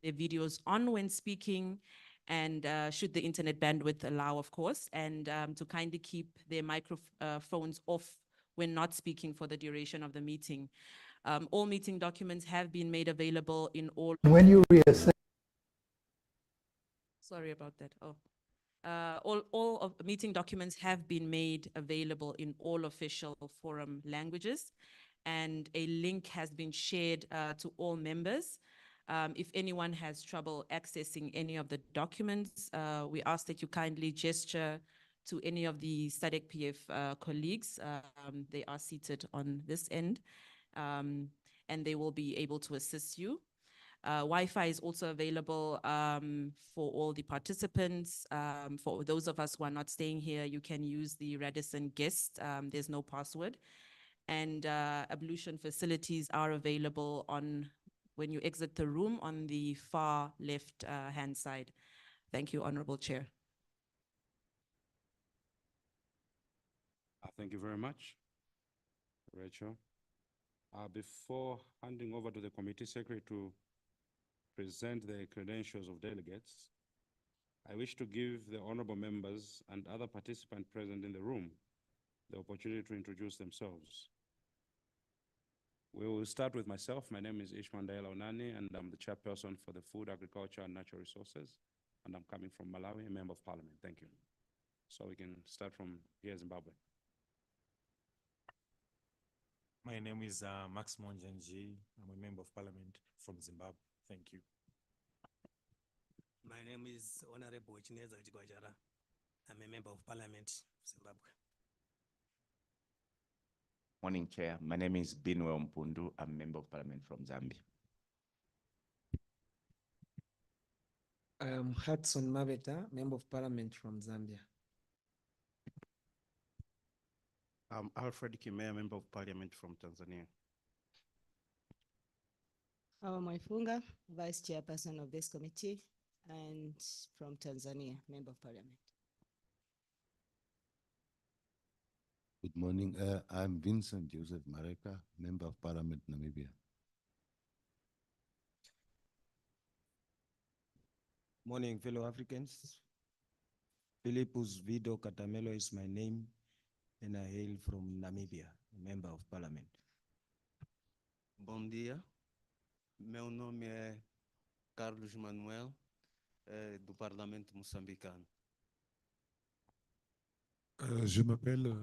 their videos on when speaking, and should the internet bandwidth allow, of course, and to kindly keep their microphones off when not speaking for the duration of the meeting. All meeting documents have been made available in all. When you reassess. Sorry about that. All of the meeting documents have been made available in all official forum languages, and a link has been shared to all members. If anyone has trouble accessing any of the documents, we ask that you kindly gesture to any of the SADC PF colleagues. They are seated on this end, and they will be able to assist you. Wi-Fi is also available for all the participants. For those of us who are not staying here, you can use the Radisson guest. There's no password. And ablution facilities are available when you exit the room on the far left hand side. Thank you, Honorable Chair. Thank you very much, Rachel. Before handing over to the committee secretary to present the credentials of delegates, I wish to give the honorable members and other participants present in the room the opportunity to introduce themselves. We will start with myself. My name is Ishmandaela Onani, and I'm the chairperson for the Food, Agriculture, and Natural Resources, and I'm coming from Malawi, a member of parliament. Thank you. So we can start from here, Zimbabwe. My name is Max Monjanji. I'm a member of parliament from Zimbabwe. Thank you. My name is Honorable Chineza Chigwajara. I'm a member of parliament of Zimbabwe. Morning, Chair. My name is Binwe Mpundu. I'm a member of parliament from Zambia. I am Hudson Mabeta, member of parliament from Zambia. I'm Alfred Kimea, member of parliament from Tanzania. Maifunga, vice chairperson of this committee, and from Tanzania, member of parliament. Good morning. I'm Vincent Joseph Mareka, member of parliament, Namibia. Morning, fellow Africans. Philippus Vido Katamelo is my name, and I hail from Namibia, a member of parliament. Bom dia. Meu nome é Carlos Manuel, do Parlamento moçambicano. Je m'appelle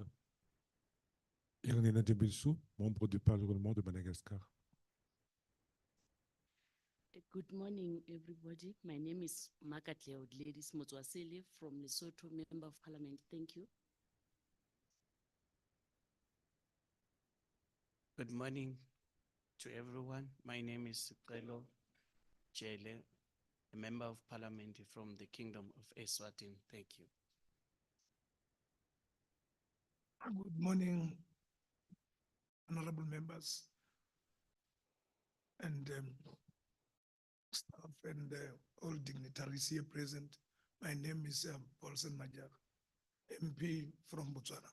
Irnena Debilsou, membre du Parlement de Madagascar. Good morning, everybody. My name is Makatleo Gladys Motswasili from Lesotho, member of parliament. Thank you. Good morning to everyone. My name is Celo Jele, a member of parliament from the Kingdom of Eswatini. Thank you. Good morning, honorable members and staff and all dignitaries here present. My name is Paulson Majak, MP from Botswana.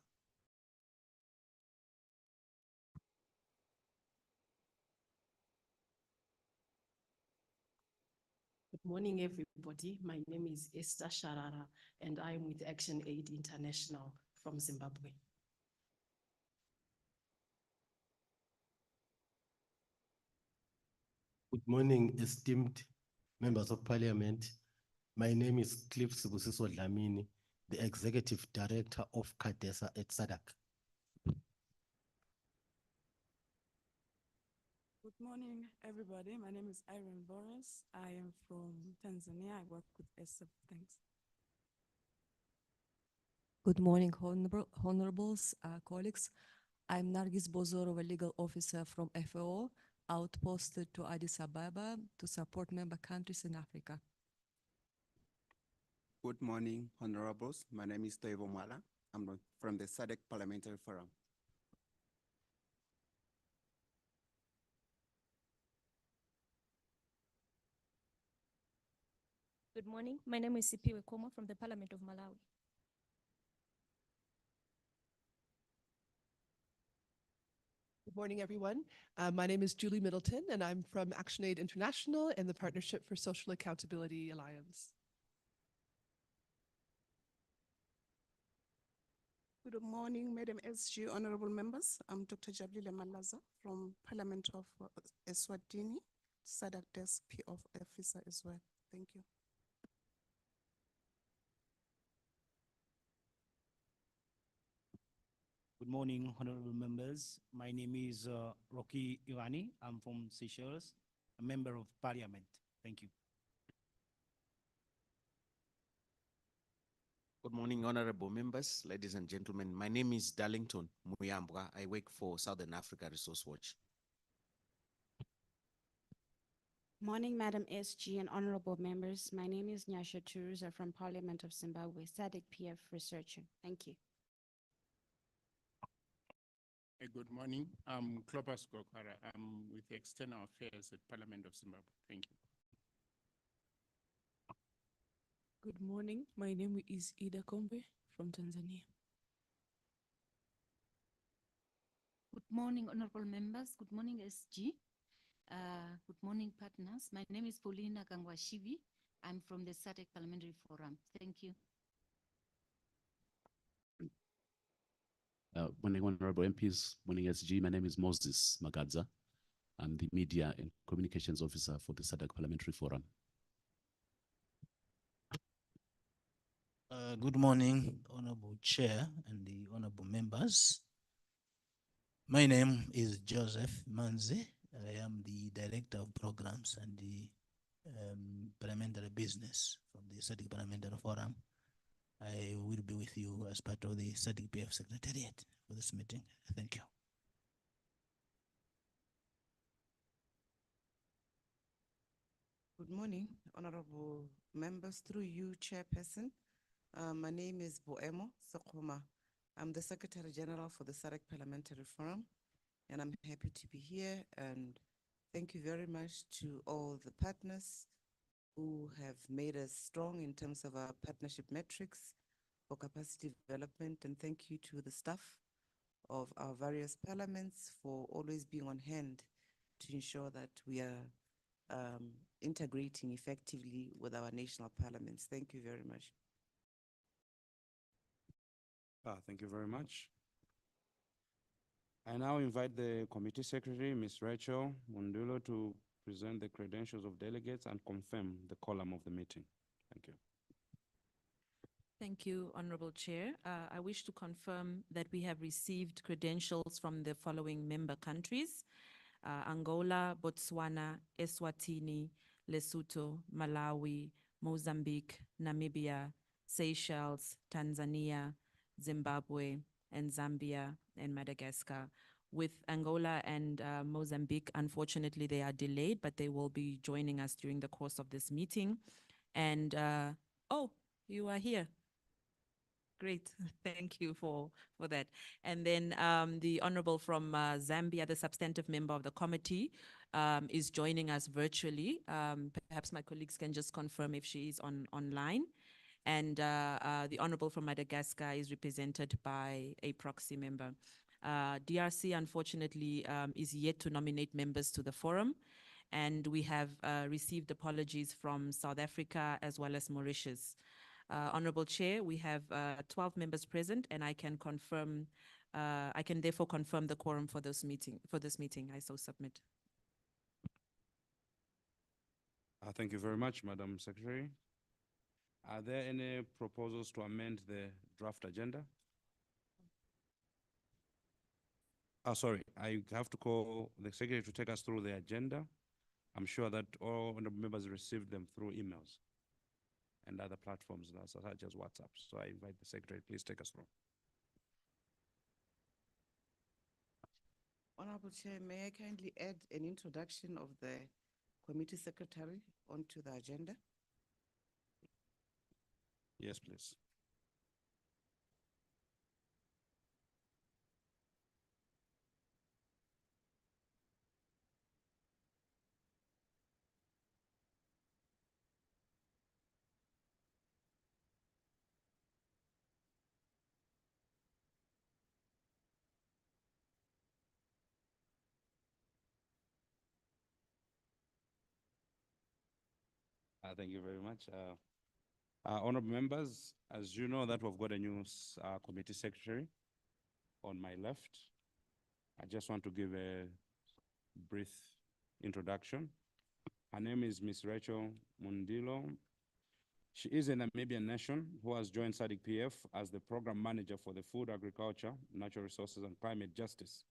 Good morning, everybody. My name is Esther Sharara, and I'm with Action Aid International from Zimbabwe. Good morning, esteemed members of parliament. My name is Cliff Sibusiso Dlamini, the executive director of CADESA at SADC. Good morning, everybody. My name is Irene Boris. I am from Tanzania. I work with SF. Thanks. Good morning, honorables, colleagues. I'm Nargis Bozorova, legal officer from FAO, outposted to Addis Ababa to support member countries in Africa. Good morning, honorables. My name is Toivo Mwala. I'm from the SADC Parliamentary Forum. Good morning. My name is Sipiwe Komo from the Parliament of Malawi. Good morning, everyone. My name is Julie Middleton, and I'm from ActionAid International and the Partnership for Social Accountability Alliance. Good morning, Madam SG, honorable members. I'm Dr. Jablile Malaza from Parliament of Eswatini, SADC Desk of Officer as well. Thank you. Good morning, honorable members. My name is Rocky Irani. I'm from Seychelles, a member of parliament. Thank you. Good morning, honorable members, ladies and gentlemen. My name is Darlington Muyambwa. I work for Southern Africa Resource Watch. Morning, Madam SG and honorable members. My name is Nyasha Turuza from Parliament of Zimbabwe, SADC PF researcher. Thank you. Good morning. I'm Clopas Gokara. I'm with External Affairs at Parliament of Zimbabwe. Thank you. Good morning. My name is Ida Kombe from Tanzania. Good morning, honorable members. Good morning, SG. Good morning, partners. My name is Paulina Kangwashivi. I'm from the SADC Parliamentary Forum. Thank you. Morning, honorable MPs. Morning, SG. My name is Moses Magadza. I'm the Media and Communications Officer for the SADC Parliamentary Forum. Good morning, Honorable Chair and the honorable members. My name is Joseph Manzi. I am the Director of Programs and the Parliamentary Business from the SADC Parliamentary Forum. I will be with you as part of the SADC PF Secretariat for this meeting. Thank you. Good morning, honorable members. Through you, Chairperson. My name is Boemo Sokoma. I'm the Secretary General for the SADC Parliamentary Forum, and I'm happy to be here. And thank you very much to all the partners who have made us strong in terms of our partnership metrics for capacity development. And thank you to the staff of our various parliaments for always being on hand to ensure that we are integrating effectively with our national parliaments. Thank you very much. Thank you very much. I now invite the Committee Secretary, Ms. Rachel Mundulo, to present the credentials of delegates and confirm the quorum of the meeting. Thank you. Thank you, Honorable Chair. I wish to confirm that we have received credentials from the following member countries: Angola, Botswana, Eswatini, Lesotho, Malawi, Mozambique, Namibia, Seychelles, Tanzania, Zimbabwe, and Zambia, and Madagascar. With Angola and Mozambique, unfortunately, they are delayed, but they will be joining us during the course of this meeting. And, oh, you are here. Great, thank you for that. And then the Honorable from Zambia, the substantive member of the committee, is joining us virtually. Perhaps my colleagues can just confirm if she is online. And the Honorable from Madagascar is represented by a proxy member. DRC, unfortunately, is yet to nominate members to the forum. And we have received apologies from South Africa as well as Mauritius. Honorable Chair, we have 12 members present, and I can confirm, I can therefore confirm the quorum for this meeting. I so submit. Thank you very much, Madam Secretary. Are there any proposals to amend the draft agenda? Sorry, I have to call the Secretary to take us through the agenda. I'm sure that all honorable members received them through emails and other platforms such as WhatsApp. So I invite the Secretary, please take us through. Honorable Chair, may I kindly add an introduction of the Committee Secretary onto the agenda? Yes, please. Thank you very much. Honorable members, as you know that we've got a new committee secretary on my left. I just want to give a brief introduction. Her name is Miss Rachel Mundilo. She is a Namibian national who has joined SADC PF as the program manager for the Food, Agriculture, Natural Resources and Climate Justice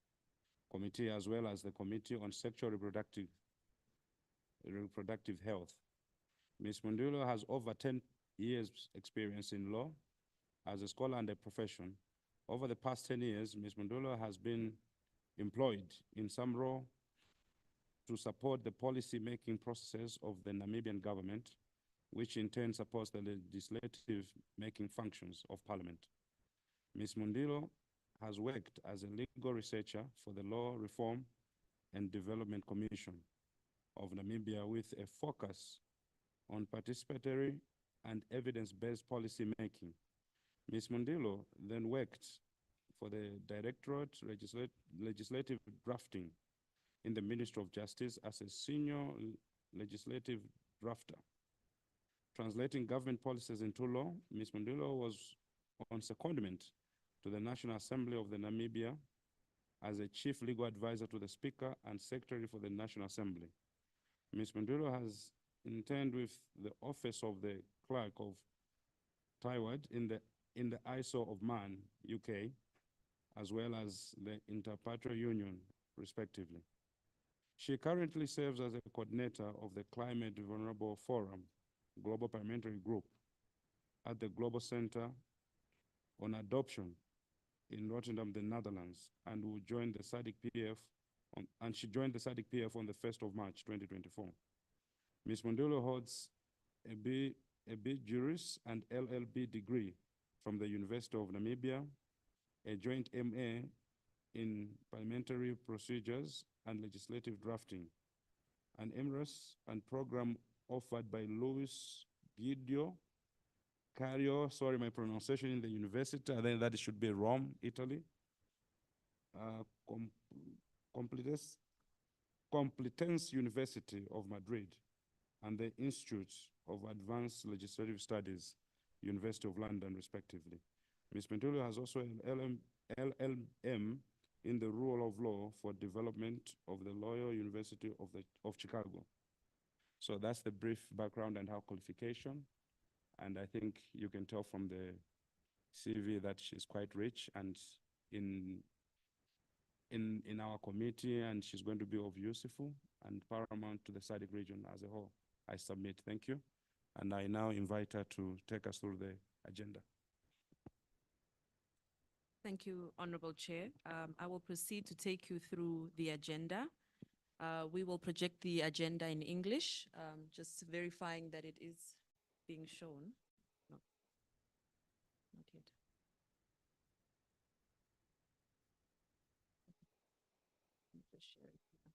Committee, as well as the Committee on Sexual Reproductive Health. Ms. Mundilo has over 10 years experience in law as a scholar and a profession. Over the past 10 years, Ms. Mundilo has been employed in some role to support the policy-making processes of the Namibian government, which in turn supports the legislative-making functions of Parliament. Ms. Mundilo has worked as a legal researcher for the Law Reform and Development Commission of Namibia with a focus on participatory and evidence-based policy making. Ms. Mundilo then worked for the Directorate Legislative Drafting in the Ministry of Justice as a senior legislative drafter. Translating government policies into law, Ms. Mundilo was on secondment to the National Assembly of the Namibia as a chief legal advisor to the Speaker and Secretary for the National Assembly. Ms. Mundilo has interned with the Office of the Clerk of Taiwan in the ISO of Man, UK, as well as the Interparty Union, respectively. She currently serves as a coordinator of the Climate Vulnerable Forum Global Parliamentary Group at the Global Center on Adoption in Rotterdam, the Netherlands, and will join the SADC PF she joined the SADC PF on the 1st of March, 2024. Ms. Mundilo holds a B Juris and LLB degree from the University of Namibia, a joint MA in Parliamentary Procedures and Legislative Drafting, an MRS and program offered by Luis Guido Cario, sorry my pronunciation, in the university, I think that should be Rome, Italy. Complutense University of Madrid and the Institute of Advanced Legislative Studies, University of London, respectively. Ms. Mundilo has also an LLM in the Rule of Law for Development of the Loyola University of Chicago. So that's the brief background and her qualification. And I think you can tell from the CV that she's quite rich and in our committee, and she's going to be of useful and paramount to the SADC region as a whole. I submit, thank you. And I now invite her to take us through the agenda. Thank you, Honorable Chair. I will proceed to take you through the agenda. We will project the agenda in English, just verifying that it is being shown. No, not yet. Let me just share it here.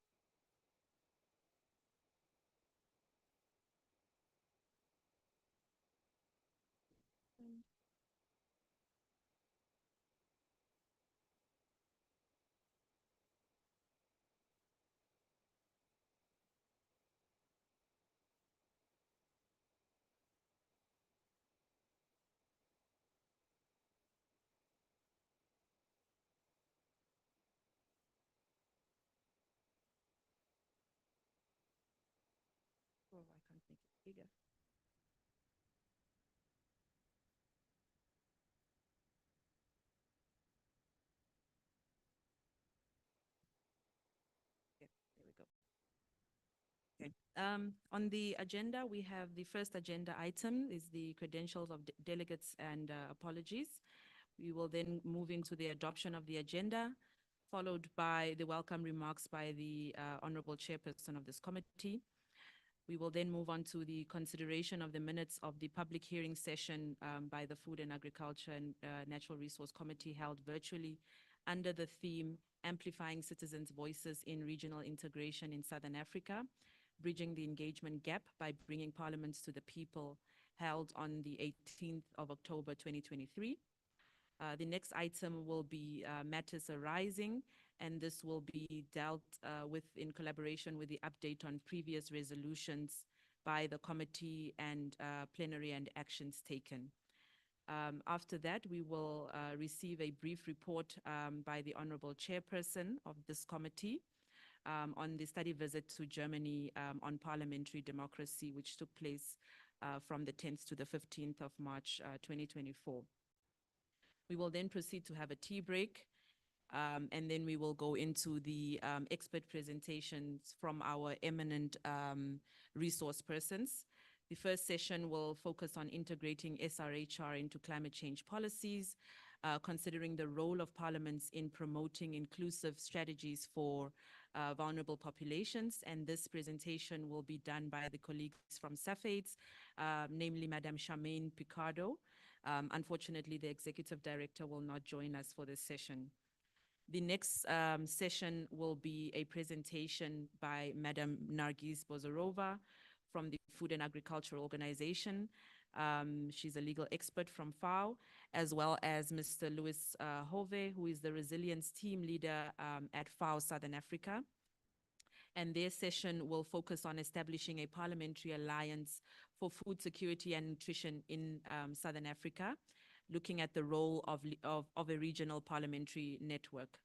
Oh, I can't make it bigger. Okay, there we go. Okay. On the agenda, we have the first agenda item is the credentials of delegates and apologies. We will then move into the adoption of the agenda, followed by the welcome remarks by the Honorable Chairperson of this committee. We will then move on to the consideration of the minutes of the public hearing session by the Food and Agriculture and Natural Resource Committee held virtually under the theme Amplifying Citizens' Voices in Regional Integration in Southern Africa, Bridging the Engagement Gap by Bringing Parliaments to the People, held on the 18th of October 2023. The next item will be matters arising, and this will be dealt with in collaboration with the update on previous resolutions by the committee and plenary and actions taken. After that, we will receive a brief report by the Honorable Chairperson of this committee on the study visit to Germany on parliamentary democracy, which took place from the 10th to the 15th of March 2024. We will then proceed to have a tea break, and then we will go into the expert presentations from our eminent resource persons. The first session will focus on integrating SRHR into climate change policies, considering the role of parliaments in promoting inclusive strategies for vulnerable populations. And this presentation will be done by the colleagues from SAFAIDS, namely Madame Charmaine Picardo. Unfortunately, the executive director will not join us for this session. The next session will be a presentation by Madam Nargis Bozorova from the Food and Agricultural Organization. She's a legal expert from FAO, as well as Mr. Louis Hove, who is the resilience team leader at FAO Southern Africa. And their session will focus on establishing a parliamentary alliance for food security and nutrition in Southern Africa, looking at the role of a regional parliamentary network.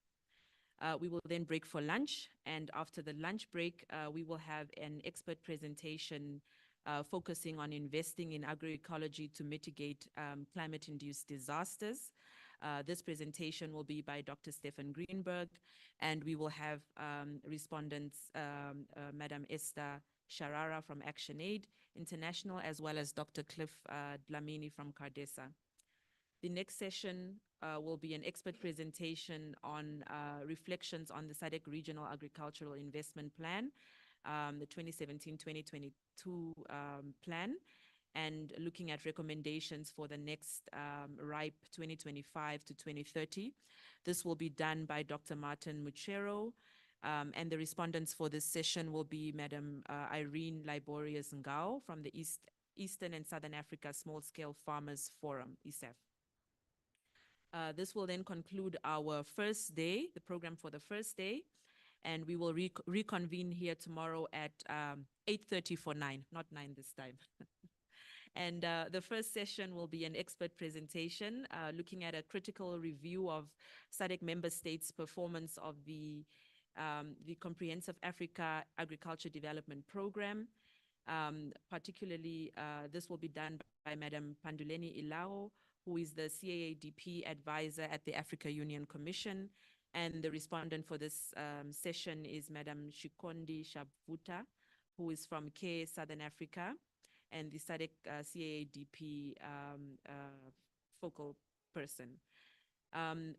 We will then break for lunch, and after the lunch break, we will have an expert presentation focusing on investing in agroecology to mitigate climate-induced disasters. This presentation will be by Dr. Stefan Greenberg, and we will have respondents, Madam Esther Sharara from ActionAid International, as well as Dr. Cliff Dlamini from CARDESA. The next session will be an expert presentation on reflections on the SADC Regional Agricultural Investment Plan, the 2017-2022 plan, and looking at recommendations for the next RIPE 2025 to 2030. This will be done by Dr. Martin Muchero, and the respondents for this session will be Madam Irene Liborius Ngao from the Eastern and Southern Africa Small Scale Farmers Forum, ESAF. This will then conclude our first day, the program for the first day, and we will reconvene here tomorrow at 8:30 for 9, not 9 this time. And the first session will be an expert presentation looking at a critical review of SADC member states' performance of the Comprehensive Africa Agriculture Development Program. Particularly, this will be done by Madam Panduleni Ilao, who is the CAADP advisor at the Africa Union Commission. And the respondent for this session is Madam Shikondi Shabvuta, who is from CARE Southern Africa, and the SADC CAADP focal person.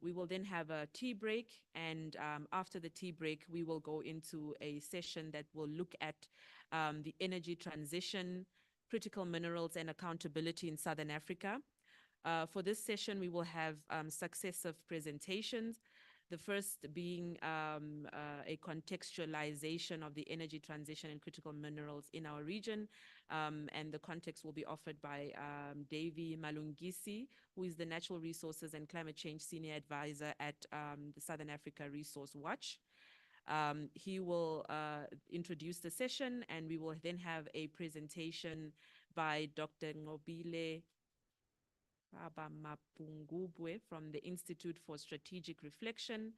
We will then have a tea break, and after the tea break, we will go into a session that will look at the energy transition, critical minerals, and accountability in Southern Africa. For this session, we will have successive presentations, the first being a contextualization of the energy transition and critical minerals in our region. And the context will be offered by Davy Malungisi, who is the Natural Resources and Climate Change Senior Advisor at the Southern Africa Resource Watch. He will introduce the session, and we will then have a presentation by Dr. Ngobile Mapungubwe from the Institute for Strategic Reflection,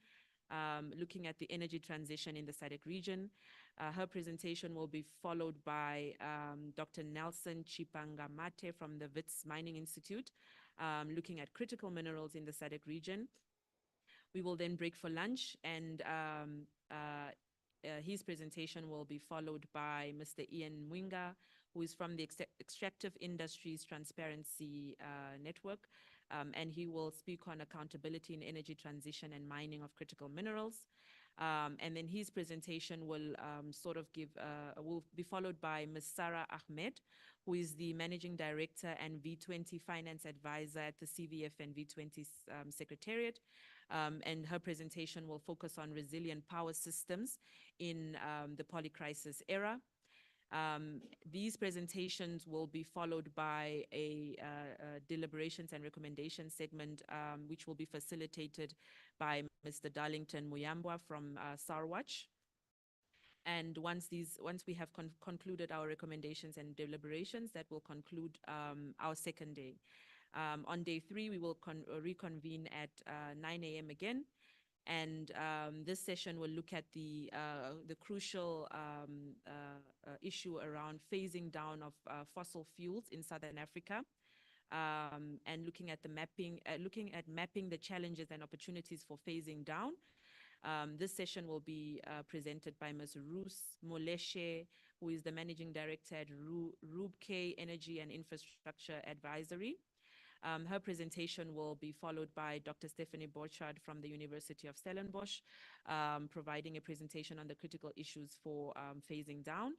looking at the energy transition in the SADC region. Her presentation will be followed by Dr. Nelson Chipangamate from the Wits Mining Institute, looking at critical minerals in the SADC region. We will then break for lunch, and his presentation will be followed by Mr. Ian Mwinga, who is from the Extractive Industries Transparency Network, and he will speak on accountability in energy transition and mining of critical minerals. And then his presentation will will be followed by Ms. Sarah Ahmed, who is the Managing Director and V20 Finance Advisor at the CVF and V20 Secretariat. And her presentation will focus on resilient power systems in the polycrisis era. These presentations will be followed by a deliberations and recommendations segment, which will be facilitated by Mr. Darlington Muyambwa from SARWatch. And once we have concluded our recommendations and deliberations, that will conclude our second day. On day 3, we will reconvene at 9 a.m. again. And this session will look at the crucial issue around phasing down of fossil fuels in Southern Africa, and looking at mapping the challenges and opportunities for phasing down. This session will be presented by Ms. Roos Moleshe, who is the Managing Director at Rubke Energy and Infrastructure Advisory. Her presentation will be followed by Dr. Stephanie Borchard from the University of Stellenbosch, providing a presentation on the critical issues for phasing down.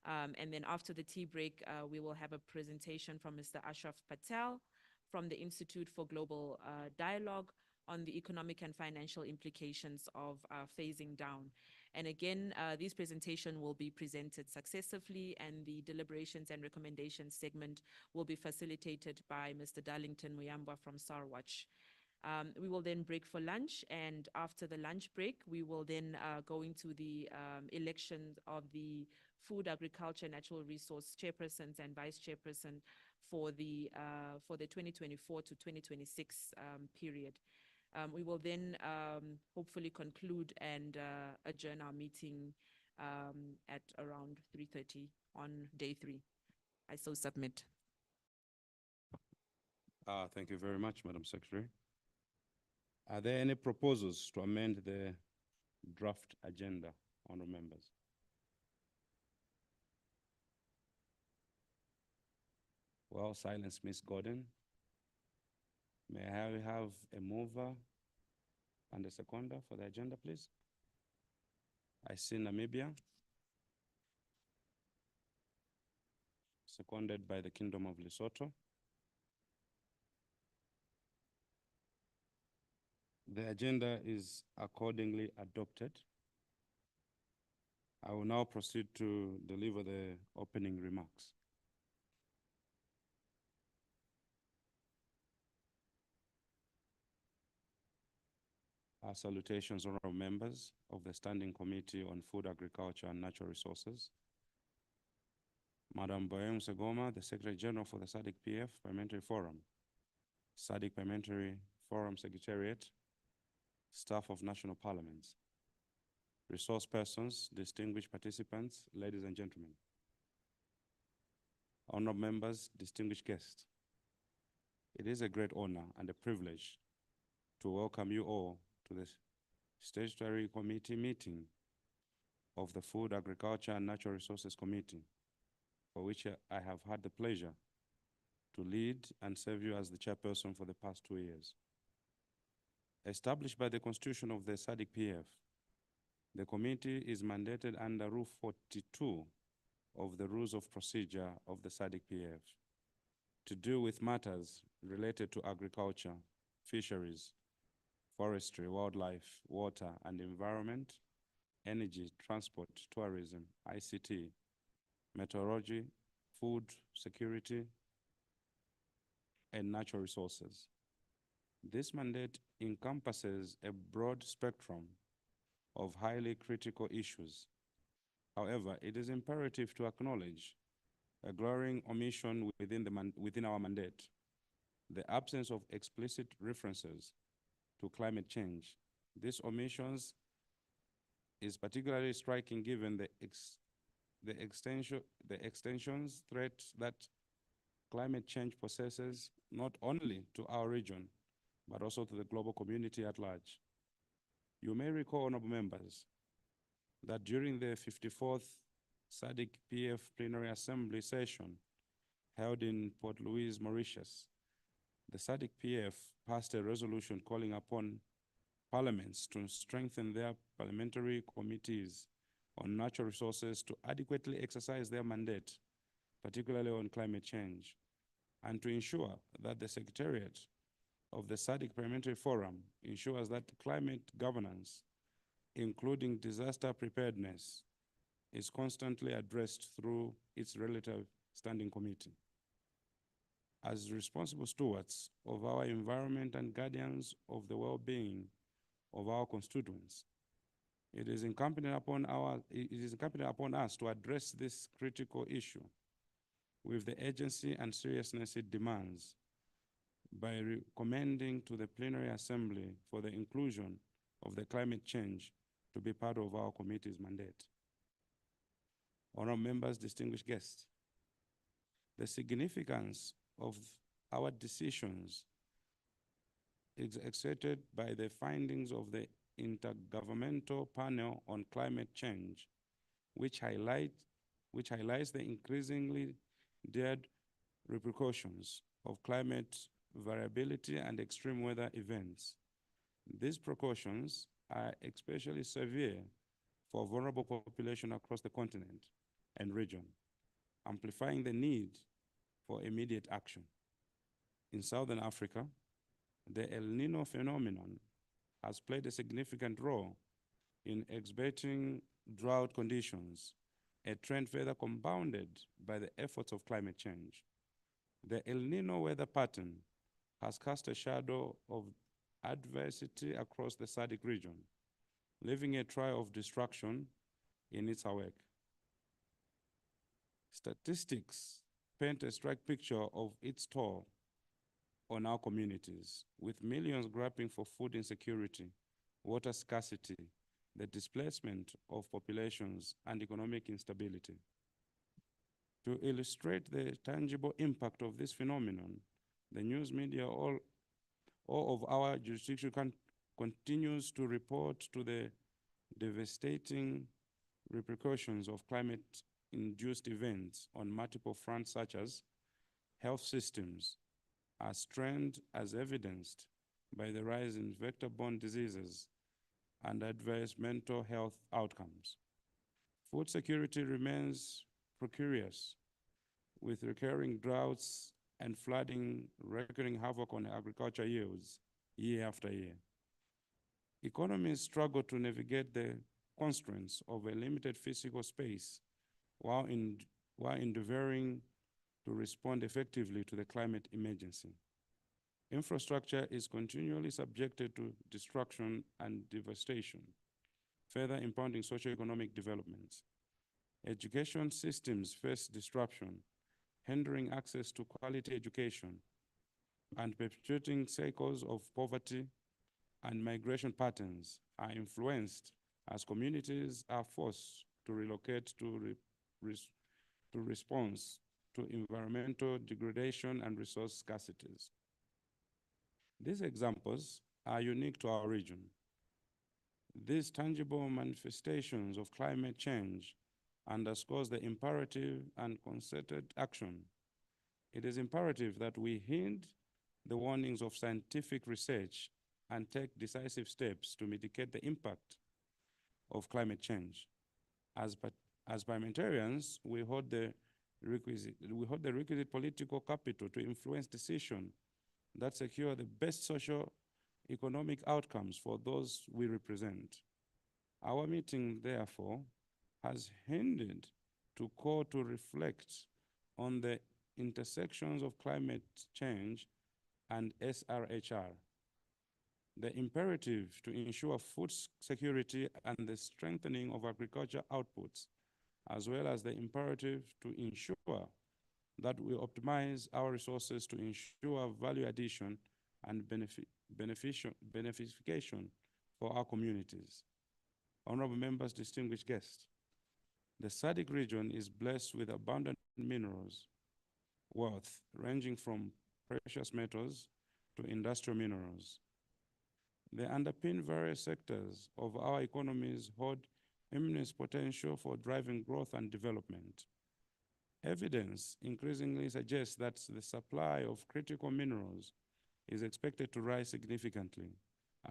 And then after the tea break, we will have a presentation from Mr. Ashraf Patel from the Institute for Global Dialogue on the economic and financial implications of phasing down. And again, these presentations will be presented successively, and the deliberations and recommendations segment will be facilitated by Mr. Darlington Muyamba from SARWatch. We will then break for lunch, and after the lunch break, we will then go into the election of the Food, Agriculture, Natural Resource Chairpersons and Vice Chairperson for the 2024 to 2026 period. We will then hopefully conclude and adjourn our meeting at around 3:30 on day 3. I so submit. Thank you very much, Madam Secretary. Are there any proposals to amend the draft agenda, honorable members? Well, silence, Ms. Gordon. May I have a mover and a seconder for the agenda, please? I see Namibia, seconded by the Kingdom of Lesotho. The agenda is accordingly adopted. I will now proceed to deliver the opening remarks. Our salutations, honorable members of the Standing Committee on Food, Agriculture and Natural Resources. Madam Boem Segoma, the Secretary General for the SADC PF Parliamentary Forum, SADC Parliamentary Forum Secretariat, staff of national parliaments, resource persons, distinguished participants, ladies and gentlemen, honorable members, distinguished guests. It is a great honor and a privilege to welcome you all to the Statutory Committee meeting of the Food, Agriculture and Natural Resources Committee, for which I have had the pleasure to lead and serve you as the chairperson for the past 2 years. Established by the Constitution of the SADC PF, the committee is mandated under Rule 42 of the Rules of Procedure of the SADC PF to deal with matters related to agriculture, fisheries, forestry, wildlife, water and environment, energy, transport, tourism, ICT, meteorology, food security, and natural resources. This mandate encompasses a broad spectrum of highly critical issues. However, it is imperative to acknowledge a glaring omission within our mandate: the absence of explicit references to climate change. This omission is particularly striking given the extensions threat that climate change possesses not only to our region, but also to the global community at large. You may recall, honorable members, that during the 54th SADC PF Plenary Assembly session held in Port Louis, Mauritius, the SADC PF passed a resolution calling upon parliaments to strengthen their parliamentary committees on natural resources to adequately exercise their mandate, particularly on climate change, and to ensure that the Secretariat of the SADC Parliamentary Forum ensures that climate governance, including disaster preparedness, is constantly addressed through its relative standing committee. As responsible stewards of our environment and guardians of the well-being of our constituents, It is incumbent upon us to address this critical issue with the urgency and seriousness it demands by recommending to the plenary assembly for the inclusion of the climate change to be part of our committee's mandate. Honorable members, distinguished guests, the significance of our decisions is exerted by the findings of the Intergovernmental Panel on Climate Change, which highlights the increasingly dire repercussions of climate variability and extreme weather events. These precautions are especially severe for vulnerable populations across the continent and region, amplifying the need for immediate action. In Southern Africa, the El Nino phenomenon has played a significant role in exacerbating drought conditions, a trend further compounded by the efforts of climate change. The El Nino weather pattern has cast a shadow of adversity across the SADC region, leaving a trail of destruction in its wake. Statistics paint a stark picture of its toll on our communities, with millions grappling for food insecurity, water scarcity, the displacement of populations, and economic instability. To illustrate the tangible impact of this phenomenon, the news media all of our jurisdiction continues to report to the devastating repercussions of climate-induced events on multiple fronts, such as health systems, are strained as evidenced by the rise in vector-borne diseases and adverse mental health outcomes. Food security remains precarious, with recurring droughts and flooding wreaking havoc on agriculture yields year after year. Economies struggle to navigate the constraints of a limited physical space while endeavoring to respond effectively to the climate emergency. Infrastructure is continually subjected to destruction and devastation, further impounding socioeconomic developments. Education systems face disruption, hindering access to quality education and perpetuating cycles of poverty, and migration patterns are influenced as communities are forced to relocate to response to environmental degradation and resource scarcities. These examples are unique to our region. These tangible manifestations of climate change underscores the imperative and concerted action. It is imperative that we heed the warnings of scientific research and take decisive steps to mitigate the impact of climate change. As parliamentarians, we hold the requisite political capital to influence decisions that secure the best socio-economic outcomes for those we represent. Our meeting, therefore, has hindered to call to reflect on the intersections of climate change and SRHR, the imperative to ensure food security and the strengthening of agriculture outputs, as well as the imperative to ensure that we optimize our resources to ensure value addition and beneficiation for our communities. Honorable members, distinguished guests, the SADC region is blessed with abundant minerals wealth ranging from precious metals to industrial minerals. They underpin various sectors of our economies, hold immense potential for driving growth and development. Evidence increasingly suggests that the supply of critical minerals is expected to rise significantly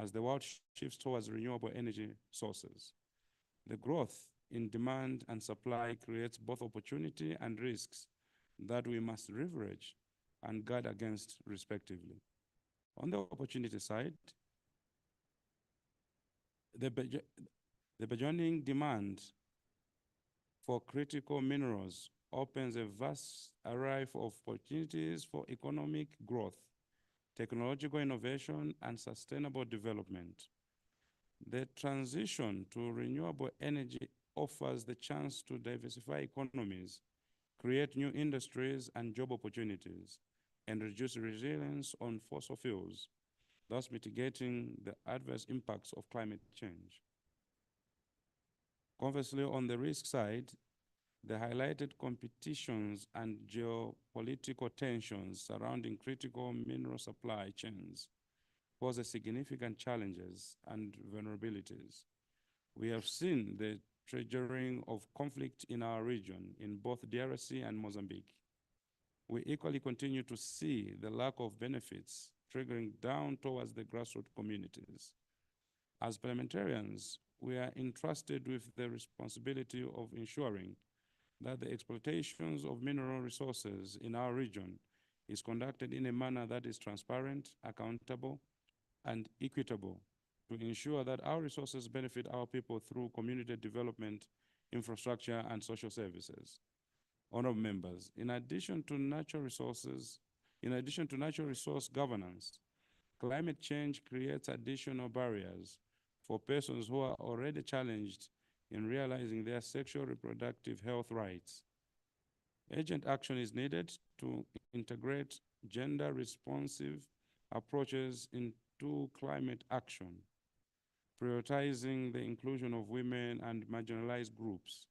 as the world shifts towards renewable energy sources. The growth in demand and supply creates both opportunity and risks that we must leverage and guard against respectively. On the opportunity side, the burgeoning demand for critical minerals opens a vast array of opportunities for economic growth, technological innovation, and sustainable development. The transition to renewable energy offers the chance to diversify economies, create new industries and job opportunities, and reduce reliance on fossil fuels, thus mitigating the adverse impacts of climate change. Conversely, on the risk side, the highlighted competitions and geopolitical tensions surrounding critical mineral supply chains pose significant challenges and vulnerabilities. We have seen the triggering of conflict in our region in both DRC and Mozambique. We equally continue to see the lack of benefits triggering down towards the grassroots communities. As parliamentarians, we are entrusted with the responsibility of ensuring that the exploitations of mineral resources in our region is conducted in a manner that is transparent, accountable, and equitable to ensure that our resources benefit our people through community development, infrastructure, and social services. Honorable members, in addition to natural resource governance, climate change creates additional barriers for persons who are already challenged in realizing their sexual reproductive health rights. Urgent action is needed to integrate gender-responsive approaches into climate action, prioritizing the inclusion of women and marginalized groups.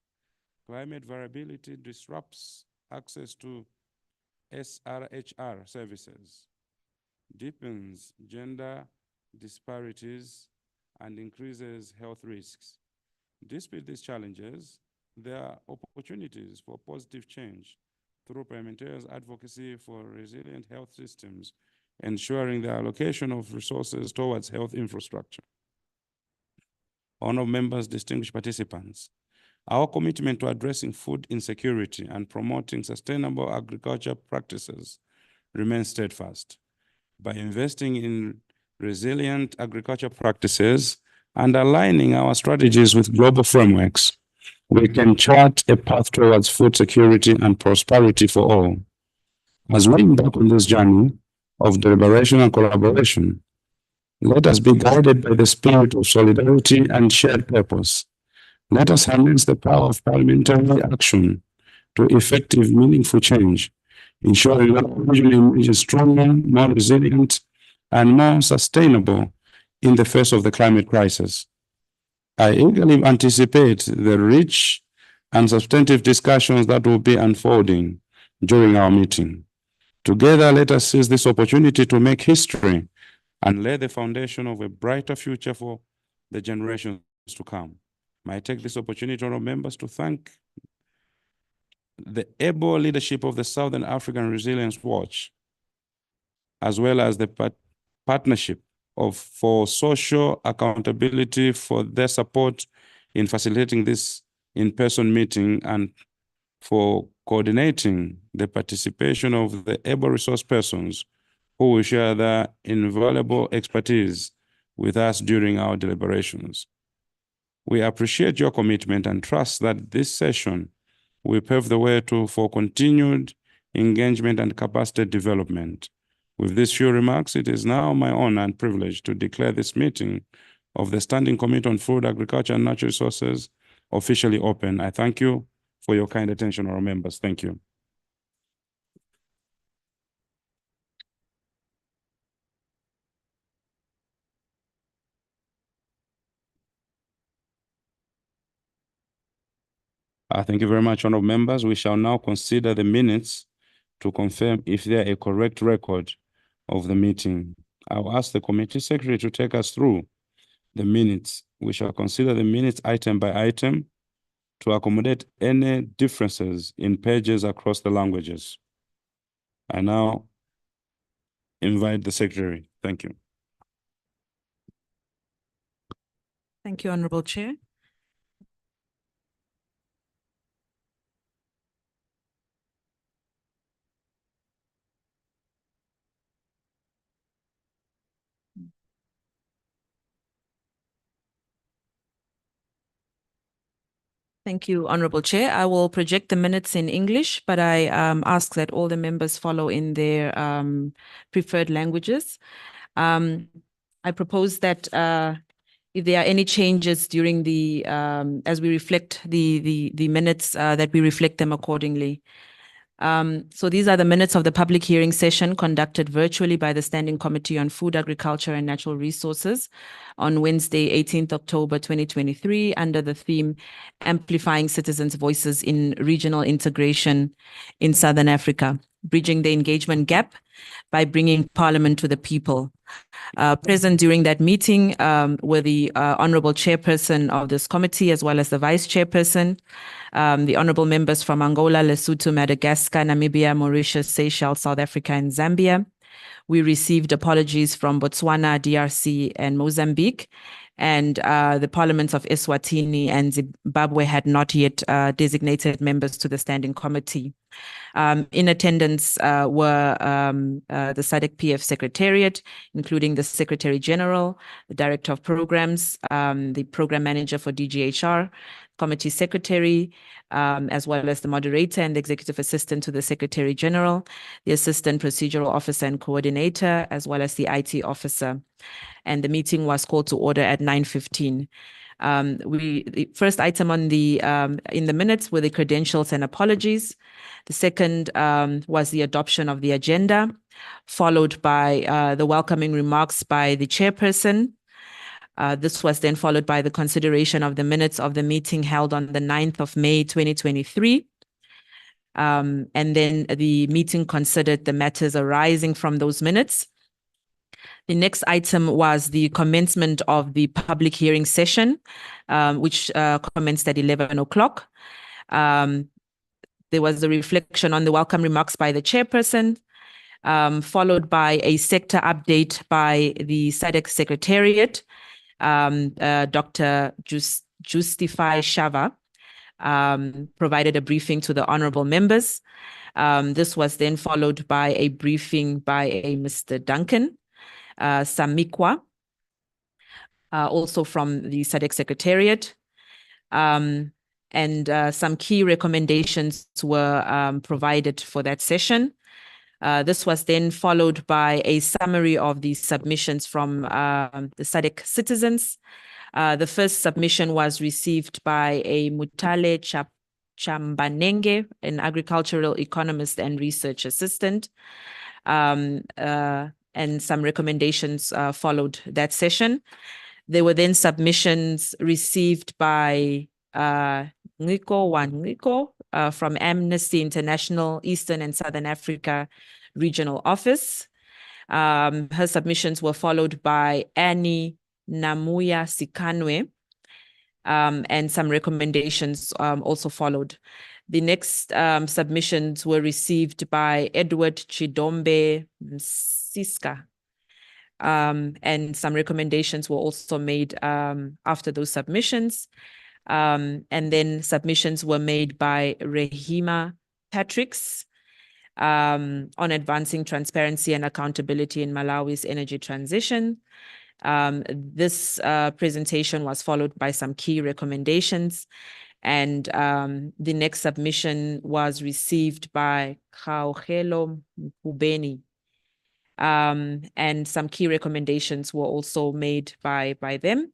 Climate variability disrupts access to SRHR services, deepens gender disparities, and increases health risks. Despite these challenges, there are opportunities for positive change through parliamentarians' advocacy for resilient health systems, ensuring the allocation of resources towards health infrastructure. Honorable members, distinguished participants, our commitment to addressing food insecurity and promoting sustainable agriculture practices remains steadfast. By investing in resilient agriculture practices and aligning our strategies with global frameworks, we can chart a path towards food security and prosperity for all. As we embark on this journey of deliberation and collaboration, let us be guided by the spirit of solidarity and shared purpose. Let us harness the power of parliamentary action to effective, meaningful change, ensuring that our region emerges stronger, more resilient, and more sustainable in the face of the climate crisis. I eagerly anticipate the rich and substantive discussions that will be unfolding during our meeting. Together, let us seize this opportunity to make history and lay the foundation of a brighter future for the generations to come. May I take this opportunity, honorable members, to thank the able leadership of the Southern African Resilience Watch, as well as the partnership for social accountability for their support in facilitating this in-person meeting and for coordinating the participation of the able resource persons who will share their invaluable expertise with us during our deliberations. We appreciate your commitment and trust that this session will pave the way for continued engagement and capacity development. With these few remarks, it is now my honor and privilege to declare this meeting of the Standing Committee on Food, Agriculture, and Natural Resources officially open. I thank you for your kind attention, our members. Thank you. Thank you very much, honorable members. We shall now consider the minutes to confirm if they are a correct record of the meeting. I'll ask the committee secretary to take us through the minutes. We shall consider the minutes item by item to accommodate any differences in pages across the languages. I now invite the secretary. Thank you. Thank you, Honorable Chair. Thank you, Honorable Chair. I will project the minutes in English, but I ask that all the members follow in their preferred languages. I propose that if there are any changes during the, as we reflect the minutes, that we reflect them accordingly. So these are the minutes of the public hearing session conducted virtually by the Standing Committee on Food, Agriculture and Natural Resources on Wednesday, 18th October 2023, under the theme Amplifying Citizens' Voices in Regional Integration in Southern Africa, Bridging the Engagement Gap by Bringing Parliament to the People. Present during that meeting were the Honorable Chairperson of this committee, as well as the Vice Chairperson, the Honorable members from Angola, Lesotho, Madagascar, Namibia, Mauritius, Seychelles, South Africa, and Zambia. We received apologies from Botswana, DRC, and Mozambique, and the parliaments of Eswatini and Zimbabwe had not yet designated members to the Standing Committee. In attendance were the SADC PF Secretariat, including the Secretary General, the Director of Programs, the Program Manager for DGHR, Committee Secretary, as well as the Moderator and the Executive Assistant to the Secretary General, the Assistant Procedural Officer and Coordinator, as well as the IT Officer. And the meeting was called to order at 9:15. The first item on the in the minutes were the credentials and apologies. The second was the adoption of the agenda, followed by the welcoming remarks by the chairperson. This was then followed by the consideration of the minutes of the meeting held on the 9th of May 2023. And then the meeting considered the matters arising from those minutes. The next item was the commencement of the public hearing session, which commenced at 11 o'clock. There was a reflection on the welcome remarks by the chairperson, followed by a sector update by the SADC Secretariat, Dr. Justify Shava, provided a briefing to the honorable members. This was then followed by a briefing by a Mr. Duncan Samikwa, also from the SADC Secretariat. And some key recommendations were provided for that session. This was then followed by a summary of the submissions from the SADC citizens. The first submission was received by a Mutale Chambanenge, an agricultural economist and research assistant. And some recommendations followed that session. There were then submissions received by Ngiko from Amnesty International Eastern and Southern Africa Regional Office. Her submissions were followed by Annie Namuya Sikanwe, and some recommendations also followed. The next submissions were received by Edward Chidombe Siska, and some recommendations were also made after those submissions. And then submissions were made by Rehima Patricks on advancing transparency and accountability in Malawi's energy transition. This presentation was followed by some key recommendations. And the next submission was received by Kaogelo Mbubeni. And some key recommendations were also made by them.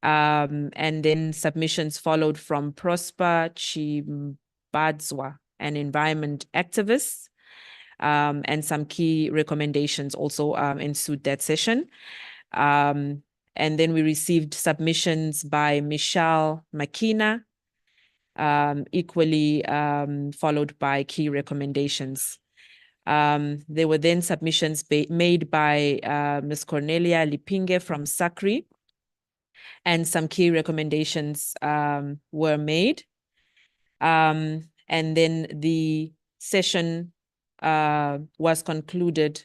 And then submissions followed from Prosper Chimbadzwa, an environment activist. And some key recommendations also ensued that session. And then we received submissions by Michelle Makina, equally followed by key recommendations. There were then submissions made by Ms. Cornelia Lipinge from SACRI, and some key recommendations were made. And then the session was concluded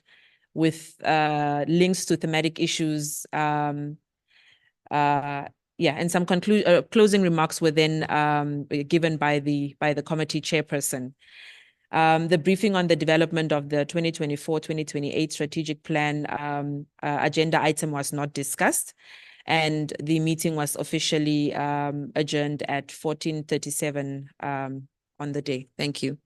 with links to thematic issues. And some closing remarks were then given by the committee chairperson. The briefing on the development of the 2024-2028 strategic plan agenda item was not discussed, and the meeting was officially adjourned at 14:37 on the day. Thank you.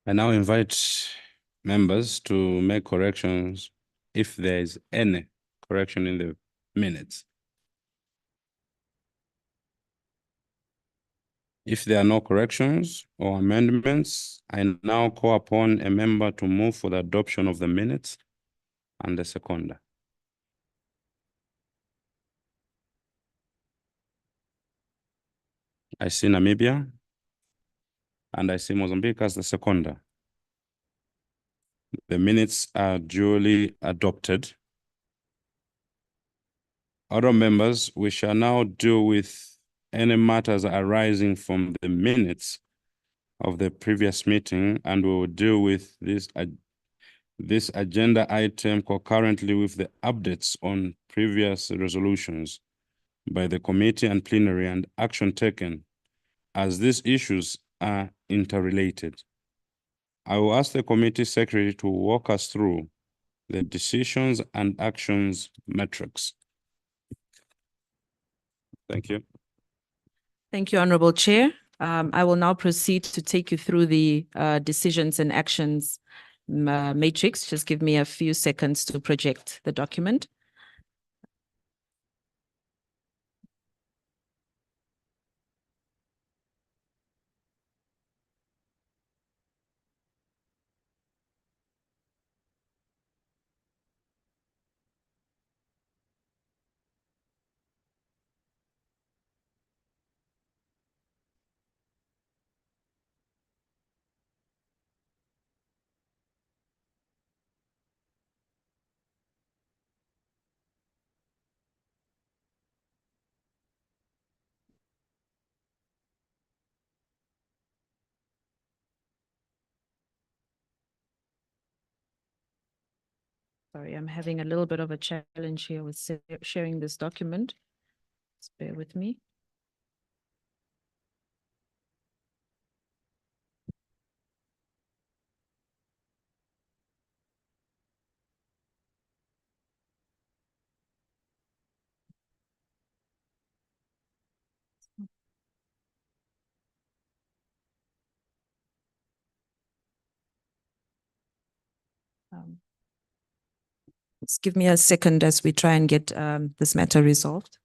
I now invite members to make corrections if there is any correction in the minutes. If there are no corrections or amendments, I now call upon a member to move for the adoption of the minutes and the seconder. I see Namibia and I see Mozambique as the seconder. The minutes are duly adopted. Other members, we shall now deal with any matters arising from the minutes of the previous meeting, and we will deal with this agenda item concurrently with the updates on previous resolutions by the committee and plenary and action taken, as these issues are interrelated. I will ask the committee secretary to walk us through the decisions and actions metrics. Thank you. Thank you, Honorable Chair. I will now proceed to take you through the decisions and actions matrix. Just give me a few seconds to project the document. Sorry, I'm having a little bit of a challenge here with sharing this document. Just bear with me. Just give me a second as we try and get this matter resolved.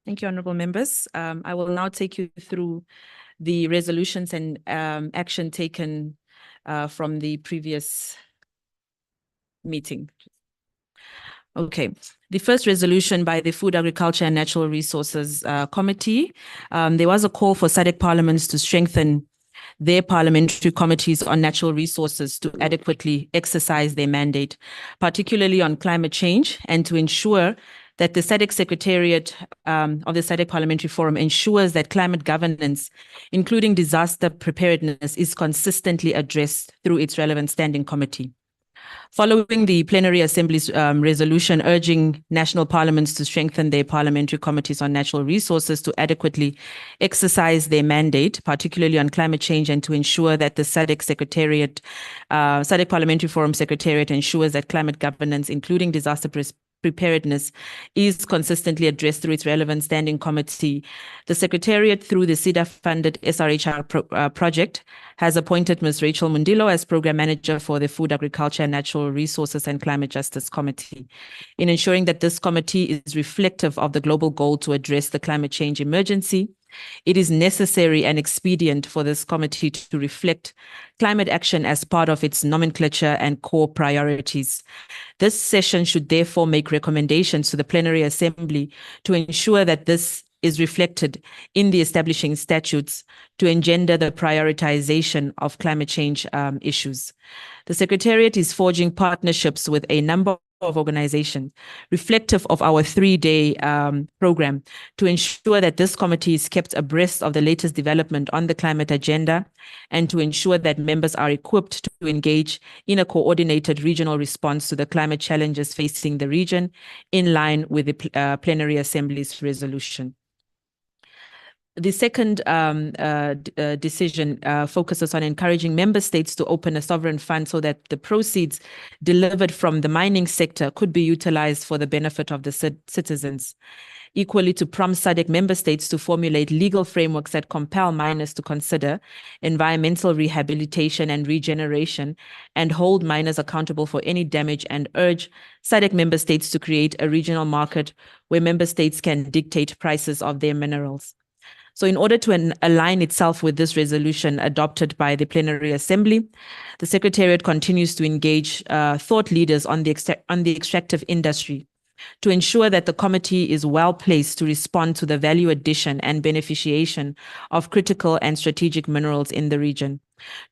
Thank you, honorable members. I will now take you through the resolutions and action taken from the previous meeting. Okay, the first resolution by the Food, Agriculture and Natural Resources Committee, there was a call for SADC parliaments to strengthen their parliamentary committees on natural resources to adequately exercise their mandate, particularly on climate change, and to ensure that the SADC Secretariat of the SADC Parliamentary Forum ensures that climate governance, including disaster preparedness, is consistently addressed through its relevant standing committee. Following the Plenary Assembly's resolution urging national parliaments to strengthen their parliamentary committees on natural resources to adequately exercise their mandate, particularly on climate change, and to ensure that the SADC Secretariat, SADC Parliamentary Forum Secretariat ensures that climate governance, including disaster preparedness, is consistently addressed through its relevant standing committee. The Secretariat, through the CEDA-funded SRHR project, has appointed Ms. Rachel Mundilo as Program Manager for the Food, Agriculture, Natural Resources and Climate Justice Committee. In ensuring that this committee is reflective of the global goal to address the climate change emergency, it is necessary and expedient for this committee to reflect climate action as part of its nomenclature and core priorities. This session should therefore make recommendations to the Plenary Assembly to ensure that this is reflected in the establishing statutes to engender the prioritization of climate change issues. The Secretariat is forging partnerships with a number of organization, reflective of our three-day program, to ensure that this committee is kept abreast of the latest development on the climate agenda and to ensure that members are equipped to engage in a coordinated regional response to the climate challenges facing the region in line with the Plenary Assembly's resolution. The second decision focuses on encouraging member states to open a sovereign fund so that the proceeds delivered from the mining sector could be utilized for the benefit of the citizens. Equally, to prompt SADC member states to formulate legal frameworks that compel miners to consider environmental rehabilitation and regeneration and hold miners accountable for any damage, and urge SADC member states to create a regional market where member states can dictate prices of their minerals. So in order to align itself with this resolution adopted by the Plenary Assembly, the Secretariat continues to engage thought leaders on the extractive industry to ensure that the committee is well placed to respond to the value addition and beneficiation of critical and strategic minerals in the region.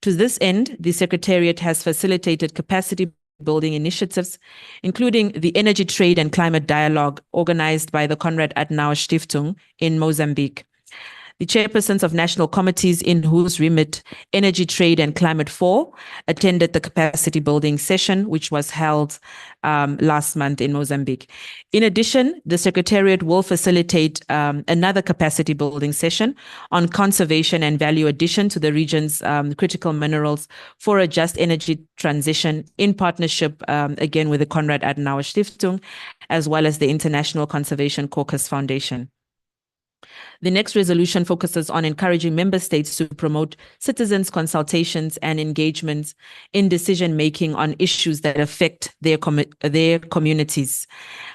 To this end, the Secretariat has facilitated capacity building initiatives, including the Energy Trade and Climate Dialogue organized by the Konrad Adenauer Stiftung in Mozambique. The chairpersons of national committees in whose remit Energy Trade and Climate fall attended the capacity building session, which was held last month in Mozambique. In addition, the Secretariat will facilitate another capacity building session on conservation and value addition to the region's critical minerals for a just energy transition in partnership, again, with the Konrad Adenauer Stiftung, as well as the International Conservation Caucus Foundation. The next resolution focuses on encouraging member states to promote citizens' consultations and engagements in decision-making on issues that affect their communities.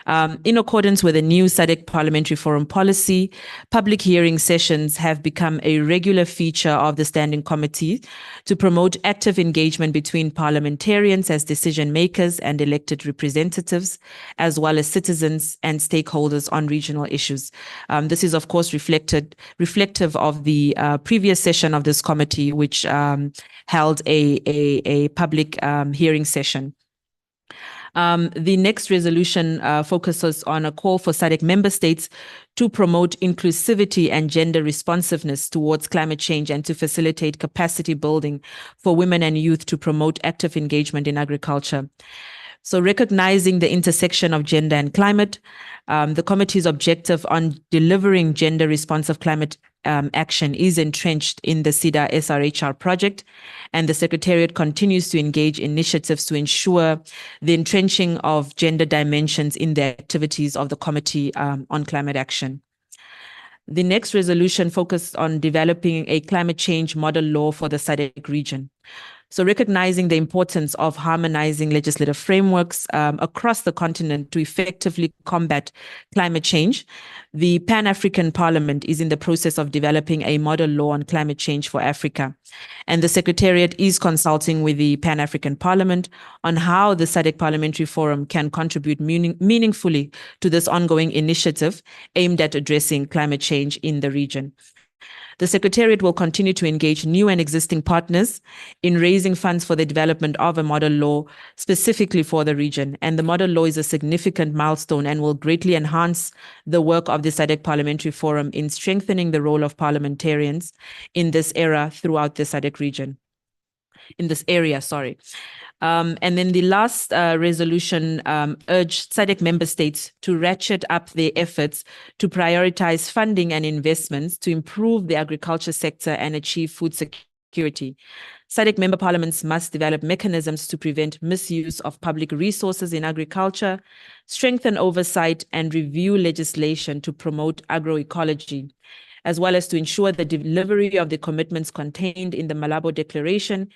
In accordance with the new SADC Parliamentary Forum policy, public hearing sessions have become a regular feature of the Standing Committee to promote active engagement between parliamentarians as decision makers and elected representatives, as well as citizens and stakeholders on regional issues. This is, of course, reflective of the previous session of this committee, which held a public hearing session. The next resolution focuses on a call for SADC member states to promote inclusivity and gender responsiveness towards climate change and to facilitate capacity building for women and youth to promote active engagement in agriculture. So recognizing the intersection of gender and climate, the committee's objective on delivering gender responsive climate action is entrenched in the SIDA SRHR project, and the Secretariat continues to engage initiatives to ensure the entrenching of gender dimensions in the activities of the Committee on Climate Action. The next resolution focused on developing a climate change model law for the SADC region. So recognizing the importance of harmonizing legislative frameworks across the continent to effectively combat climate change, the Pan-African Parliament is in the process of developing a model law on climate change for Africa. And the Secretariat is consulting with the Pan-African Parliament on how the SADC Parliamentary Forum can contribute meaningfully to this ongoing initiative aimed at addressing climate change in the region. The Secretariat will continue to engage new and existing partners in raising funds for the development of a model law specifically for the region. And the model law is a significant milestone and will greatly enhance the work of the SADC Parliamentary Forum in strengthening the role of parliamentarians in this era throughout the SADC region. In this area, sorry. And then the last resolution urged SADC member states to ratchet up their efforts to prioritize funding and investments to improve the agriculture sector and achieve food security. SADC member parliaments must develop mechanisms to prevent misuse of public resources in agriculture, strengthen oversight, and review legislation to promote agroecology, as well as to ensure the delivery of the commitments contained in the Malabo Declaration,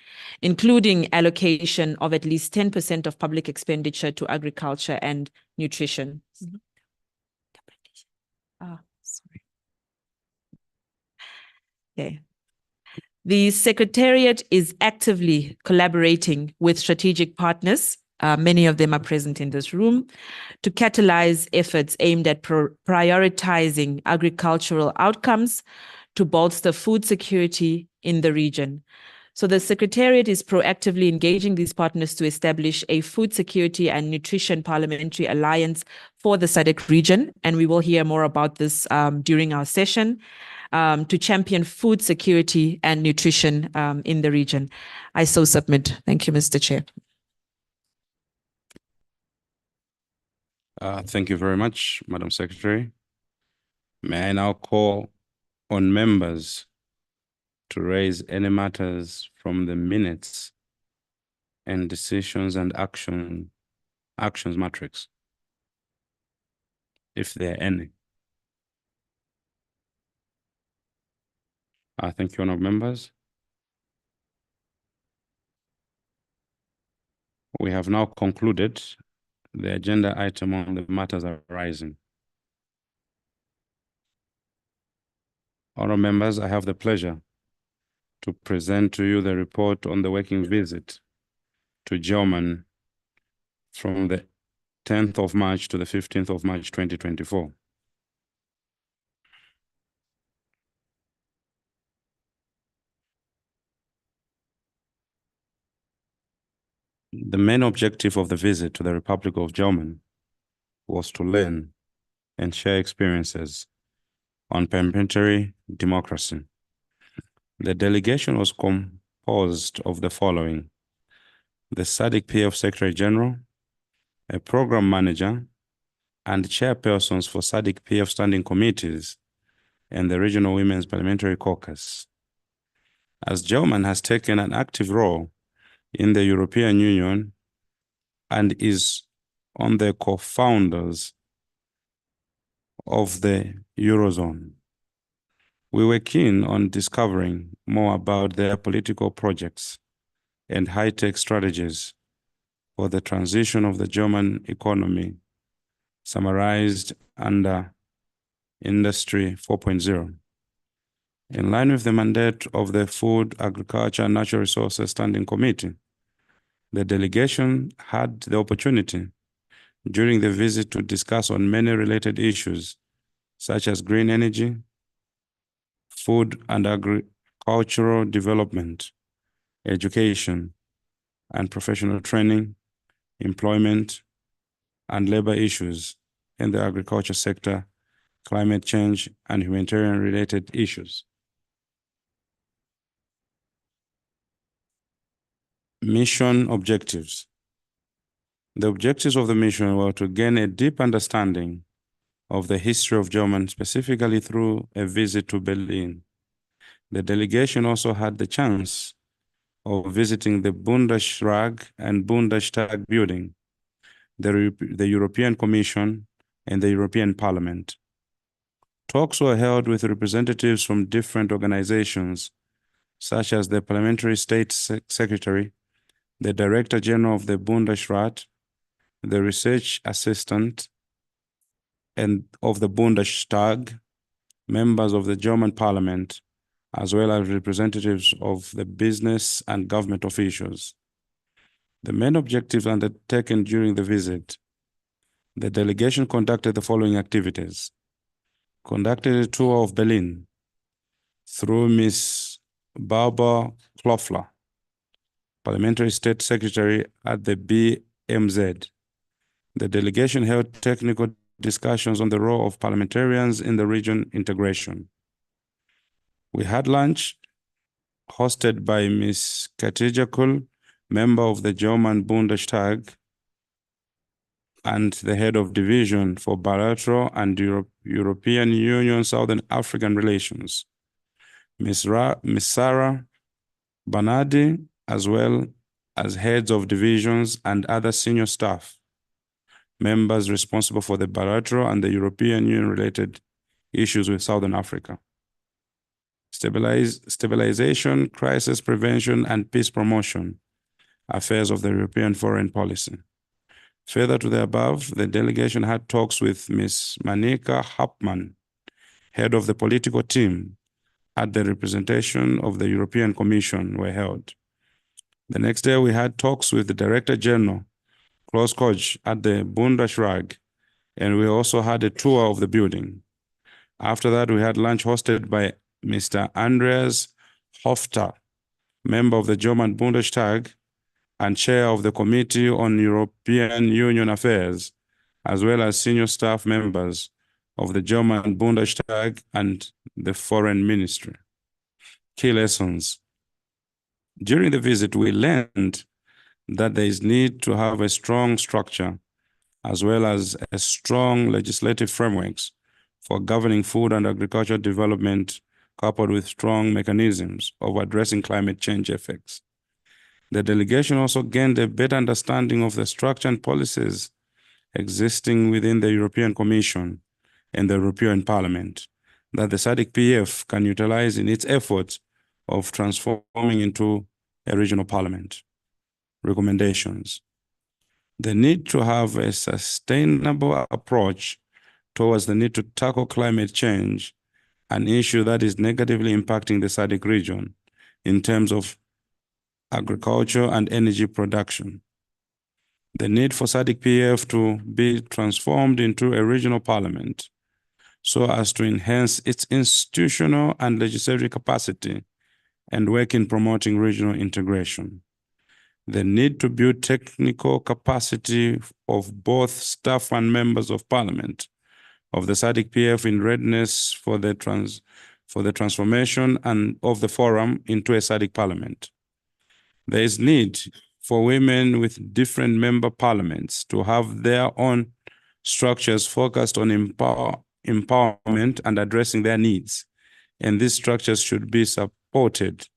including allocation of at least 10% of public expenditure to agriculture and nutrition. Sorry. Okay. The Secretariat is actively collaborating with strategic partners, many of them are present in this room, to catalyze efforts aimed at prioritizing agricultural outcomes to bolster food security in the region. So the Secretariat is proactively engaging these partners to establish a food security and nutrition parliamentary alliance for the SADC region. And we will hear more about this during our session to champion food security and nutrition in the region. I so submit. Thank you, Mr. Chair. Thank you very much, Madam Secretary. May I now call on members to raise any matters from the minutes and decisions and actions matrix, if there are any. Thank you, honourable members. We have now concluded the agenda item on the matters arising. Honourable members, I have the pleasure to present to you the report on the working visit to German from the 10th of March to the 15th of March, 2024. The main objective of the visit to the Republic of Germany was to learn and share experiences on parliamentary democracy. The delegation was composed of the following: the SADC PF Secretary General, a program manager, and chairpersons for SADC PF standing committees and the Regional Women's Parliamentary Caucus. As Germany has taken an active role in the European Union and is on the co-founders of the Eurozone, we were keen on discovering more about their political projects and high-tech strategies for the transition of the German economy, summarized under Industry 4.0. In line with the mandate of the Food, Agriculture, and Natural Resources Standing Committee, the delegation had the opportunity during the visit to discuss on many related issues, such as green energy, food and agricultural development, education and professional training, employment and labor issues in the agriculture sector, climate change, and humanitarian related issues. Mission objectives. The objectives of the mission were to gain a deep understanding of the history of Germany, specifically through a visit to Berlin. The delegation also had the chance of visiting the Bundesrat and Bundestag building, the European Commission, and the European Parliament. Talks were held with representatives from different organizations, such as the Parliamentary State Secretary, the Director General of the Bundesrat, the Research Assistant and of the Bundestag, members of the German Parliament, as well as representatives of the business and government officials. The main objectives undertaken during the visit: the delegation conducted the following activities: conducted a tour of Berlin through Ms. Barbara Klofler, Parliamentary State Secretary at the BMZ. The delegation held technical discussions on the role of parliamentarians in the region integration. We had lunch hosted by Ms. Katja Kuhl, member of the German Bundestag and the head of division for bilateral and European Union Southern African relations, Ms. Sarah Bernardi, as well as heads of divisions and other senior staff, members responsible for the bilateral and the European Union related issues with Southern Africa. Stabilization, crisis prevention, and peace promotion, affairs of the European foreign policy. Further to the above, the delegation had talks with Ms. Manika Hauptmann, head of the political team at the representation of the European Commission were held. The next day, we had talks with the Director General, Klaus Koch, at the Bundesrat, and we also had a tour of the building. After that, we had lunch hosted by Mr. Andreas Hofter, member of the German Bundestag, and chair of the Committee on European Union Affairs, as well as senior staff members of the German Bundestag and the Foreign Ministry. Key lessons. During the visit, we learned that there is need to have a strong structure as well as a strong legislative frameworks for governing food and agricultural development, coupled with strong mechanisms of addressing climate change effects. The delegation also gained a better understanding of the structure and policies existing within the European Commission and the European Parliament that the SADC-PF can utilize in its efforts of transforming into a regional parliament. Recommendations. The need to have a sustainable approach towards the need to tackle climate change, an issue that is negatively impacting the SADC region in terms of agriculture and energy production. The need for SADC-PF to be transformed into a regional parliament so as to enhance its institutional and legislative capacity and work in promoting regional integration. The need to build technical capacity of both staff and members of parliament of the SADC-PF in readiness for the transformation and of the forum into a SADC parliament. There is need for women with different member parliaments to have their own structures focused on empowerment and addressing their needs. And these structures should be supported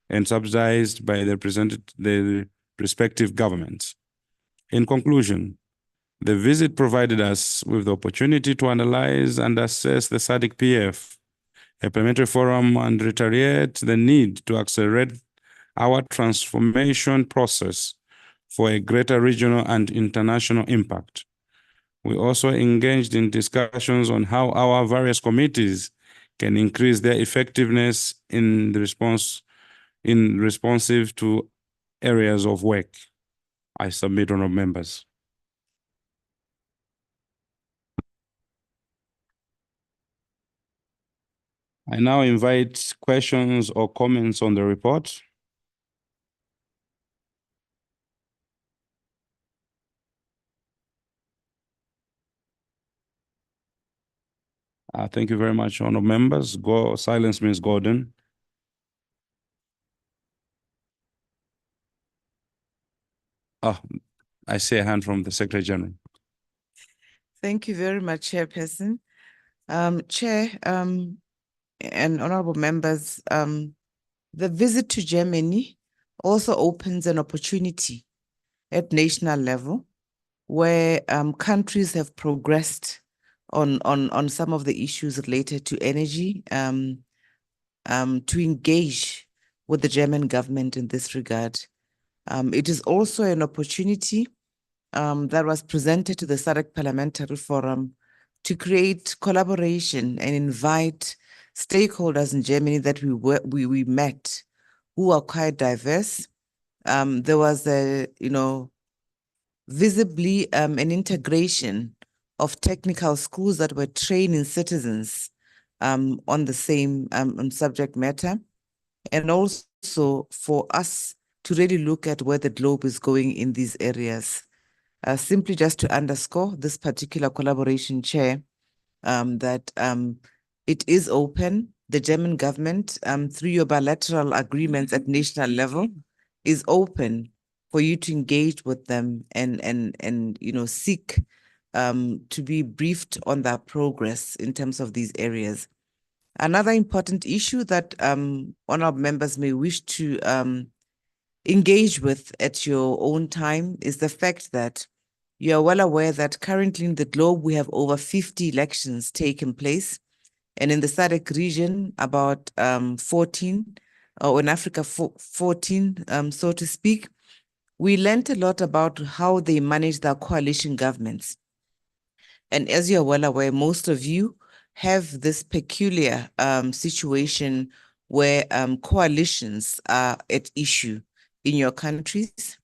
and subsidized by the respective governments. In conclusion, the visit provided us with the opportunity to analyze and assess the SADC-PF, a parliamentary forum, and reiterate the need to accelerate our transformation process for a greater regional and international impact. We also engaged in discussions on how our various committees can increase their effectiveness in the responsive to areas of work. I submit, honorable members. I now invite questions or comments on the report. Thank you very much, honorable members. Silence means Gordon. I see a hand from the Secretary General. Thank you very much, Chairperson. Chair, and honorable members, the visit to Germany also opens an opportunity at national level where countries have progressed on some of the issues related to energy, to engage with the German government in this regard. It is also an opportunity that was presented to the SADC Parliamentary Forum to create collaboration and invite stakeholders in Germany that we met who are quite diverse. There was visibly an integration of technical schools that were training citizens on the same subject matter, and also for us to really look at where the globe is going in these areas. Simply just to underscore this particular collaboration, Chair, that it is open. The German government, through your bilateral agreements at national level, is open for you to engage with them and seek to be briefed on their progress in terms of these areas. Another important issue that honorable members may wish to engage with at your own time is the fact that you are well aware that currently in the globe, we have over 50 elections taking place. And in the SADC region, about 14, or in Africa, 14, so to speak. We learned a lot about how they manage their coalition governments. And as you're well aware, most of you have this peculiar situation where coalitions are at issue in your countries.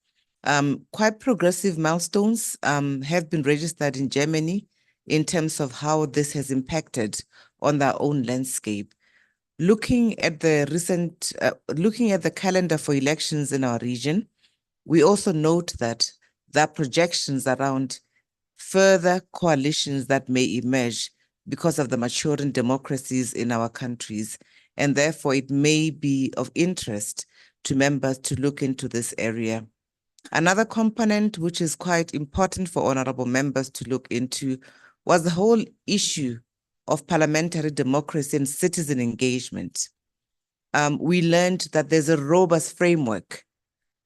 Quite progressive milestones have been registered in Germany in terms of how this has impacted on their own landscape. looking at the calendar for elections in our region, we also note that there are projections around further coalitions that may emerge because of the maturing democracies in our countries. And therefore, it may be of interest to members to look into this area. Another component which is quite important for honorable members to look into was the whole issue of parliamentary democracy and citizen engagement. We learned that there's a robust framework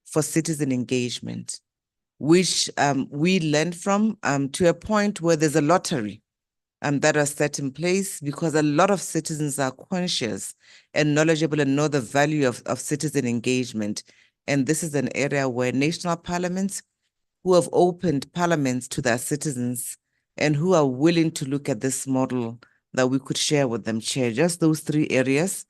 for citizen engagement, which we learned from to a point where there's a lottery that are set in place because a lot of citizens are conscious and knowledgeable and know the value of citizen engagement. And this is an area where national parliaments who have opened parliaments to their citizens and who are willing to look at this model that we could share with them, Chair. Just those three areas,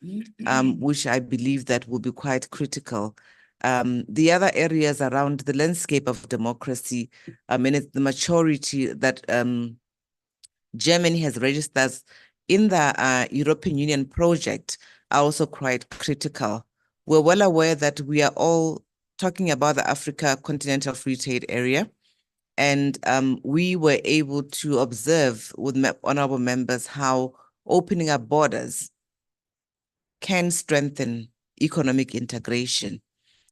which I believe that will be quite critical. The other areas around the landscape of democracy, it's the maturity that Germany has registered in the European Union project are also quite critical. We're well aware that we are all talking about the Africa Continental Free Trade Area, and we were able to observe with honorable members how opening up borders can strengthen economic integration.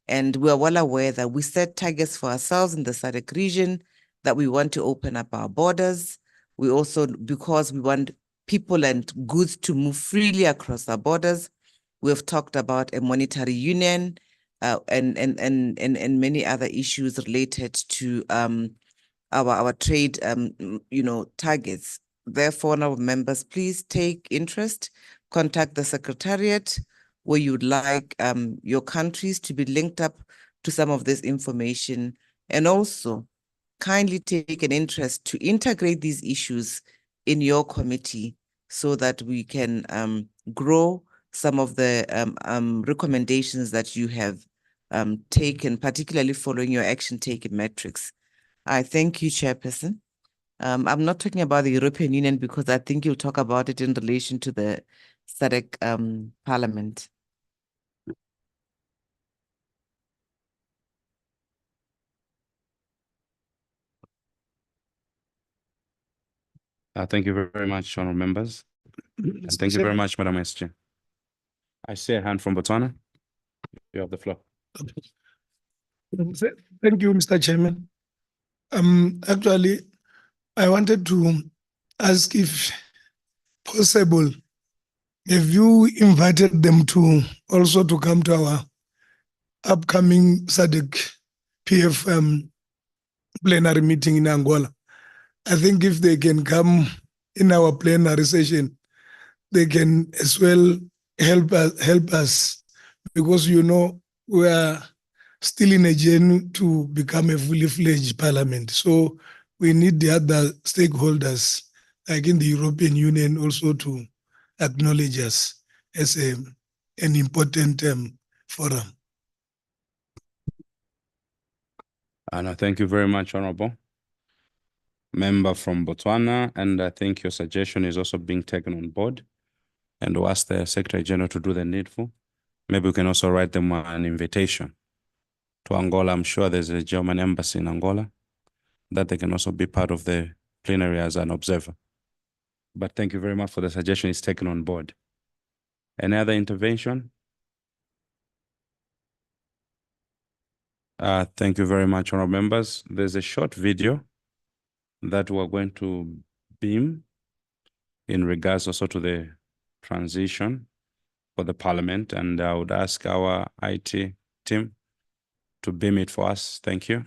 And we're well aware that we set targets for ourselves in the SADC region that we want to open up our borders. We also, because we want people and goods to move freely across our borders, we have talked about a monetary union and many other issues related to our trade, targets. Therefore, honorable members, please take interest, contact the Secretariat where you would like your countries to be linked up to some of this information, and also kindly take an interest to integrate these issues in your committee so that we can grow some of the recommendations that you have taken, particularly following your action taken metrics. I thank you, Chairperson. I'm not talking about the European Union because I think you'll talk about it in relation to the SADC Parliament. Thank you very much, honorable members. And thank you very much, Madam SG. I see a hand from Botswana. You have the floor. Thank you, Mr. Chairman. Actually, I wanted to ask if possible, have you invited them to also to come to our upcoming SADC PF plenary meeting in Angola? I think if they can come in our plenary session, they can as well help us because, we are still in a journey to become a fully fledged parliament. So we need the other stakeholders, like in the European Union, also to acknowledge us as an important forum. And I thank you very much, Honorable Member from Botswana. And I think your suggestion is also being taken on board. And we'll ask the Secretary General to do the needful. Maybe we can also write them an invitation to Angola. I'm sure there's a German embassy in Angola that they can also be part of the plenary as an observer. But thank you very much for the suggestion. It's taken on board. Any other intervention? Thank you very much, honorable members. There's a short video that we're going to beam in regards also to the transition for the parliament, and I would ask our IT team to beam it for us. Thank you.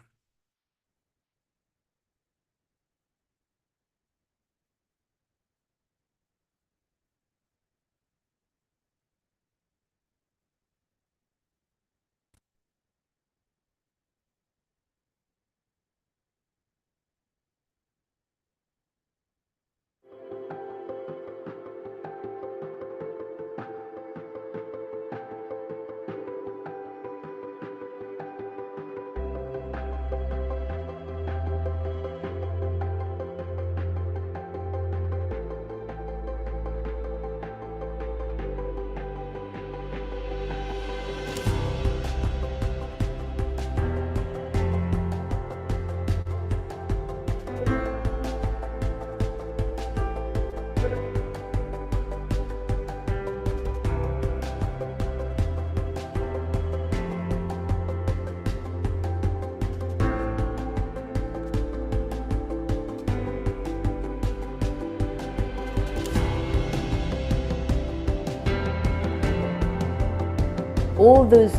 all those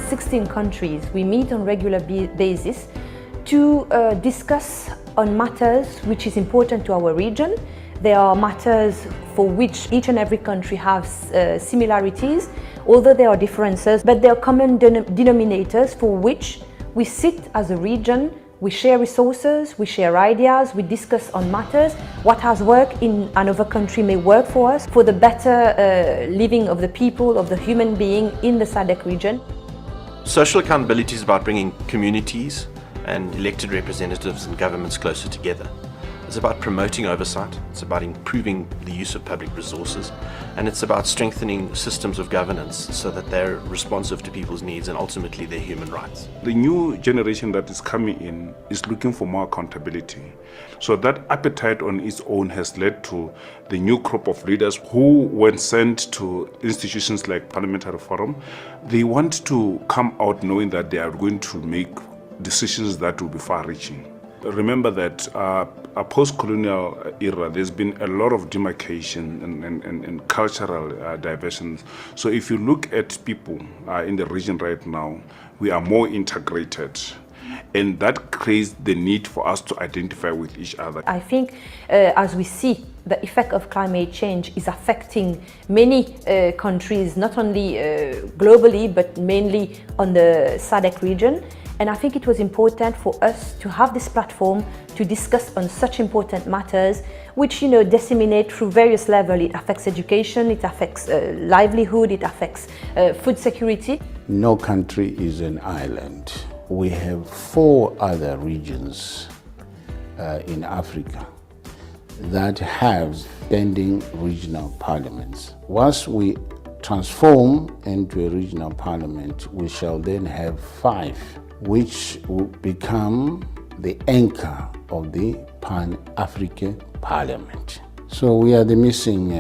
16 countries, we meet on regular basis to discuss on matters which is important to our region. There are matters for which each and every country has similarities, although there are differences, but there are common denominators for which we sit as a region, we share resources, we share ideas, we discuss on matters. What has worked in another country may work for us, for the better living of the people, of the human being in the SADC region. Social accountability is about bringing communities and elected representatives and governments closer together. It's about promoting oversight, it's about improving the use of public resources, and it's about strengthening systems of governance so that they're responsive to people's needs and ultimately their human rights. The new generation that is coming in is looking for more accountability. So that appetite on its own has led to the new crop of leaders who, when sent to institutions like Parliamentary Forum, they want to come out knowing that they are going to make decisions that will be far-reaching. Remember that a post-colonial era, there's been a lot of demarcation and cultural diversions. So if you look at people in the region right now, we are more integrated. And that creates the need for us to identify with each other. I think as we see, the effect of climate change is affecting many countries, not only globally, but mainly on the SADC region. And I think it was important for us to have this platform to discuss on such important matters, which, disseminate through various levels. It affects education, it affects livelihood, it affects food security. No country is an island. We have 4 other regions in Africa that have standing regional parliaments. Once we transform into a regional parliament, we shall then have 5, which will become the anchor of the Pan-African Parliament. So we are the missing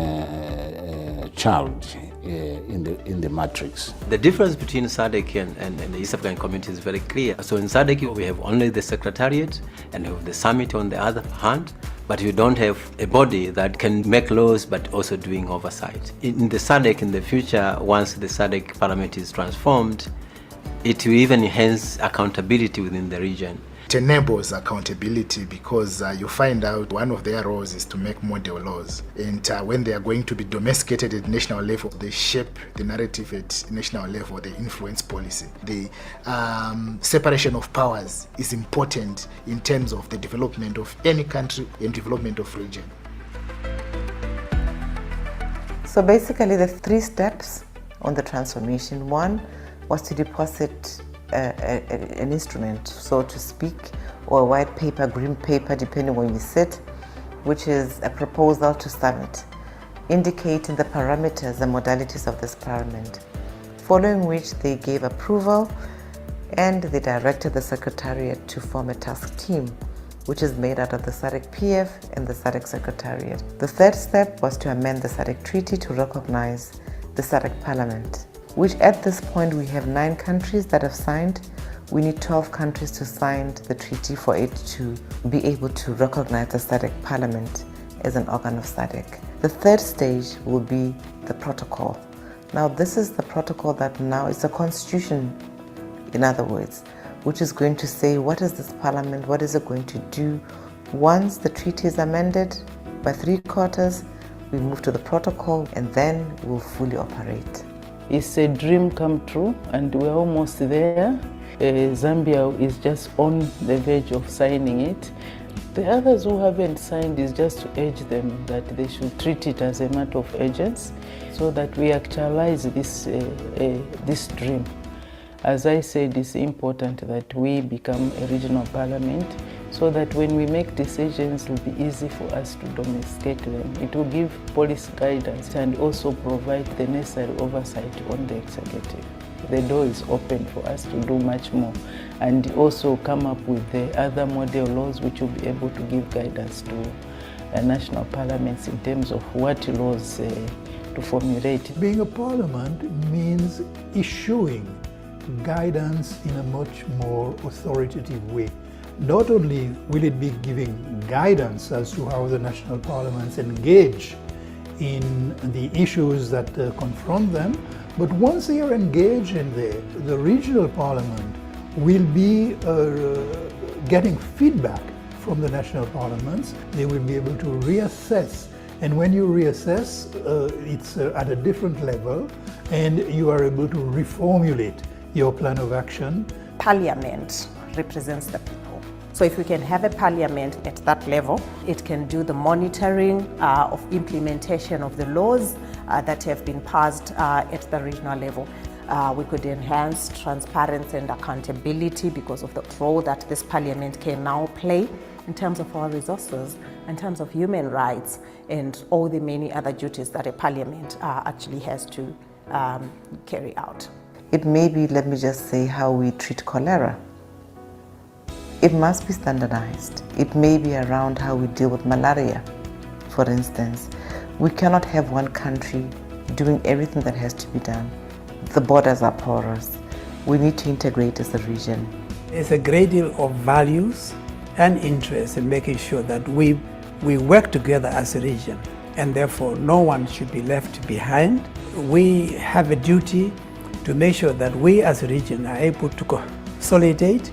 child in the matrix. The difference between SADC and the East African community is very clear. So in SADC we have only the Secretariat and we have the summit on the other hand, but we don't have a body that can make laws but also doing oversight. In the SADC in the future, once the SADC Parliament is transformed, it will even enhance accountability within the region. It enables accountability because you find out one of their roles is to make model laws. And when they are going to be domesticated at national level, they shape the narrative at national level, they influence policy. The separation of powers is important in terms of the development of any country and development of region. So basically the 3 steps on the transformation. 1 was to deposit an instrument, so to speak, or a white paper, green paper, depending on where you sit, which is a proposal to summit, indicating the parameters and modalities of this parliament, following which they gave approval and they directed the Secretariat to form a task team, which is made out of the SADC PF and the SADC Secretariat. The 3rd step was to amend the SADC Treaty to recognize the SADC Parliament, which at this point we have 9 countries that have signed. We need 12 countries to sign the treaty for it to be able to recognize the SADC Parliament as an organ of SADC. The 3rd stage will be the protocol. Now this is the protocol that now is a constitution, in other words, which is going to say what is this parliament, what is it going to do. Once the treaty is amended by 3/4, we move to the protocol and then we'll fully operate. It's a dream come true and we're almost there. Zambia is just on the verge of signing it. The others who haven't signed is just to urge them that they should treat it as a matter of urgency so that we actualize this dream. As I said, it's important that we become a regional parliament so that when we make decisions, it will be easy for us to domesticate them. It will give policy guidance and also provide the necessary oversight on the executive. The door is open for us to do much more and also come up with the other model laws which will be able to give guidance to national parliaments in terms of what laws to formulate. Being a parliament means issuing guidance in a much more authoritative way. Not only will it be giving guidance as to how the national parliaments engage in the issues that confront them. But once they are engaged in there, the regional parliament will be getting feedback from the national parliaments. They will be able to reassess. And when you reassess, it's at a different level, and you are able to reformulate your plan of action. Parliament represents the people. So if we can have a parliament at that level, it can do the monitoring of implementation of the laws that have been passed at the regional level. We could enhance transparency and accountability because of the role that this parliament can now play in terms of our resources, in terms of human rights, and all the many other duties that a parliament actually has to carry out. It may be, let me just say, how we treat cholera. It must be standardized. It may be around how we deal with malaria, for instance. We cannot have one country doing everything that has to be done. The borders are porous. We need to integrate as a region. There's a great deal of values and interest in making sure that we work together as a region, and therefore no one should be left behind. We have a duty to make sure that we as a region are able to consolidate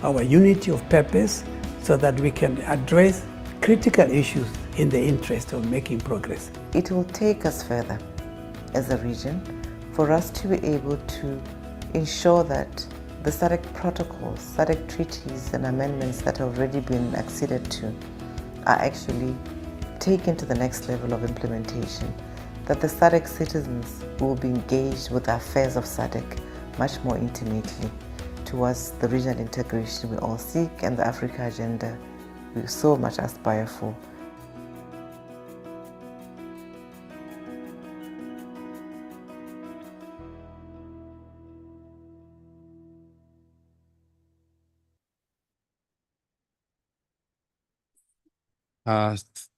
our unity of purpose so that we can address critical issues in the interest of making progress. It will take us further as a region for us to be able to ensure that the SADC protocols, SADC treaties and amendments that have already been acceded to are actually taken to the next level of implementation, that the SADC citizens will be engaged with the affairs of SADC much more intimately towards the regional integration we all seek and the Africa agenda we so much aspire for.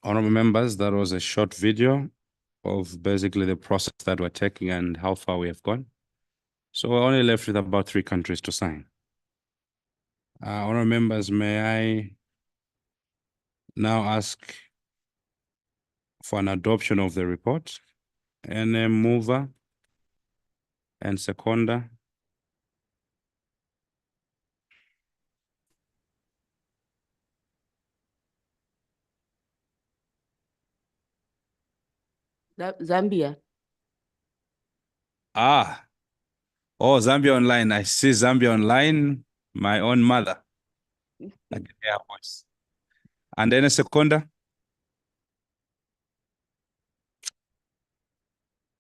Honorable members, that was a short video of basically the process that we're taking and how far we have gone. So we're only left with about 3 countries to sign. Honorable members, may I now ask for an adoption of the report? And a mover and seconder. Zambia. Oh, Zambia Online. I see Zambia Online, my own mother. I can hear her voice. And then a seconder.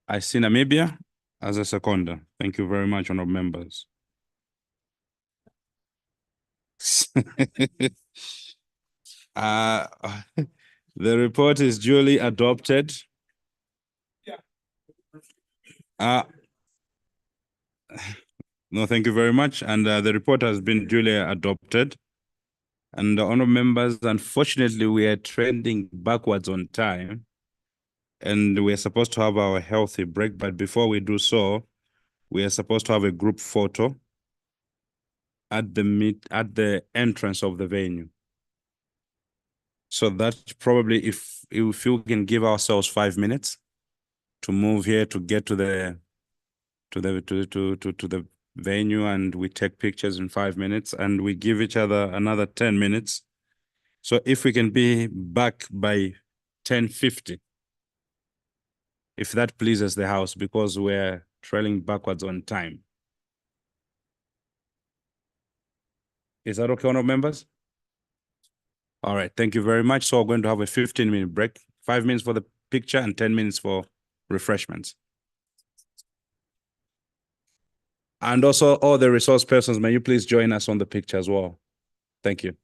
I see Namibia as a seconder. Thank you very much, honorable members. The report is duly adopted. No, thank you very much. And the report has been duly adopted. And honorable members, unfortunately, we are trending backwards on time. And we are supposed to have our healthy break. But before we do so, we are supposed to have a group photo at the entrance of the venue. So that probably, if you can give ourselves 5 minutes to move here to get to the venue, and we take pictures in 5 minutes, and we give each other another 10 minutes. So if we can be back by 10:50, if that pleases the House, because we're trailing backwards on time. Is that okay, honorable members? All right, thank you very much. So we're going to have a 15-minute break, 5 minutes for the picture and 10 minutes for refreshments. And also all the resource persons, may you please join us on the picture as well. Thank you.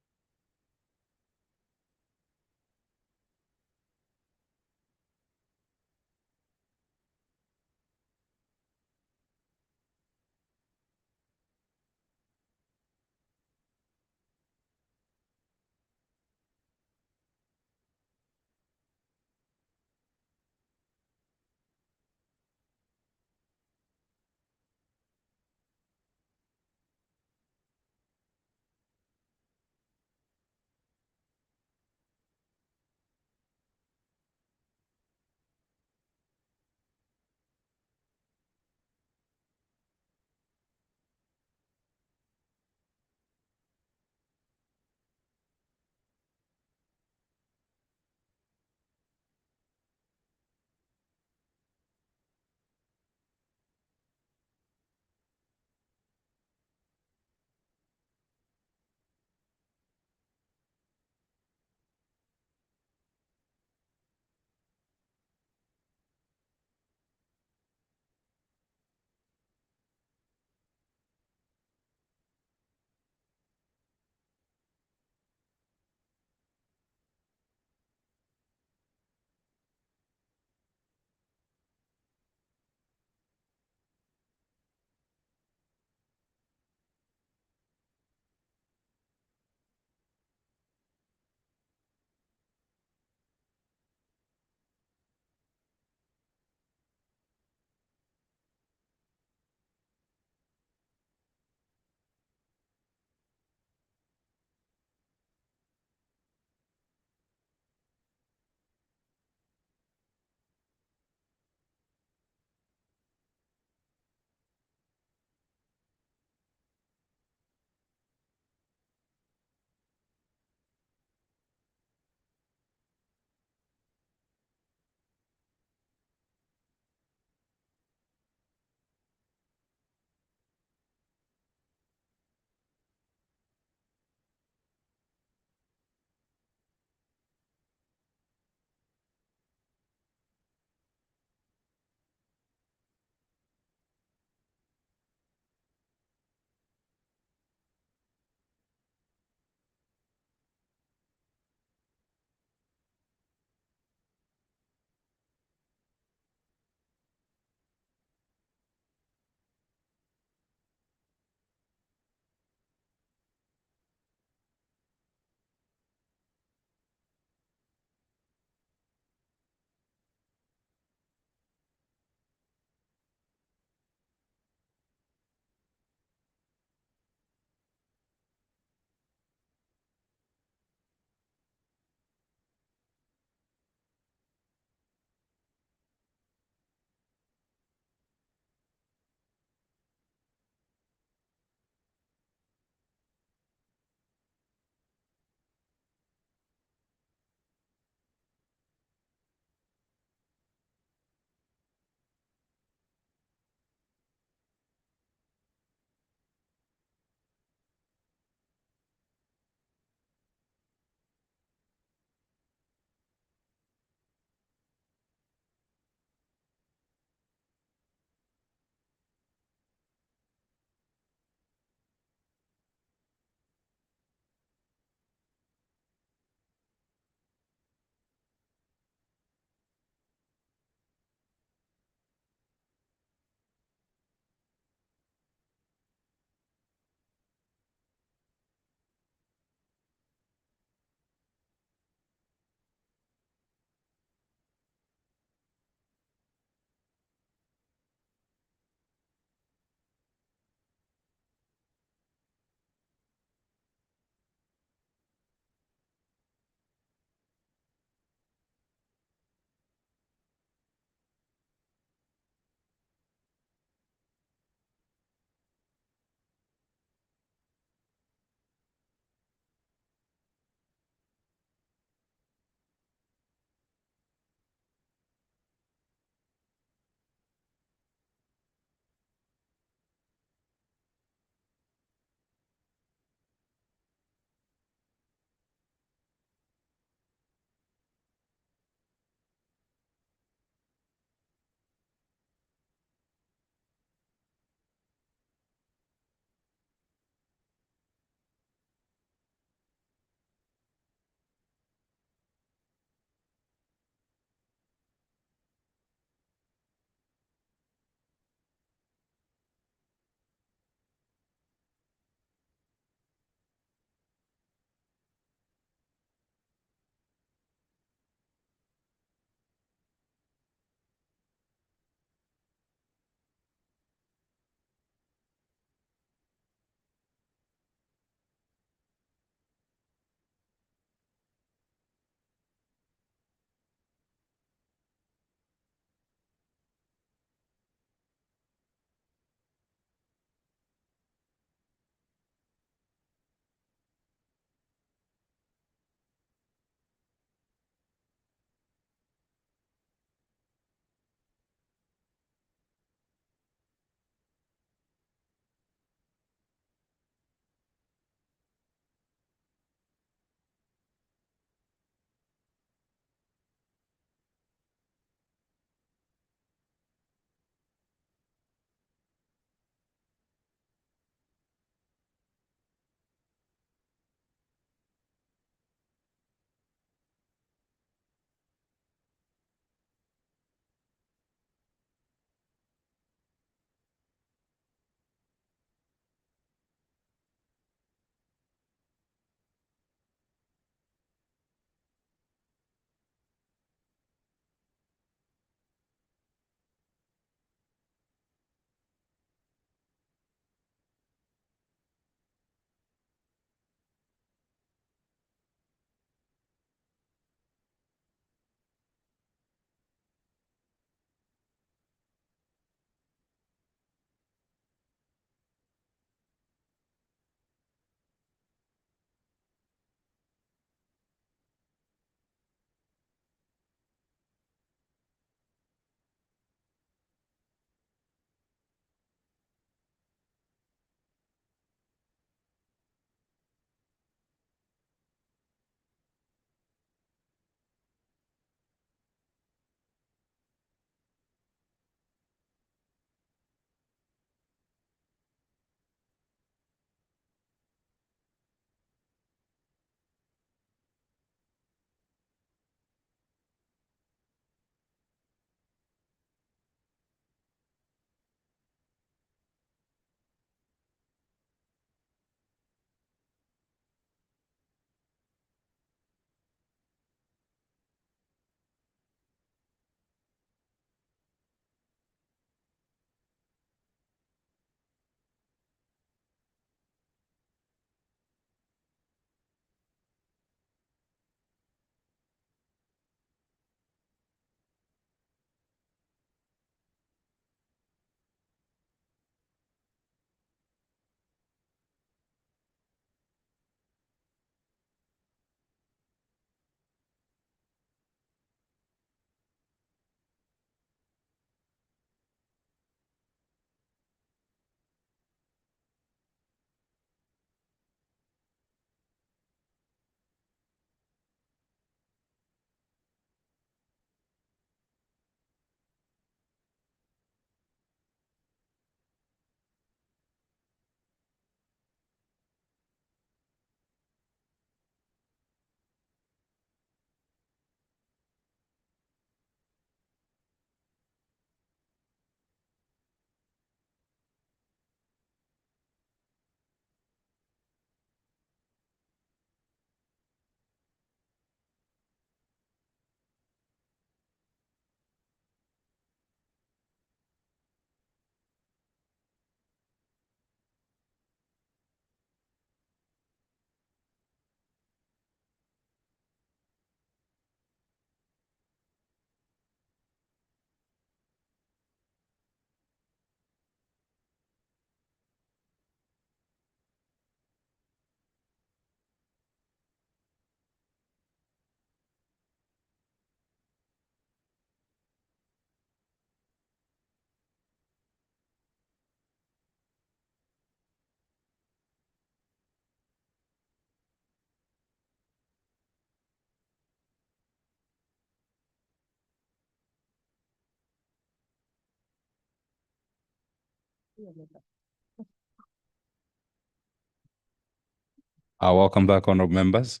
Welcome back, honorable members.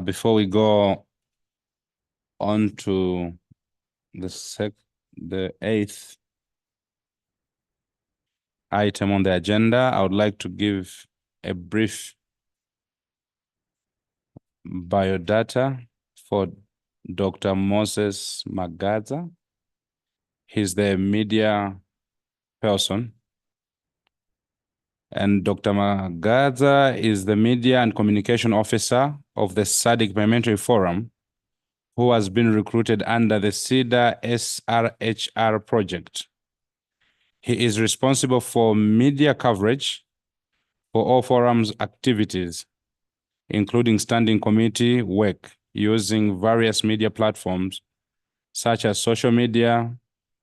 Before we go on to the eighth item on the agenda, I would like to give a brief biodata for Dr. Moses Magaza. He's the media person. And Dr. Magaza is the Media and Communication Officer of the SADC Parliamentary Forum, who has been recruited under the CEDA SRHR project. He is responsible for media coverage for all forums activities, including standing committee work using various media platforms, such as social media,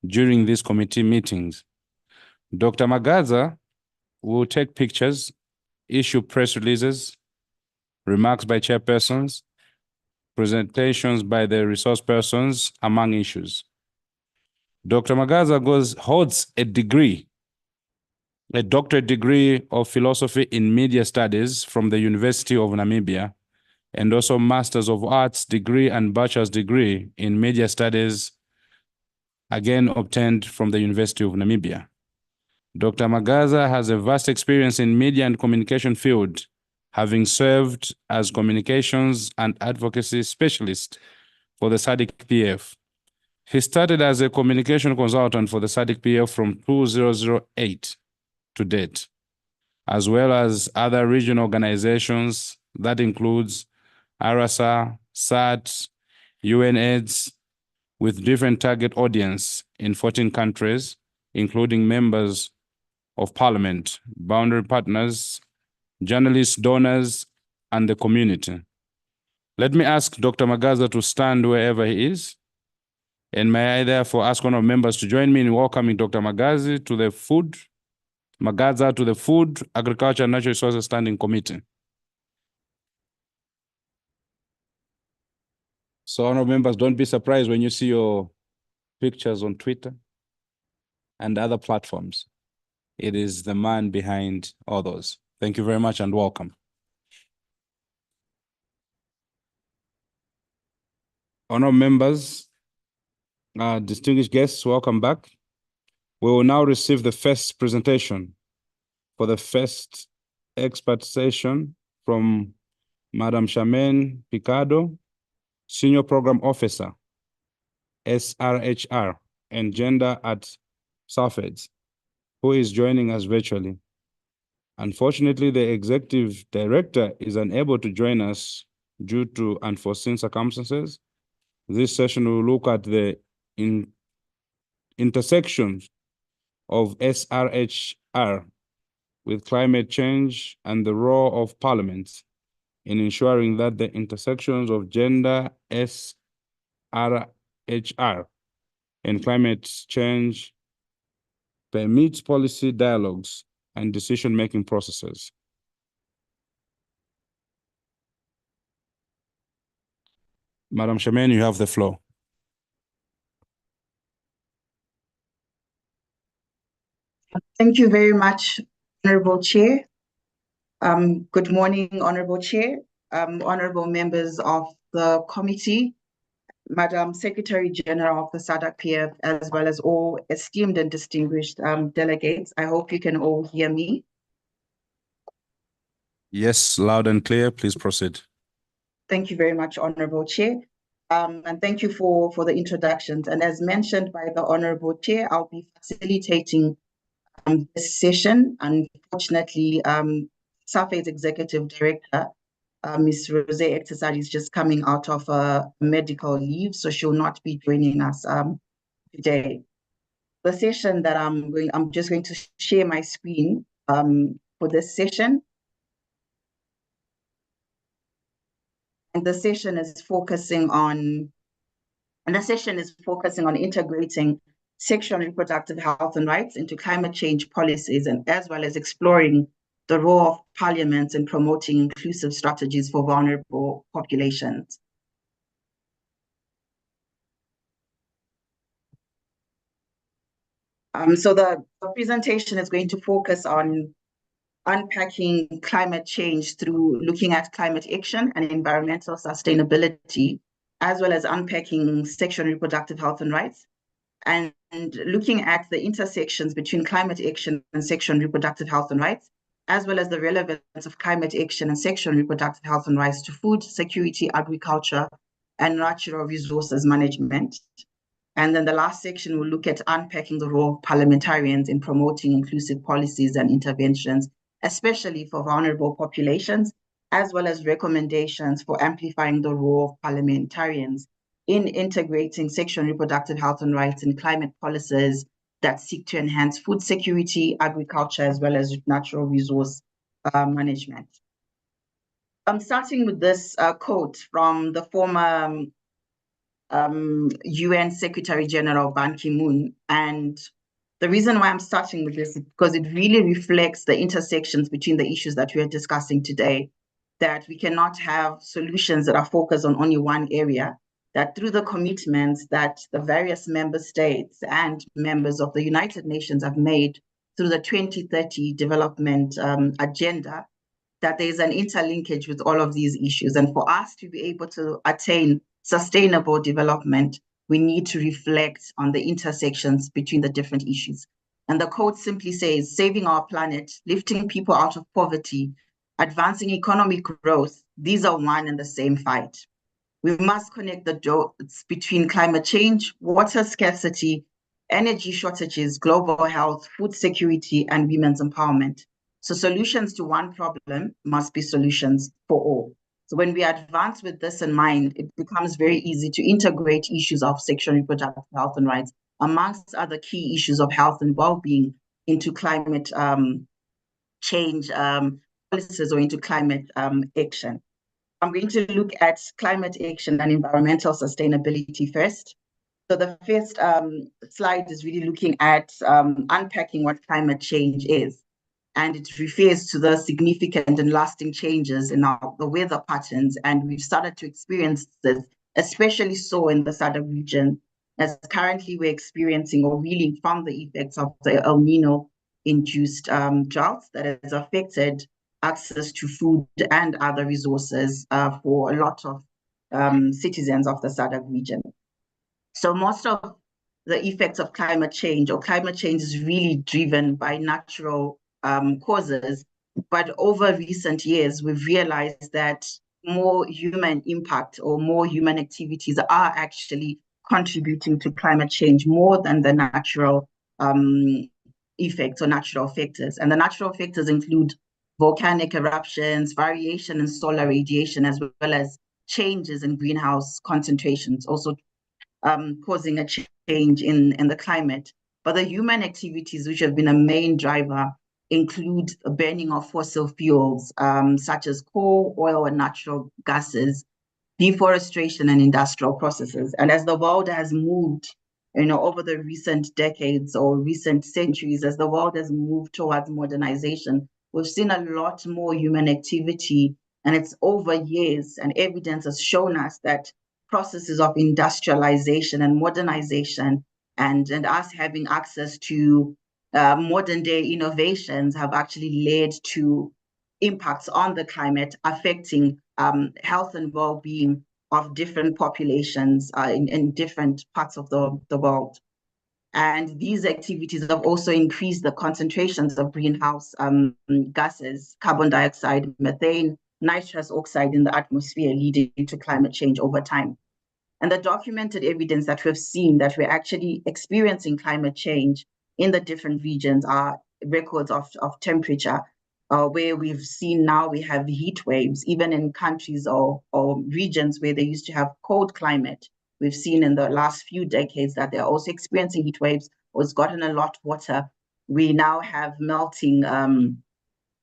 during these committee meetings. Dr. Magaza will take pictures, issue press releases, remarks by chairpersons, presentations by the resource persons, among issues. Dr. Magaza holds a doctorate degree of philosophy in media studies from the University of Namibia, and also Masters of Arts degree and bachelor's degree in media studies, again obtained from the University of Namibia. Dr. Magaza has a vast experience in media and communication field, having served as communications and advocacy specialist for the SADC PF. He started as a communication consultant for the SADC PF from 2008 to date, as well as other regional organizations that includes ARASA, SAT, UNAIDS, with different target audience in 14 countries, including members of parliament, boundary partners, journalists, donors, and the community. Let me ask Dr. Magaza to stand wherever he is. And may I therefore ask one of members to join me in welcoming Dr. Magaza to the Food, Agriculture, and Natural Resources Standing Committee. So, honorable members, don't be surprised when you see your pictures on Twitter and other platforms. It is the man behind all those. Thank you very much and welcome. Honorable members, distinguished guests, welcome back. We will now receive the first presentation for the first expert session from Madam Charmaine Picado, Senior Program Officer, SRHR, and Gender at SAFEDS, who is joining us virtually. Unfortunately, the Executive Director is unable to join us due to unforeseen circumstances. This session will look at the intersections of SRHR with climate change and the role of parliaments in ensuring that the intersections of gender, SRHR, and climate change permit policy dialogues and decision-making processes. Madam Charmaine, you have the floor. Thank you very much, Honorable Chair. Good morning, Honorable Chair, honorable members of the committee, Madam Secretary General of the SADC PF, as well as all esteemed and distinguished delegates. I hope you can all hear me. Yes, loud and clear. Please proceed. Thank you very much, Honorable Chair. And thank you for the introductions. And as mentioned by the Honorable Chair, I'll be facilitating this session. Unfortunately, SAFE's Executive Director, Ms. Rose Ektasari, is just coming out of a medical leave, so she'll not be joining us today. The session that I'm just going to share my screen for this session. And the session is focusing on integrating sexual and reproductive health and rights into climate change policies, and as well as exploring the role of parliaments in promoting inclusive strategies for vulnerable populations. So the presentation is going to focus on unpacking climate change through looking at climate action and environmental sustainability, as well as unpacking sexual and reproductive health and rights, and looking at the intersections between climate action and sexual and reproductive health and rights, as well as the relevance of climate action and sexual and reproductive health and rights to food security, agriculture, and natural resources management. And then the last section will look at unpacking the role of parliamentarians in promoting inclusive policies and interventions, especially for vulnerable populations, as well as recommendations for amplifying the role of parliamentarians in integrating sexual and reproductive health and rights in climate policies that seek to enhance food security, agriculture, as well as natural resource management. I'm starting with this quote from the former UN Secretary General Ban Ki-moon. And the reason why I'm starting with this is because it really reflects the intersections between the issues that we are discussing today, that we cannot have solutions that are focused on only one area, that through the commitments that the various member states and members of the United Nations have made through the 2030 development agenda, that there's an interlinkage with all of these issues. And for us to be able to attain sustainable development, we need to reflect on the intersections between the different issues. And the quote simply says, saving our planet, lifting people out of poverty, advancing economic growth, these are one and the same fight. We must connect the dots between climate change, water scarcity, energy shortages, global health, food security, and women's empowerment. So solutions to one problem must be solutions for all. So when we advance with this in mind, it becomes very easy to integrate issues of sexual and reproductive health and rights, amongst other key issues of health and well-being, into climate change policies or into climate action. I'm going to look at climate action and environmental sustainability first. So the first slide is really looking at unpacking what climate change is. And it refers to the significant and lasting changes in the weather patterns. And we've started to experience this, especially so in the SADC region, as currently we're experiencing or reeling from the effects of the El Nino-induced droughts that has affected access to food and other resources for a lot of citizens of the SADC region. So most of the effects of climate change is really driven by natural causes. But over recent years, we've realized that more human impact or more human activities are actually contributing to climate change more than the natural effects or natural factors. And the natural factors include volcanic eruptions, variation in solar radiation, as well as changes in greenhouse concentrations, also causing a change in the climate. But the human activities which have been a main driver include the burning of fossil fuels, such as coal, oil, and natural gases, deforestation, and industrial processes. And as the world has moved, over the recent decades or recent centuries, as the world has moved towards modernization, we've seen a lot more human activity, and it's over years, and evidence has shown us that processes of industrialization and modernization and us having access to modern day innovations have actually led to impacts on the climate affecting health and well-being of different populations in different parts of the world. And these activities have also increased the concentrations of greenhouse gases, carbon dioxide, methane, nitrous oxide in the atmosphere, leading to climate change over time. And the documented evidence that we've seen that we're actually experiencing climate change in the different regions are records of temperature, where we've seen now we have heat waves, even in countries or regions where they used to have cold climate. We've seen in the last few decades that they're also experiencing heat waves, or it's gotten a lot hotter. We now have melting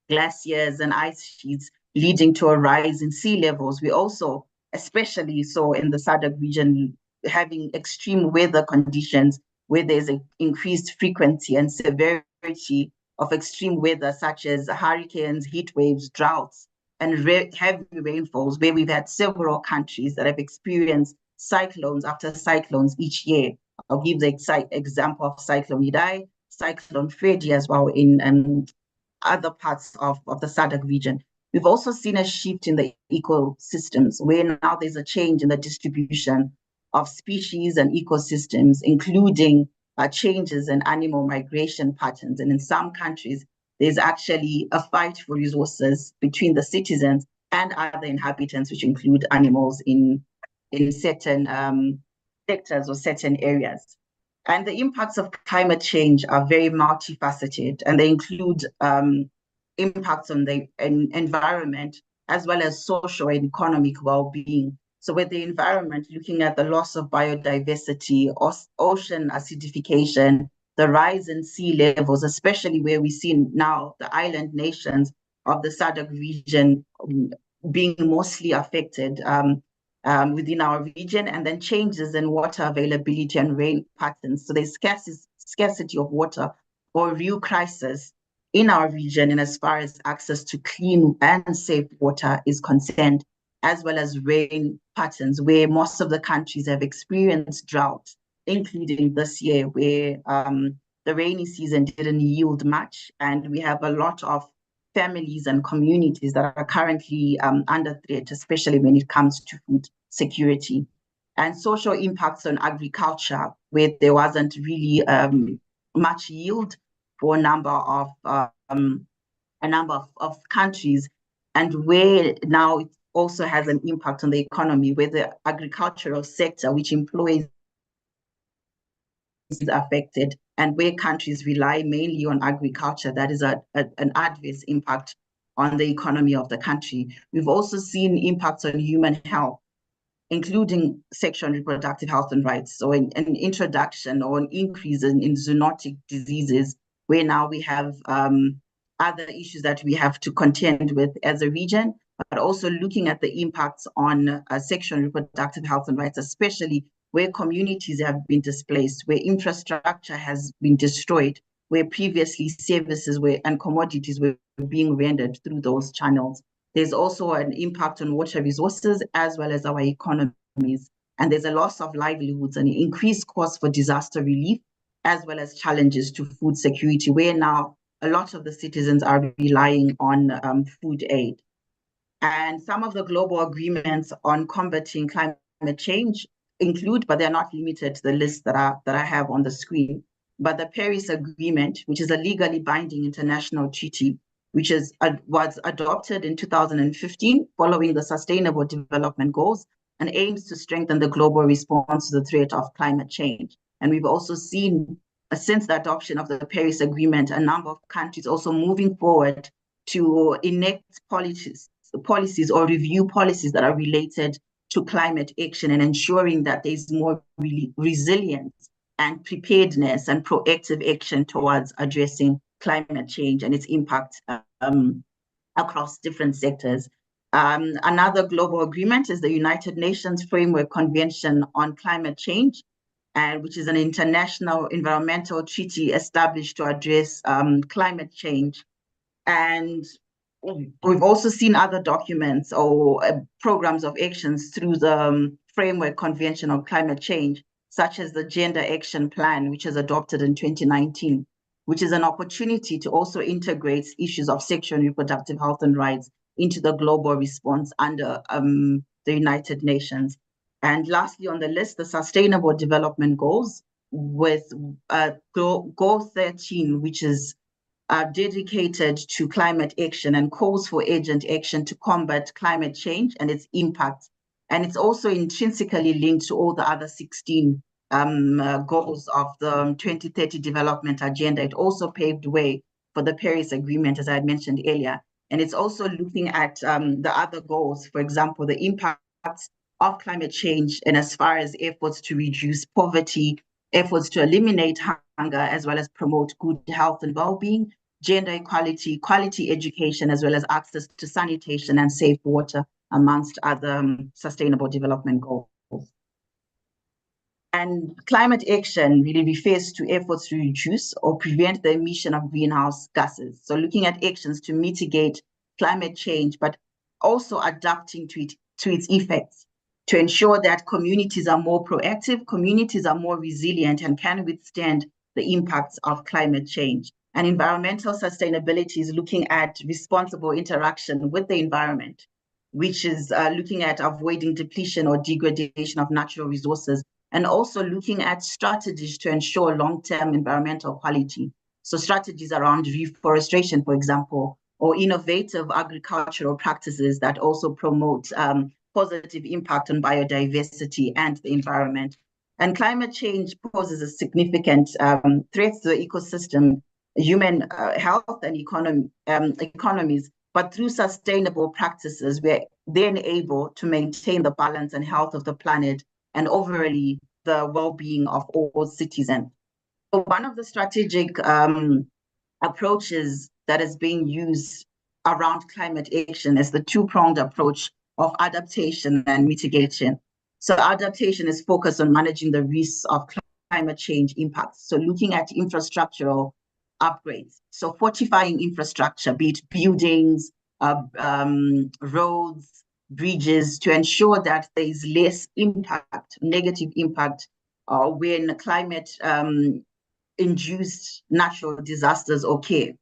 glaciers and ice sheets leading to a rise in sea levels. We also, especially so in the SADC region, having extreme weather conditions where there's an increased frequency and severity of extreme weather, such as hurricanes, heat waves, droughts, and heavy rainfalls, where we've had several countries that have experienced cyclones after cyclones each year. I'll give the example of Cyclone Idai, Cyclone Freddy as well in other parts of the SADC region. We've also seen a shift in the ecosystems where now there's a change in the distribution of species and ecosystems, including changes in animal migration patterns. And in some countries, there's actually a fight for resources between the citizens and other inhabitants, which include animals in certain sectors or certain areas. And the impacts of climate change are very multifaceted, and they include impacts on the environment as well as social and economic well-being. So with the environment, looking at the loss of biodiversity, ocean acidification, the rise in sea levels, especially where we see now the island nations of the SADC region being mostly affected within our region, and then changes in water availability and rain patterns. So there's scarcity of water or real crisis in our region in as far as access to clean and safe water is concerned, as well as rain patterns where most of the countries have experienced drought, including this year where the rainy season didn't yield much, and we have a lot of families and communities that are currently under threat, especially when it comes to food security. And social impacts on agriculture, where there wasn't really much yield for a number of countries, and where now it also has an impact on the economy, where the agricultural sector, which employs, is affected, and where countries rely mainly on agriculture, that is an adverse impact on the economy of the country. We've also seen impacts on human health, including sexual and reproductive health and rights. So an introduction or an increase in zoonotic diseases, where now we have other issues that we have to contend with as a region, but also looking at the impacts on sexual and reproductive health and rights, especially where communities have been displaced, where infrastructure has been destroyed, where previously services and commodities were being rendered through those channels. There's also an impact on water resources as well as our economies. And there's a loss of livelihoods and increased costs for disaster relief, as well as challenges to food security, where now a lot of the citizens are relying on food aid. And some of the global agreements on combating climate change include, but they're not limited to the list that I have on the screen, but the Paris Agreement, which is a legally binding international treaty, which was adopted in 2015 following the Sustainable Development Goals, and aims to strengthen the global response to the threat of climate change. And we've also seen, since the adoption of the Paris Agreement, a number of countries also moving forward to enact policies or review policies that are related to climate action, and ensuring that there's more resilience and preparedness and proactive action towards addressing climate change and its impact across different sectors. Another global agreement is the United Nations Framework Convention on Climate Change, which is an international environmental treaty established to address climate change. And we've also seen other documents or programs of actions through the Framework Convention on Climate Change, such as the Gender Action Plan, which was adopted in 2019, which is an opportunity to also integrate issues of sexual and reproductive health and rights into the global response under the United Nations. And lastly on the list, the Sustainable Development Goals, with Goal 13, which is dedicated to climate action and calls for urgent action to combat climate change and its impacts. And it's also intrinsically linked to all the other 16 goals of the 2030 development agenda. It also paved way for the Paris Agreement, as I had mentioned earlier. And it's also looking at the other goals, for example, the impacts of climate change, and as far as efforts to reduce poverty, efforts to eliminate hunger, as well as promote good health and well-being, gender equality, quality education, as well as access to sanitation and safe water, amongst other sustainable development goals. And climate action really refers to efforts to reduce or prevent the emission of greenhouse gases. So looking at actions to mitigate climate change, but also adapting to its effects, to ensure that communities are more proactive, communities are more resilient, and can withstand the impacts of climate change. And environmental sustainability is looking at responsible interaction with the environment, which is looking at avoiding depletion or degradation of natural resources, and also looking at strategies to ensure long-term environmental quality. So strategies around reforestation, for example, or innovative agricultural practices that also promote positive impact on biodiversity and the environment. And climate change poses a significant threat to the ecosystem, human health and economies, but through sustainable practices, we're then able to maintain the balance and health of the planet and overall the well-being of all citizens. So one of the strategic approaches that is being used around climate action is the two-pronged approach of adaptation and mitigation. So adaptation is focused on managing the risks of climate change impacts. So looking at infrastructural upgrades. So fortifying infrastructure, be it buildings, roads, bridges, to ensure that there is less impact, negative impact, when climate induced natural disasters occur.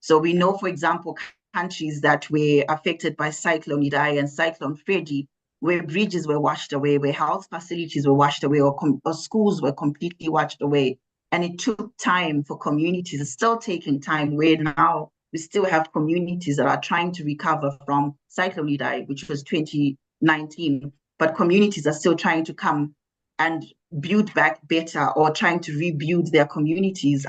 So we know, for example, countries that were affected by Cyclone Idai and Cyclone Freddy, where bridges were washed away, where health facilities were washed away, or schools were completely washed away. And it took time for communities, it's still taking time, where now we still have communities that are trying to recover from Cyclone Idai, which was 2019, but communities are still trying to come and build back better, or trying to rebuild their communities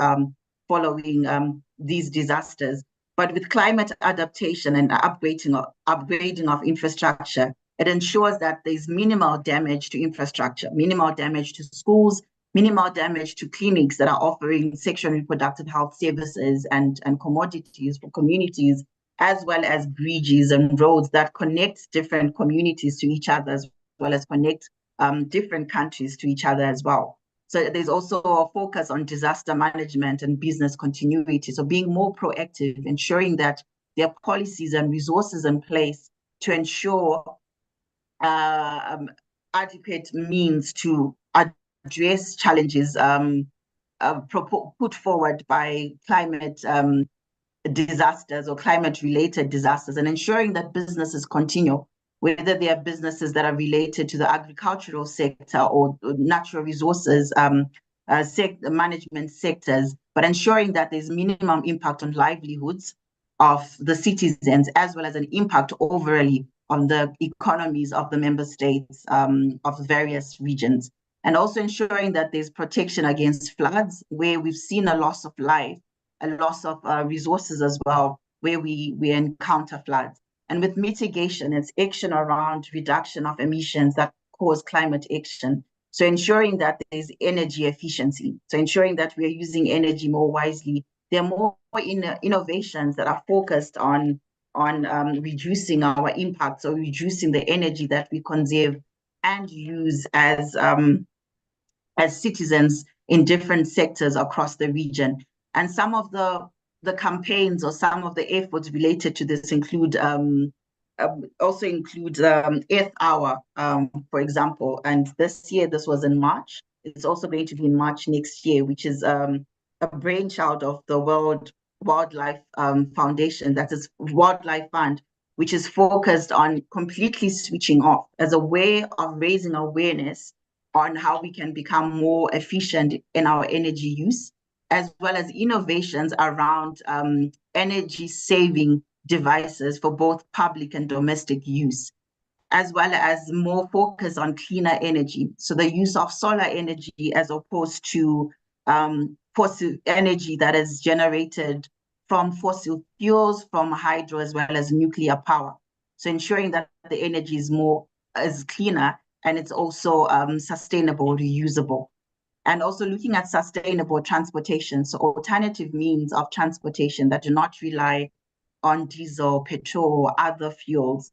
following these disasters. But with climate adaptation and upgrading of infrastructure, it ensures that there's minimal damage to infrastructure, minimal damage to schools, minimal damage to clinics that are offering sexual and reproductive health services and commodities for communities, as well as bridges and roads that connect different communities to each other, as well as connect different countries to each other as well. So there's also a focus on disaster management and business continuity. So being more proactive, ensuring that there are policies and resources in place to ensure adequate means to address challenges put forward by climate disasters or climate-related disasters, and ensuring that businesses continue, whether they are businesses that are related to the agricultural sector or natural resources management sectors, but ensuring that there's minimum impact on livelihoods of the citizens, as well as an impact overall on the economies of the member states of various regions. And also ensuring that there's protection against floods, where we've seen a loss of life, a loss of resources as well, where we encounter floods. And with mitigation, it's action around reduction of emissions that cause climate action. So ensuring that there's energy efficiency. So ensuring that we're using energy more wisely. There are more innovations that are focused on reducing our impacts, or reducing the energy that we conserve and use as citizens in different sectors across the region. And some of the campaigns or some of the efforts related to this include also include Earth Hour, for example. And this year, this was in March. It's also going to be in March next year, which is a brainchild of the World Wildlife Foundation, that is Wildlife Fund, which is focused on completely switching off as a way of raising awareness on how we can become more efficient in our energy use, as well as innovations around energy saving devices for both public and domestic use, as well as more focus on cleaner energy. So the use of solar energy as opposed to fossil energy that is generated from fossil fuels, from hydro, as well as nuclear power. So ensuring that the energy is cleaner, and it's also sustainable, reusable. And also looking at sustainable transportation, so alternative means of transportation that do not rely on diesel, petrol, or other fuels.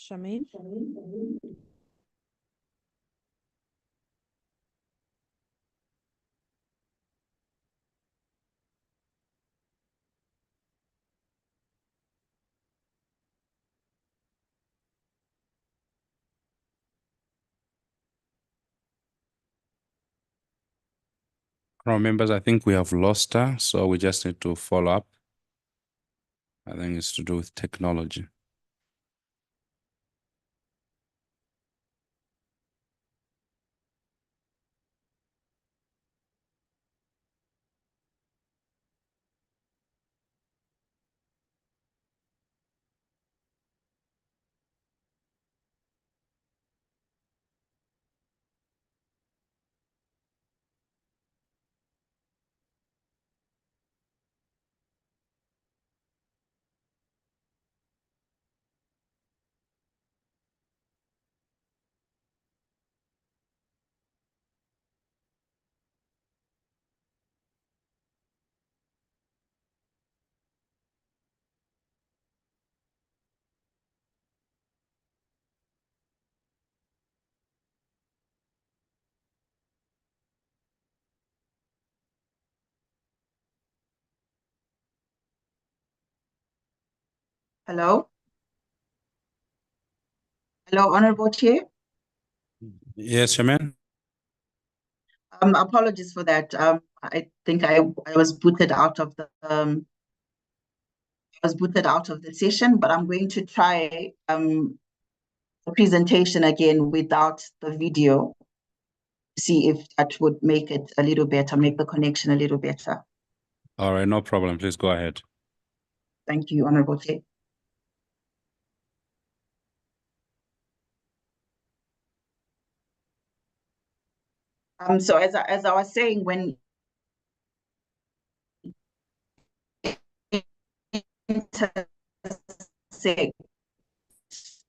Charmaine? From members, I think we have lost her, so we just need to follow up. I think it's to do with technology. Hello? Hello, Honorable Chair. Yes, Charmaine? Apologies for that. I think I was booted out of the session, but I'm going to try the presentation again without the video, see if that would make it a little better, make the connection a little better. All right, no problem. Please go ahead. Thank you, Honorable Chair. So as I was saying, when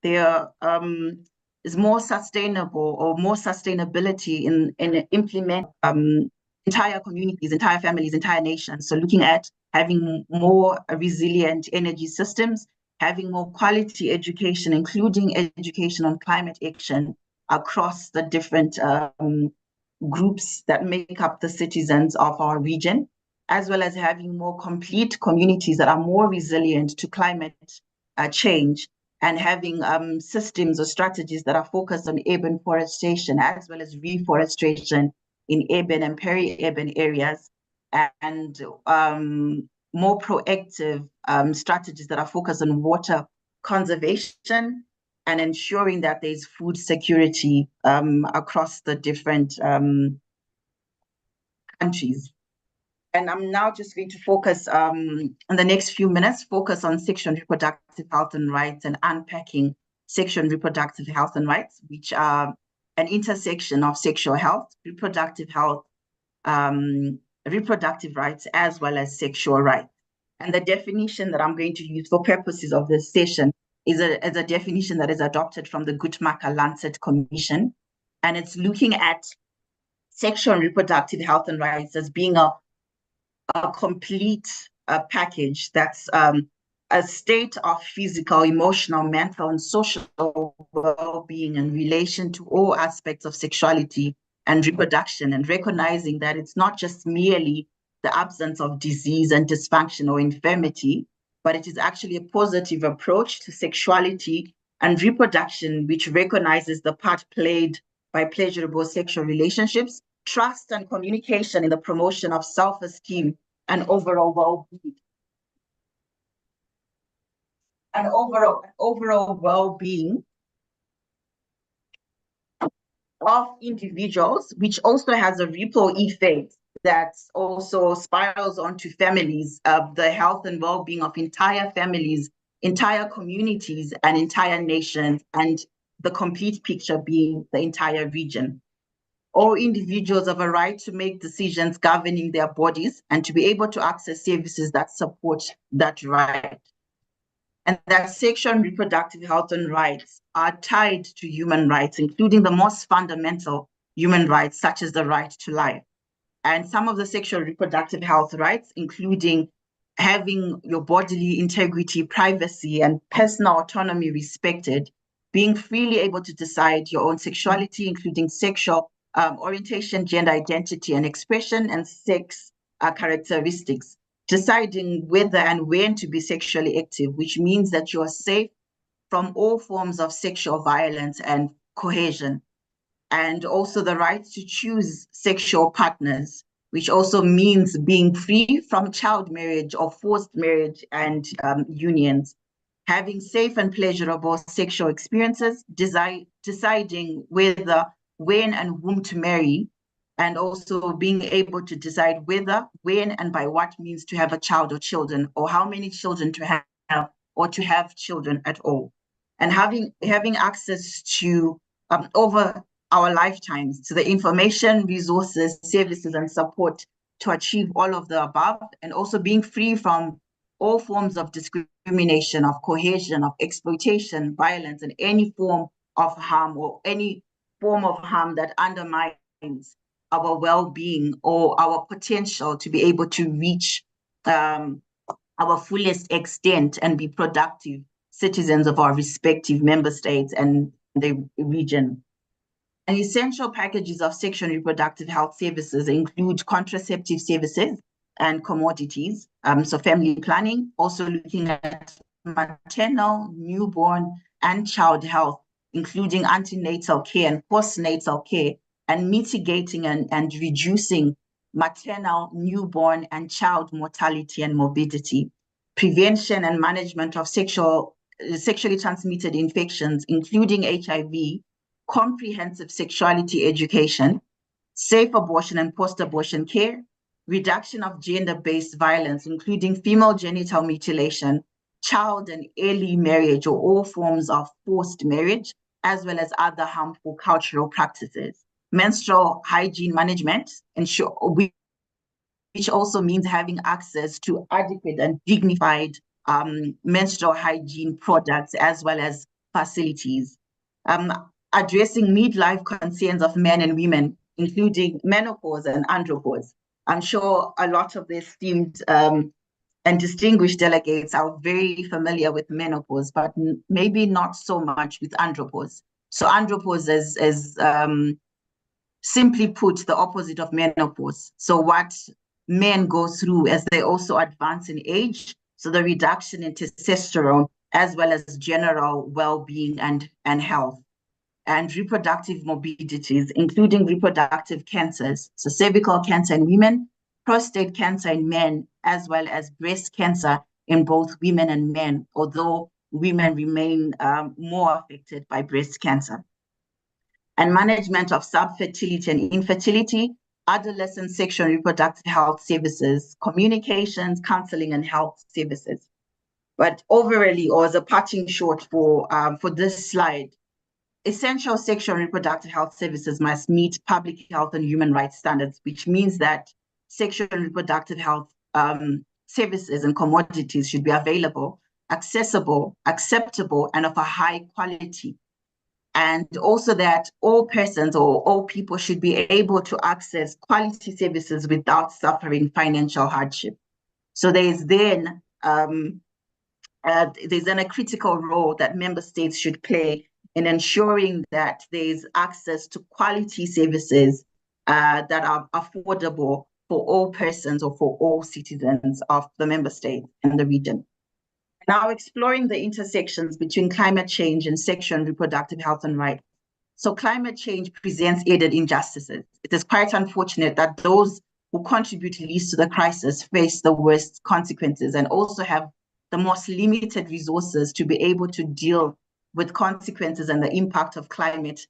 there is more sustainable or more sustainability in implement entire communities, entire families, entire nations. So looking at having more resilient energy systems, having more quality education, including education on climate action across the different groups that make up the citizens of our region, as well as having more complete communities that are more resilient to climate change, and having systems or strategies that are focused on urban forestation as well as reforestation in urban and peri-urban areas, and more proactive strategies that are focused on water conservation and ensuring that there's food security across the different countries. And I'm now just going to focus in the next few minutes, focus on sexual and reproductive health and rights and unpacking sexual and reproductive health and rights, which are an intersection of sexual health, reproductive rights, as well as sexual rights. And the definition that I'm going to use for purposes of this session is a definition that is adopted from the Guttmacher-Lancet Commission. And it's looking at sexual and reproductive health and rights as being a complete package that's a state of physical, emotional, mental, and social well-being in relation to all aspects of sexuality and reproduction, and recognizing that it's not just merely the absence of disease and dysfunction or infirmity, but it is actually a positive approach to sexuality and reproduction, which recognizes the part played by pleasurable sexual relationships, trust and communication in the promotion of self-esteem and overall well-being. And overall well-being of individuals, which also has a ripple effect that also spirals onto families, the health and well-being of entire families, entire communities, and entire nations, and the complete picture being the entire region. All individuals have a right to make decisions governing their bodies and to be able to access services that support that right. And that sexual and reproductive health and rights are tied to human rights, including the most fundamental human rights, such as the right to life. And some of the sexual and reproductive health rights, including having your bodily integrity, privacy, and personal autonomy respected, being freely able to decide your own sexuality, including sexual orientation, gender identity and expression, and sex characteristics, deciding whether and when to be sexually active, which means that you are safe from all forms of sexual violence and coercion, and also the right to choose sexual partners, which also means being free from child marriage or forced marriage and unions, having safe and pleasurable sexual experiences, deciding whether, when, and whom to marry, and also being able to decide whether, when, and by what means to have a child or children, or how many children to have, or to have children at all. And having access to over our lifetimes to the information, resources, services, and support to achieve all of the above, and also being free from all forms of discrimination, of coercion, of exploitation, violence, and any form of harm, or any form of harm that undermines our well-being or our potential to be able to reach our fullest extent and be productive citizens of our respective member states and the region. And essential packages of sexual and reproductive health services include contraceptive services and commodities, so family planning, also looking at maternal, newborn, and child health, including antenatal care and postnatal care, and mitigating and reducing maternal, newborn, and child mortality and morbidity, prevention and management of sexually transmitted infections, including HIV, comprehensive sexuality education, safe abortion and post-abortion care, reduction of gender-based violence, including female genital mutilation, child and early marriage, or all forms of forced marriage, as well as other harmful cultural practices, menstrual hygiene management, which also means having access to adequate and dignified menstrual hygiene products, as well as facilities. Addressing midlife concerns of men and women, including menopause and andropause. I'm sure a lot of the esteemed and distinguished delegates are very familiar with menopause, but maybe not so much with andropause. So andropause is simply put, the opposite of menopause. So what men go through as they also advance in age, so the reduction in testosterone, as well as general well-being and health, and reproductive morbidities, including reproductive cancers, so cervical cancer in women, prostate cancer in men, as well as breast cancer in both women and men, although women remain more affected by breast cancer. And management of subfertility and infertility, adolescent sexual and reproductive health services, communications, counseling, and health services. But overall, or as a parting short for this slide, essential sexual and reproductive health services must meet public health and human rights standards, which means that sexual and reproductive health services and commodities should be available, accessible, acceptable, and of a high quality. And also that all persons or all people should be able to access quality services without suffering financial hardship. So there's then a critical role that member states should play in ensuring that there's access to quality services that are affordable for all persons or for all citizens of the member state and the region. Now exploring the intersections between climate change and sexual and reproductive health and rights. So climate change presents added injustices. It is quite unfortunate that those who contribute least to the crisis face the worst consequences and also have the most limited resources to be able to deal with consequences and the impact of climate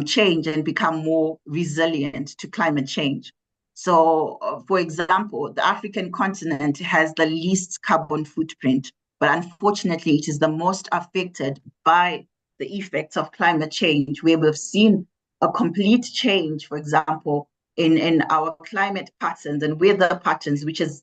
change and become more resilient to climate change. So, for example, the African continent has the least carbon footprint, but unfortunately it is the most affected by the effects of climate change, where we've seen a complete change, for example, in our climate patterns and weather patterns, which has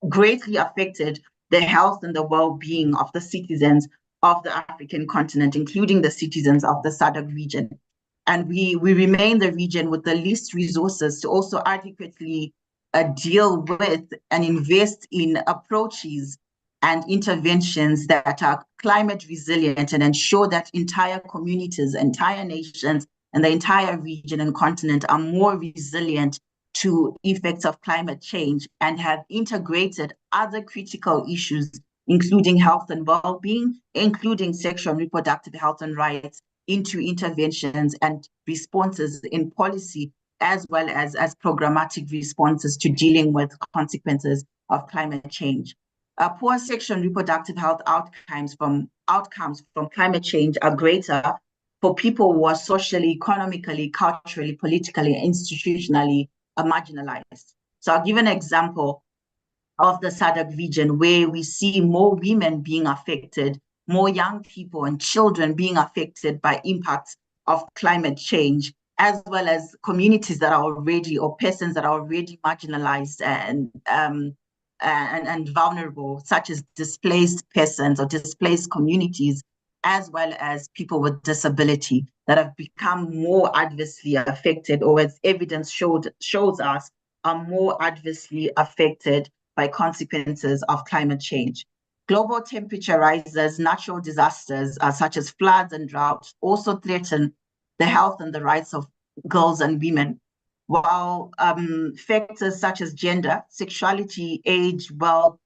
greatly affected the health and the well-being of the citizens of the African continent, including the citizens of the SADC region. And we remain the region with the least resources to also adequately deal with and invest in approaches and interventions that are climate resilient and ensure that entire communities, entire nations, and the entire region and continent are more resilient to effects of climate change and have integrated other critical issues, including health and well-being, including sexual and reproductive health and rights, into interventions and responses in policy, as well as programmatic responses to dealing with consequences of climate change. Poor sexual and reproductive health outcomes from climate change are greater for people who are socially, economically, culturally, politically, institutionally marginalized. So I'll give an example of the SADC region where we see more women being affected, more young people and children being affected by impacts of climate change, as well as communities that are already, or persons that are already marginalized and vulnerable, such as displaced persons or displaced communities, as well as people with disability that have become more adversely affected, or as evidence shows us, are more adversely affected by consequences of climate change. Global temperature rises, natural disasters such as floods and droughts also threaten the health and the rights of girls and women, while factors such as gender, sexuality, age, wealth,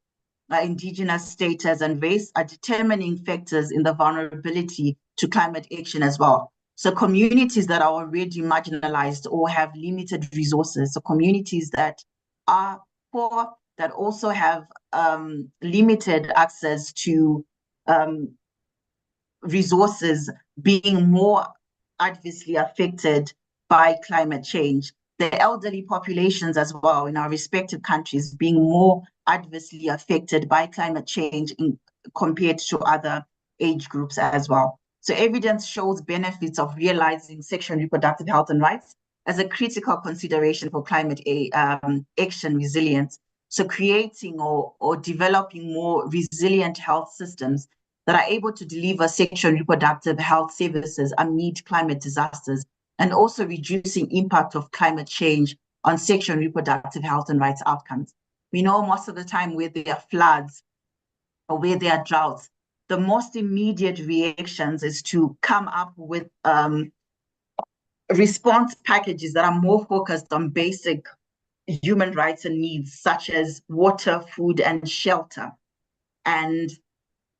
indigenous status, and race are determining factors in the vulnerability to climate action as well. So communities that are already marginalized or have limited resources, so communities that are poor, that also have limited access to resources, being more adversely affected by climate change. The elderly populations as well in our respective countries being more adversely affected by climate change compared to other age groups as well. So evidence shows benefits of realizing sexual and reproductive health and rights as a critical consideration for climate action resilience. So creating or developing more resilient health systems that are able to deliver sexual and reproductive health services amid climate disasters, and also reducing impact of climate change on sexual and reproductive health and rights outcomes. We know most of the time where there are floods or where there are droughts, the most immediate reactions is to come up with response packages that are more focused on basic human rights and needs, such as water, food, and shelter. And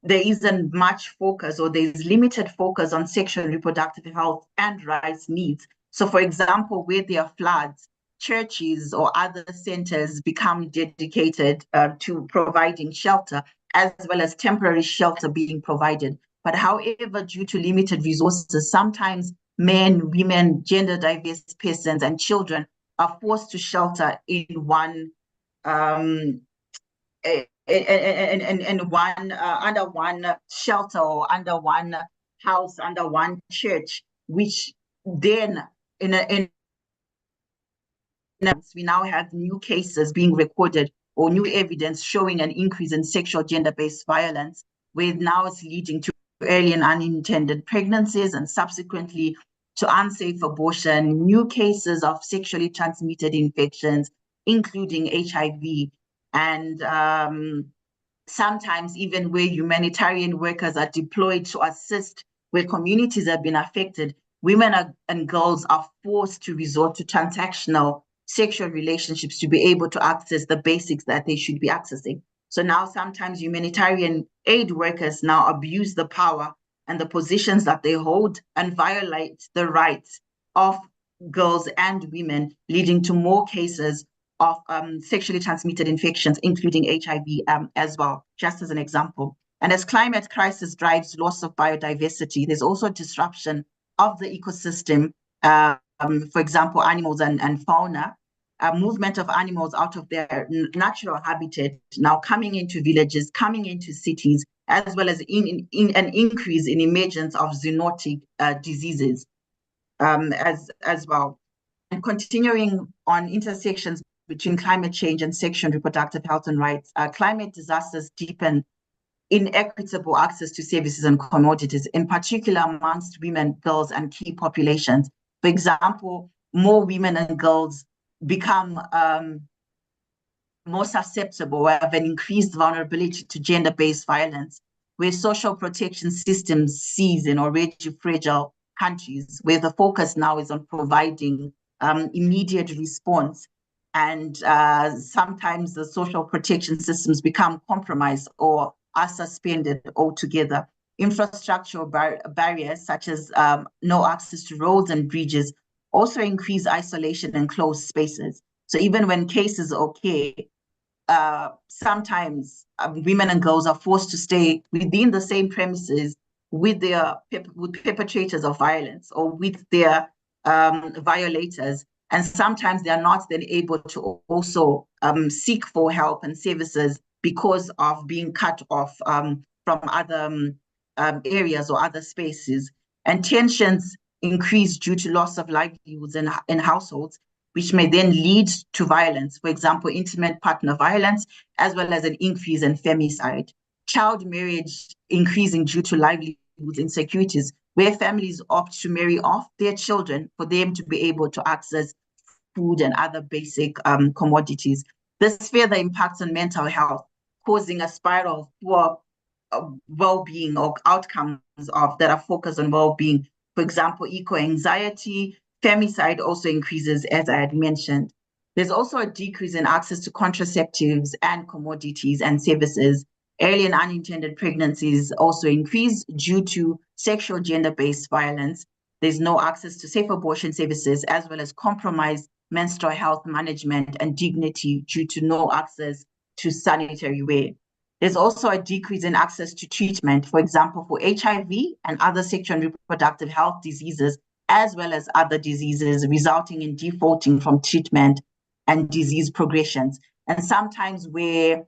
there isn't much focus, or there's limited focus on sexual and reproductive health and rights needs. So for example, where there are floods, churches or other centers become dedicated to providing shelter, as well as temporary shelter being provided. But however, due to limited resources, sometimes men, women, gender diverse persons, and children are forced to shelter in one under one shelter, or under one house, under one church, which then we now have new cases being recorded, or new evidence showing an increase in sexual gender-based violence, where now it's leading to early and unintended pregnancies and subsequently to unsafe abortion, new cases of sexually transmitted infections, including HIV, and sometimes even where humanitarian workers are deployed to assist where communities have been affected, women and girls are forced to resort to transactional sexual relationships to be able to access the basics that they should be accessing. So now sometimes humanitarian aid workers now abuse the power and the positions that they hold and violate the rights of girls and women, leading to more cases of sexually transmitted infections, including HIV as well, just as an example. And as climate crisis drives loss of biodiversity, there's also disruption of the ecosystem, for example, animals and fauna, movement of animals out of their natural habitat, now coming into villages, coming into cities, as well as in an increase in emergence of zoonotic diseases as well. And continuing on intersections between climate change and sexual and reproductive health and rights, climate disasters deepen inequitable access to services and commodities, in particular amongst women, girls, and key populations. For example, more women and girls become more susceptible or have an increased vulnerability to gender-based violence, where social protection systems cease in already fragile countries, where the focus now is on providing immediate response. And sometimes the social protection systems become compromised or are suspended altogether. Infrastructural barriers such as no access to roads and bridges also increase isolation and closed spaces. So even when cases occur, sometimes women and girls are forced to stay within the same premises with their with perpetrators of violence or with their violators. And sometimes they are not then able to also seek for help and services because of being cut off from other areas or other spaces. And tensions increase due to loss of livelihoods in households, which may then lead to violence, for example, intimate partner violence, as well as an increase in femicide. Child marriage increasing due to livelihoods insecurities, where families opt to marry off their children for them to be able to access food and other basic commodities. This further impacts on mental health, causing a spiral of poor well-being or outcomes that are focused on well-being. For example, eco-anxiety, femicide also increases, as I had mentioned. There's also a decrease in access to contraceptives and commodities and services. Early and unintended pregnancies also increase due to sexual gender-based violence. There's no access to safe abortion services, as well as compromised menstrual health management and dignity due to no access to sanitary wear. There's also a decrease in access to treatment, for example, for HIV and other sexual and reproductive health diseases, as well as other diseases, resulting in defaulting from treatment and disease progressions. And sometimes where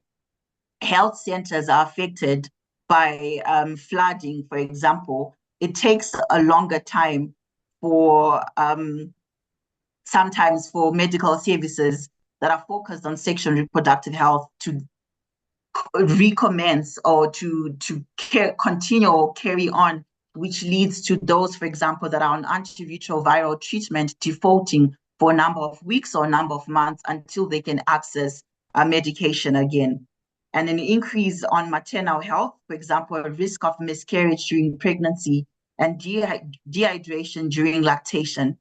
health centers are affected by flooding, for example, it takes a longer time for sometimes for medical services that are focused on sexual and reproductive health to recommence or to continue or carry on, which leads to those, for example, that are on antiretroviral treatment defaulting for a number of weeks or a number of months until they can access medication again. And an increase on maternal health, for example, a risk of miscarriage during pregnancy and dehydration during lactation.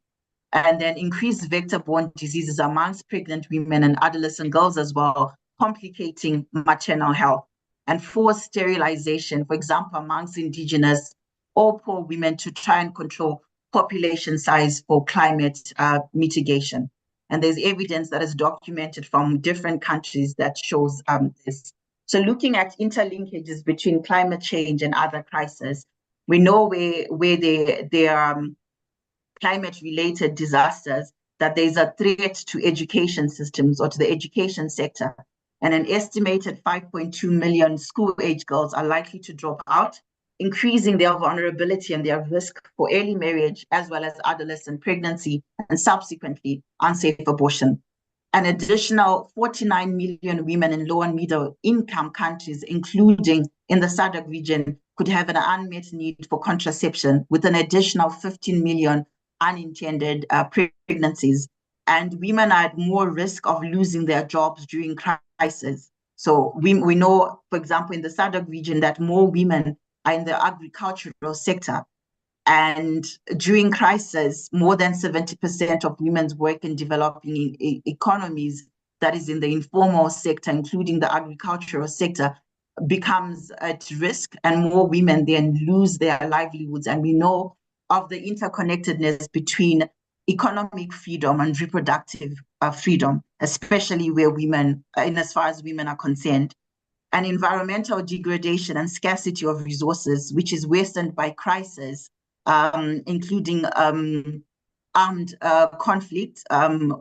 And then increased vector-borne diseases amongst pregnant women and adolescent girls as well, complicating maternal health. And forced sterilization, for example, amongst indigenous or poor women to try and control population size for climate mitigation. And there's evidence that is documented from different countries that shows this. So looking at interlinkages between climate change and other crises, we know where there are climate-related disasters, that there's a threat to education systems or to the education sector. And an estimated 5.2 million school-age girls are likely to drop out, increasing their vulnerability and their risk for early marriage, as well as adolescent pregnancy and subsequently unsafe abortion. An additional 49 million women in low and middle income countries, including in the SADC region, could have an unmet need for contraception, with an additional 15 million unintended pregnancies. And women are at more risk of losing their jobs during crisis. So we know, for example, in the SADC region, that more women are in the agricultural sector. And during crisis, more than 70% of women's work in developing economies, that is in the informal sector, including the agricultural sector, becomes at risk, and more women then lose their livelihoods. And we know of the interconnectedness between economic freedom and reproductive freedom, especially where women, in as far as women are concerned. And environmental degradation and scarcity of resources, which is worsened by crisis, including armed conflict.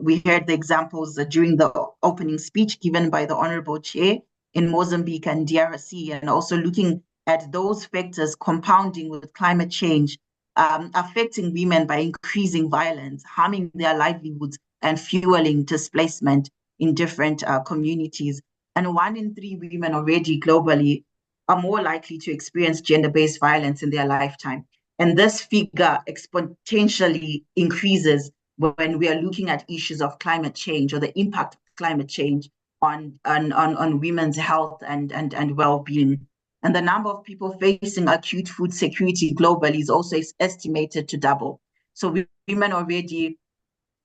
We heard the examples during the opening speech given by the Honorable Chair in Mozambique and DRC, and also looking at those factors compounding with climate change, affecting women by increasing violence, harming their livelihoods, and fueling displacement in different communities. And 1 in 3 women already globally are more likely to experience gender-based violence in their lifetime. And this figure exponentially increases when we are looking at issues of climate change or the impact of climate change. on women's health and well-being. And the number of people facing acute food security globally is also estimated to double. So women already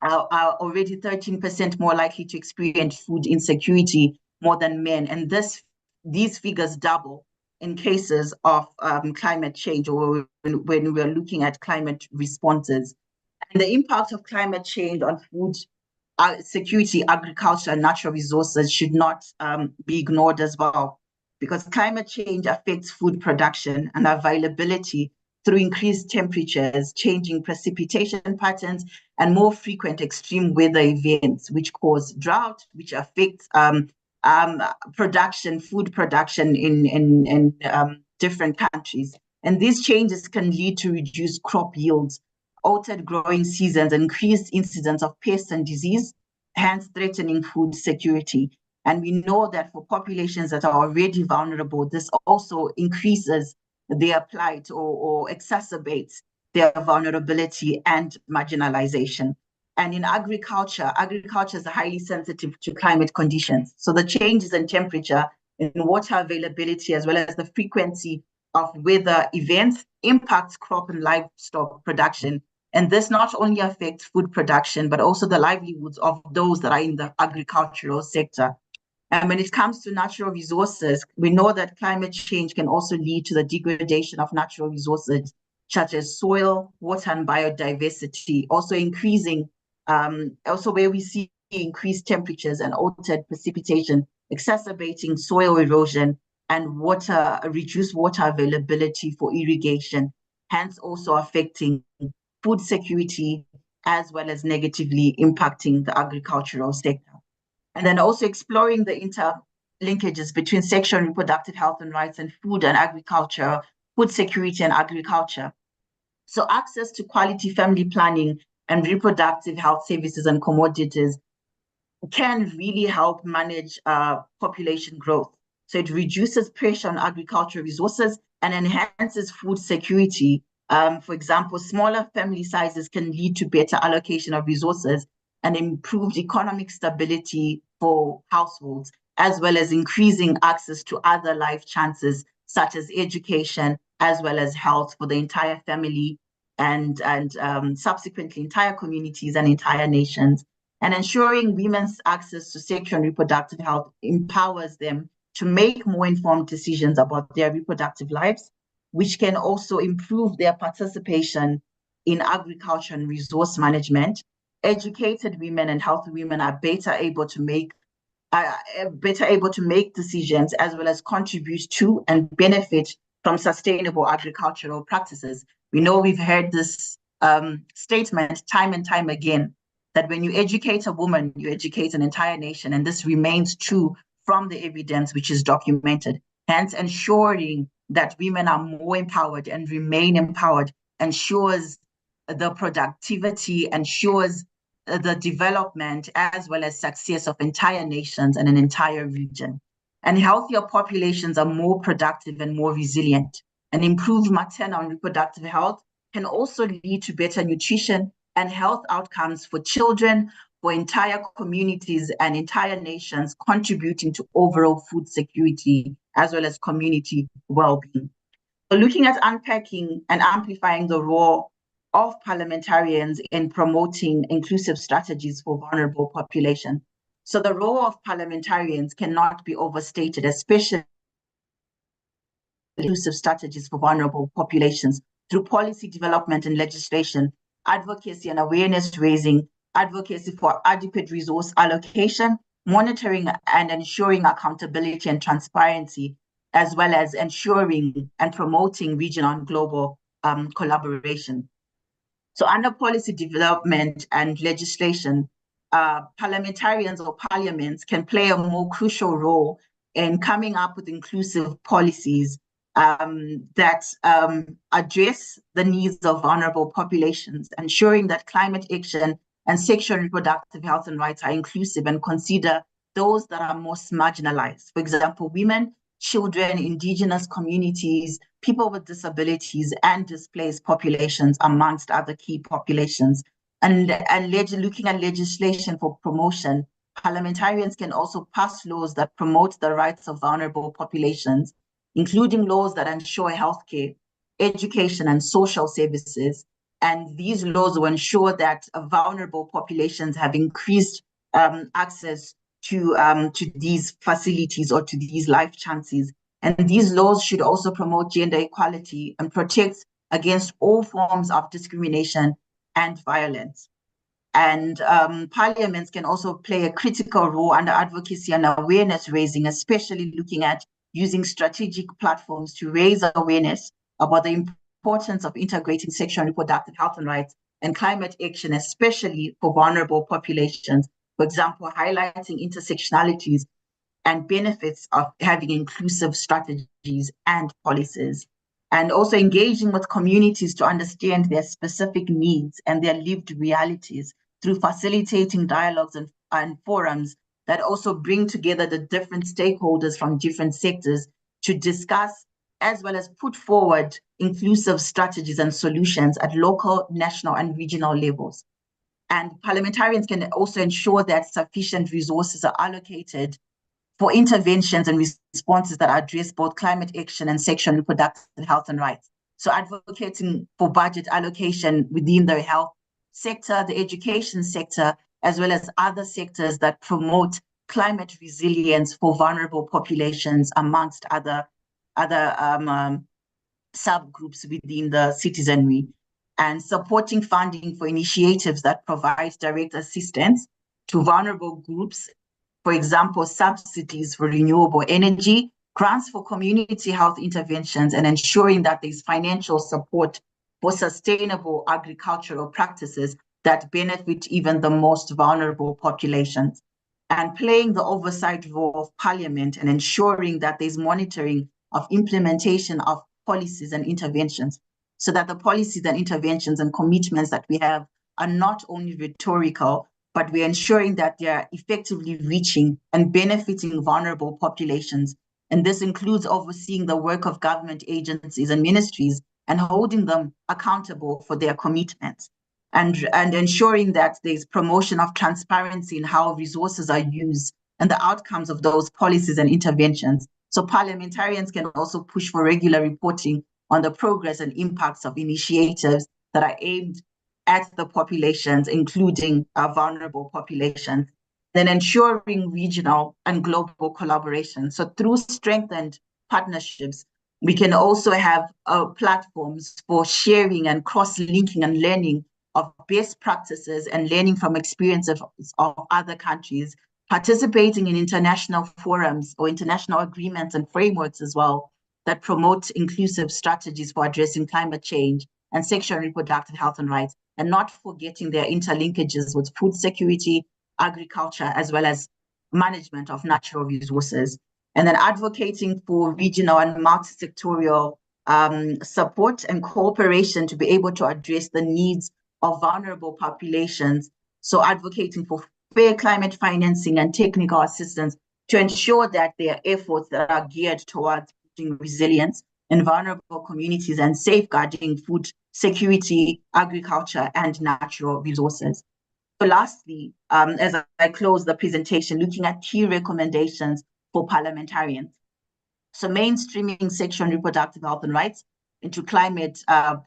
are already 13% more likely to experience food insecurity more than men. And these figures double in cases of climate change, or when we're looking at climate responses. And the impact of climate change on food security, agriculture, and natural resources should not be ignored as well, because climate change affects food production and availability through increased temperatures, changing precipitation patterns, and more frequent extreme weather events, which cause drought, which affects food production in different countries. And these changes can lead to reduced crop yields, altered growing seasons, increased incidence of pests and disease, hence threatening food security. And we know that for populations that are already vulnerable, this also increases their plight or exacerbates their vulnerability and marginalization. And in agriculture is highly sensitive to climate conditions. So the changes in temperature, in water availability, as well as the frequency of weather events impacts crop and livestock production. And this not only affects food production, but also the livelihoods of those that are in the agricultural sector. And when it comes to natural resources, we know that climate change can also lead to the degradation of natural resources, such as soil, water, and biodiversity, also increasing, also where we see increased temperatures and altered precipitation, exacerbating soil erosion and reduced water availability for irrigation, hence also affecting food security, as well as negatively impacting the agricultural sector. And then also exploring the interlinkages between sexual and reproductive health and rights and food and agriculture, food security and agriculture. So access to quality family planning and reproductive health services and commodities can really help manage population growth. So it reduces pressure on agricultural resources and enhances food security. For example, smaller family sizes can lead to better allocation of resources and improved economic stability for households, as well as increasing access to other life chances, such as education, as well as health for the entire family and subsequently entire communities and entire nations. And ensuring women's access to sexual and reproductive health empowers them to make more informed decisions about their reproductive lives, which can also improve their participation in agriculture and resource management. Educated women and healthy women are better able to make decisions, as well as contribute to and benefit from sustainable agricultural practices. We know we've heard this statement time and time again, that when you educate a woman, you educate an entire nation, and this remains true from the evidence which is documented. Hence, ensuring that women are more empowered and remain empowered ensures the productivity, ensures the development, as well as success of entire nations and an entire region. And healthier populations are more productive and more resilient. And improved maternal and reproductive health can also lead to better nutrition and health outcomes for children, for entire communities and entire nations, contributing to overall food security as well as community well-being. So looking at unpacking and amplifying the role of parliamentarians in promoting inclusive strategies for vulnerable populations. So the role of parliamentarians cannot be overstated, especially inclusive strategies for vulnerable populations through policy development and legislation, advocacy and awareness raising, advocacy for adequate resource allocation, monitoring and ensuring accountability and transparency, as well as ensuring and promoting regional and global collaboration. So under policy development and legislation, parliamentarians or parliaments can play a more crucial role in coming up with inclusive policies that address the needs of vulnerable populations, ensuring that climate action and sexual and reproductive health and rights are inclusive and consider those that are most marginalized. For example, women, children, indigenous communities, people with disabilities, and displaced populations, amongst other key populations. And looking at legislation for promotion, parliamentarians can also pass laws that promote the rights of vulnerable populations, including laws that ensure healthcare, education, and social services. And these laws will ensure that vulnerable populations have increased access to these facilities or to these life chances. And these laws should also promote gender equality and protect against all forms of discrimination and violence. And parliaments can also play a critical role under advocacy and awareness raising, especially looking at using strategic platforms to raise awareness about the importance of integrating sexual and reproductive health and rights and climate action, especially for vulnerable populations. For example, highlighting intersectionalities and benefits of having inclusive strategies and policies, and also engaging with communities to understand their specific needs and their lived realities through facilitating dialogues and forums that also bring together the different stakeholders from different sectors to discuss as well as put forward inclusive strategies and solutions at local, national, and regional levels. And parliamentarians can also ensure that sufficient resources are allocated for interventions and responses that address both climate action and sexual and reproductive health and rights. So advocating for budget allocation within the health sector, the education sector, as well as other sectors that promote climate resilience for vulnerable populations, amongst other subgroups within the citizenry, and supporting funding for initiatives that provide direct assistance to vulnerable groups. For example, subsidies for renewable energy, grants for community health interventions, and ensuring that there's financial support for sustainable agricultural practices that benefit even the most vulnerable populations. And playing the oversight role of Parliament and ensuring that there's monitoring of implementation of policies and interventions, so that the policies and interventions and commitments that we have are not only rhetorical, but we're ensuring that they are effectively reaching and benefiting vulnerable populations. And this includes overseeing the work of government agencies and ministries and holding them accountable for their commitments, and ensuring that there's promotion of transparency in how resources are used and the outcomes of those policies and interventions. So parliamentarians can also push for regular reporting on the progress and impacts of initiatives that are aimed at the populations, including vulnerable populations, then ensuring regional and global collaboration. So through strengthened partnerships, we can also have platforms for sharing and cross-linking and learning of best practices and learning from experiences of other countries, participating in international forums or international agreements and frameworks as well that promote inclusive strategies for addressing climate change and sexual and reproductive health and rights, and not forgetting their interlinkages with food security, agriculture, as well as management of natural resources. And then advocating for regional and multi-sectorial support and cooperation to be able to address the needs of vulnerable populations. So advocating for fair climate financing and technical assistance to ensure that there are efforts that are geared towards building resilience in vulnerable communities and safeguarding food security, agriculture, and natural resources. So lastly, as I close the presentation, looking at key recommendations for parliamentarians. So mainstreaming sexual and reproductive health and rights into climate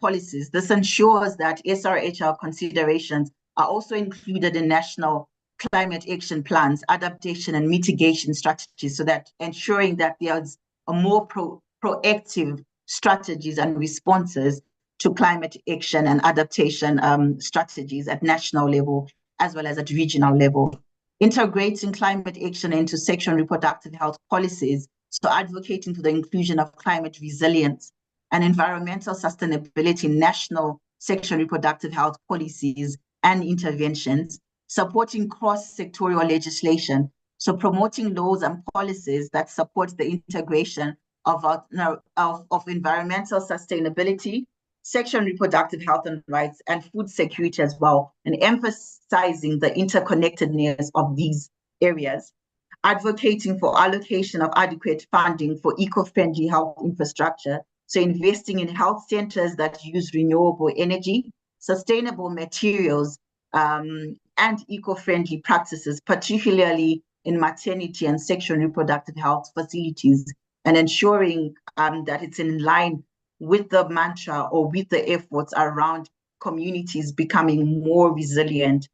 policies. This ensures that SRHR considerations are also included in national climate action plans, adaptation and mitigation strategies, so that ensuring that there's a more proactive strategies and responses to climate action and adaptation strategies at national level, as well as at regional level. Integrating climate action into sexual and reproductive health policies, so advocating for the inclusion of climate resilience and environmental sustainability in national sexual and reproductive health policies and interventions, supporting cross-sectorial legislation, so promoting laws and policies that support the integration of environmental sustainability, sexual and reproductive health and rights, and food security as well, and emphasizing the interconnectedness of these areas. Advocating for allocation of adequate funding for eco-friendly health infrastructure, so investing in health centers that use renewable energy, sustainable materials, and eco-friendly practices, particularly in maternity and sexual and reproductive health facilities, and ensuring that it's in line with the mantra or with the efforts around communities becoming more resilient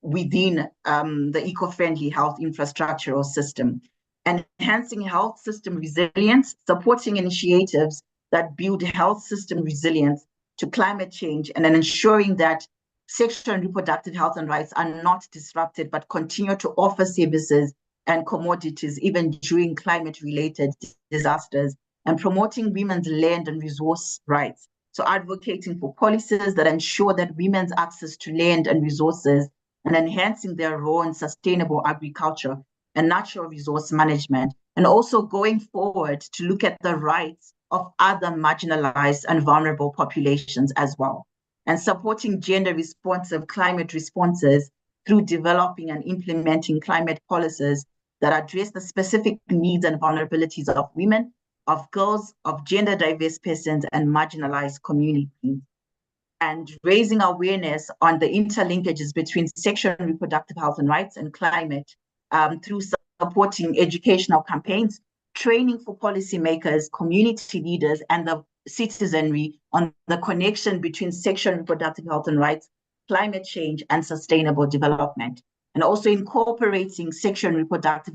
within the eco-friendly health infrastructure or system. Enhancing health system resilience, supporting initiatives that build health system resilience to climate change, and then ensuring that sexual and reproductive health and rights are not disrupted, but continue to offer services and commodities even during climate-related disasters, and promoting women's land and resource rights. So advocating for policies that ensure that women's access to land and resources and enhancing their role in sustainable agriculture and natural resource management, and also going forward to look at the rights of other marginalized and vulnerable populations as well, and supporting gender responsive climate responses through developing and implementing climate policies that address the specific needs and vulnerabilities of women, of girls, of gender diverse persons, and marginalized communities, and raising awareness on the interlinkages between sexual and reproductive health and rights and climate through supporting educational campaigns, training for policymakers, community leaders, and the citizenry on the connection between sexual and reproductive health and rights, climate change, and sustainable development, and also incorporating sexual and reproductive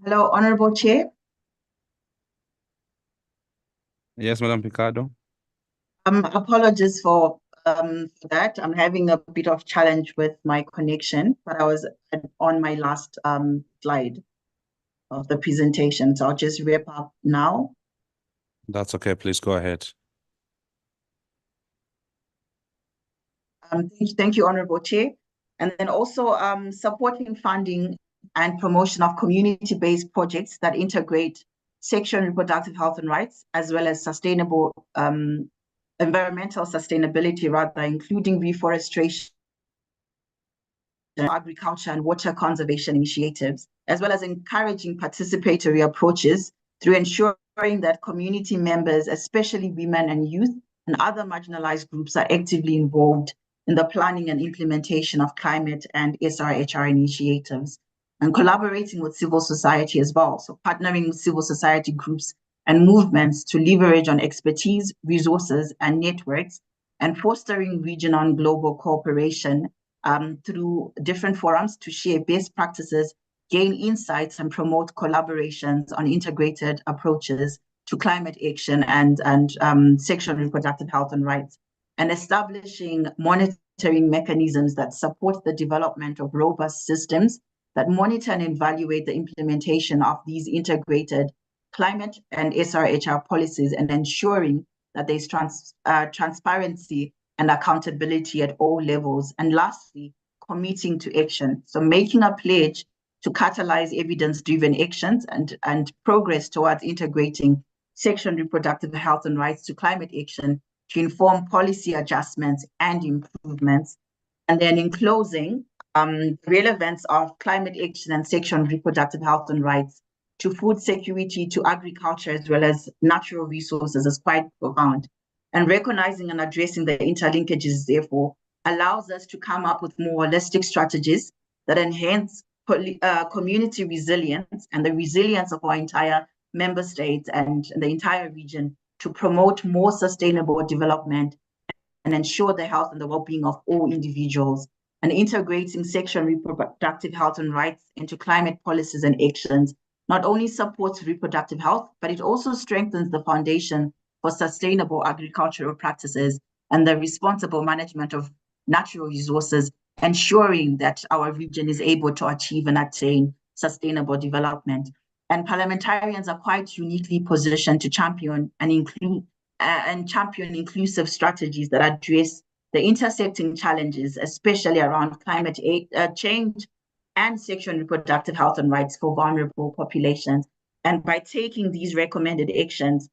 hello, Honorable Chair. Yes, Madam Picardo. Apologies for that. I'm having a bit of challenge with my connection, but I was on my last slide of the presentation, so I'll just wrap up now. That's okay. Please go ahead. Thank you, Honorable Chair. And then also supporting funding and promotion of community-based projects that integrate sexual and reproductive health and rights, as well as sustainable environmental sustainability, rather, including reforestation, agriculture, and water conservation initiatives, as well as encouraging participatory approaches through ensuring that community members, especially women and youth and other marginalized groups, are actively involved in the planning and implementation of climate and SRHR initiatives, and collaborating with civil society as well. So partnering with civil society groups and movements to leverage on expertise, resources, and networks, and fostering regional and global cooperation through different forums to share best practices, gain insights, and promote collaborations on integrated approaches to climate action and sexual and reproductive health and rights, and establishing monitoring mechanisms that support the development of robust systems that monitor and evaluate the implementation of these integrated climate and SRHR policies and ensuring that there's transparency and accountability at all levels. And lastly, committing to action. So making a pledge to catalyze evidence-driven actions and progress towards integrating sexual and reproductive health and rights to climate action to inform policy adjustments and improvements. And then in closing, the relevance of climate action and sexual and reproductive health and rights to food security, to agriculture, as well as natural resources is quite profound. And recognizing and addressing the interlinkages, therefore, allows us to come up with more holistic strategies that enhance community resilience and the resilience of our entire member states and the entire region to promote more sustainable development and ensure the health and the well-being of all individuals. And integrating sexual and reproductive health and rights into climate policies and actions not only supports reproductive health, but it also strengthens the foundation for sustainable agricultural practices and the responsible management of natural resources, ensuring that our region is able to achieve and attain sustainable development. And parliamentarians are quite uniquely positioned to champion and inclusive strategies that address the intersecting challenges, especially around climate change and sexual and reproductive health and rights for vulnerable populations. And by taking these recommended actions,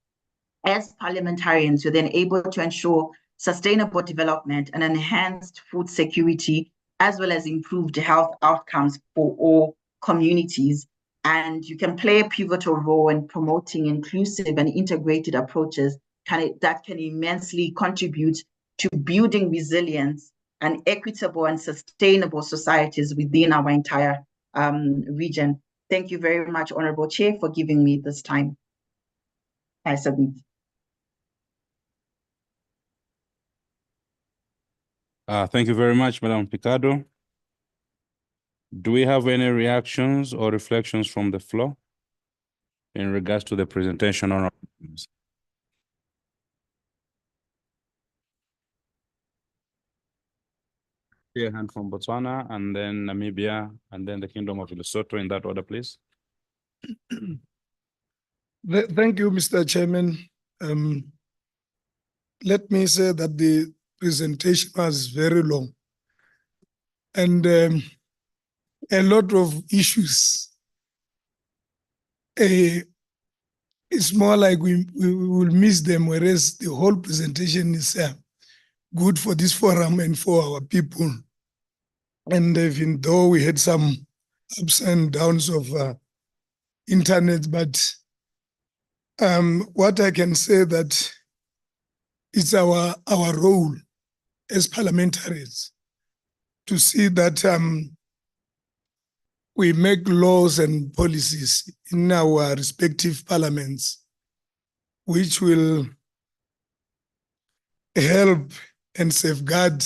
as parliamentarians, you're then able to ensure sustainable development and enhanced food security, as well as improved health outcomes for all communities. And you can play a pivotal role in promoting inclusive and integrated approaches that can immensely contribute to building resilience and equitable and sustainable societies within our entire region. Thank you very much, Honorable Chair, for giving me this time. I submit. Thank you very much, Madam Picado. Do we have any reactions or reflections from the floor in regards to the presentation on? Here, hand from Botswana, and then Namibia, and then the Kingdom of Lesotho, in that order, please. Thank you, Mr. Chairman. Let me say that the presentation was very long and a lot of issues. It's more like we will miss them, whereas the whole presentation is good for this forum and for our people. And even though we had some ups and downs of internet, but what I can say that it's our role as parliamentarians to see that we make laws and policies in our respective parliaments which will help and safeguard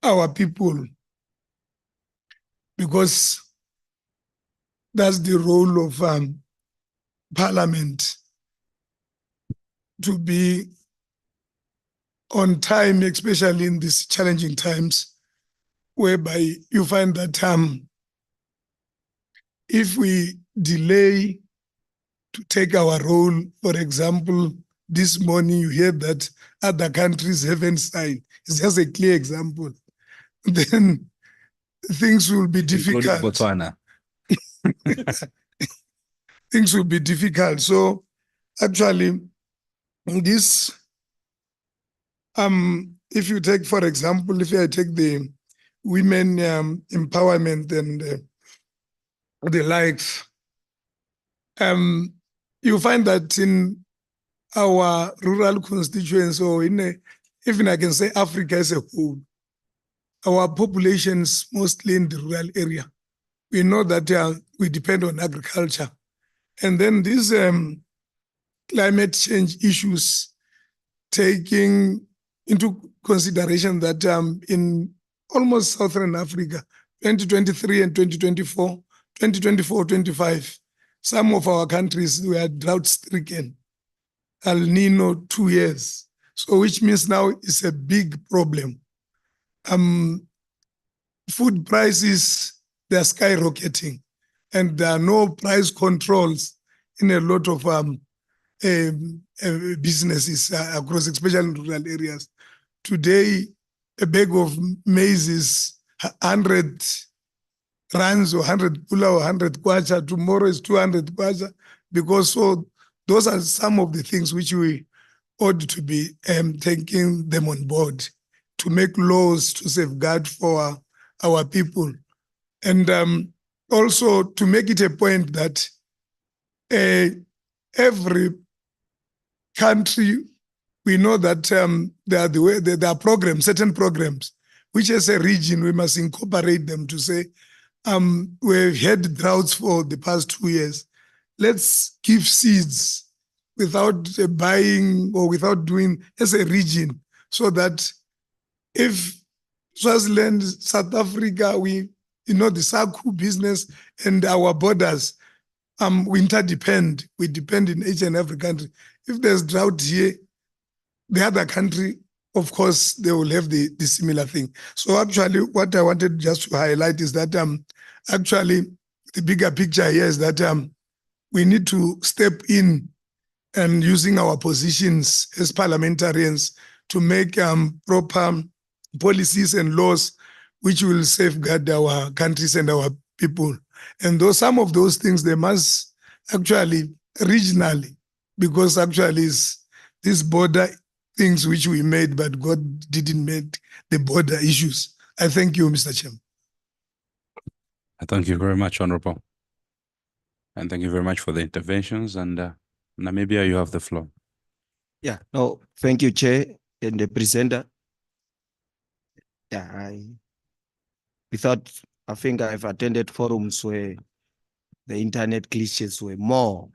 our people, because that's the role of Parliament, to be on time, especially in these challenging times, whereby you find that if we delay to take our role, for example, this morning you hear that other countries haven't signed. It's just a clear example. Then things will be difficult. Including Botswana. Things will be difficult. So actually, this, if you take, for example, if I take the women empowerment and the likes, you find that in our rural constituents, or even I can say Africa as a whole, our populations mostly in the rural area. We know that we depend on agriculture. And then these climate change issues, taking into consideration that in almost Southern Africa, 2023 and 2024, 2024-25, some of our countries were drought-stricken, El Nino 2 years. So which means now it's a big problem. Food prices, they're skyrocketing. and there are no price controls in a lot of businesses across, especially in rural areas. Today, a bag of maize is 100 rands or 100 pula or 100 kwacha. Tomorrow is 200 kwacha, because so those are some of the things which we ought to be taking them on board to make laws to safeguard for our people. And also to make it a point that every country, we know that there are programs, certain programs, which as a region, we must incorporate them to say, we've had droughts for the past 2 years. Let's give seeds without buying or without doing as a region, so that if Swaziland, South Africa, the SACU business and our borders, we interdepend. We depend in each and every country. If there's drought here, the other country, of course, they will have the similar thing. So actually, what I wanted just to highlight is that actually the bigger picture here is that we need to step in and using our positions as parliamentarians to make proper policies and laws which will safeguard our countries and our people. And though some of those things, they must actually regionally, because actually it's these border things which we made, but God didn't make the border issues. I thank you, Mr. Chairman. I thank you very much, Honorable. And thank you very much for the interventions. And Namibia, you have the floor. Yeah, no, thank you, Chair and the presenter. Yeah, I think I've attended forums where the internet glitches were more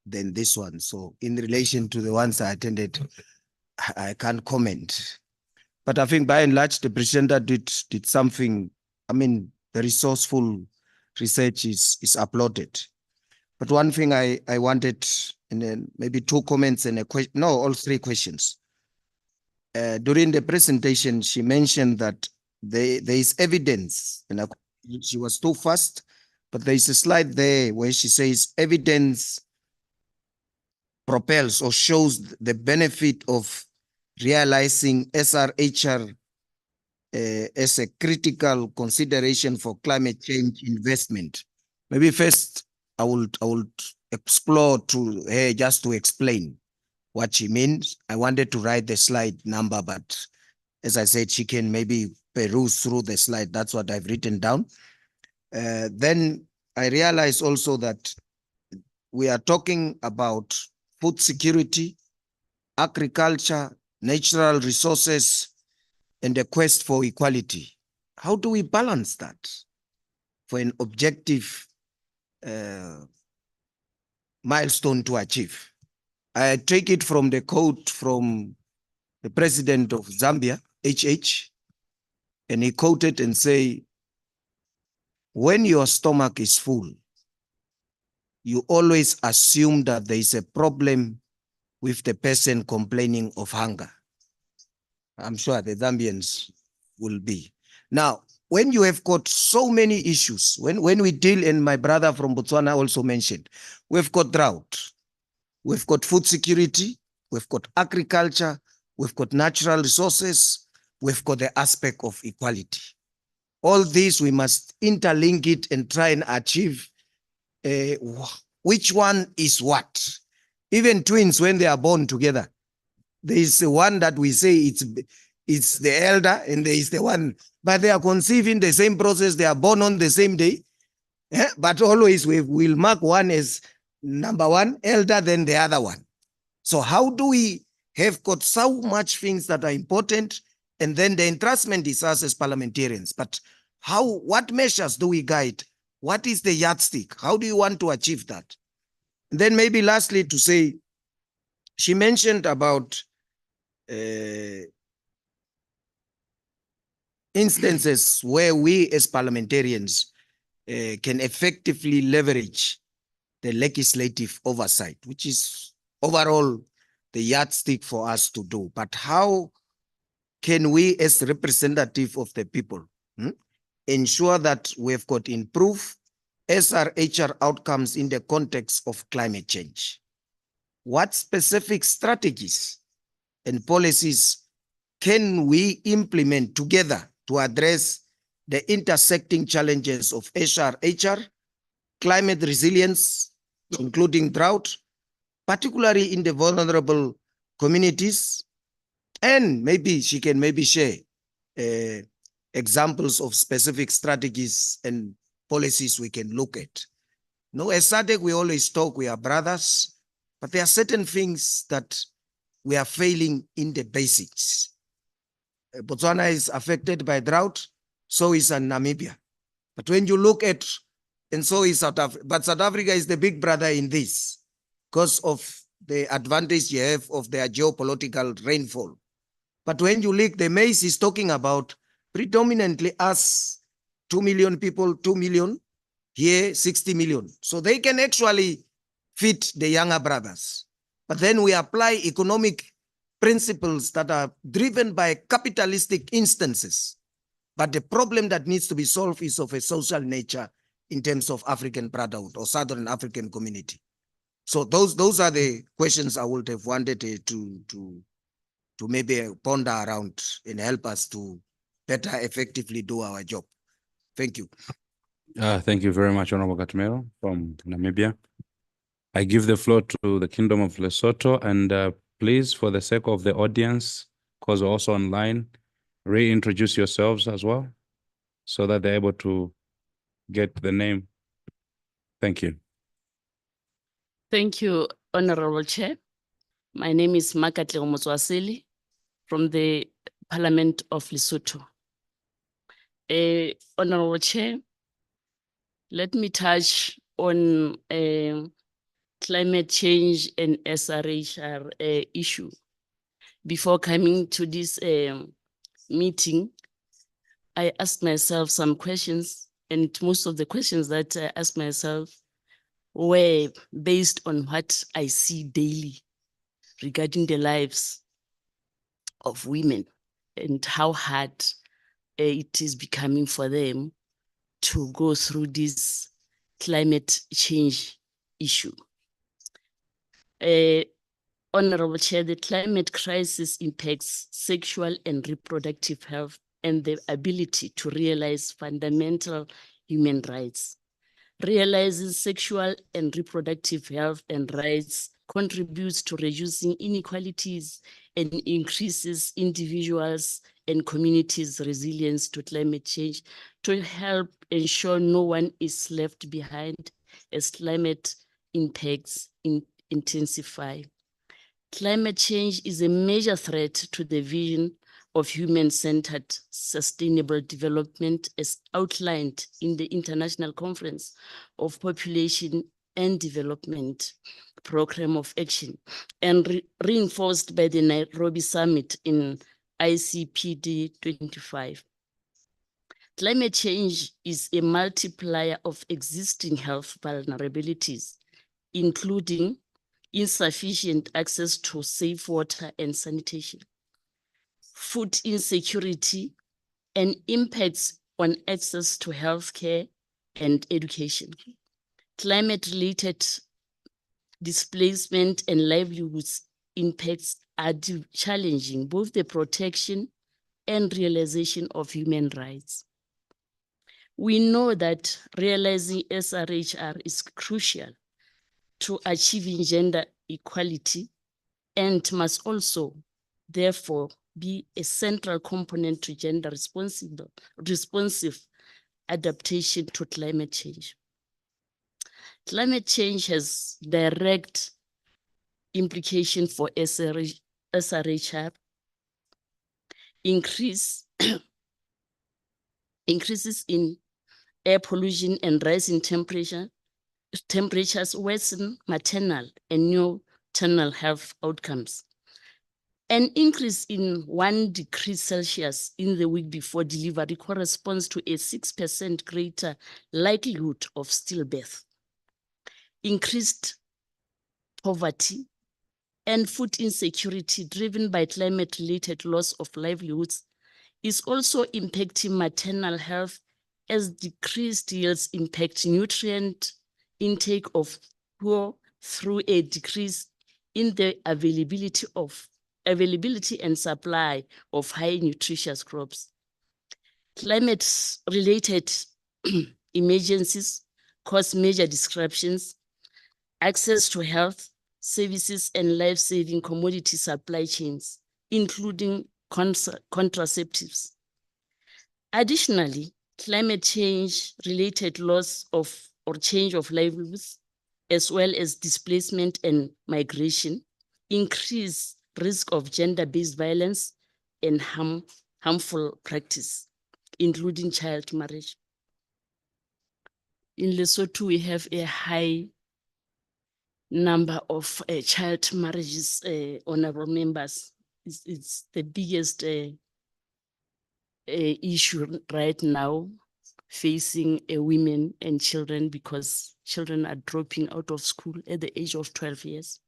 than this one. So in relation to the ones I attended, I can't comment. But I think by and large, the presenter did something. I mean, the resourceful research is applauded. But one thing I wanted, and then maybe 2 comments and a question, no, all 3 questions. During the presentation, she mentioned that there is evidence, and she was too fast, but there is a slide there where she says evidence propels or shows the benefit of realizing SRHR as a critical consideration for climate change investment. Maybe first I would explore to her just to explain what she means. I wanted to write the slide number, but as I said, she can maybe peruse through the slide. That's what I've written down. Then I realized also that we are talking about food security, agriculture, natural resources, and the quest for equality. How do we balance that for an objective milestone to achieve? I take it from the quote from the president of Zambia, HH, and he quoted and say, when your stomach is full, you always assume that there is a problem with the person complaining of hunger. I'm sure the Zambians will be. Now, when you have got so many issues, when we deal, and my brother from Botswana also mentioned, we've got drought, we've got food security, we've got agriculture, we've got natural resources, we've got the aspect of equality. All these, we must interlink it and try and achieve which one is what. Even twins, when they are born together, there is one that we say it's the elder, and there is the one, but they are conceived in the same process, they are born on the same day, but always we will mark one as number 1 elder than the other one. So how do we have got so much things that are important, and then the entrustment is us as parliamentarians, but what measures do we guide? What is the yardstick? How do you want to achieve that? And then maybe lastly to say, she mentioned about instances where we as parliamentarians can effectively leverage the legislative oversight, which is overall the yardstick for us to do. But how can we as representative of the people ensure that we've got improved SRHR outcomes in the context of climate change? What specific strategies and policies can we implement together to address the intersecting challenges of SRHR, climate resilience, including drought, particularly in the vulnerable communities? And maybe she can share examples of specific strategies and policies we can look at. No, as SADC, we always talk, we are brothers, but there are certain things that we are failing in the basics. Botswana is affected by drought, so is Namibia. But when you look at, and so is South Africa, but South Africa is the big brother in this because of the advantage you have of their geopolitical rainfall. But when you look, the maize is talking about predominantly us, 2 million people, 2 million, here 60 million. So they can actually feed the younger brothers. But then we apply economic principles that are driven by capitalistic instances. But the problem that needs to be solved is of a social nature in terms of African brotherhood or Southern African community. So those are the questions I would have wanted to maybe ponder around and help us to better effectively do our job. Thank you. Thank you very much, Honorable Gatumero from Namibia. I give the floor to the Kingdom of Lesotho, and please, for the sake of the audience, because we're also online, reintroduce yourselves as well so that they're able to get the name. Thank you. Thank you, Honorable Chair. My name is Makatle Motswasili from the Parliament of Lesotho. Honorable Chair, let me touch on climate change and SRHR issue. Before coming to this meeting, I asked myself some questions, and most of the questions that I asked myself were based on what I see daily regarding the lives of women and how hard it is becoming for them to go through this climate change issue. Honorable Chair, the climate crisis impacts sexual and reproductive health and the ability to realize fundamental human rights. Realizing sexual and reproductive health and rights contributes to reducing inequalities and increases individuals' and communities' resilience to climate change to help ensure no one is left behind as climate impacts intensify. Climate change is a major threat to the vision of human-centered sustainable development as outlined in the International Conference of Population and Development Program of Action and reinforced by the Nairobi Summit in ICPD 25. Climate change is a multiplier of existing health vulnerabilities, including insufficient access to safe water and sanitation, food insecurity, and impacts on access to healthcare and education. Climate-related displacement and livelihoods impacts are challenging both the protection and realization of human rights. We know that realizing SRHR is crucial to achieving gender equality and must also, therefore, be a central component to gender responsive adaptation to climate change. Climate change has direct implication for SRHR, increases in air pollution and rise in temperatures worsen maternal and neonatal health outcomes. An increase in 1 degree Celsius in the week before delivery corresponds to a 6% greater likelihood of stillbirth. Increased poverty and food insecurity driven by climate-related loss of livelihoods is also impacting maternal health as decreased yields impact nutrient intake of poor through a decrease in the availability and supply of high nutritious crops. Climate-related emergencies cause major disruptions, access to health services and life-saving commodity supply chains, including contraceptives. Additionally, climate change-related loss of or change of livelihoods, as well as displacement and migration, increase risk of gender-based violence and harmful practice, including child marriage. In Lesotho, we have a high number of child marriages, honorable members. It's the biggest issue right now facing women and children, because children are dropping out of school at the age of 12 years.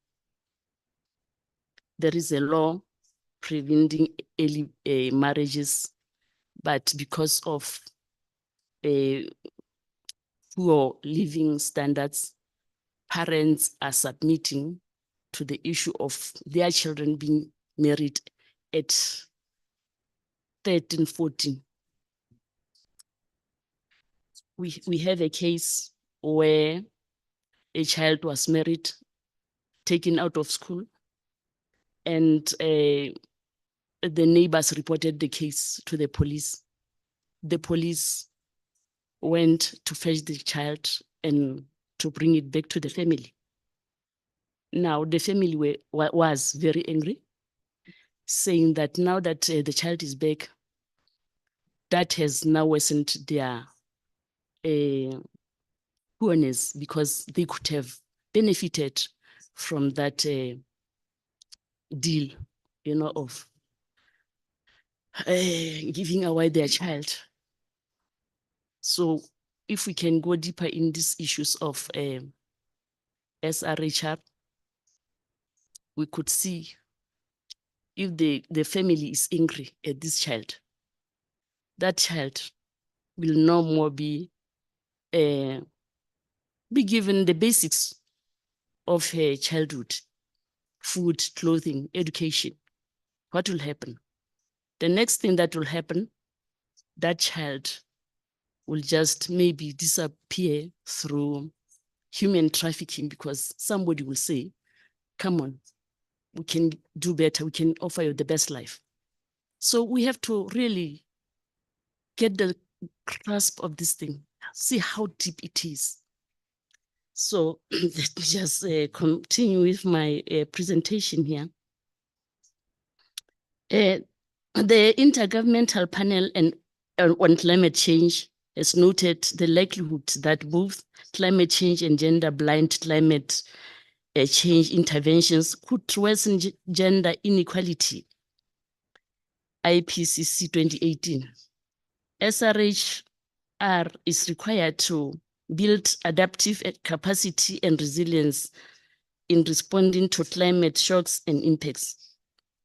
There is a law preventing early marriages, but because of poor living standards, parents are submitting to the issue of their children being married at 13, 14. We have a case where a child was married, taken out of school, and the neighbors reported the case to the police. The police went to fetch the child and to bring it back to the family. Now, the family was very angry, saying that now that the child is back, that has now worsened their poorness, because they could have benefited from that deal, of giving away their child. So if we can go deeper in these issues of SRHR, we could see if the family is angry at this child, that child will no more be given the basics of her childhood: food, clothing, education. What will happen? The next thing that will happen, that child will just maybe disappear through human trafficking, because somebody will say, come on, we can do better, we can offer you the best life. So we have to really get the grasp of this thing, see how deep it is. So let me just continue with my presentation here. The Intergovernmental Panel on Climate Change has noted the likelihood that both climate change and gender-blind climate change interventions could worsen gender inequality. IPCC 2018. SRHR is required to build adaptive capacity and resilience in responding to climate shocks and impacts.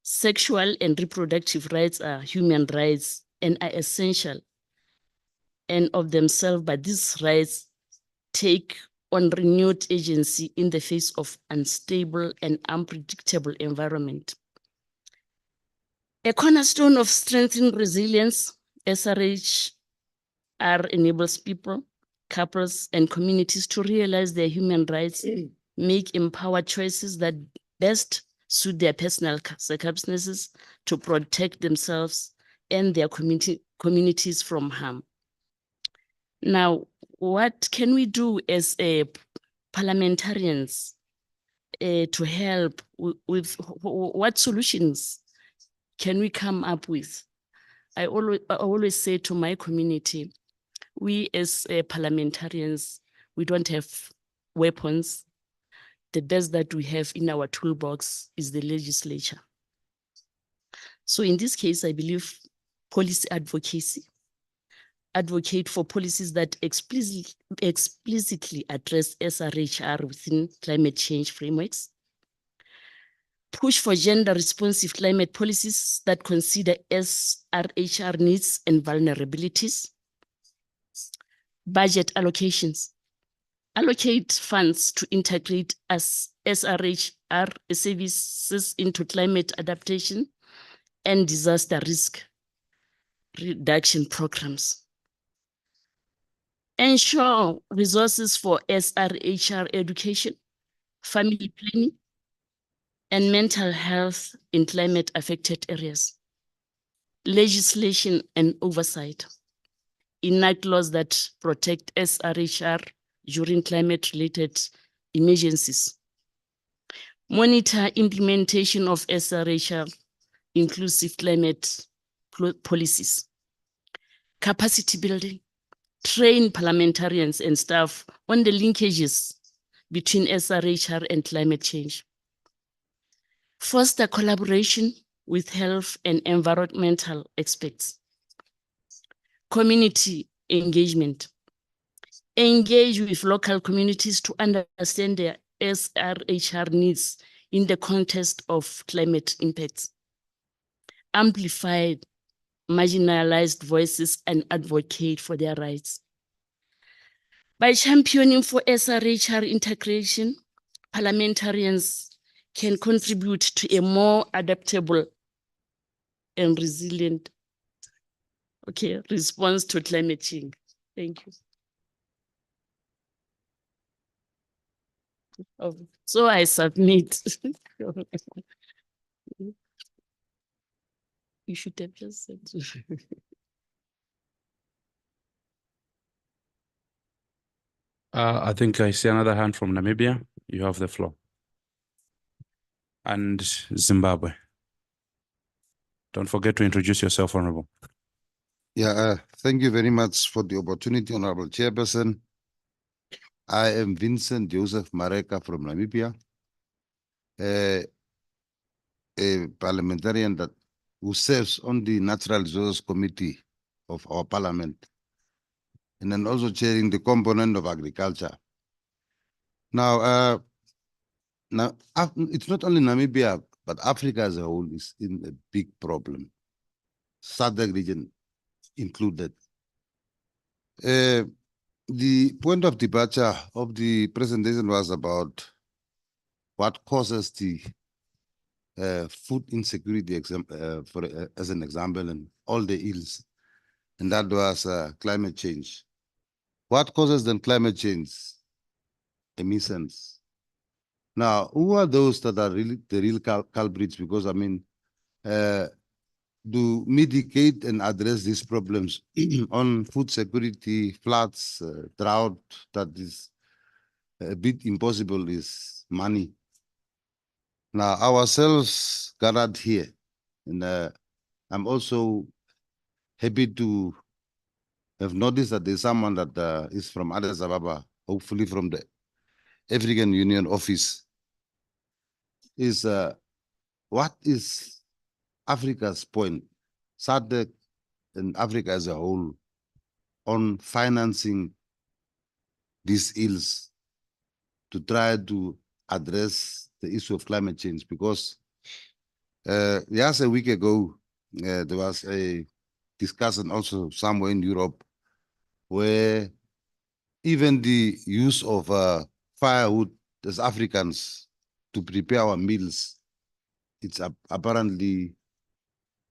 Sexual and reproductive rights are human rights and are essential and of themselves, but these rights take on renewed agency in the face of unstable and unpredictable environment. A cornerstone of strengthening resilience, SRHR enables people, couples, and communities to realize their human rights, make empowered choices that best suit their personal circumstances to protect themselves and their communities from harm. Now, what can we do as parliamentarians to help with what solutions can we come up with? I always say to my community, we as parliamentarians, we don't have weapons. The best that we have in our toolbox is the legislature. So in this case, I believe policy advocacy, advocate for policies that explicitly address SRHR within climate change frameworks, push for gender-responsive climate policies that consider SRHR needs and vulnerabilities, budget allocations. Allocate funds to integrate as SRHR services into climate adaptation and disaster risk reduction programs. Ensure resources for SRHR education, family planning, and mental health in climate affected areas. Legislation and oversight. Enact laws that protect SRHR during climate-related emergencies. Monitor implementation of SRHR inclusive climate policies. Capacity building. Train parliamentarians and staff on the linkages between SRHR and climate change. Foster collaboration with health and environmental experts. Community engagement. Engage with local communities to understand their SRHR needs in the context of climate impacts. Amplify marginalized voices and advocate for their rights. By championing for SRHR integration, parliamentarians can contribute to a more adaptable and resilient response to climate change. Thank you. Oh, so I submit. You should have just said. I think I see another hand from Namibia. You have the floor. And Zimbabwe. Don't forget to introduce yourself, Honorable. Yeah, thank you very much for the opportunity, Honorable Chairperson. I am Vincent Joseph Mareka from Namibia, a parliamentarian who serves on the Natural Resources Committee of our parliament, and then also chairing the component of agriculture. Now, it's not only Namibia, but Africa as a whole is in a big problem, SADC region included. The point of departure of the presentation was about what causes the food insecurity, as an example, and all the ills, and that was climate change. What causes then climate change? Emissions. Now, who are those that are really the real culprits? Because, I mean, to mitigate and address these problems on food security, floods, drought, that is a bit impossible, is money. Now, ourselves gathered here, and I'm also happy to have noticed that there's someone that is from Addis Ababa, hopefully from the African Union office. Is what is Africa's point, SADC and Africa as a whole, on financing these ills to try to address the issue of climate change? Because just a week ago, there was a discussion also somewhere in Europe where even the use of firewood as Africans to prepare our meals, it's apparently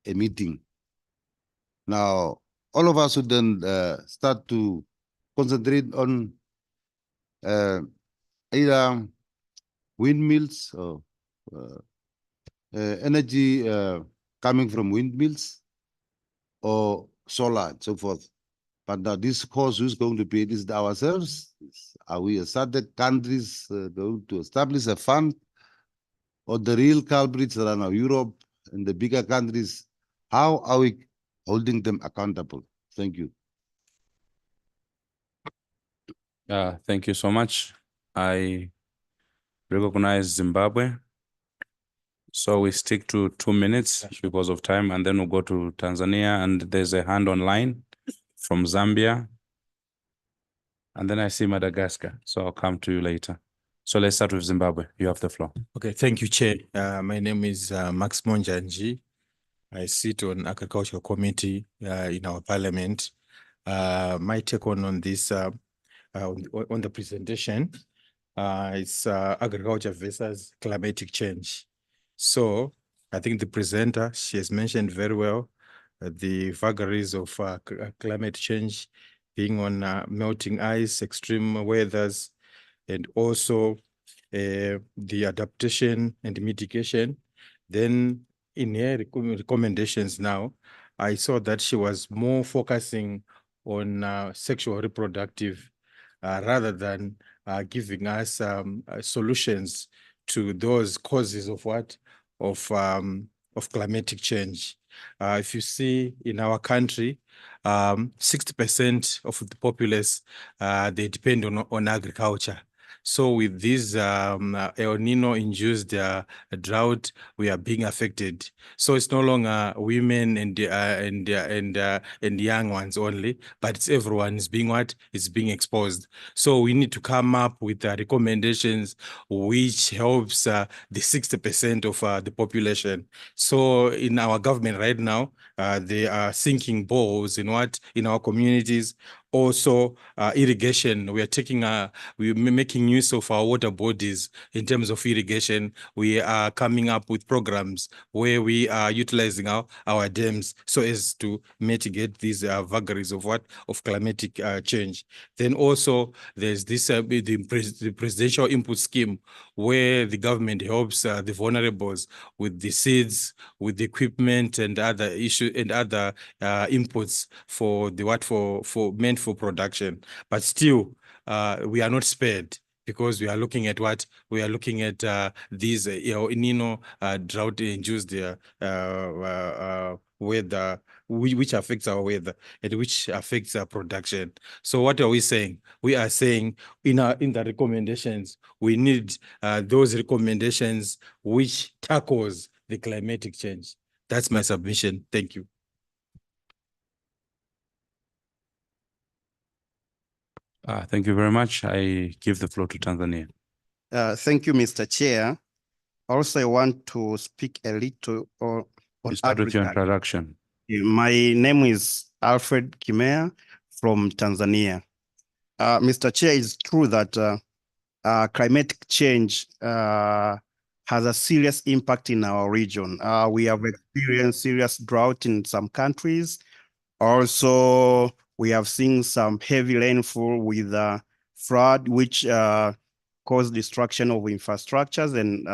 emitting. Now, all of us would then start to concentrate on either windmills or energy coming from windmills or solar and so forth. But now this cost, who's going to pay this? Ourselves? Are we as SADC countries going to establish a fund? Or the real culprits that are now Europe and the bigger countries? How are we holding them accountable? Thank you. Thank you so much. I recognize Zimbabwe. So we stick to 2 minutes because of time, and then we'll go to Tanzania, and there's a hand online from Zambia. And then I see Madagascar, so I'll come to you later. So let's start with Zimbabwe. You have the floor. Okay, thank you, Chair. My name is Max Monjanji. I sit on Agricultural Committee in our parliament. My take on this, on the presentation, it's agriculture versus climatic change. So I think the presenter, she has mentioned very well the vagaries of climate change, being on melting ice, extreme weathers, and also the adaptation and mitigation. Then in her recommendations now, I saw that she was more focusing on sexual reproductive rather than giving us solutions to those causes of what? Of climatic change. If you see in our country, 60% of the populace, they depend on agriculture. So with this El Nino induced drought, we are being affected. So it's no longer women and young ones only, but it's everyone is being what? Is being exposed. So we need to come up with recommendations which helps the 60% of the population. So in our government right now, they are sinking boreholes in our communities. Also, irrigation. We're making use of our water bodies in terms of irrigation. We are coming up with programs where we are utilizing our dams so as to mitigate these vagaries of climatic change. Then also there's this the presidential input scheme where the government helps the vulnerables with the seeds, with the equipment and other issues and other inputs for meant for production. But still, we are not spared because we are looking at what? We are looking at these El Nino drought-induced weather, which affects our weather and which affects our production. So what are we saying? We are saying in the recommendations, we need those recommendations which tackles the climatic change. That's my submission. Thank you. Thank you very much. I give the floor to Tanzania. Thank you, Mr. Chair. Also, I want to speak a little on Start with your agriculture. introduction. My name is Alfred Kimea from Tanzania. Mr. Chair, it's true that climatic change has a serious impact in our region. We have experienced serious drought in some countries. Also, we have seen some heavy rainfall with flood, which caused destruction of infrastructures and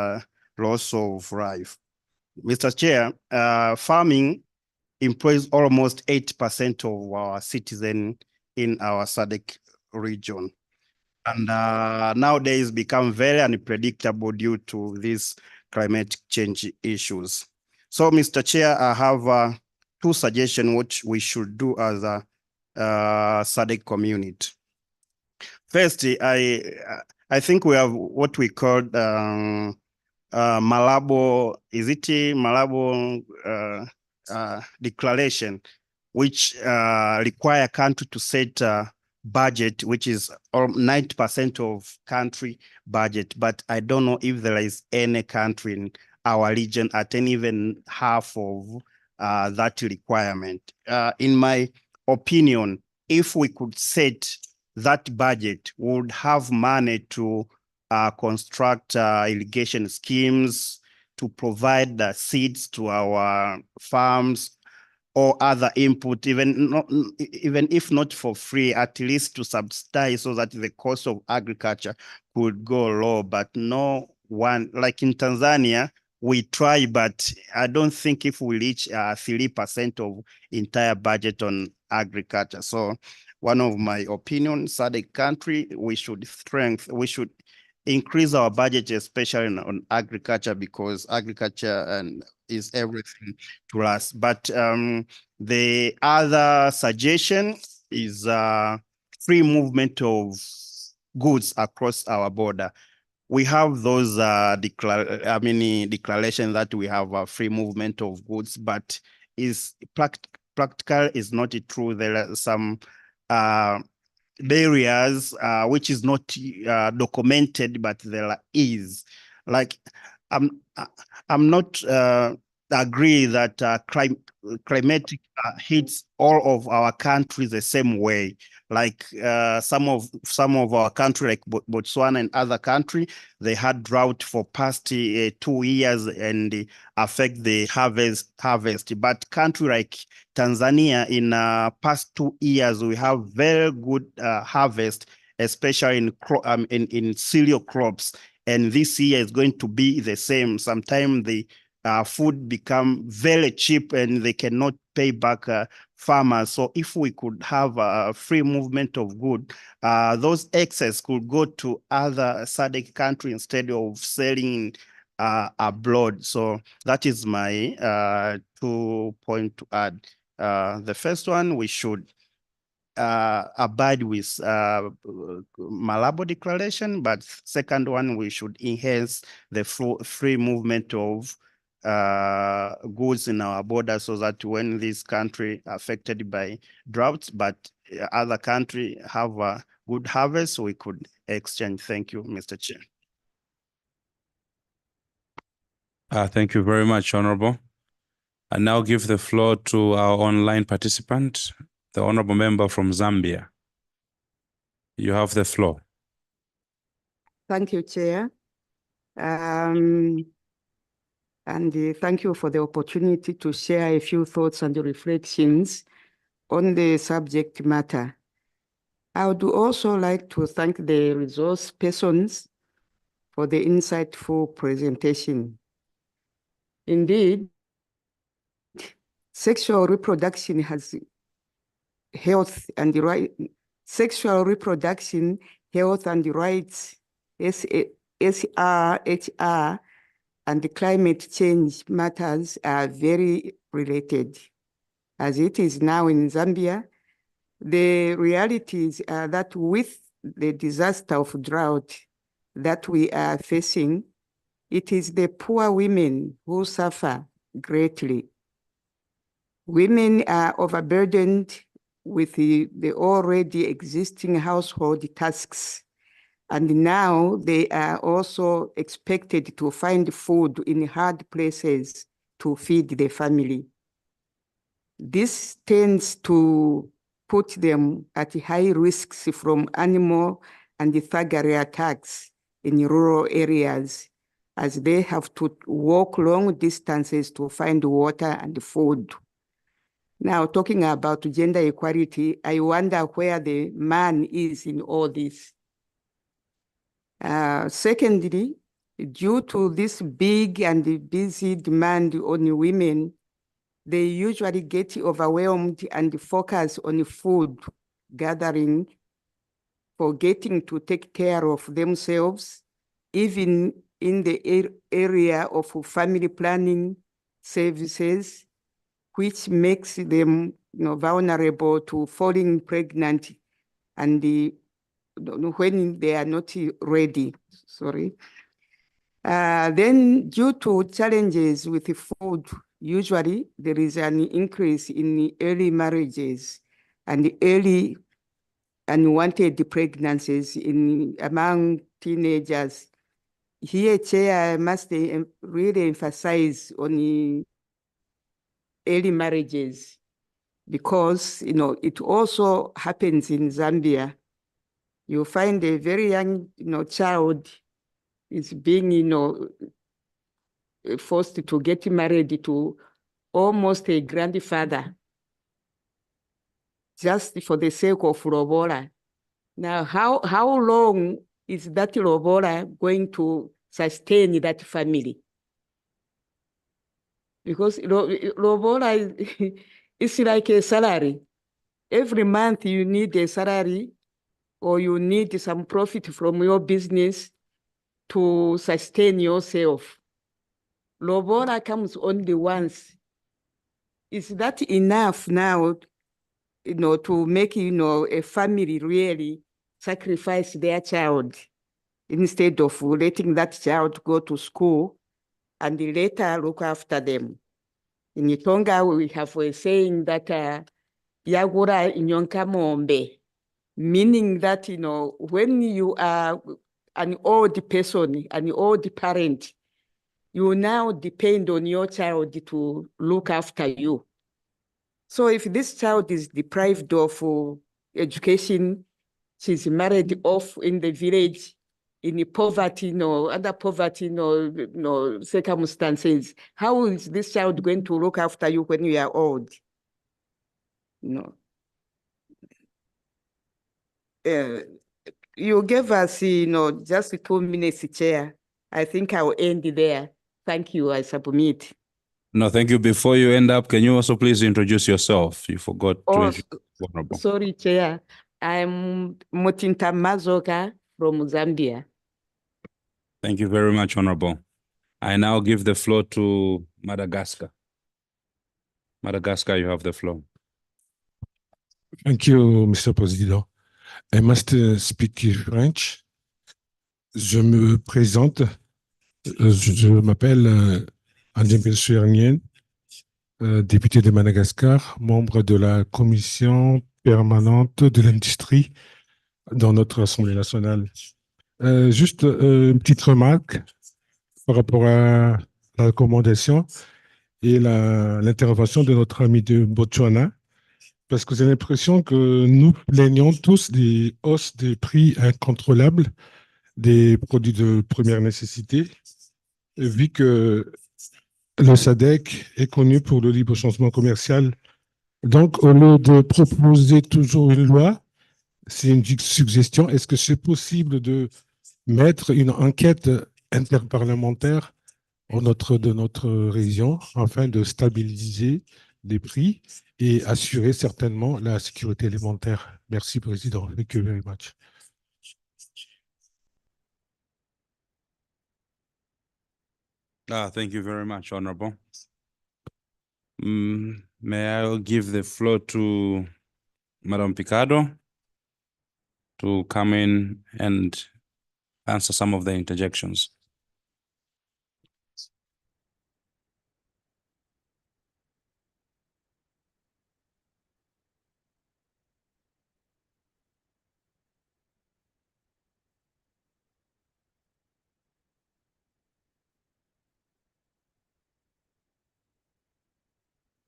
loss of life. Mr. Chair, farming employs almost 80% of our citizens in our SADC region. And nowadays become very unpredictable due to these climate change issues. So, Mr. Chair, I have two suggestions which we should do as a SADC community. First, I think we have what we call Malabo, is it Malabo declaration, which require country to set budget, which is 90% of country budget. But I don't know if there is any country in our region at any even half of that requirement. In my opinion, if we could set that budget, we would have money to construct irrigation schemes, to provide the seeds to our farms or other input, even if not for free, at least to subsidize so that the cost of agriculture could go low. But no one, like in Tanzania, we try, but I don't think if we reach 3% of entire budget on agriculture. So one of my opinions, SADC country, we should increase our budget, especially on agriculture, because agriculture is everything to us. But the other suggestion is free movement of goods across our border. We have those declarations that we have a free movement of goods, but is practical is not true. There are some barriers which is not documented, but there is. Like I'm not agree that climatic hits all of our countries the same way. Like some of our country, like Botswana and other country, they had drought for past 2 years and affect the harvest. But country like Tanzania, in past 2 years, we have very good harvest, especially in cereal crops. And this year is going to be the same. Sometimes the food become very cheap and they cannot pay back farmers. So if we could have a free movement of good, those excess could go to other SADC countries instead of selling abroad. So that is my 2 points to add. The first one, we should abide with Malabo Declaration, but second one, we should enhance the free movement of goods in our border so that when this country affected by droughts, but other country have a good harvest, we could exchange. Thank you, Mr. Chair. Thank you very much, Honorable. I now give the floor to our online participant, the Honorable Member from Zambia. You have the floor. Thank you, Chair. Thank you for the opportunity to share a few thoughts and reflections on the subject matter. I would also like to thank the resource persons for the insightful presentation. Indeed, sexual reproduction has health and right. Sexual reproduction, health and rights, SRHR, and climate change matters are very related. As it is now in Zambia, the realities are that with the disaster of drought that we are facing, it is the poor women who suffer greatly. Women are overburdened with the already existing household tasks, and now they are also expected to find food in hard places to feed the family. This tends to put them at high risks from animal and thuggery attacks in rural areas, as they have to walk long distances to find water and food. Now, talking about gender equality, I wonder where the man is in all this. Secondly, due to this big and busy demand on women, they usually get overwhelmed and focus on food gathering, forgetting to take care of themselves, even in the area of family planning services, which makes them vulnerable to falling pregnant and when they are not ready, sorry. Then due to challenges with food, usually there is an increase in early marriages and early unwanted pregnancies among teenagers. Here, Chair, I must really emphasize on early marriages because it also happens in Zambia. You find a very young child is being forced to get married to almost a grandfather just for the sake of lobola. Now, how long is that lobola going to sustain that family? Because lobola is like a salary. Every month you need a salary or you need some profit from your business to sustain yourself. Lobola comes only once. Is that enough now, to make, a family really sacrifice their child instead of letting that child go to school and later look after them? In Tonga, we have a saying that Yagura inyonka mombe, meaning that, when you are an old person, an old parent, you now depend on your child to look after you. So if this child is deprived of education, she's married off in the village, in poverty, other poverty, circumstances, how is this child going to look after you when you are old? You gave us, just 2 minutes, Chair. I think I'll end there. Thank you. I submit. No, thank you. Before you end up, can you also please introduce yourself? You forgot to introduce the Honorable. Sorry, Chair. I'm Mutinta Mazoka from Zambia. Thank you very much, Honorable. I now give the floor to Madagascar. Madagascar, you have the floor. Thank you, Mr. President. I must speak French. Je me présente. Je m'appelle Andjembe Suernien, député de Madagascar, membre de la commission permanente de l'industrie dans notre Assemblée nationale. Juste une petite remarque par rapport à la recommandation et l'intervention de notre ami de Botswana, parce que j'ai l'impression que nous plaignons tous des hausses des prix incontrôlables des produits de première nécessité, vu que le SADC est connu pour le libre changement commercial. Donc, au lieu de proposer toujours une loi, c'est une suggestion. Est-ce que c'est possible de mettre une enquête interparlementaire de notre région afin de stabiliser les prix et assurer certainement la sécurité alimentaire? Merci, Président. Thank you very much. Thank you very much, Honorable. May I give the floor to Madam Picado to come in and answer some of the interjections.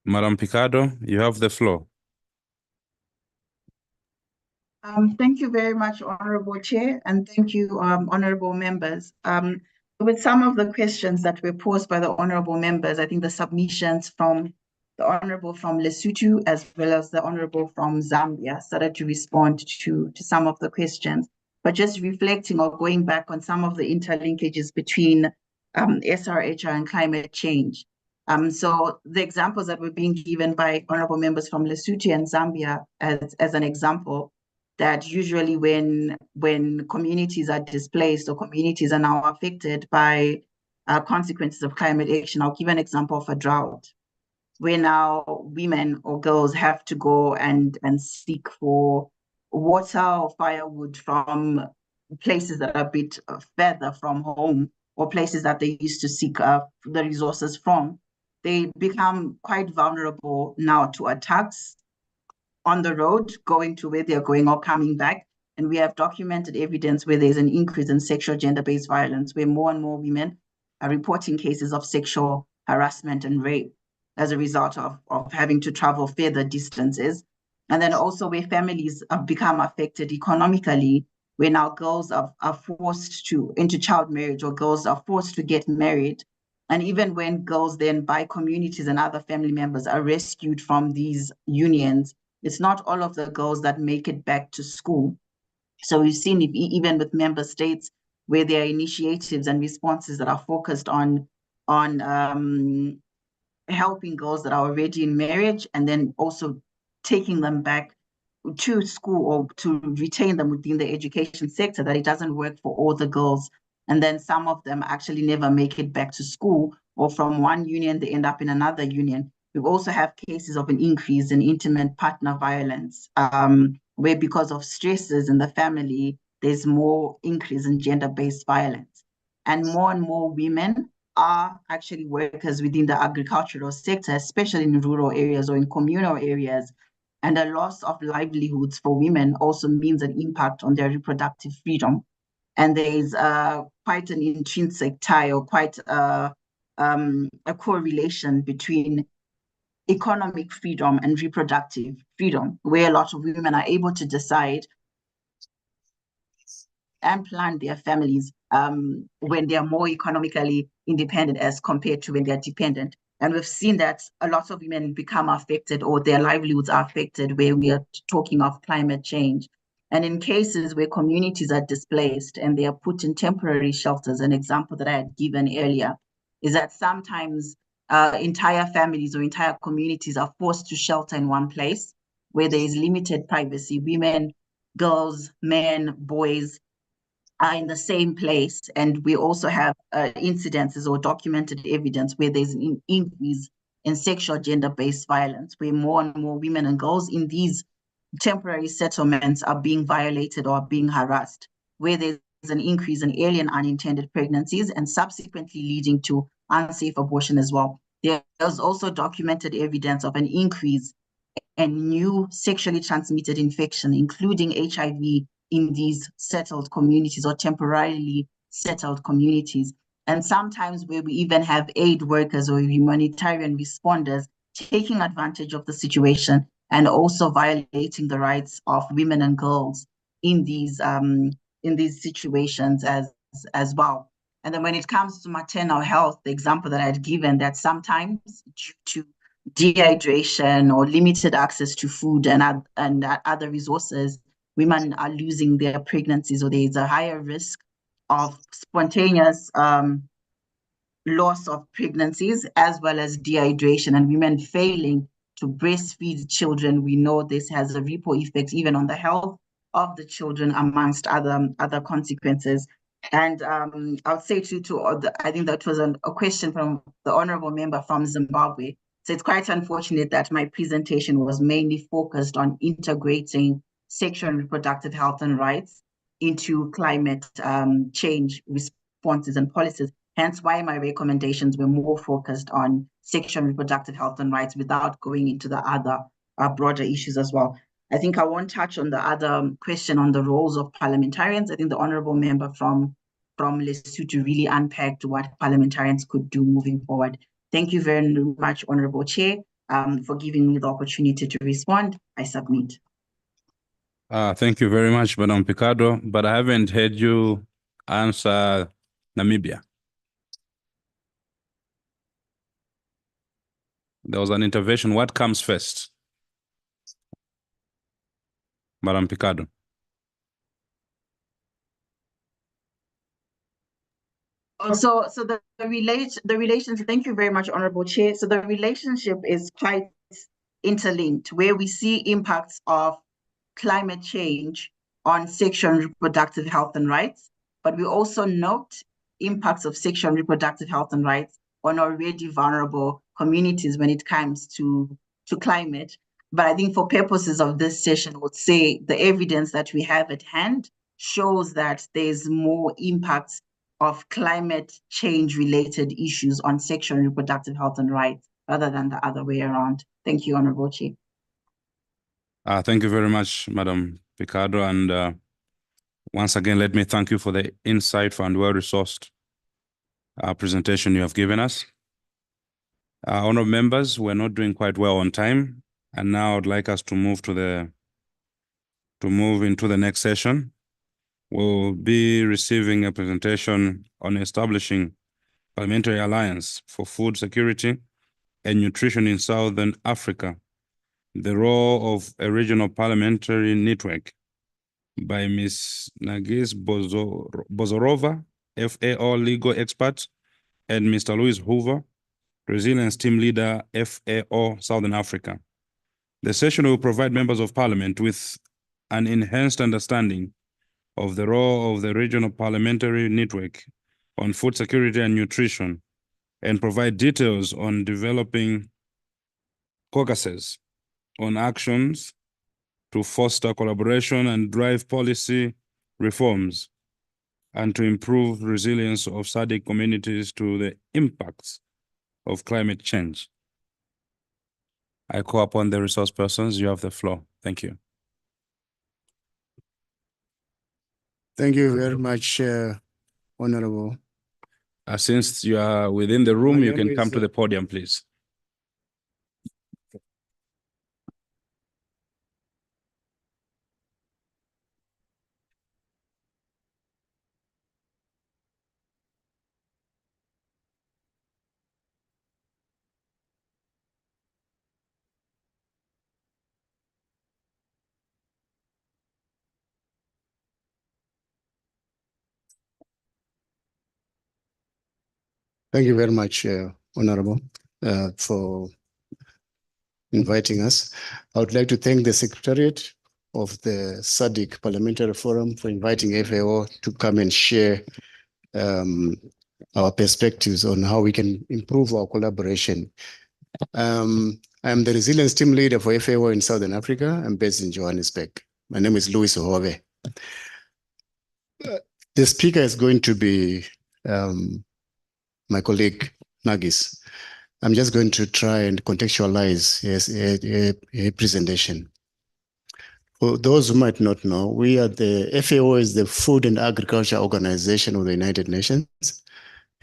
Madam Picado, you have the floor. Thank you very much, Honorable Chair, and thank you, honorable members. With some of the questions that were posed by the honorable members, I think the submissions from the honorable from Lesotho as well as the honorable from Zambia started to respond to some of the questions. But just reflecting or going back on some of the interlinkages between SRHR and climate change. So the examples that were being given by honorable members from Lesotho and Zambia as an example, that usually when communities are displaced or communities are now affected by consequences of climate action, I'll give an example of a drought, where now women or girls have to go and seek for water or firewood from places that are a bit further from home or places that they used to seek the resources from. They become quite vulnerable now to attacks on the road, going to where they're going or coming back. And we have documented evidence where there's an increase in sexual gender-based violence, where more and more women are reporting cases of sexual harassment and rape as a result of having to travel further distances. And then also where families have become affected economically, where now girls are forced into child marriage or girls are forced to get married. And even when girls then by communities and other family members are rescued from these unions, it's not all of the girls that make it back to school. So we've seen even with member states where there are initiatives and responses that are focused on helping girls that are already in marriage and then also taking them back to school or to retain them within the education sector, that it doesn't work for all the girls. And then some of them actually never make it back to school, or from one union, they end up in another union. We also have cases of an increase in intimate partner violence, where because of stresses in the family, there's more increase in gender-based violence. And more women are actually workers within the agricultural sector, especially in rural areas or in communal areas. And a loss of livelihoods for women also means an impact on their reproductive freedom. And there is quite an intrinsic tie or quite a correlation between economic freedom and reproductive freedom, where a lot of women are able to decide and plan their families when they are more economically independent as compared to when they are dependent. And we've seen that a lot of women become affected, or their livelihoods are affected, where we are talking of climate change. And in cases where communities are displaced and they are put in temporary shelters, an example that I had given earlier is that sometimes entire families or entire communities are forced to shelter in one place where there is limited privacy. Women, girls, men, boys are in the same place. And we also have incidences or documented evidence where there's an increase in sexual gender-based violence, where more and more women and girls in these temporary settlements are being violated or being harassed, where there's an increase in early and unintended pregnancies and subsequently leading to unsafe abortion as well. There's also documented evidence of an increase in new sexually transmitted infection, including HIV, in these settled communities or temporarily settled communities. And sometimes where we even have aid workers or humanitarian responders taking advantage of the situation and also violating the rights of women and girls in these situations as well. And then when it comes to maternal health, the example that I'd given, that sometimes due to dehydration or limited access to food and other resources, women are losing their pregnancies, or there is a higher risk of spontaneous loss of pregnancies, as well as dehydration, and women failing to breastfeed children. We know this has a ripple effect even on the health of the children, amongst other consequences. And I would say I think that was a question from the honorable member from Zimbabwe. So it's quite unfortunate that my presentation was mainly focused on integrating sexual and reproductive health and rights into climate change responses and policies. Hence why my recommendations were more focused on sexual and reproductive health and rights without going into the other broader issues as well. I think I won't touch on the other question on the roles of parliamentarians. I think the honorable member from Lesotho really unpacked what parliamentarians could do moving forward. Thank you very much, Honorable Chair, for giving me the opportunity to respond. I submit. Thank you very much, Madam Picardo, but I haven't heard you answer Namibia. There was an intervention. What comes first? Madam Picardo. So the relationship, thank you very much, Honorable Chair. So the relationship is quite interlinked, where we see impacts of climate change on sexual and reproductive health and rights, but we also note impacts of sexual and reproductive health and rights on already vulnerable communities when it comes to climate. But I think for purposes of this session, I would say the evidence that we have at hand shows that there's more impacts of climate change related issues on sexual and reproductive health and rights rather than the other way around. Thank you, Honorable Chair. Thank you very much, Madam Picardo. And once again, let me thank you for the insightful and well-resourced presentation you have given us. Honorable members, we're not doing quite well on time. And now I'd like us to move into the next session. We'll be receiving a presentation on establishing Parliamentary Alliance for Food Security and Nutrition in Southern Africa, the role of a regional parliamentary network, by Ms. Nargis Bozorova, FAO legal expert, and Mr. Louis Hoover, Resilience Team Leader, FAO Southern Africa. The session will provide members of parliament with an enhanced understanding of the role of the regional parliamentary network on food security and nutrition, and provide details on developing caucuses on actions to foster collaboration and drive policy reforms, and to improve resilience of SADC communities to the impacts of climate change. I call upon the resource persons. You have the floor. Thank you. Thank you very much, Honorable. Since you are within the room, My you name can come is, to the podium, please. Thank you very much, Honorable, for inviting us. I would like to thank the Secretariat of the SADC Parliamentary Forum for inviting FAO to come and share our perspectives on how we can improve our collaboration. I am the Resilience Team Leader for FAO in Southern Africa. I'm based in Johannesburg. My name is Louis Ohove. The speaker is going to be my colleague, Nagis. I'm just going to try and contextualize a presentation. For those who might not know, the FAO is the Food and Agriculture Organization of the United Nations,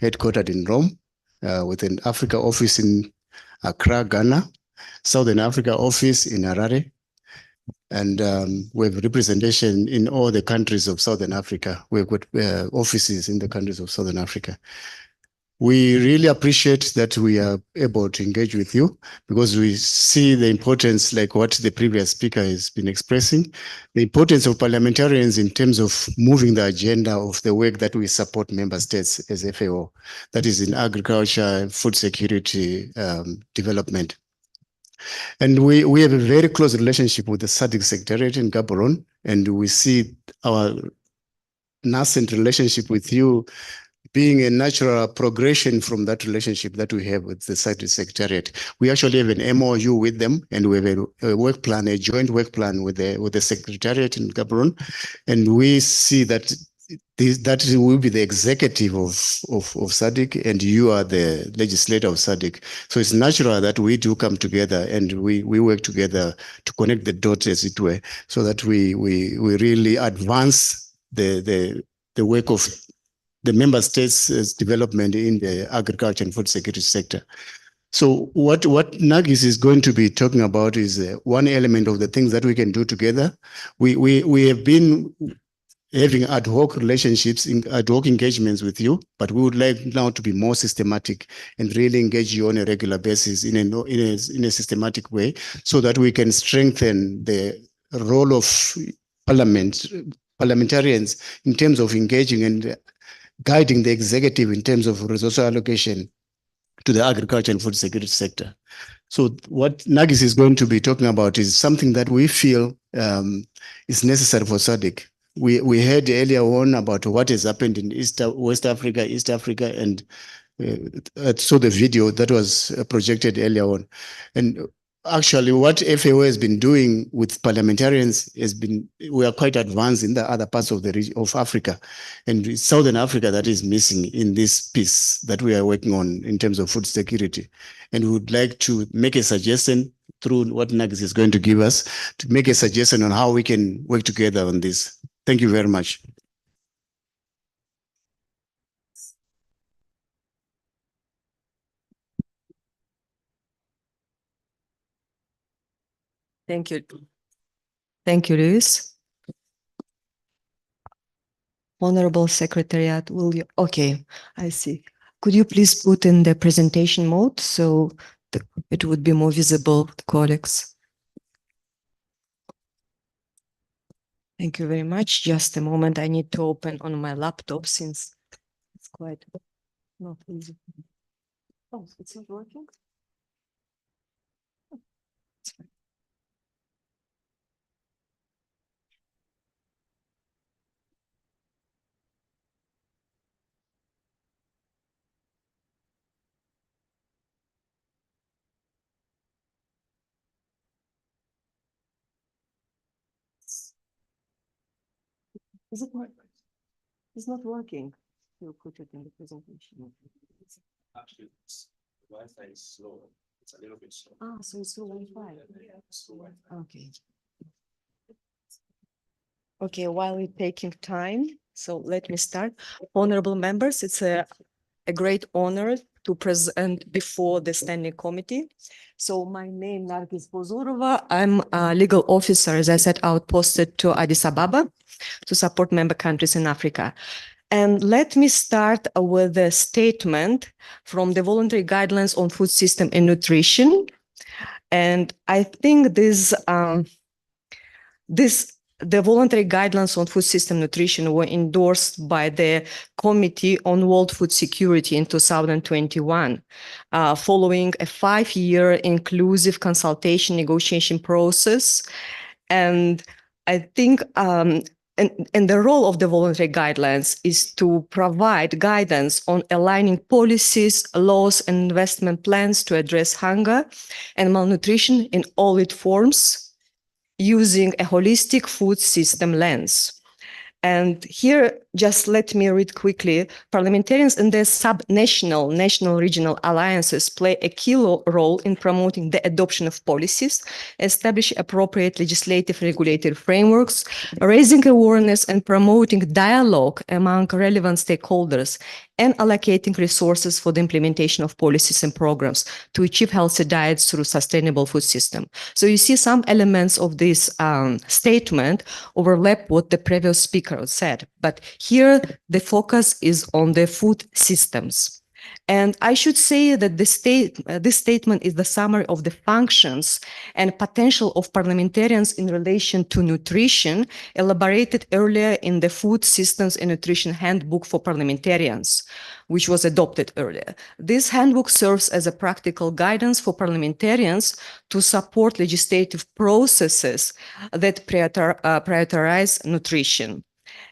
headquartered in Rome, with an Africa office in Accra, Ghana, Southern Africa office in Harare, and we have representation in all the countries of Southern Africa. We've got offices in the countries of Southern Africa. We really appreciate that we are able to engage with you because we see the importance, like what the previous speaker has been expressing, the importance of parliamentarians in terms of moving the agenda of the work that we support member states as FAO, that is in agriculture, food security, development. And we have a very close relationship with the SADC Secretariat in Gaborone, and we see our nascent relationship with you being a natural progression from that relationship that we have with the SADC Secretariat. We actually have an MOU with them, and we have a work plan, a joint work plan with the Secretariat in Gaborone, and we see that that will be the executive of SADC, and you are the legislator of SADC. So it's natural that we do come together and we work together to connect the dots, as it were, so that we really advance the work of the member states' development in the agriculture and food security sector. So what Nagis is going to be talking about is one element of the things that we can do together. We have been having ad hoc relationships, ad hoc engagements with you, but we would like now to be more systematic and really engage you on a regular basis in a systematic way, so that we can strengthen the role of parliamentarians in terms of engaging and guiding the executive in terms of resource allocation to the agriculture and food security sector. So what Nagis is going to be talking about is something that we feel is necessary for SADC. We heard earlier on about what has happened in West Africa, East Africa, and saw the video that was projected earlier on. And actually what FAO has been doing with parliamentarians has been, we are quite advanced in the other parts of the region of Africa, and it's Southern Africa that is missing in this piece that we are working on in terms of food security. And we would like to make a suggestion through what Nagis is going to give us, to make a suggestion on how we can work together on this. Thank you very much. Thank you. Thank you, Luis. Honorable Secretariat, will you? Okay, I see. Could you please put in the presentation mode so it would be more visible, colleagues? Thank you very much. Just a moment. I need to open on my laptop since it's quite not easy. Oh, it's not working? It's fine. Is it working? It's not working. You put it in the presentation. Actually, the Wi-Fi is slow. It's a little bit slow. Ah, so it's slow Wi-Fi. Okay. Okay, while we're taking time, so let me start. Honorable members, it's a a great honor to present before the Standing Committee. So my name, Nargis Bozorova. I'm a legal officer, as I said, outposted to Addis Ababa to support member countries in Africa. And let me start with a statement from the voluntary guidelines on food system and nutrition. And I think the voluntary guidelines on food system nutrition were endorsed by the Committee on World Food Security in 2021, following a 5-year inclusive consultation negotiation process. And I think and the role of the voluntary guidelines is to provide guidance on aligning policies, laws, and investment plans to address hunger and malnutrition in all its forms, using a holistic food system lens. And here, just let me read quickly. Parliamentarians in their sub-national, national, regional alliances play a key role in promoting the adoption of policies, establish appropriate legislative regulatory frameworks, raising awareness and promoting dialogue among relevant stakeholders, and allocating resources for the implementation of policies and programs to achieve healthy diets through sustainable food system. So you see some elements of this statement overlap what the previous speaker said, but here the focus is on the food systems. And I should say that this statement is the summary of the functions and potential of parliamentarians in relation to nutrition, elaborated earlier in the Food Systems and Nutrition Handbook for Parliamentarians, which was adopted earlier. This handbook serves as a practical guidance for parliamentarians to support legislative processes that prioritize nutrition.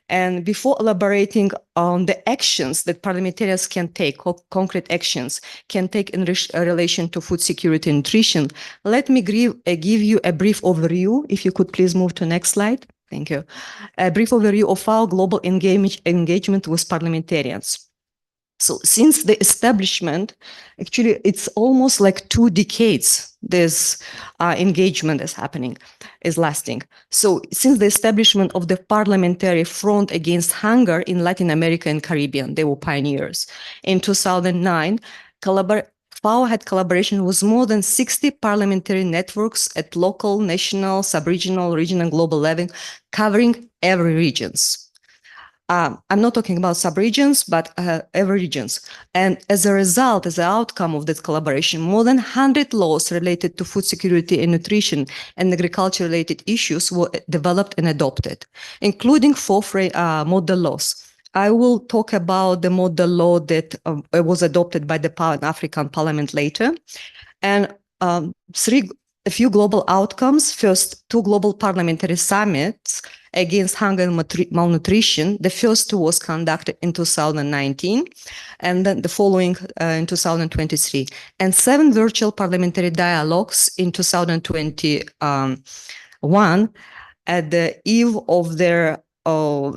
And before elaborating on the actions that parliamentarians can take, concrete actions can take in relation to food security and nutrition, let me give you a brief overview. If you could please move to next slide. Thank you. A brief overview of our global engagement with parliamentarians. So since the establishment, actually, it's almost like 2 decades, this engagement is lasting. So since the establishment of the Parliamentary Front Against Hunger in Latin America and Caribbean, they were pioneers. In 2009, FAO had collaboration with more than 60 parliamentary networks at local, national, sub-regional, regional, and global level, covering every regions. I'm not talking about sub-regions, but every regions. And as a result, as an outcome of this collaboration, more than 100 laws related to food security and nutrition and agriculture-related issues were developed and adopted, including 4 model laws. I will talk about the model law that was adopted by the Pan-African Parliament later. And a few global outcomes. First, 2 global parliamentary summits against hunger and malnutrition. The first was conducted in 2019, and then the following in 2023, and 7 virtual parliamentary dialogues in 2021 at the eve of their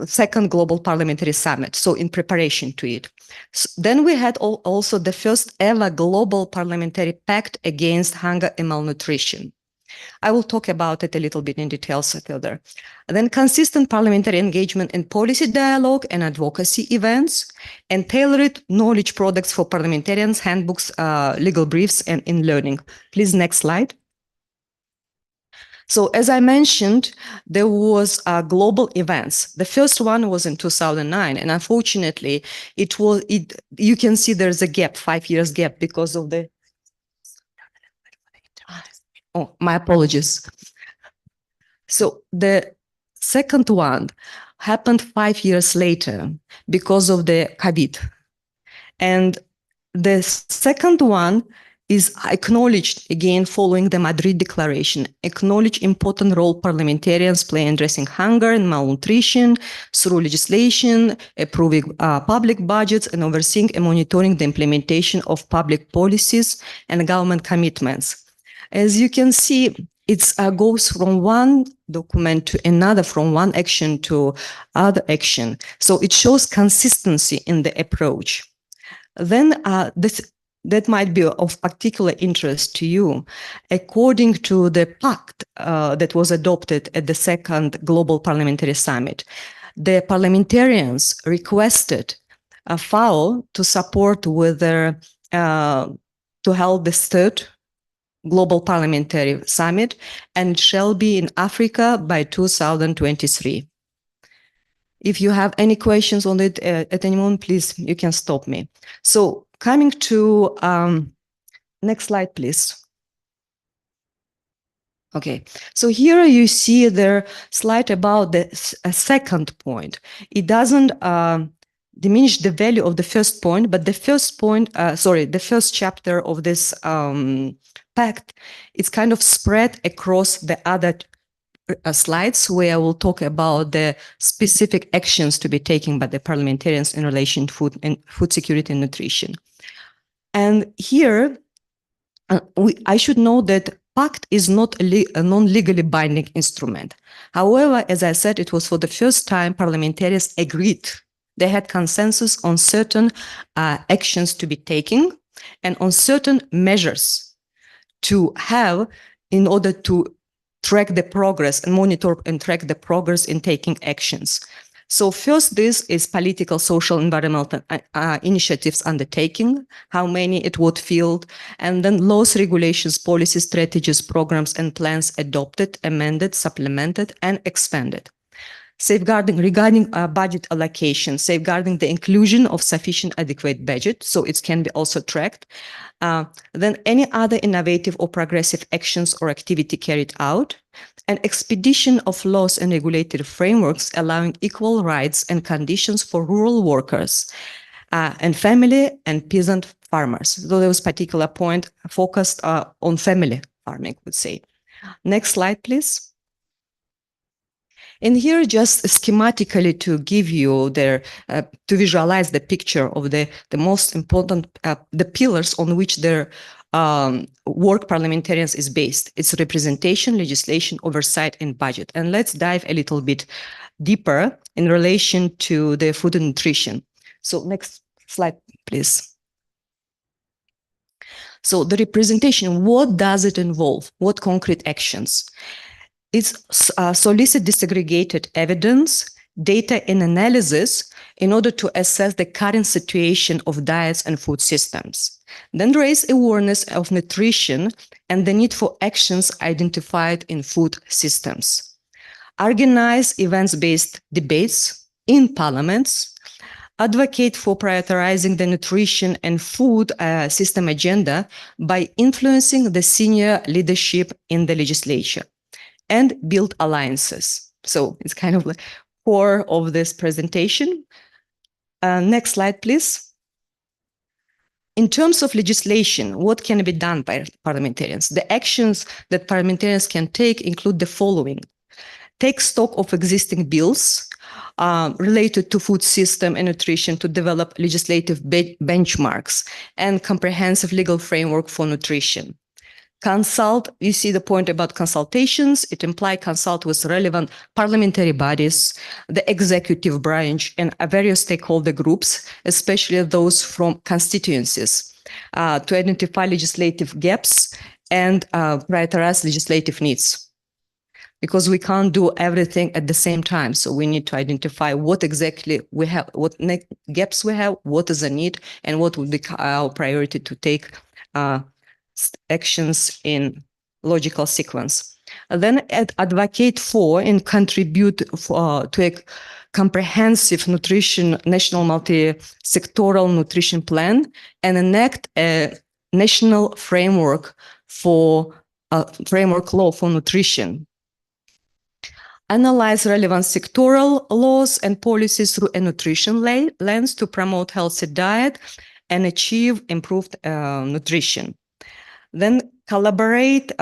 second global parliamentary summit, so in preparation to it. So then we had also the first ever global parliamentary pact against hunger and malnutrition. I will talk about it a little bit in details further. And then consistent parliamentary engagement in policy dialogue and advocacy events, and tailored knowledge products for parliamentarians, handbooks, legal briefs, and in learning. Please, next slide. So as I mentioned, there was global events. The first one was in 2009, and unfortunately, you can see there's a gap, 5 years gap, because of the. Oh, my apologies. So the second one happened 5 years later because of the COVID. And the second one is acknowledged again following the Madrid Declaration, acknowledge important role parliamentarians play in addressing hunger and malnutrition through legislation, approving public budgets, and overseeing and monitoring the implementation of public policies and government commitments. As you can see, it goes from one document to another, from one action to other action. So it shows consistency in the approach. Then that might be of particular interest to you. According to the pact that was adopted at the second Global Parliamentary Summit, the parliamentarians requested FAO to support with their to hold the third Global Parliamentary Summit, and it shall be in Africa by 2023. If you have any questions on it at any moment, please, you can stop me. So coming to, next slide, please. Okay, so here you see the slide about the second point. It doesn't diminish the value of the first point, but the first point, the first chapter of this pact, it's kind of spread across the other slides where I will talk about the specific actions to be taken by the parliamentarians in relation to food security and nutrition. And here, I should know that pact is not a non-legally binding instrument. However, as I said, it was for the first time parliamentarians agreed. They had consensus on certain actions to be taken and on certain measures to have in order to track the progress and monitor and track the progress in taking actions. So first, this is political, social, environmental initiatives undertaking, how many it would field, and then laws, regulations, policies, strategies, programs, and plans adopted, amended, supplemented, and expanded. Safeguarding, regarding budget allocation, safeguarding the inclusion of sufficient adequate budget, so it can be also tracked. Then any other innovative or progressive actions or activity carried out, and expedition of laws and regulatory frameworks allowing equal rights and conditions for rural workers and family and peasant farmers. So there was a particular point focused on family farming, I would say. Next slide, please. And here, just schematically to give you to visualize the picture of the most important, the pillars on which their work parliamentarians is based. It's representation, legislation, oversight, and budget. And let's dive a little bit deeper in relation to the food and nutrition. So next slide, please. So the representation, what does it involve? What concrete actions? It's solicit disaggregated evidence, data, and analysis in order to assess the current situation of diets and food systems. Then raise awareness of nutrition and the need for actions identified in food systems. Organize events-based debates in parliaments. Advocate for prioritizing the nutrition and food system agenda by influencing the senior leadership in the legislature. And build alliances. So it's kind of the core of this presentation. Next slide, please. In terms of legislation, what can be done by parliamentarians? The actions that parliamentarians can take include the following. Take stock of existing bills related to food system and nutrition to develop legislative benchmarks and comprehensive legal framework for nutrition. Consult, you see the point about consultations, it implies consult with relevant parliamentary bodies, the executive branch, and various stakeholder groups, especially those from constituencies, to identify legislative gaps and prioritize legislative needs. Because we can't do everything at the same time. So we need to identify what exactly we have, what gaps we have, what is the need, and what would be our priority to take actions in logical sequence. And then advocate for and contribute to a comprehensive national multi-sectoral nutrition plan and enact a national framework law for nutrition. Analyze relevant sectoral laws and policies through a nutrition lens to promote healthy diet and achieve improved nutrition. Then collaborate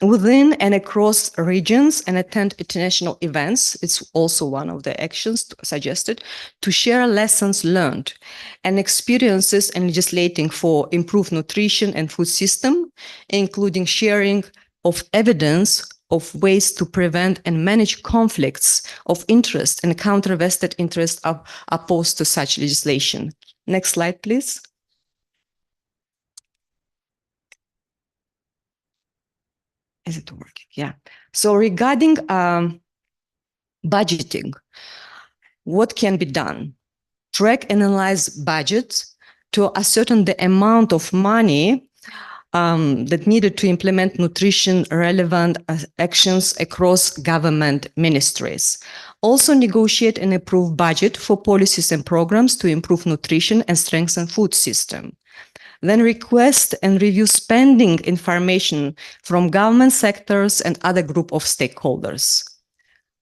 within and across regions and attend international events. It's also one of the actions suggested to share lessons learned and experiences in legislating for improved nutrition and food system, including sharing of evidence of ways to prevent and manage conflicts of interest and counter vested interests opposed to such legislation. Next slide, please. Is it working? Yeah. So regarding budgeting, what can be done? track and analyze budgets to ascertain the amount of money that needed to implement nutrition relevant actions across government ministries. Also negotiate and approve budget for policies and programs to improve nutrition and strengthen food system. Then request and review spending information from government sectors and other group of stakeholders.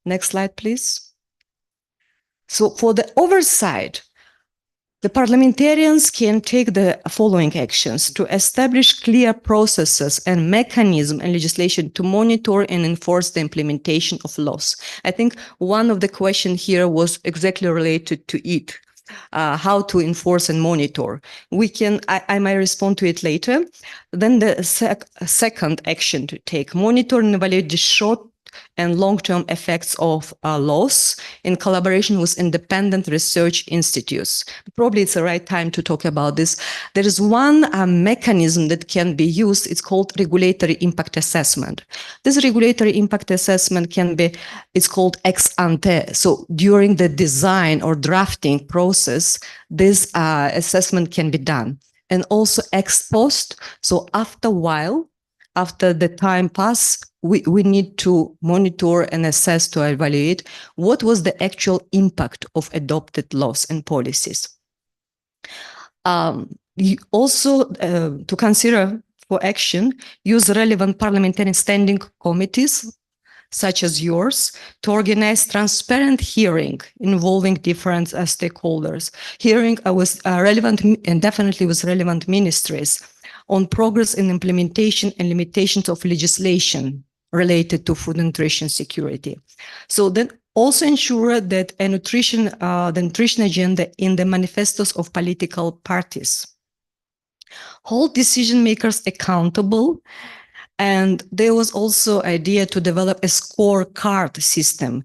Next slide, please. So for the oversight, the parliamentarians can take the following actions to establish clear processes and mechanism and legislation to monitor and enforce the implementation of laws. I think one of the questions here was exactly related to it. How to enforce and monitor. I might respond to it later. Then the second action to take, monitor and evaluate the short and long-term effects of laws in collaboration with independent research institutes. Probably it's the right time to talk about this. There is one mechanism that can be used. It's called regulatory impact assessment. This regulatory impact assessment it's called ex ante. So during the design or drafting process, this assessment can be done. And also ex post. So after a while, after the time pass, we need to monitor and assess to evaluate what was the actual impact of adopted laws and policies. Also, to consider for action, use relevant parliamentary standing committees, such as yours, to organize transparent hearing involving different stakeholders. Hearing was relevant and definitely with relevant ministries on progress in implementation and limitations of legislation related to food and nutrition security. So then also ensure that the nutrition agenda in the manifestos of political parties. Hold decision makers accountable. And there was also an idea to develop a scorecard system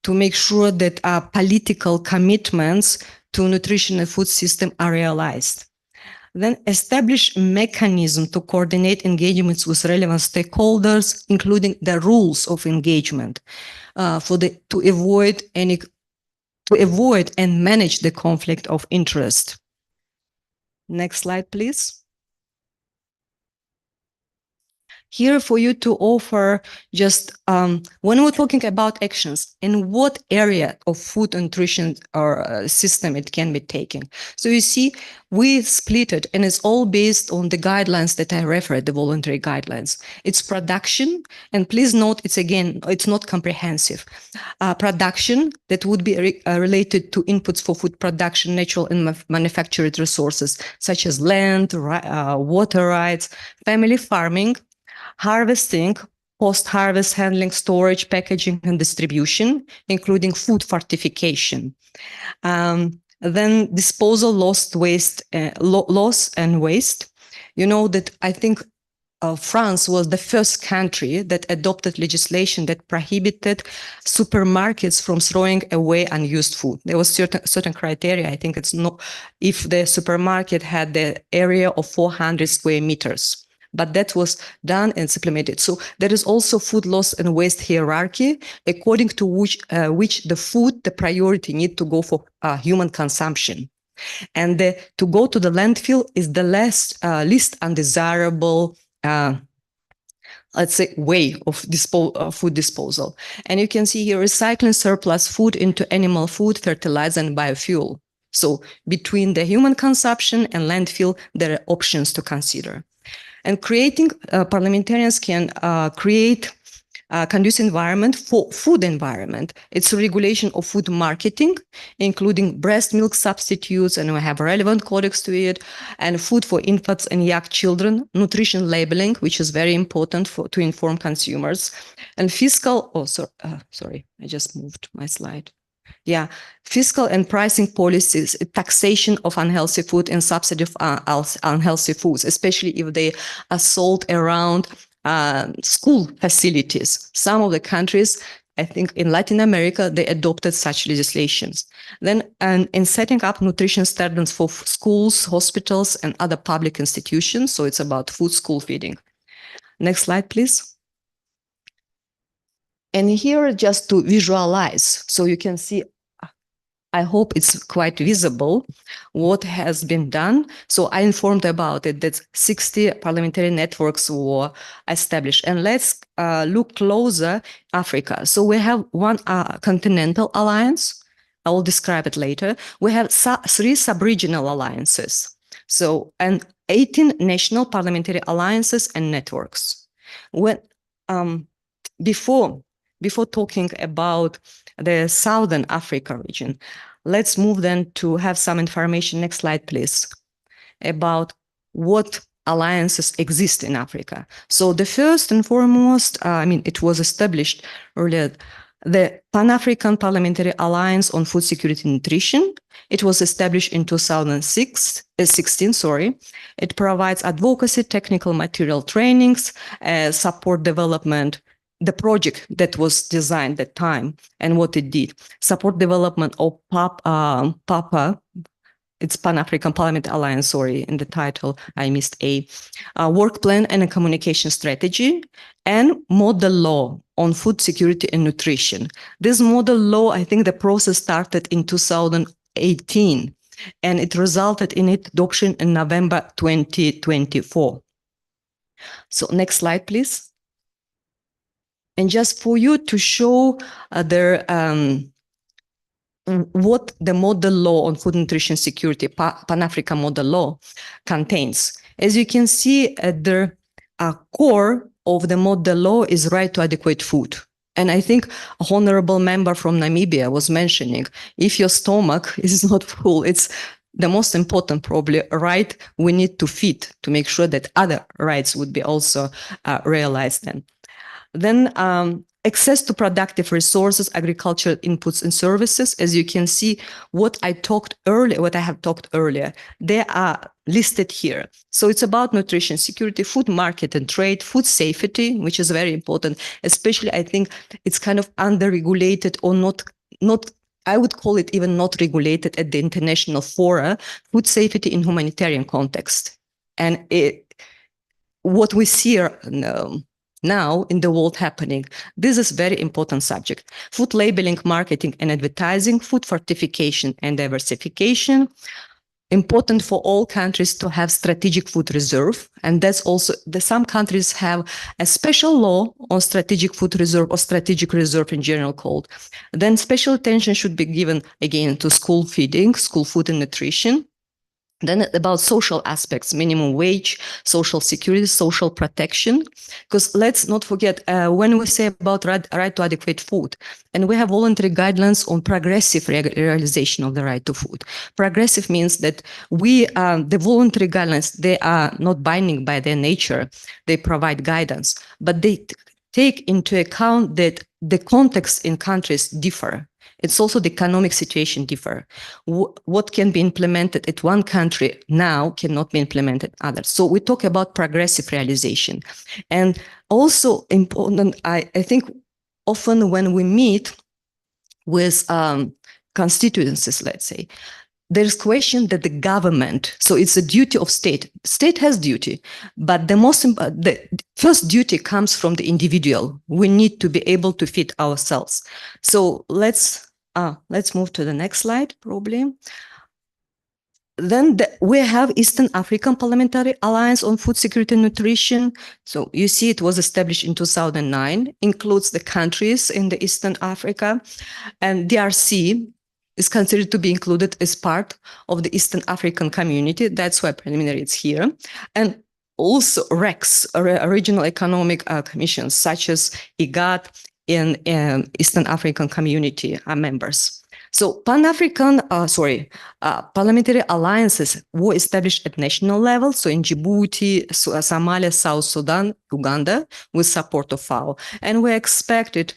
to make sure that political commitments to nutrition and food system are realized. Then establish a mechanism to coordinate engagements with relevant stakeholders, including the rules of engagement, to avoid and manage the conflict of interest. Next slide, please. Here for you to offer just when we're talking about actions, in what area of food and nutrition or system it can be taken. So you see, we split it and it's all based on the guidelines that I referred, the voluntary guidelines. It's production, and please note it's not comprehensive. Production that would be related to inputs for food production, natural and manufactured resources, such as land, water rights, family farming, harvesting, post-harvest handling, storage, packaging, and distribution, including food fortification. Then disposal, loss and waste. You know that I think France was the first country that adopted legislation that prohibited supermarkets from throwing away unused food. There was certain criteria. I think it's not if the supermarket had the area of 400 square meters. But that was done and implemented. So there is also food loss and waste hierarchy, according to which the priority need to go for human consumption. And to go to the landfill is the least undesirable let's say, way of food disposal. And you can see here recycling surplus food into animal food, fertilizer, and biofuel. So between the human consumption and landfill, there are options to consider. And parliamentarians can create a conducive environment for food environment. It's a regulation of food marketing, including breast milk substitutes, and we have a relevant codex to it, and food for infants and young children, nutrition labeling, which is very important to inform consumers, and fiscal, sorry, I just moved my slide. Yeah, fiscal and pricing policies, taxation of unhealthy food and subsidy of unhealthy foods, especially if they are sold around school facilities. Some of the countries, I think in Latin America, they adopted such legislations. Then, in setting up nutrition standards for schools, hospitals, and other public institutions. So it's about food school feeding. Next slide, please. And here, just to visualize, so you can see I hope it's quite visible what has been done. So I informed about it that 60 parliamentary networks were established. And let's look closer Africa. So we have one continental alliance. I will describe it later. We have 3 sub-regional alliances. So, and 18 national parliamentary alliances and networks. When before talking about the Southern Africa region, let's move then to have some information. Next slide, please, about what alliances exist in Africa. So the first and foremost, it was established earlier, the Pan-African Parliamentary Alliance on Food Security and Nutrition. It was established in 2016. It provides advocacy, technical material trainings, support development. The project that was designed at that time and what it did, support development of PAPA, it's Pan-African Parliament Alliance, sorry, in the title, I missed A, work plan and a communication strategy, and model law on food security and nutrition. This model law, I think the process started in 2018, and it resulted in its adoption in November 2024. So next slide, please. And just for you to show what the model law on food nutrition security, Pan-African model law, contains. As you can see, at the core of the model law is right to adequate food. And I think a honorable member from Namibia was mentioning, if your stomach is not full, it's the most important probably right we need to feed to make sure that other rights would be also realized then. Then access to productive resources, agricultural inputs and services. As you can see, what I have talked earlier, they are listed here. So it's about nutrition security, food market and trade, food safety, which is very important. Especially, I think it's kind of under-regulated or not. I would call it even not regulated at the international fora. Food safety in humanitarian context, and what we see now in the world happening. This is very important subject. Food labeling, marketing and advertising, food fortification and diversification. Important for all countries to have strategic food reserve. And that's also, some countries have a special law on strategic food reserve or strategic reserve in general called. Then special attention should be given again to school feeding, school food and nutrition. Then about social aspects, minimum wage, social security, social protection. Because let's not forget, when we say about right to adequate food, and we have voluntary guidelines on progressive realization of the right to food. Progressive means that the voluntary guidelines, they are not binding by their nature. They provide guidance, but they take into account that the context in countries differ. It's also the economic situation differ. What can be implemented at one country now cannot be implemented in others. So we talk about progressive realization. And also important, I think often when we meet with constituencies, let's say, there's question that the government, so it's a duty of state. State has duty, but the first duty comes from the individual. We need to be able to feed ourselves. So let's move to the next slide, probably. Then we have Eastern African Parliamentary Alliance on Food Security and Nutrition. So you see it was established in 2009, includes the countries in the Eastern Africa, and DRC is considered to be included as part of the Eastern African community. That's why preliminary it's here. And also RECs, regional economic commissions, such as IGAD and Eastern African community are members. So Pan-African, parliamentary alliances were established at national level. So in Djibouti, Somalia, South Sudan, Uganda, with support of FAO. And we expected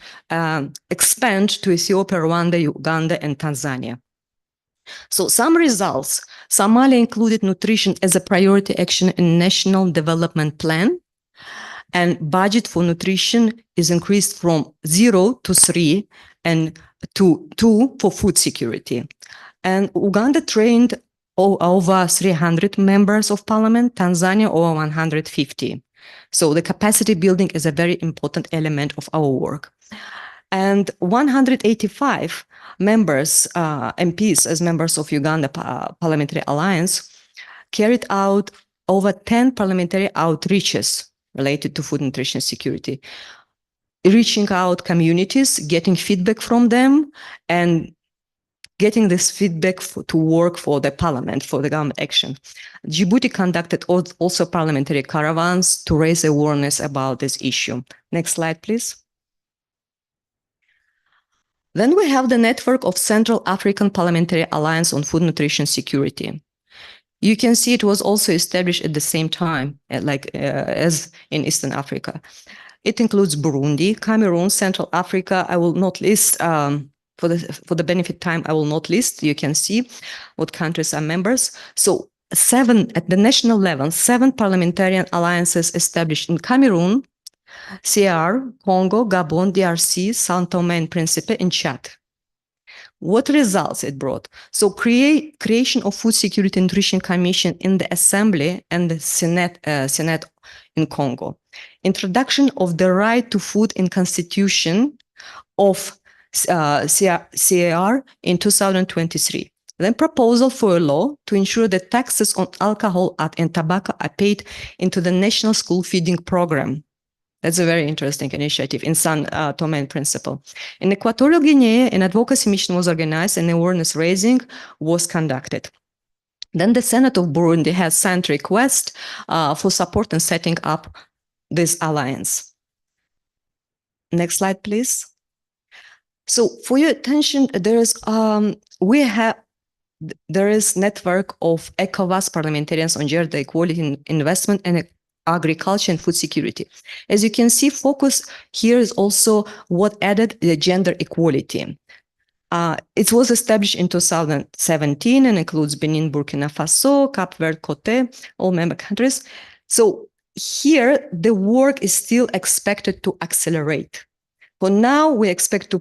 expand to Ethiopia, Rwanda, Uganda, and Tanzania. So some results. Somalia included nutrition as a priority action in National Development Plan. And budget for nutrition is increased from 0 to 3 and to 2 for food security. And Uganda trained over 300 members of parliament, Tanzania over 150. So the capacity building is a very important element of our work. And 185 members, MPs as members of Uganda Parliamentary Alliance, carried out over 10 parliamentary outreaches related to food nutrition security, reaching out communities, getting feedback from them, and getting this feedback to work for the parliament, for the government action. Djibouti conducted also parliamentary caravans to raise awareness about this issue. Next slide, please. Then we have the network of Central African Parliamentary Alliance on Food Nutrition Security. You can see it was also established at the same time, as in Eastern Africa. It includes Burundi, Cameroon, Central Africa. I will not list, for the benefit time, I will not list. You can see what countries are members. So at the national level, 7 parliamentarian alliances established in Cameroon, CR, Congo, Gabon, DRC, São Tomé and Príncipe, and Chad. What results it brought? So creation of Food Security and Nutrition Commission in the Assembly and the Senate in Congo. Introduction of the right to food in Constitution of CAR in 2023. Then proposal for a law to ensure that taxes on alcohol and tobacco are paid into the National School Feeding Program. That's a very interesting initiative in São Tomé and Príncipe. In Equatorial Guinea, an advocacy mission was organized and awareness raising was conducted. Then the Senate of Burundi has sent request for support in setting up this alliance. Next slide, please. So for your attention, there is network of ECOWAS parliamentarians on gender equality in investment and agriculture and food security. As you can see, focus here is also what added the gender equality. It was established in 2017 and includes Benin, Burkina Faso, Cape Verde, Cote, all member countries. So here, the work is still expected to accelerate. For now, we expect to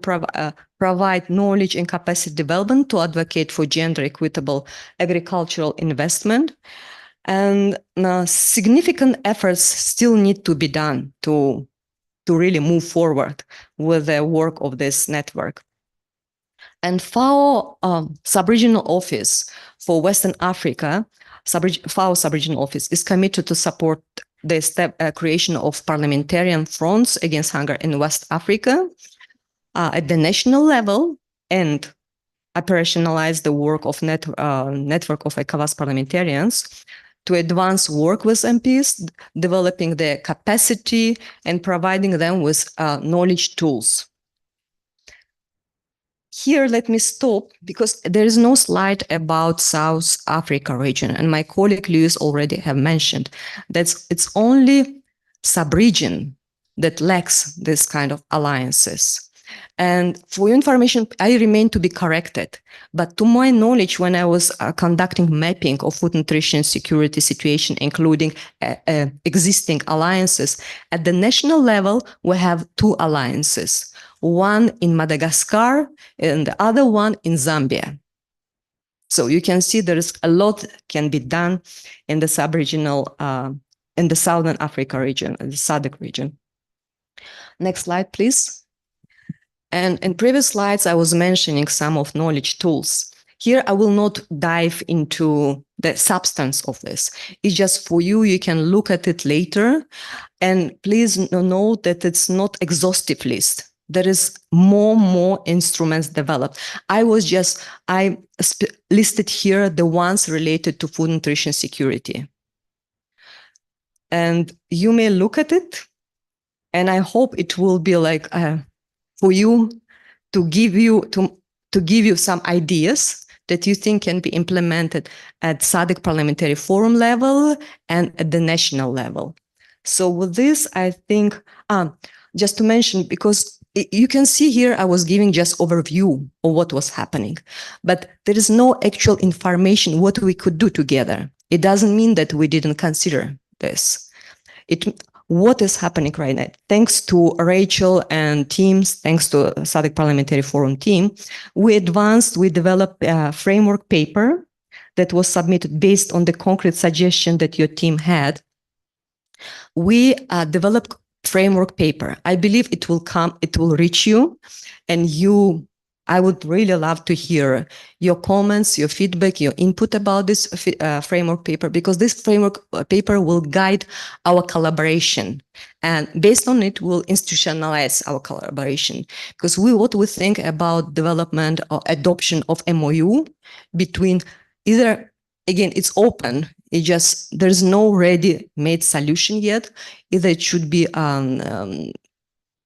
provide knowledge and capacity development to advocate for gender equitable agricultural investment. And significant efforts still need to be done to really move forward with the work of this network. And FAO Sub-Regional Office for Western Africa, FAO Sub-Regional Office is committed to support the creation of parliamentarian fronts against hunger in West Africa at the national level and operationalize the work of network of ECOWAS parliamentarians to advance work with MPs, developing their capacity and providing them with knowledge tools. Here, let me stop because there is no slide about South Africa region, and my colleague Luis already have mentioned that it's only sub-region that lacks this kind of alliances. And for your information, I remain to be corrected. But to my knowledge, when I was conducting mapping of food nutrition security situation, including existing alliances, at the national level, we have 2 alliances, one in Madagascar and the other one in Zambia. So you can see there is a lot can be done in the sub-regional, in the Southern Africa region, the SADC region. Next slide, please. And in previous slides, I was mentioning some of knowledge tools. Here, I will not dive into the substance of this. It's just for you, you can look at it later. And please note that it's not exhaustive list. There is more instruments developed. I listed here the ones related to food nutrition security. And you may look at it, and I hope it will be like for you to give you some ideas that you think can be implemented at SADC Parliamentary Forum level and at the national level. So with this, I think, just to mention, because you can see here, I was giving just overview of what was happening, but there is no actual information what we could do together. It doesn't mean that we didn't consider this. What is happening right now? Thanks to Rachel and teams, thanks to SADC Parliamentary Forum team, we developed a framework paper that was submitted based on the concrete suggestion that your team had. We developed framework paper. I believe it will come, it will reach you, and I would really love to hear your comments, your feedback, your input about this framework paper, because this framework paper will guide our collaboration. And based on it, we'll institutionalize our collaboration. Because what we think about development or adoption of MOU between either, again, it's open, there's no ready-made solution yet. Either it should be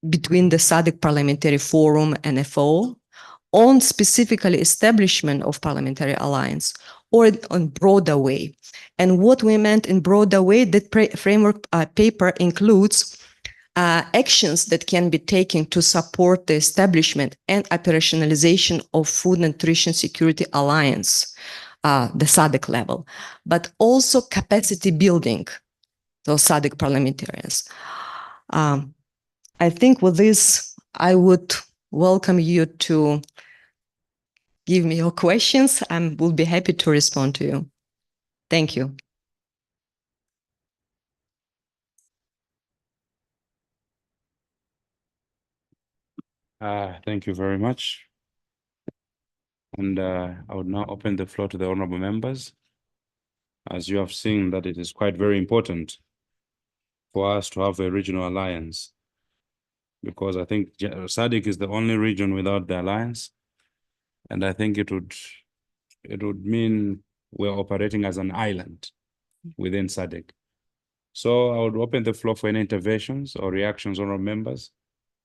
between the SADC Parliamentary Forum and FAO, on specifically establishment of parliamentary alliance, or on broader way. And what we meant in broader way, that framework paper includes actions that can be taken to support the establishment and operationalization of Food Nutrition Security Alliance, the SADC level, but also capacity building, those SADC parliamentarians. I think with this, I would welcome you to give me your questions. I will be happy to respond to you. Thank you. Thank you very much. And I would now open the floor to the honorable members. As you have seen, that it is quite very important for us to have a regional alliance, because I think SADC is the only region without the alliance. And I think it would mean we're operating as an island within SADC. So I would open the floor for any interventions or reactions on our members.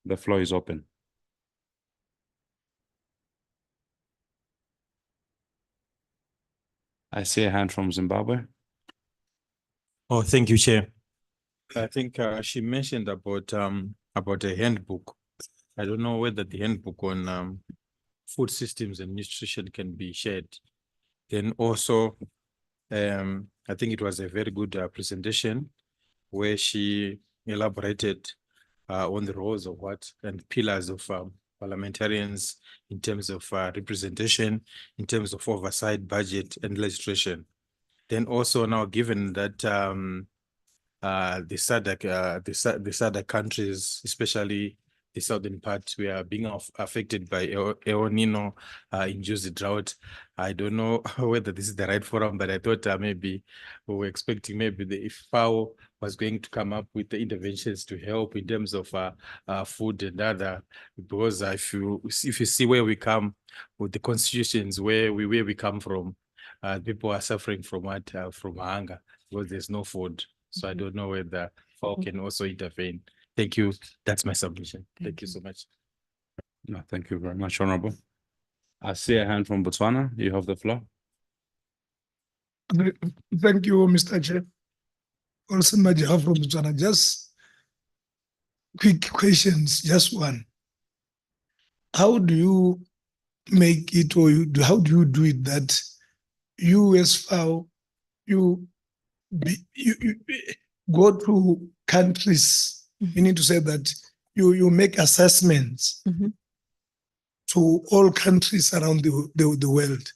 The floor is open. I see a hand from Zimbabwe. Oh, thank you, Chair. I think she mentioned about a handbook. I don't know whether the handbook on food systems and nutrition can be shared. Then also, I think it was a very good presentation where she elaborated on the roles of and pillars of parliamentarians in terms of representation, in terms of oversight, budget, and legislation. Then also now, given that the SADC countries, especially the southern part, we are being affected by El Nino induced drought. I don't know whether this is the right forum, but I thought maybe we were expecting maybe if FAO was going to come up with the interventions to help in terms of food and other, because if you see where we come with the constitutions where we come from, people are suffering from from hunger because there's no food. So I don't know whether FAO can also intervene. Thank you. That's my submission. Thank you so much. No, thank you very much, Honorable. I see a hand from Botswana. You have the floor. Thank you, Mr. Chair. Also, Majiha from Botswana. Just quick questions, just one. How do you make it, or how do you do it that you as FAO, you go to countries, you need to say that you make assessments to all countries around the world.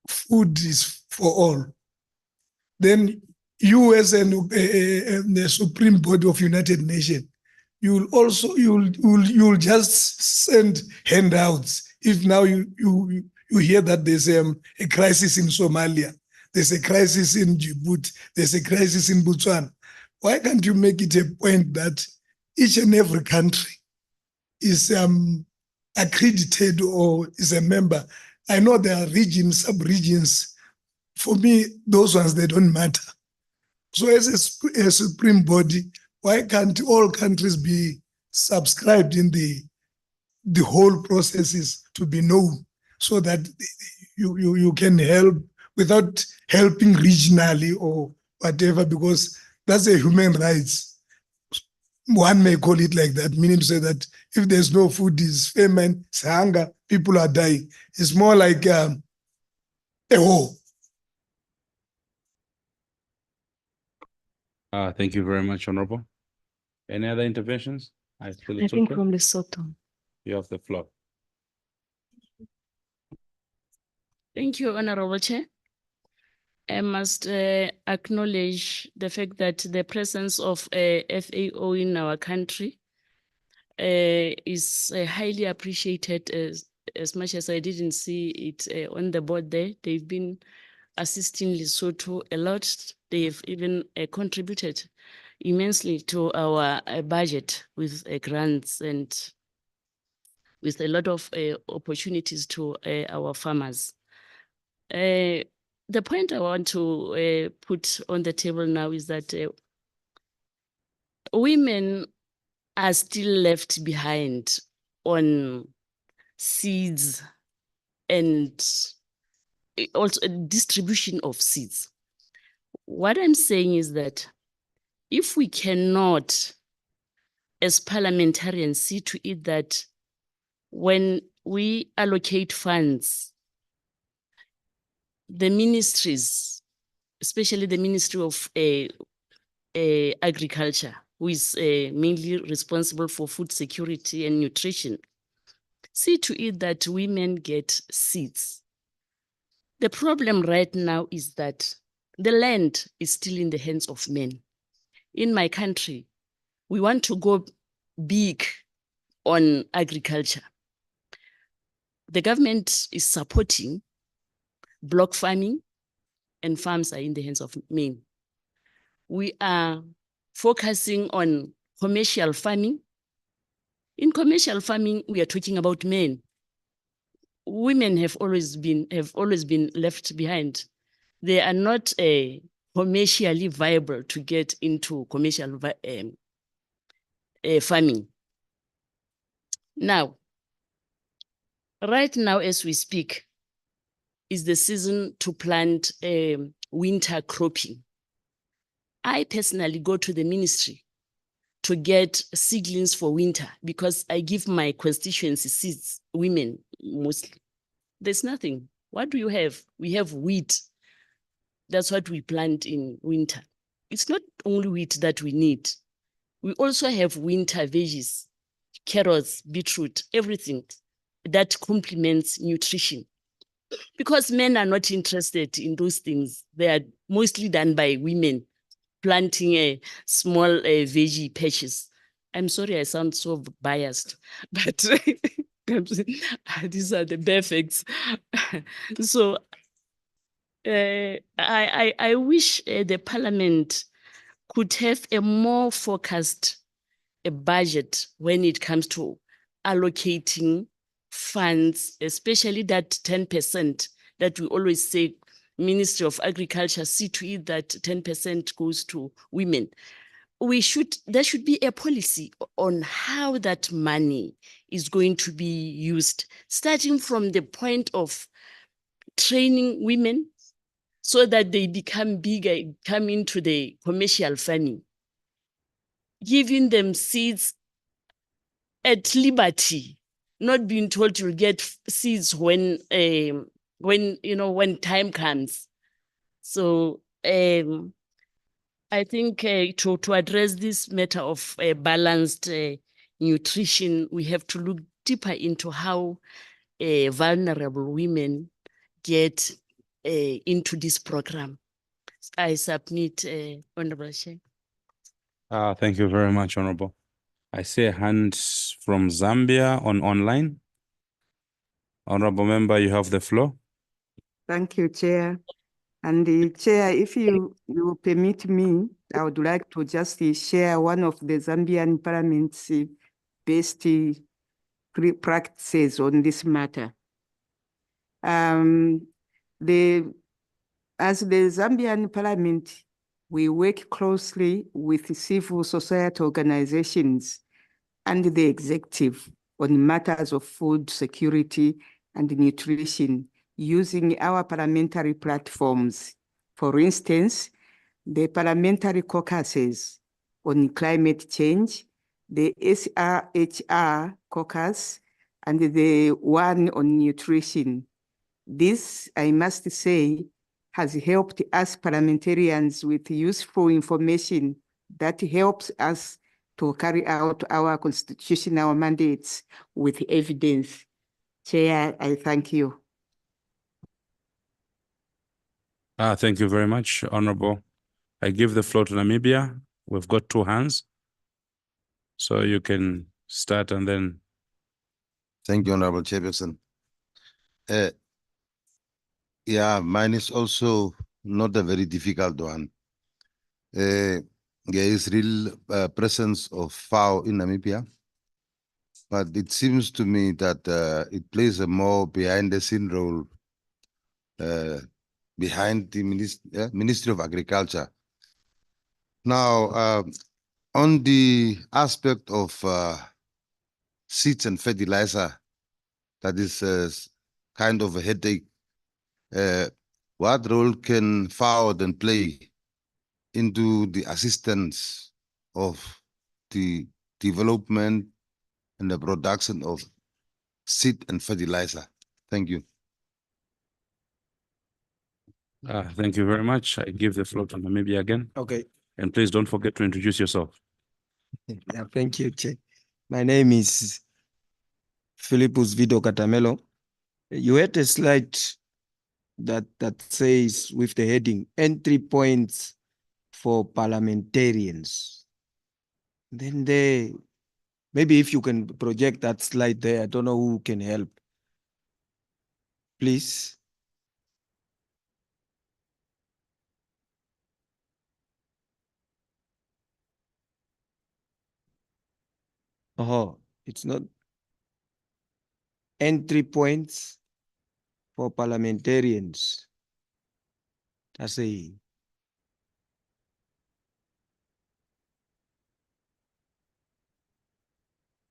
Food is for all. Then you as the Supreme Body of United Nations, you'll just send handouts. If now you hear that there's a crisis in Somalia, there's a crisis in Djibouti, there's a crisis in Botswana, why can't you make it a point that each and every country is accredited or is a member? I know there are regions, sub-regions. For me, those ones, they don't matter. So as a supreme body, why can't all countries be subscribed in the whole processes to be known, so that you can help without helping regionally or whatever, because that's a human rights. One may call it like that, meaning to say that if there's no food, it's famine, it's hunger, people are dying. It's more like a war. Thank you very much, Honorable. Any other interventions? I think from Lesotho. You have the floor. Thank you, Honorable Chair. I must acknowledge the fact that the presence of a FAO in our country is highly appreciated. As much as I didn't see it on the board there, they've been assisting Lesotho a lot. They've even contributed immensely to our budget with grants and with a lot of opportunities to our farmers. The point I want to put on the table now is that women are still left behind on seeds and also a distribution of seeds. What I'm saying is that if we cannot, as parliamentarians, see to it that when we allocate funds, the ministries, especially the Ministry of Agriculture, who is mainly responsible for food security and nutrition, see to it that women get seeds. The problem right now is that the land is still in the hands of men. In my country, we want to go big on agriculture. The government is supporting block farming, and farms are in the hands of men. We are focusing on commercial farming. In commercial farming, we are talking about men. Women have always been left behind. They are not commercially viable to get into commercial farming. Now, right now as we speak, is the season to plant winter cropping. I personally go to the ministry to get seedlings for winter because I give my constituency seeds, women mostly. There's nothing. What do you have? We have wheat. That's what we plant in winter. It's not only wheat that we need. We also have winter veggies, carrots, beetroot, everything that complements nutrition. Because men are not interested in those things. They are mostly done by women planting a small veggie patches. I'm sorry I sound so biased, but these are the bare facts. So I wish the parliament could have a more focused budget when it comes to allocating funds, especially that 10% that we always say, Ministry of Agriculture, see to it that 10% goes to women. There should be a policy on how that money is going to be used, starting from the point of training women so that they become bigger, come into the commercial farming, giving them seeds at liberty, not being told you'll get seeds when time comes. So I think to address this matter of balanced nutrition, we have to look deeper into how vulnerable women get into this program. I submit, Honorable Chair. Thank you very much, Honorable. I see a hand from Zambia online. Honorable Member, you have the floor. Thank you, Chair. And the Chair, if you permit me, I would like to just share one of the Zambian Parliament's best practices on this matter. As the Zambian Parliament, we work closely with civil society organizations and the executive on matters of food security and nutrition using our parliamentary platforms. For instance, the parliamentary caucuses on climate change, the SRHR caucus, and the one on nutrition. This, I must say, has helped us parliamentarians with useful information that helps us to carry out our constitutional mandates with evidence. Chair, I thank you. Thank you very much, Honorable. I give the floor to Namibia. We've got 2 hands. So you can start and then. Thank you, Honorable Chairperson. Yeah, mine is also not a very difficult one. There is real presence of FAO in Namibia, but it seems to me that it plays a more behind the scene role behind the Ministry of Agriculture. Now, on the aspect of seeds and fertilizer, that is kind of a headache. What role can FAO then play into the assistance of the development and the production of seed and fertilizer? Thank you. Thank you very much. I give the floor to Namibia again. Okay. And please don't forget to introduce yourself. Yeah, thank you, Chair. My name is Philippus Vido Catamelo. You had a slide that says with the heading entry points for parliamentarians. Then maybe if you can project that slide there, I don't know who can help. Please. Oh, it's not entry points for parliamentarians. That's a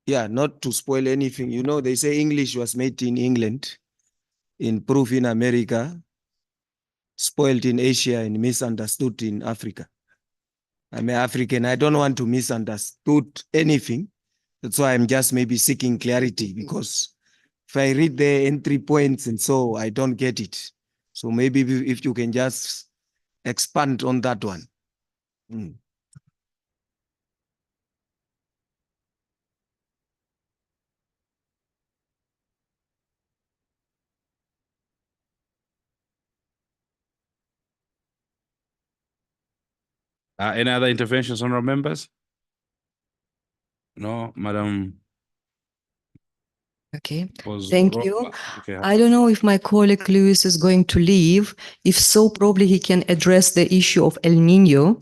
yeah, not to spoil anything. You know, they say English was made in England, improved in America, spoiled in Asia, and misunderstood in Africa. I'm African. I don't want to misunderstood anything. That's why I'm just maybe seeking clarity, because if I read the entry points and so I don't get it. So maybe if you can just expand on that one. Any other interventions, honorable members? No, Madam. Okay, thank you. Okay. I don't know if my colleague Luis is going to leave. If so, probably he can address the issue of El Nino,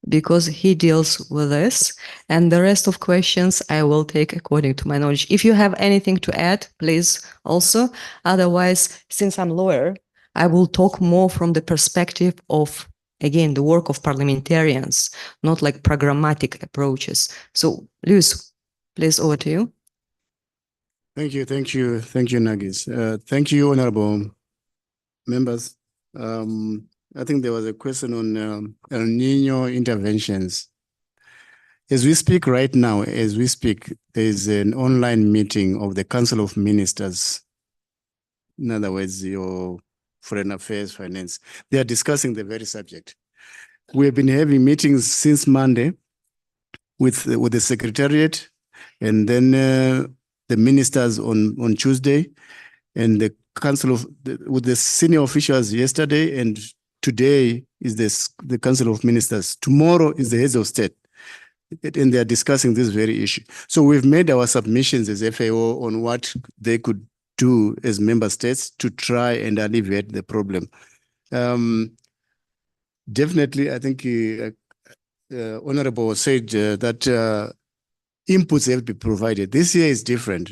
because he deals with this. And the rest of questions I will take according to my knowledge. If you have anything to add, please also. Otherwise, since I'm lawyer, I will talk more from the perspective of, again, the work of parliamentarians, not like programmatic approaches. So, Luis, please, over to you. Thank you, Nagis. Thank you, honorable members. I think there was a question on El Nino interventions. As we speak right now, there is an online meeting of the Council of Ministers. In other words, your Foreign Affairs, Finance. They are discussing the very subject. We have been having meetings since Monday with the Secretariat, and then the ministers on Tuesday, and the Council with the senior officials yesterday, and today is the Council of Ministers. Tomorrow is the heads of state, and they are discussing this very issue. So we've made our submissions as FAO on what they could do as member states to try and alleviate the problem. Definitely, I think Honorable said that inputs have to be provided. This year is different.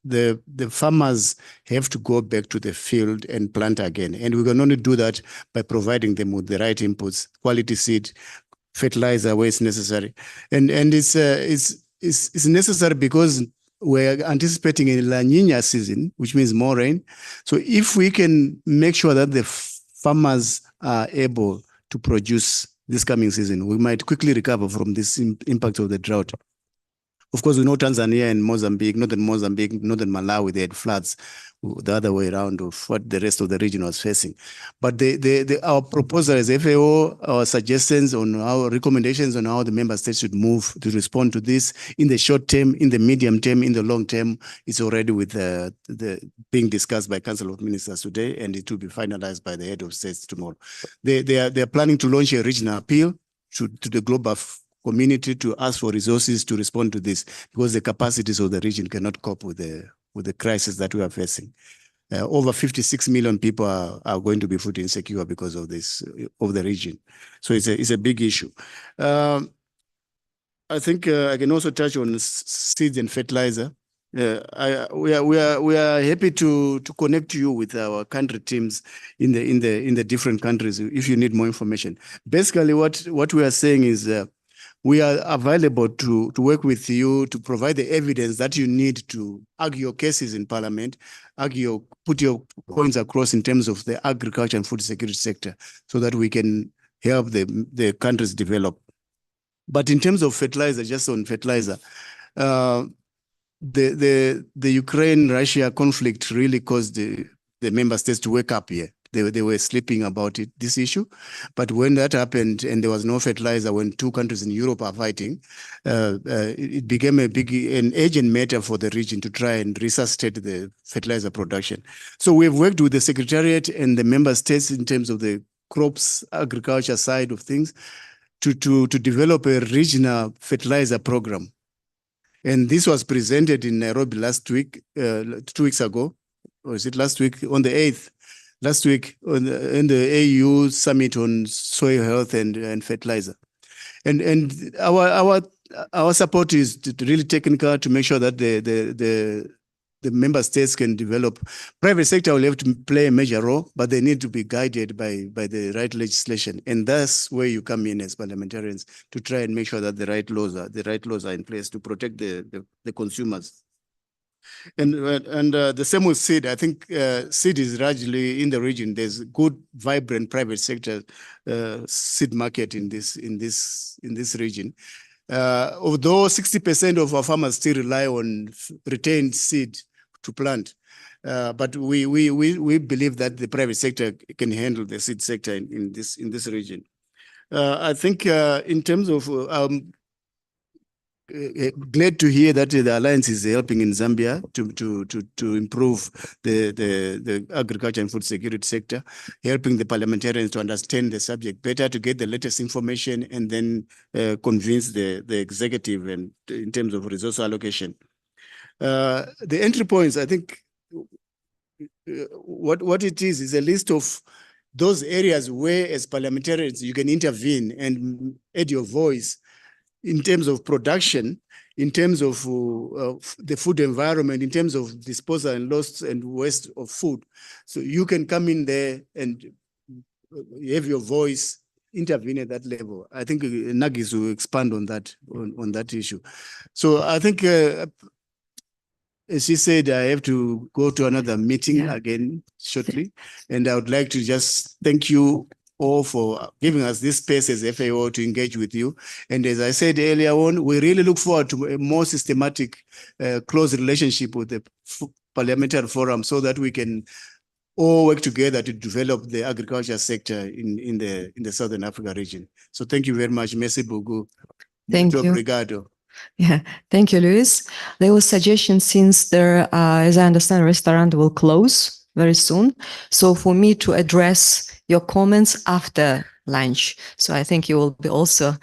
The farmers have to go back to the field and plant again. And we can only do that by providing them with the right inputs, quality seed, fertilizer where it's necessary. And it's necessary because we're anticipating a La Nina season, which means more rain. So if we can make sure that the farmers are able to produce this coming season, we might quickly recover from this impact of the drought. Of course, we know Tanzania and Mozambique, northern Malawi, they had floods the other way around of what the rest of the region was facing. But our proposal as FAO, our suggestions on our recommendations on how the member states should move to respond to this in the short term, in the medium term, in the long term, is already with being discussed by Council of Ministers today, and it will be finalized by the head of states tomorrow. They are planning to launch a regional appeal to the global community to ask for resources to respond to this, because the capacities of the region cannot cope with the crisis that we are facing. Over 56 million people are going to be food insecure because of this, of the region. So it's a big issue. I think I can also touch on seeds and fertilizer. We are happy to connect you with our country teams in the different countries if you need more information. Basically, what we are saying is we are available to work with you to provide the evidence that you need to argue your cases in Parliament, put your points across in terms of the agriculture and food security sector, so that we can help the countries develop. But in terms of fertilizer, just on fertilizer, the Ukraine-Russia conflict really caused the member states to wake up here. They were sleeping about this issue. But when that happened and there was no fertilizer, when two countries in Europe are fighting, it became an urgent matter for the region to try and resuscitate the fertilizer production. So we've worked with the Secretariat and the member states in terms of the crops, agriculture side of things to develop a regional fertilizer program. And this was presented in Nairobi last week, 2 weeks ago, or is it last week, on the 8th? Last week in the AU summit on soil health and fertilizer. And our support is really technical to make sure that the member states can develop. Private sector will have to play a major role, but they need to be guided by the right legislation. And that's where you come in as parliamentarians to try and make sure that the right laws are in place to protect the consumers. And the same with seed. I think seed is largely in the region. There's good, vibrant private sector seed market in this region. Although 60% of our farmers still rely on retained seed to plant, but we believe that the private sector can handle the seed sector in this region. I think in terms of glad to hear that the Alliance is helping in Zambia to improve the agriculture and food security sector, helping the parliamentarians to understand the subject better, to get the latest information, and then convince the executive and in terms of resource allocation. The entry points, I think, what it is a list of those areas where, as parliamentarians, you can intervene and add your voice in terms of production, in terms of the food environment, in terms of disposal and loss and waste of food. So you can come in there and have your voice, intervene at that level. I think Nagis will expand on that issue. So I think, as she said, I have to go to another meeting again shortly. And I would like to just thank you all for giving us this space as FAO to engage with you. And as I said earlier on, we really look forward to a more systematic, close relationship with the Parliamentary Forum so that we can all work together to develop the agriculture sector in the Southern Africa region. So thank you very much. Merci beaucoup. Thank you. Obrigado. Yeah, thank you, Luis. There was suggestion since there, as I understand, restaurant will close very soon. So for me to address your comments after lunch. So I think you will be also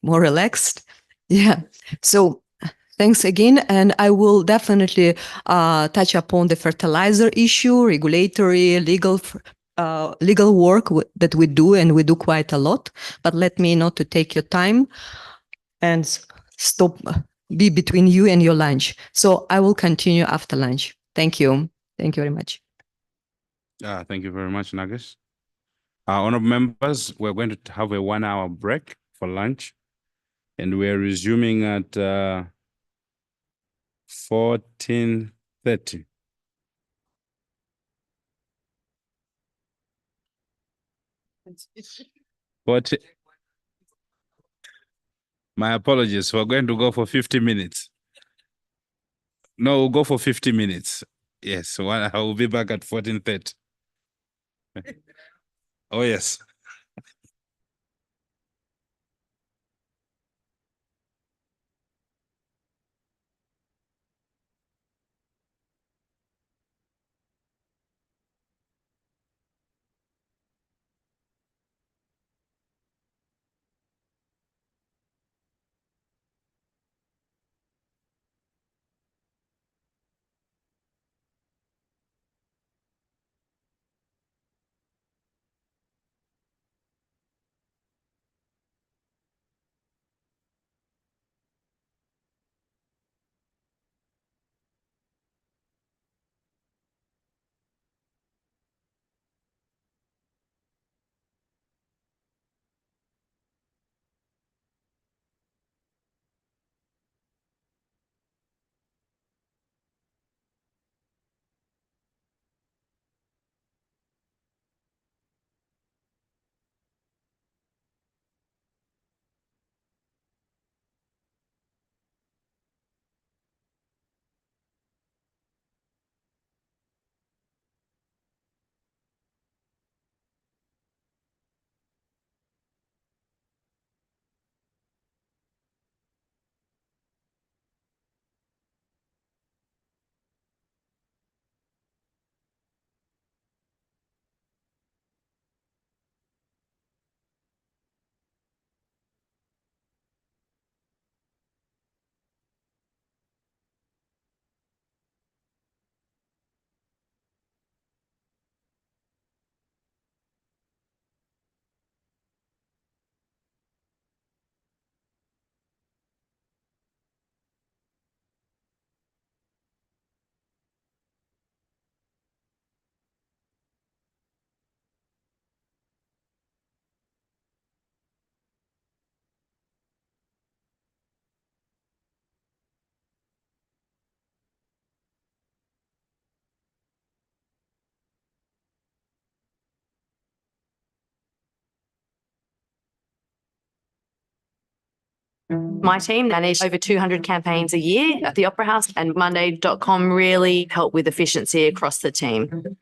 more relaxed. Yeah. So thanks again. And I will definitely touch upon the fertilizer issue, regulatory, legal work that we do, and we do quite a lot. But let me not to take your time and be between you and your lunch. So I will continue after lunch. Thank you. Thank you very much. Thank you very much, Nagis. Honorable members, we're going to have a 1 hour break for lunch, and we're resuming at 14:30. My apologies. We're going to go for 50 minutes. No, we'll go for 50 minutes. Yes, I will be back at 14:30. Oh, yes. My team manage over 200 campaigns a year at the Opera House, and Monday.com really help with efficiency across the team.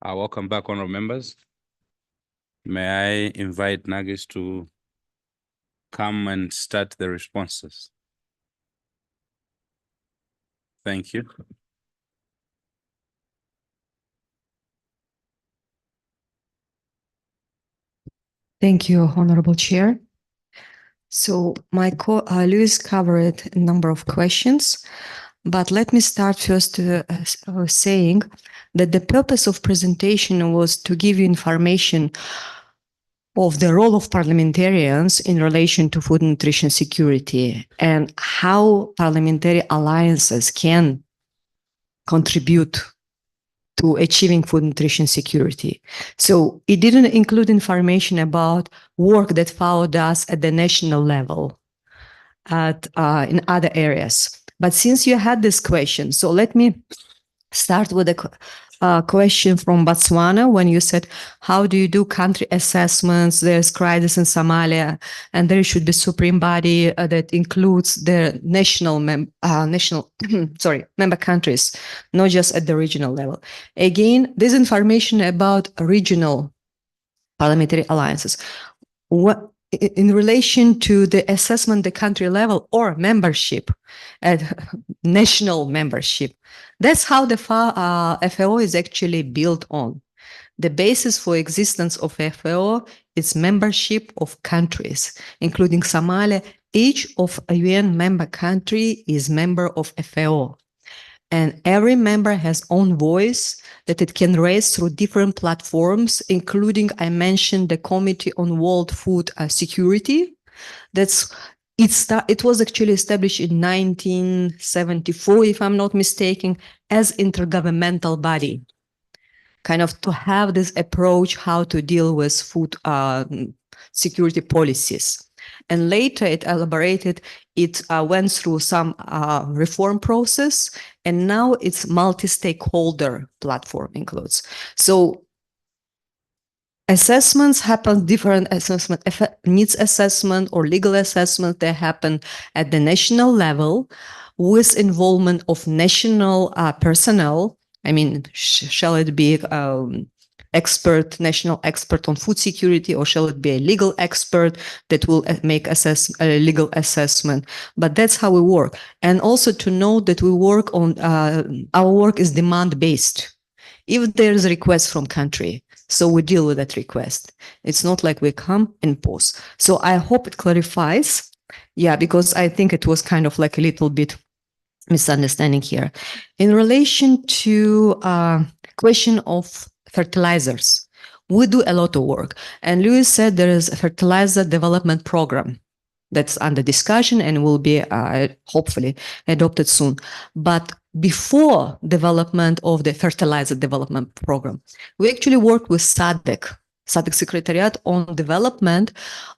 Welcome back, honorable members. May I invite Nagis to come and start the responses? Thank you. Thank you, Honorable Chair. So Luis covered a number of questions, but let me start first saying that the purpose of presentation was to give you information of the role of parliamentarians in relation to food and nutrition security and how parliamentary alliances can contribute to achieving food nutrition security. So it didn't include information about work that followed us at the national level in other areas. But since you had this question, so let me start with a question from Botswana when you said, how do you do country assessments? There's crisis in Somalia, and there should be supreme body that includes the member countries, not just at the regional level. Again, this information about regional parliamentary alliances. In relation to the assessment, the country level or membership at national membership, that's how the FAO is actually built on. The basis for existence of FAO is membership of countries, including Somalia. Each of a UN member country is member of FAO. And every member has own voice that it can raise through different platforms, including, I mentioned, the Committee on World Food Security. It was actually established in 1974, if I'm not mistaken, as intergovernmental body, kind of to have this approach how to deal with food security policies. And later it elaborated, it went through some reform process, and now it's multi-stakeholder platform includes. So assessments happen, different assessment, needs assessment or legal assessment, they happen at the national level with involvement of national personnel. I mean, shall it be national expert on food security, or shall it be a legal expert that will make a legal assessment? But that's how we work. And also to know that we work on, our work is demand-based. If there's a request from country, so we deal with that request. It's not like we come and pause. So I hope it clarifies. Yeah, because I think it was kind of like a little bit misunderstanding here. In relation to question of fertilizers, we do a lot of work. And Luis said there is a fertilizer development program that's under discussion and will be hopefully adopted soon. But before development of the fertilizer development program, we actually worked with SADC Secretariat on development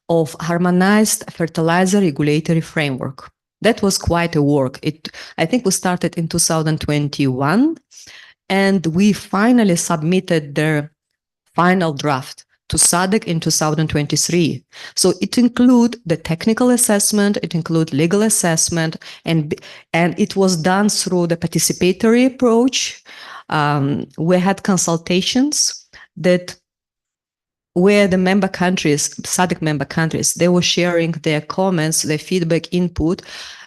of harmonized fertilizer regulatory framework. That was quite a work. I think we started in 2021, and we finally submitted their final draft to SADC in 2023. So it includes the technical assessment, it includes legal assessment, and it was done through the participatory approach. We had consultations where the member countries, SADC member countries, they were sharing their comments, their feedback, input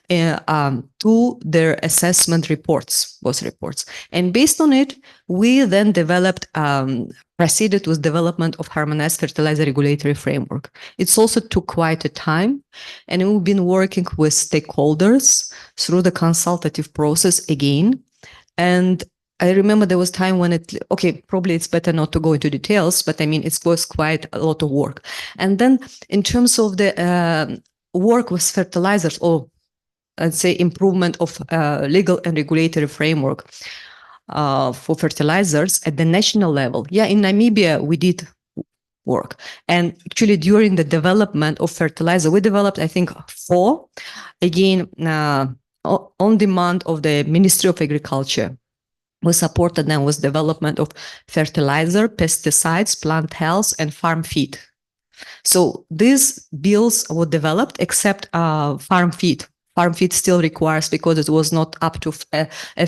to their assessment reports, both reports. And based on it, we then proceeded with development of harmonized fertilizer regulatory framework. It's also took quite a time, and we've been working with stakeholders through the consultative process again. And I remember there was time when probably it's better not to go into details, but I mean, it was quite a lot of work. And then in terms of the work with fertilizers, or let's say improvement of legal and regulatory framework for fertilizers at the national level. Yeah, in Namibia, we did work. And actually during the development of fertilizer, we developed, I think, 4, again, on demand of the Ministry of Agriculture. We supported them with development of fertilizer, pesticides, plant health, and farm feed. So these bills were developed except farm feed. farm feed still requires, because it was not up to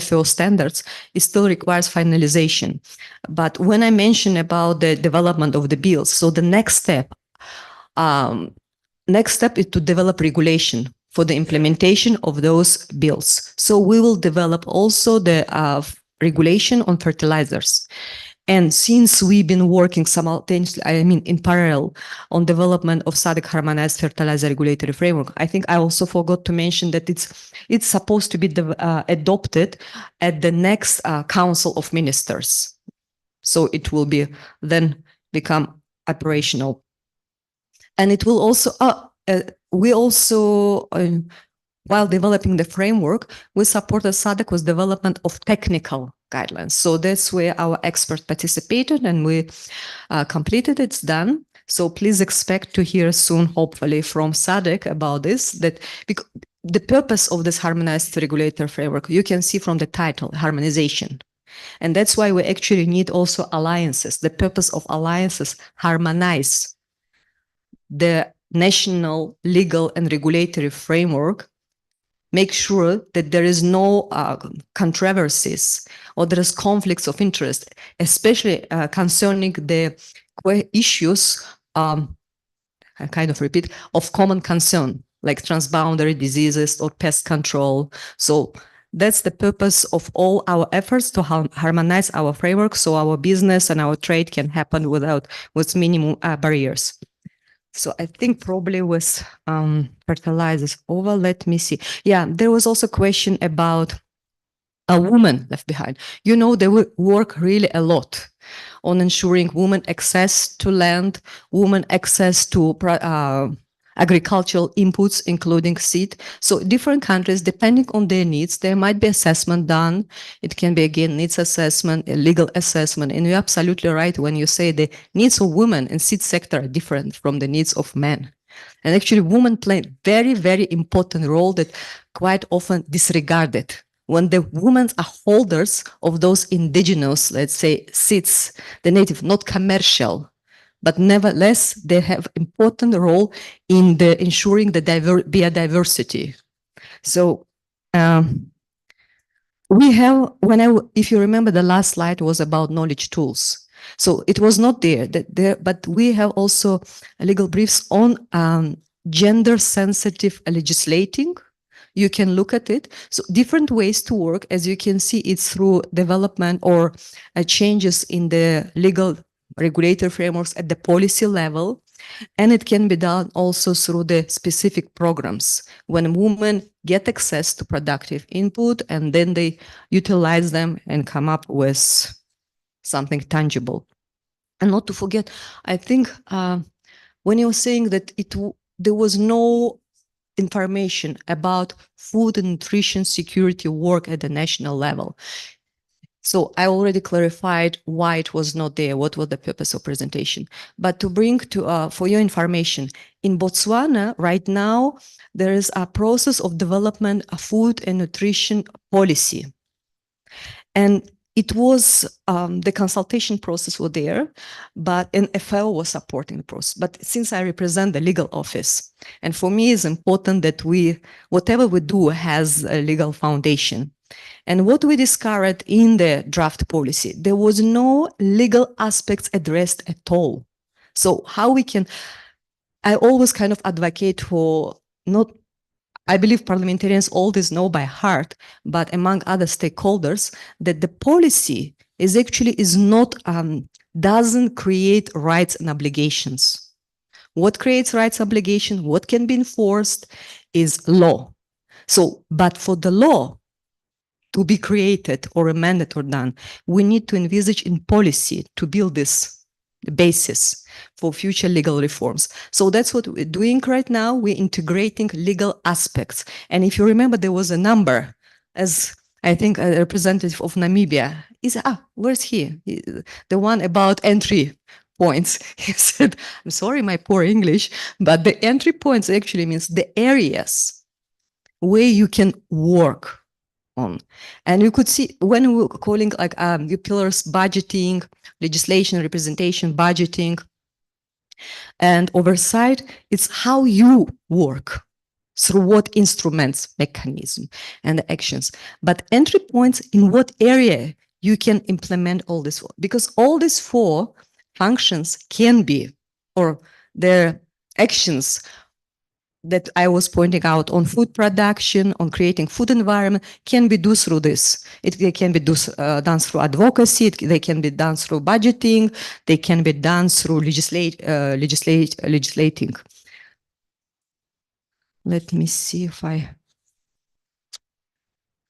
FAO standards, it still requires finalization. But when I mention about the development of the bills, so the next step is to develop regulation for the implementation of those bills. So we will develop also the regulation on fertilizers. And since we've been working simultaneously, in parallel, on development of SADC harmonized fertilizer regulatory framework, I think I also forgot to mention that it's supposed to be adopted at the next Council of Ministers. So it will be then become operational. And it will also, while developing the framework, we supported SADC with development of technical guidelines. So that's where our experts participated and we completed, it's done. So please expect to hear soon, hopefully, from SADC about this, that because the purpose of this harmonized regulator framework, you can see from the title, harmonization. And that's why we actually need also alliances. The purpose of alliances, harmonize the national legal and regulatory framework, make sure that there is no controversies or there is conflicts of interest, especially concerning the issues, I kind of repeat, of common concern, like transboundary diseases or pest control. So that's the purpose of all our efforts to harmonize our framework so our business and our trade can happen with minimum barriers. So I think probably with fertilizers over, let me see. Yeah, there was also a question about a woman left behind. You know, they work really a lot on ensuring women access to land, women access to agricultural inputs, including seed. So different countries, depending on their needs, there might be assessment done. It can be, again, needs assessment, a legal assessment. And you're absolutely right when you say the needs of women in seed sector are different from the needs of men. And actually, women play a very, very important role that quite often disregarded. When the women are holders of those indigenous, let's say, seeds, the native, not commercial, but nevertheless, they have important role in the ensuring the biodiversity. So we have, if you remember, the last slide was about knowledge tools. So it was not there, but we have also legal briefs on gender-sensitive legislating. You can look at it. So different ways to work, as you can see, it's through development or changes in the legal regulator frameworks at the policy level. And it can be done also through the specific programs when women get access to productive input and then they utilize them and come up with something tangible. And not to forget, I think when you're saying that there was no information about food and nutrition security work at the national level. So I already clarified why it was not there, what was the purpose of presentation. But to bring to for your information, in Botswana right now, there is a process of development of food and nutrition policy. And it was, the consultation process was there, and FAO was supporting the process. But since I represent the legal office, and for me it's important that whatever we do has a legal foundation. And what we discovered in the draft policy, there was no legal aspects addressed at all. So how we can, I always kind of advocate for not, I believe parliamentarians all this know by heart, but among other stakeholders, that the policy is not, doesn't create rights and obligations. What creates rights obligation, what can be enforced is law. So, but for the law to be created or amended or done, we need to envisage in policy to build this basis for future legal reforms. So that's what we're doing right now. We're integrating legal aspects. And if you remember, there was a number, as I think a representative of Namibia is, where's he? The one about entry points. He said, I'm sorry, my poor English, but the entry points actually means the areas where you can work on. And you could see when we were calling like the pillars, budgeting, legislation, representation, budgeting, and oversight, it's how you work. through what instruments, mechanism, and actions, but entry points in what area you can implement all this for. Because all these four functions can be, or their actions that I was pointing out on food production, on creating food environment, can be done through this. It can be done through advocacy, they can be done through budgeting, they can be done through legislating. Let me see if I,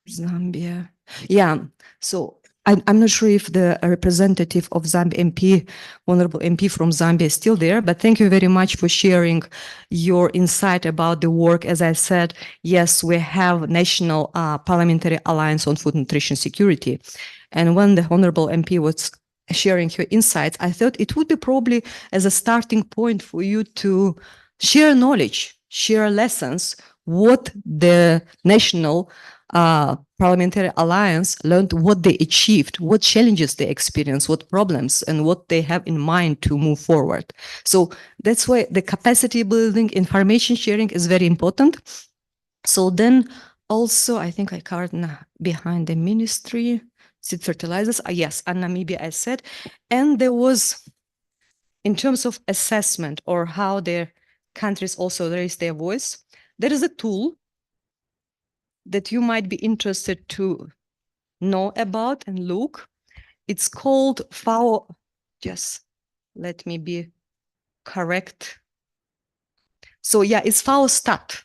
Zambia. Yeah, so I'm not sure if the representative of Zambia MP, Honorable MP from Zambia is still there, but thank you very much for sharing your insight about the work. As I said, yes, we have National Parliamentary Alliance on Food Nutrition Security. And when the Honorable MP was sharing her insights, I thought it would be probably as a starting point for you to share knowledge, share lessons, what the National Parliamentary Alliance learned, what they achieved, what challenges they experienced, what problems, and what they have in mind to move forward. So that's why the capacity building, information sharing is very important. So then also, I think I covered behind the ministry, seed fertilizers, yes, and Namibia, I said, and there was, in terms of assessment or how their countries also raise their voice, there is a tool that you might be interested to know about and look. It's called FAO, just let me be correct. So yeah, it's FAO Stat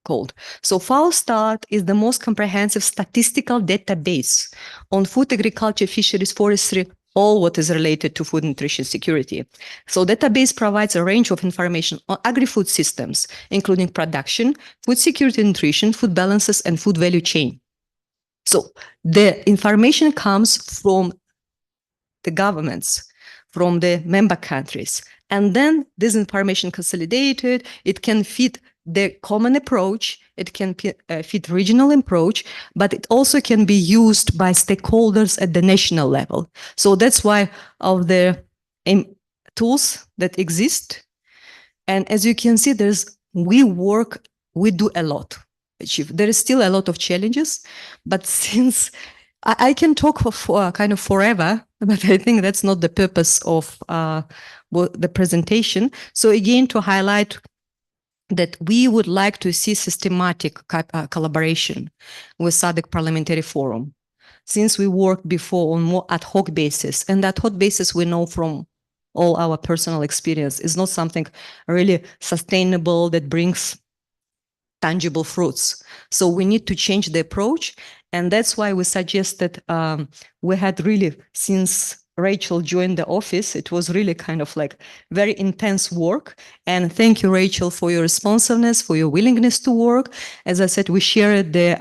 called. So FAO Stat is the most comprehensive statistical database on food, agriculture, fisheries, forestry, all what is related to food nutrition security. So database provides a range of information on agri-food systems, including production, food security, nutrition, food balances, and food value chain. So the information comes from the governments, from the member countries, and then this information consolidated, it can fit the common approach, it can fit regional approach, but it also can be used by stakeholders at the national level. So that's why of the tools that exist. And as you can see, we do a lot. There is still a lot of challenges, but since I can talk for kind of forever, but I think that's not the purpose of the presentation. So again, to highlight that we would like to see systematic collaboration with SADC Parliamentary Forum, since we worked before on more ad hoc basis, and ad hoc basis we know from all our personal experience is not something really sustainable that brings tangible fruits. So we need to change the approach. And that's why we suggested, we had really, since Rachel joined the office, it was really kind of like very intense work. And thank you, Rachel, for your responsiveness, for your willingness to work. As I said, we shared the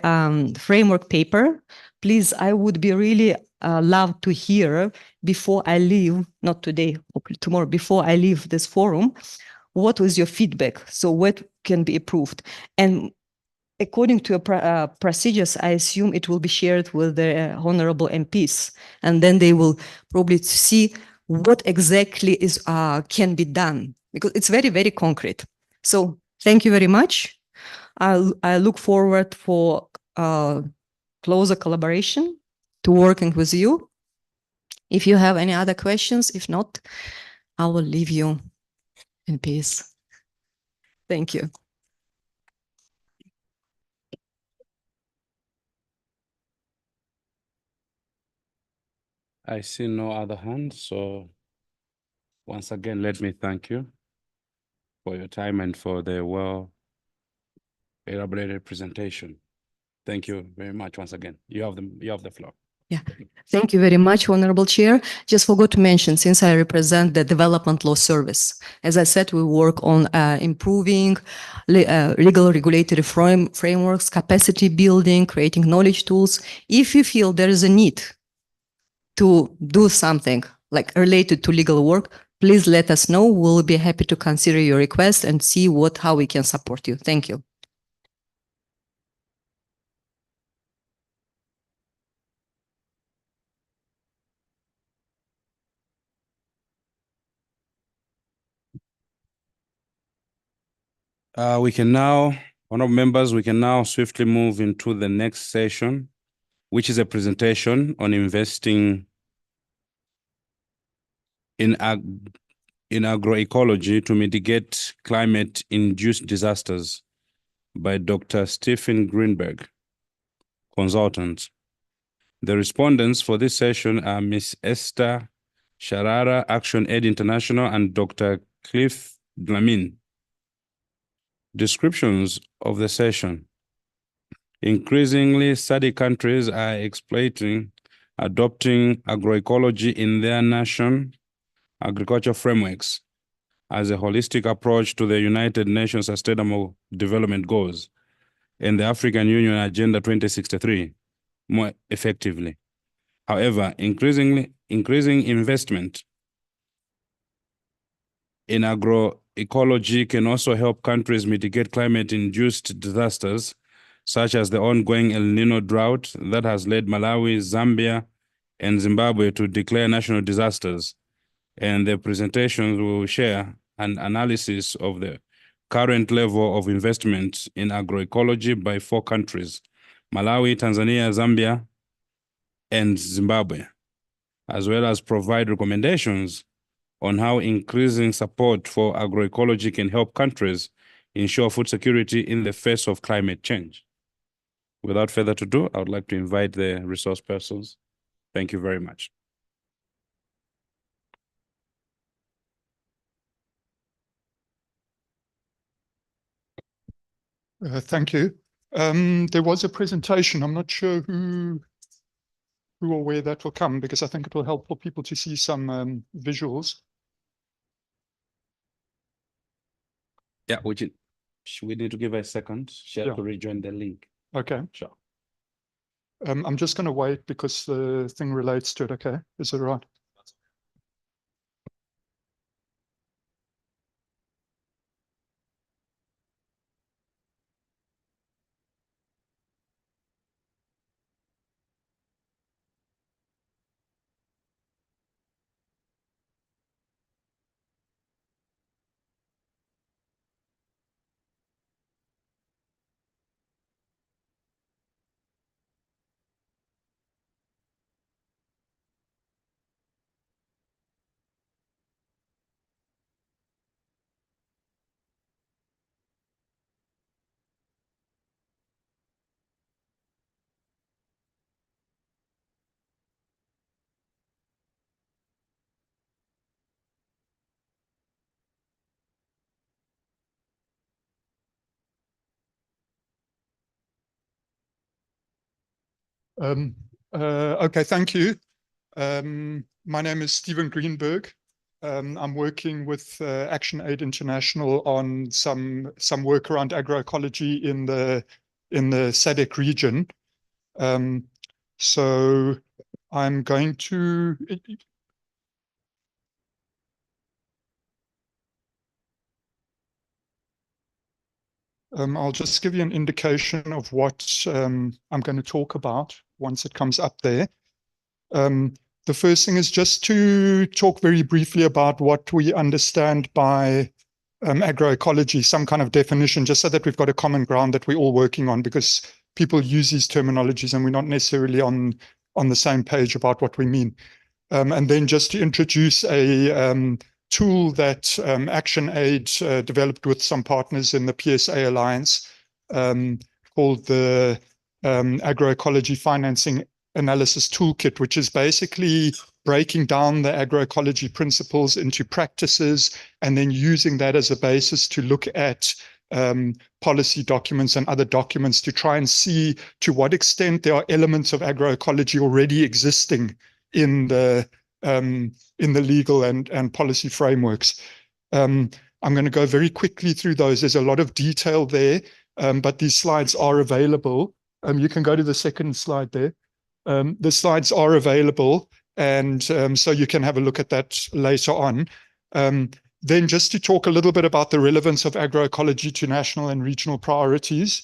framework paper. Please, I would be really love to hear before I leave, not today, tomorrow, before I leave this forum, what was your feedback? So what can be improved? And according to procedures, I assume it will be shared with the honorable MPs, and then they will probably see what exactly is can be done, because it's very, very concrete. So thank you very much. I look forward for closer collaboration to working with you. If you have any other questions, if not, I will leave you in peace. Thank you. I see no other hands, so once again, let me thank you for your time and for the well-elaborated presentation. Thank you very much once again. You have the floor. Yeah, thank you very much, Honorable Chair. Just forgot to mention, since I represent the Development Law Service, as I said, we work on improving legal regulatory frameworks, capacity building, creating knowledge tools. If you feel there is a need to do something like related to legal work, please let us know. We'll be happy to consider your request and see how we can support you. Thank you. We can now Honorable members, we can now swiftly move into the next session, which is a presentation on investing in agroecology to mitigate climate-induced disasters by Dr. Stephen Greenberg, consultant. The respondents for this session are Ms. Esther Sharara, Action Aid International, and Dr. Cliff Dlamini. Descriptions of the session. Increasingly, SADC countries are adopting agroecology in their nation agriculture frameworks as a holistic approach to the United Nations Sustainable Development Goals and the African Union Agenda 2063 more effectively. However, increasing investment in agroecology can also help countries mitigate climate-induced disasters, such as the ongoing El Nino drought that has led Malawi, Zambia, and Zimbabwe to declare national disasters. And the presentations will share an analysis of the current level of investment in agroecology by 4 countries: Malawi, Tanzania, Zambia, and Zimbabwe, as well as provide recommendations on how increasing support for agroecology can help countries ensure food security in the face of climate change. Without further ado, I would like to invite the resource persons. Thank you very much. Thank you. There was a presentation. I'm not sure who or where that will come, because I think it will help for people to see some visuals. Yeah, we need to give her a second. She has to rejoin the link. Okay. Sure. I'm just going to wait because the thing relates to it. Okay. Is it all right? Okay, thank you. My name is Stephen Greenberg. I'm working with Action Aid International on some work around agroecology in the SADC region. So I'm going to. I'll just give you an indication of what I'm going to talk about once it comes up there. The first thing is just to talk very briefly about what we understand by agroecology, some kind of definition, just so that we've got a common ground that we're all working on, because people use these terminologies and we're not necessarily on the same page about what we mean. And then just to introduce a tool that Action Aid developed with some partners in the PSA Alliance called the Agroecology Financing Analysis Toolkit, which is basically breaking down the agroecology principles into practices and then using that as a basis to look at policy documents and other documents to try and see to what extent there are elements of agroecology already existing in the legal and policy frameworks. I'm going to go very quickly through those. There's a lot of detail there, but these slides are available. You can go to the second slide there. The slides are available, and so you can have a look at that later on. Then just to talk a little bit about the relevance of agroecology to national and regional priorities,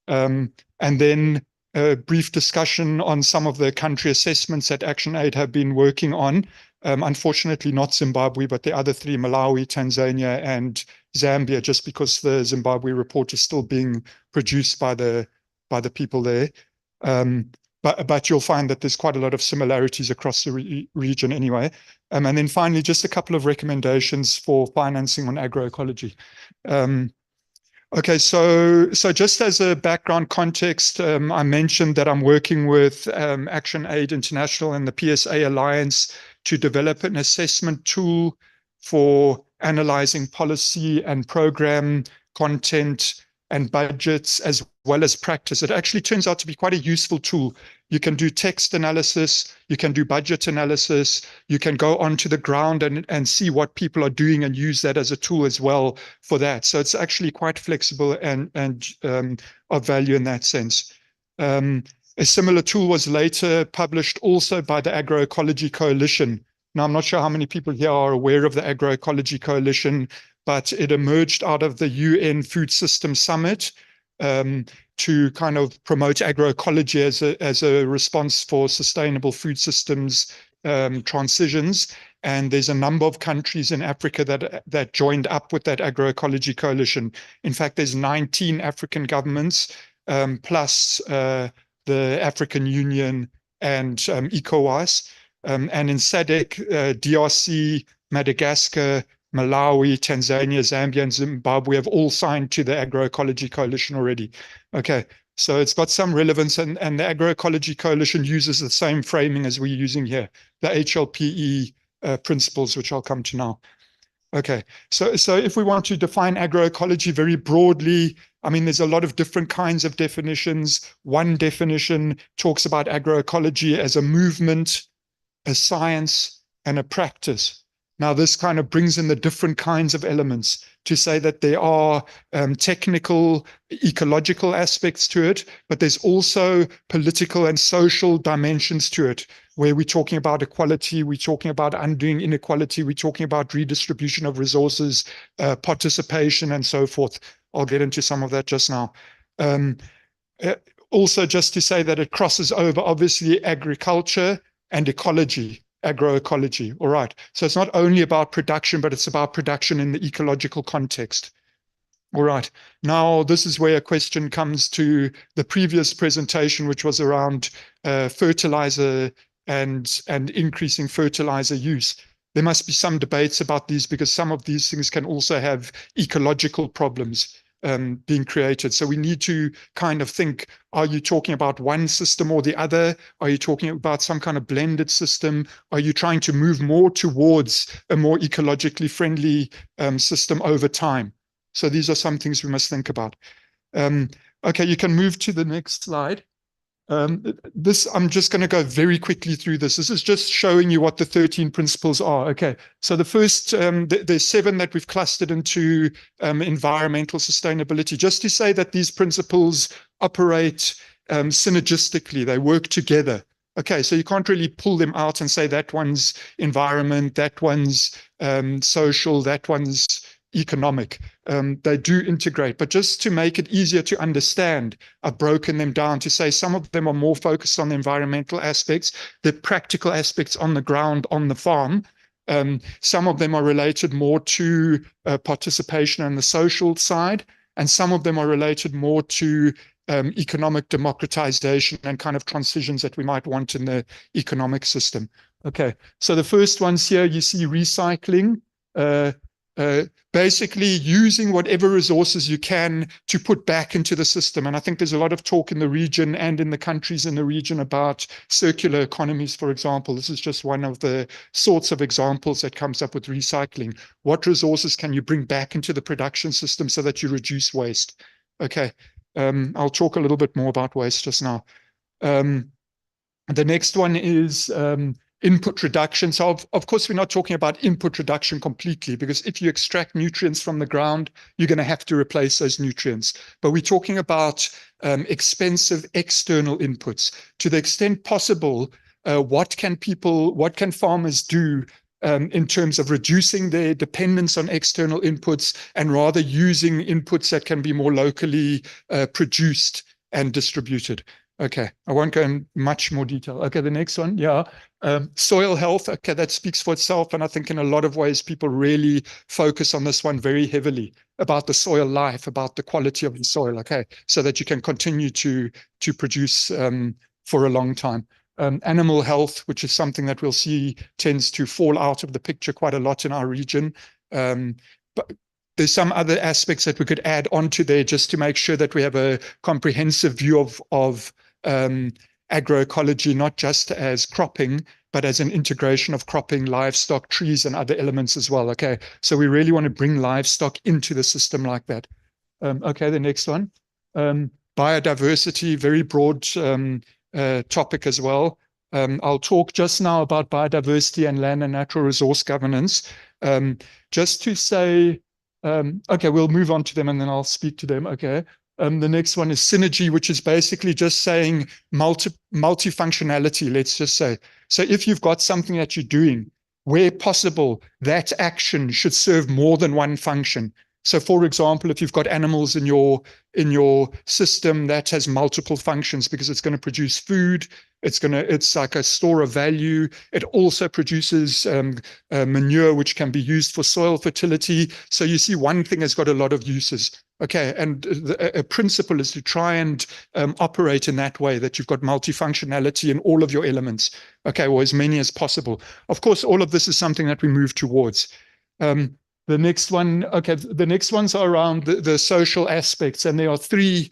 and then a brief discussion on some of the country assessments that Action Aid have been working on, Unfortunately, not Zimbabwe, but the other three, Malawi, Tanzania, and Zambia, just because the Zimbabwe report is still being produced by the people there. But you'll find that there's quite a lot of similarities across the region anyway. And then finally, just a couple of recommendations for financing on agroecology. Okay, so just as a background context, I mentioned that I'm working with Action Aid International and the PSA Alliance to develop an assessment tool for analyzing policy and program content and budgets as well as practice. It actually turns out to be quite a useful tool. You can do text analysis, you can do budget analysis, you can go onto the ground and see what people are doing and use that as a tool as well for that. So it's actually quite flexible and of value in that sense. A similar tool was later published also by the Agroecology Coalition. Now, I'm not sure how many people here are aware of the Agroecology Coalition, but it emerged out of the UN Food System Summit to kind of promote agroecology as a response for sustainable food systems transitions. And there's a number of countries in Africa that joined up with that agroecology coalition. In fact, there's 19 African governments plus the African Union and ECOWAS. And in SADC, DRC, Madagascar, Malawi, Tanzania, Zambia, and Zimbabwe have all signed to the Agroecology Coalition already. Okay, so it's got some relevance, and the Agroecology Coalition uses the same framing as we're using here, the HLPE principles, which I'll come to now. Okay, so if we want to define agroecology very broadly, I mean, there's a lot of different kinds of definitions. One definition talks about agroecology as a movement, a science, and a practice. Now, this kind of brings in the different kinds of elements to say that there are technical, ecological aspects to it, but there's also political and social dimensions to it, where we're talking about equality, we're talking about undoing inequality, we're talking about redistribution of resources, participation, and so forth. I'll get into some of that just now. Also, just to say that it crosses over, obviously, agriculture and ecology. Agroecology. All right. So it's not only about production, but it's about production in the ecological context. All right. Now, this is where a question comes to the previous presentation, which was around fertilizer and increasing fertilizer use. There must be some debates about these because some of these things can also have ecological problems being created. So we need to kind of think, are you talking about one system or the other? Are you talking about some kind of blended system? Are you trying to move more towards a more ecologically friendly system over time? So these are some things we must think about. Okay, you can move to the next slide. I'm just going to go very quickly through this. This is just showing you what the 13 principles are. Okay, so the first, there's 7 that we've clustered into environmental sustainability, just to say that these principles operate synergistically, they work together. Okay, so you can't really pull them out and say that one's environment, that one's social, that one's economic. They do integrate, but just to make it easier to understand, I've broken them down to say some of them are more focused on the environmental aspects, the practical aspects on the ground, on the farm. Some of them are related more to participation on the social side, and some of them are related more to economic democratization and kind of transitions that we might want in the economic system. Okay, so the first ones here, you see recycling, basically using whatever resources you can to put back into the system. And I think there's a lot of talk in the region and in the countries in the region about circular economies, for example. This is just one of the sorts of examples that comes up with recycling. What resources can you bring back into the production system so that you reduce waste? Okay, I'll talk a little bit more about waste just now. The next one is input reduction. So of course, we're not talking about input reduction completely, because if you extract nutrients from the ground, you're going to have to replace those nutrients. But we're talking about expensive external inputs. To the extent possible, what can farmers do in terms of reducing their dependence on external inputs and rather using inputs that can be more locally produced and distributed? Okay, I won't go in much more detail. Okay, the next one, yeah. Soil health, okay, that speaks for itself. And I think in a lot of ways, people really focus on this one very heavily about the soil life, about the quality of the soil, okay, so that you can continue to produce for a long time. Animal health, which is something that we'll see tends to fall out of the picture quite a lot in our region. But there's some other aspects that we could add onto there just to make sure that we have a comprehensive view of agroecology, not just as cropping, but as an integration of cropping, livestock, trees, and other elements as well. Okay, so we really want to bring livestock into the system like that. Okay, the next one. Biodiversity, very broad topic as well. I'll talk just now about biodiversity and land and natural resource governance. Just to say, okay, we'll move on to them and then I'll speak to them. Okay. The next one is synergy, which is basically just saying multifunctionality, let's just say. So if you've got something that you're doing, where possible, that action should serve more than one function. So for example, if you've got animals in your system, that has multiple functions because it's going to produce food, it's like a store of value. It also produces manure, which can be used for soil fertility. So you see one thing has got a lot of uses. Okay, and a principle is to try and operate in that way, that you've got multifunctionality in all of your elements, okay, or as many as possible. Of course, all of this is something that we move towards. The next one, okay, the next ones are around the social aspects, and there are three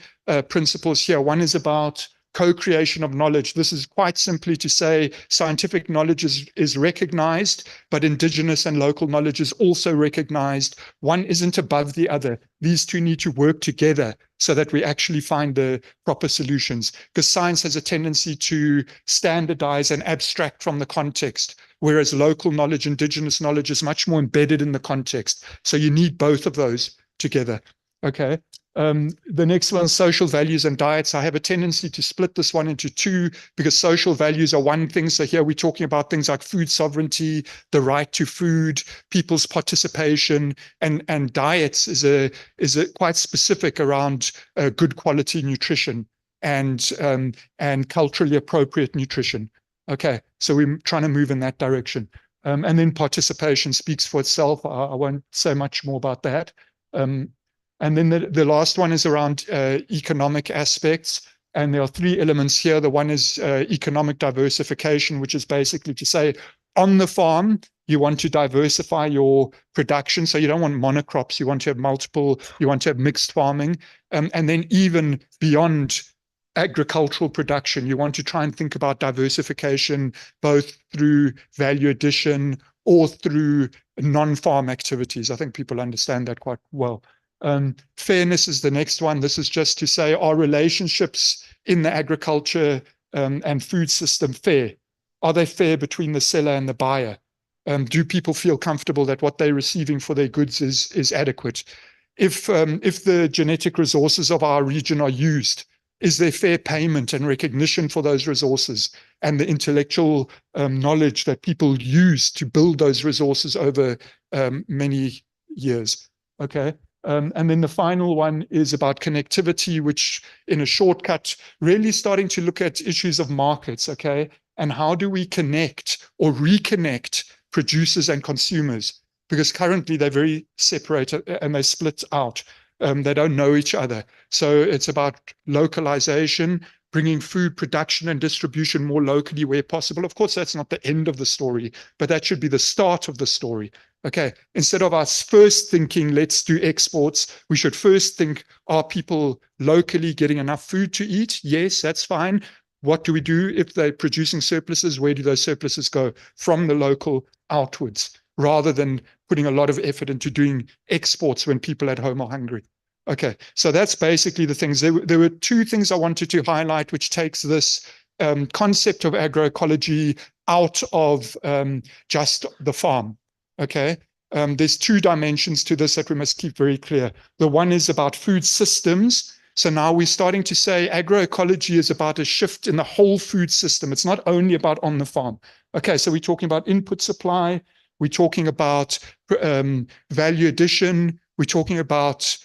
principles here. One is about co-creation of knowledge. This is quite simply to say scientific knowledge is recognized, but indigenous and local knowledge is also recognized. One isn't above the other. These two need to work together so that we actually find the proper solutions, because science has a tendency to standardize and abstract from the context, whereas local knowledge, indigenous knowledge is much more embedded in the context. So you need both of those together. Okay. The next one, social values and diets. I have a tendency to split this one into two because social values are one thing. So here we're talking about things like food sovereignty, the right to food, people's participation, and diets is a quite specific around good quality nutrition and culturally appropriate nutrition. Okay, so we're trying to move in that direction. And then participation speaks for itself. I won't say much more about that. And then the last one is around economic aspects. And there are three elements here. The one is economic diversification, which is basically to say on the farm, you want to diversify your production. So you don't want monocrops. You want to have multiple, you want to have mixed farming. And then even beyond agricultural production, you want to try and think about diversification, both through value addition or through non-farm activities. I think people understand that quite well. Fairness is the next one. This is just to say, are relationships in the agriculture and food system fair? Are they fair between the seller and the buyer? Do people feel comfortable that what they're receiving for their goods is adequate? If the genetic resources of our region are used, is there fair payment and recognition for those resources and the intellectual knowledge that people use to build those resources over many years? Okay. And then the final one is about connectivity, which in a shortcut, really starting to look at issues of markets, okay? And how do we connect or reconnect producers and consumers? Because currently they're very separated and they split out. They don't know each other. So it's about localization, bringing food production and distribution more locally where possible. Of course, that's not the end of the story, but that should be the start of the story. Okay, instead of us first thinking, let's do exports, we should first think, are people locally getting enough food to eat? Yes, that's fine. What do we do if they're producing surpluses? Where do those surpluses go? From the local outwards, rather than putting a lot of effort into doing exports when people at home are hungry. Okay, so that's basically the things. There were two things I wanted to highlight, which takes this concept of agroecology out of just the farm. Okay, there's two dimensions to this that we must keep very clear. The one is about food systems. So now we're starting to say agroecology is about a shift in the whole food system. It's not only about on the farm. Okay, so we're talking about input supply. We're talking about value addition. We're talking about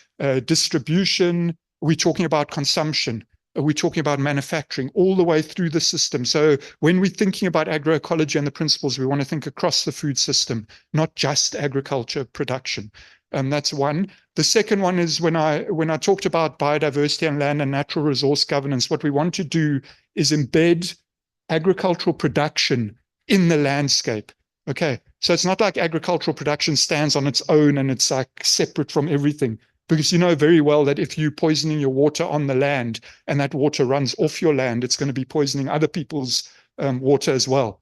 distribution. We're talking about consumption. we're talking about manufacturing, all the way through the system. So when we're thinking about agroecology and the principles, we want to think across the food system, not just agriculture production. That's one. The second one is when I talked about biodiversity and land and natural resource governance, what we want to do is embed agricultural production in the landscape. Okay, so it's not like agricultural production stands on its own and it's like separate from everything, because you know very well that if you're poisoning your water on the land and that water runs off your land, it's going to be poisoning other people's water as well.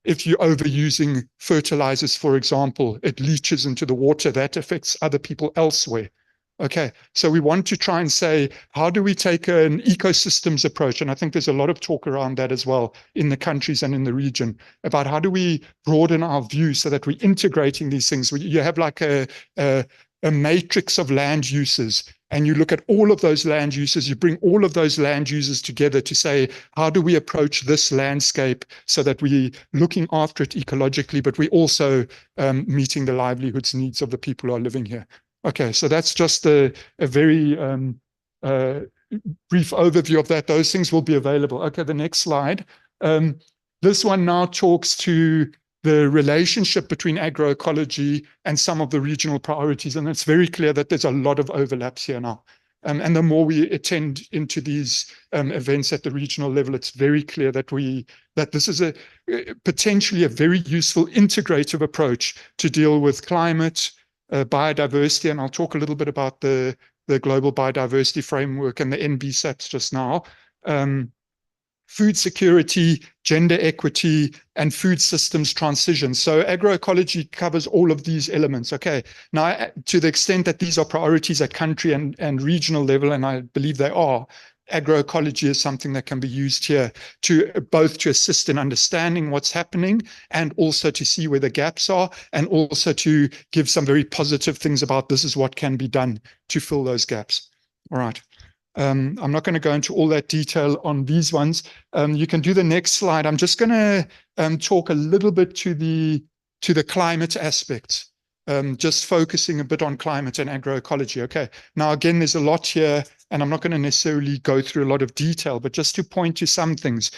If you're overusing fertilizers, for example, it leaches into the water, that affects other people elsewhere. Okay, so we want to try and say, how do we take an ecosystems approach? And I think there's a lot of talk around that as well in the countries and in the region about how do we broaden our view so that we're integrating these things. You have like a matrix of land uses, and you look at all of those land uses, you bring all of those land users together to say, how do we approach this landscape so that we're looking after it ecologically, but we're also meeting the livelihoods needs of the people who are living here. Okay, so that's just a very brief overview of that. Those things will be available. Okay, the next slide. This one now talks to the relationship between agroecology and some of the regional priorities, and it's very clear that there's a lot of overlaps here now. And the more we attend into these events at the regional level, it's very clear that this is potentially a very useful integrative approach to deal with climate, biodiversity, and I'll talk a little bit about the Global Biodiversity Framework and the NBSAPs just now, food security, gender equity, and food systems transition. So agroecology covers all of these elements. Okay, now to the extent that these are priorities at country and regional level, and I believe they are, agroecology is something that can be used here to both to assist in understanding what's happening and also to see where the gaps are and also to give some very positive things about this is what can be done to fill those gaps. All right. I'm not going to go into all that detail on these ones. You can do the next slide. I'm just going to talk a little bit to the climate aspects, just focusing a bit on climate and agroecology. Okay. Now, again, there's a lot here, and I'm not going to necessarily go through a lot of detail, but just to point to some things.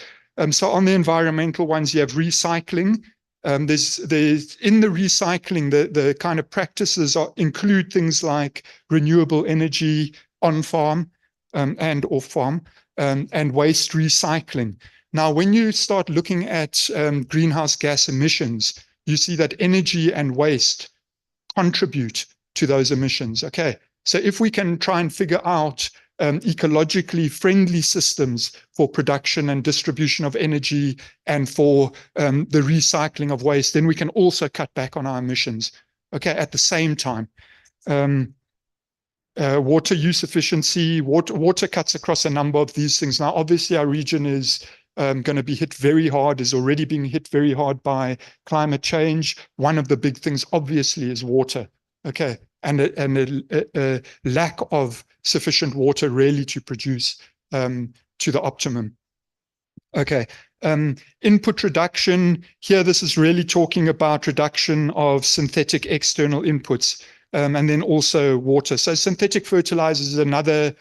So on the environmental ones, you have recycling. There's in the recycling, the kind of practices include things like renewable energy on farm, and off farm, and waste recycling. Now, when you start looking at greenhouse gas emissions, you see that energy and waste contribute to those emissions. Okay, so if we can try and figure out ecologically friendly systems for production and distribution of energy and for the recycling of waste, then we can also cut back on our emissions. Okay, at the same time. Water use efficiency, water cuts across a number of these things. Now, obviously, our region is going to be hit very hard, is already being hit very hard by climate change. One of the big things, obviously, is water. Okay, and a lack of sufficient water really to produce to the optimum. Okay, input reduction. Here, this is really talking about reduction of synthetic external inputs. And then also water. So synthetic fertilizers is another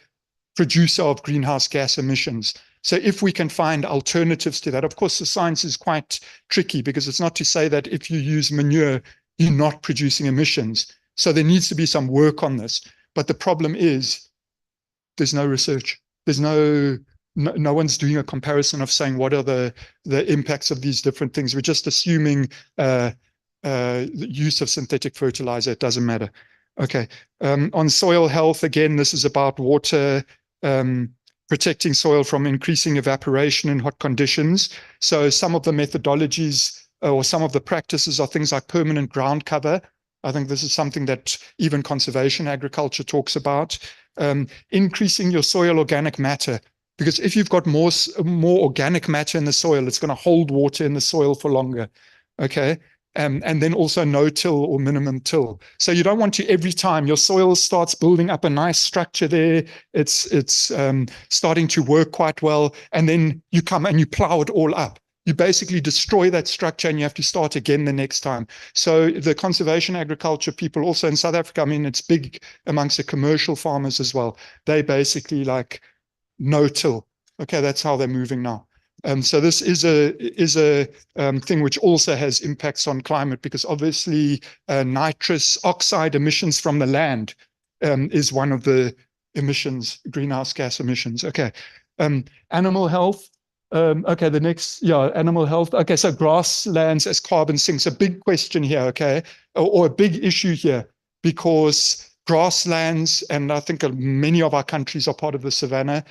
producer of greenhouse gas emissions. So if we can find alternatives to that, of course, the science is quite tricky because it's not to say that if you use manure, you're not producing emissions. So there needs to be some work on this. But the problem is there's no research. There's no one's doing a comparison of saying what are the impacts of these different things. We're just assuming the use of synthetic fertilizer, it doesn't matter. Okay, on soil health, again, this is about water, protecting soil from increasing evaporation in hot conditions. So some of the methodologies or some of the practices are things like permanent ground cover. I think this is something that even conservation agriculture talks about. Increasing your soil organic matter, because if you've got more organic matter in the soil, it's going to hold water in the soil for longer. Okay. And then also no-till or minimum till. So you don't want to, every time your soil starts building up a nice structure there, it's starting to work quite well, and then you come and you plow it all up. You basically destroy that structure and you have to start again the next time. So the conservation agriculture people also in South Africa, I mean, it's big amongst the commercial farmers as well. They basically like no-till. Okay, that's how they're moving now. So this is a thing which also has impacts on climate, because obviously nitrous oxide emissions from the land is one of the emissions, greenhouse gas emissions. Okay, animal health. Okay, the next, animal health. Okay, so grasslands as carbon sinks, a big question here, okay, or a big issue here, because grasslands, and I think many of our countries are part of the savanna,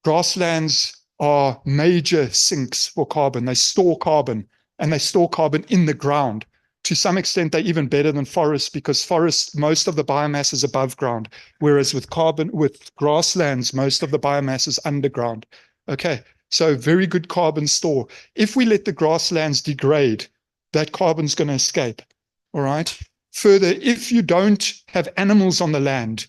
grasslands are major sinks for carbon. They store carbon, and they store carbon in the ground. To some extent, they're even better than forests, because forests, most of the biomass is above ground, whereas with grasslands, most of the biomass is underground. Okay, so very good carbon store. If we let the grasslands degrade, that carbon's going to escape. All right. Further, if you don't have animals on the land,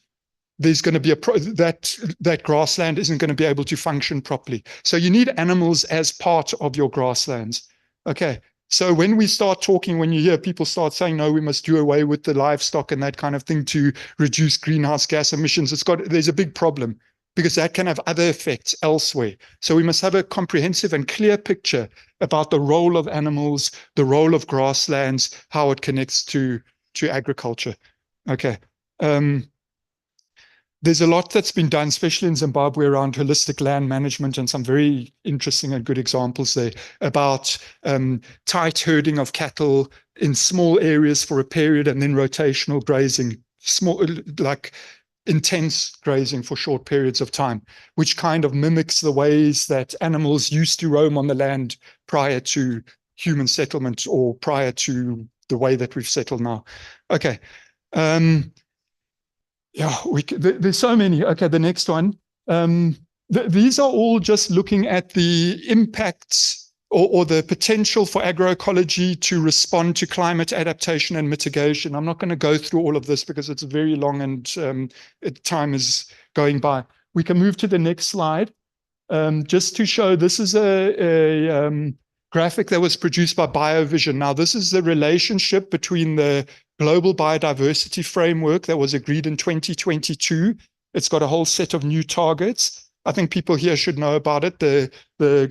there's going to be that grassland isn't going to be able to function properly. So you need animals as part of your grasslands. Okay. So when we start talking, when you hear people start saying, no, we must do away with the livestock and that kind of thing to reduce greenhouse gas emissions, there's a big problem, because that can have other effects elsewhere. So we must have a comprehensive and clear picture about the role of animals, the role of grasslands, how it connects to agriculture. Okay. There's a lot that's been done, especially in Zimbabwe, around holistic land management, and some very interesting and good examples there about tight herding of cattle in small areas for a period, and then rotational grazing, like intense grazing for short periods of time, which kind of mimics the ways that animals used to roam on the land prior to human settlement, or prior to the way that we've settled now. Okay. Yeah, there's so many. Okay, the next one. These are all just looking at the impacts or the potential for agroecology to respond to climate adaptation and mitigation. I'm not going to go through all of this because it's very long and time is going by. We can move to the next slide. Just to show, this is a graphic that was produced by BioVision. Now, this is the relationship between the Global Biodiversity Framework that was agreed in 2022. It's got a whole set of new targets. I think people here should know about it. The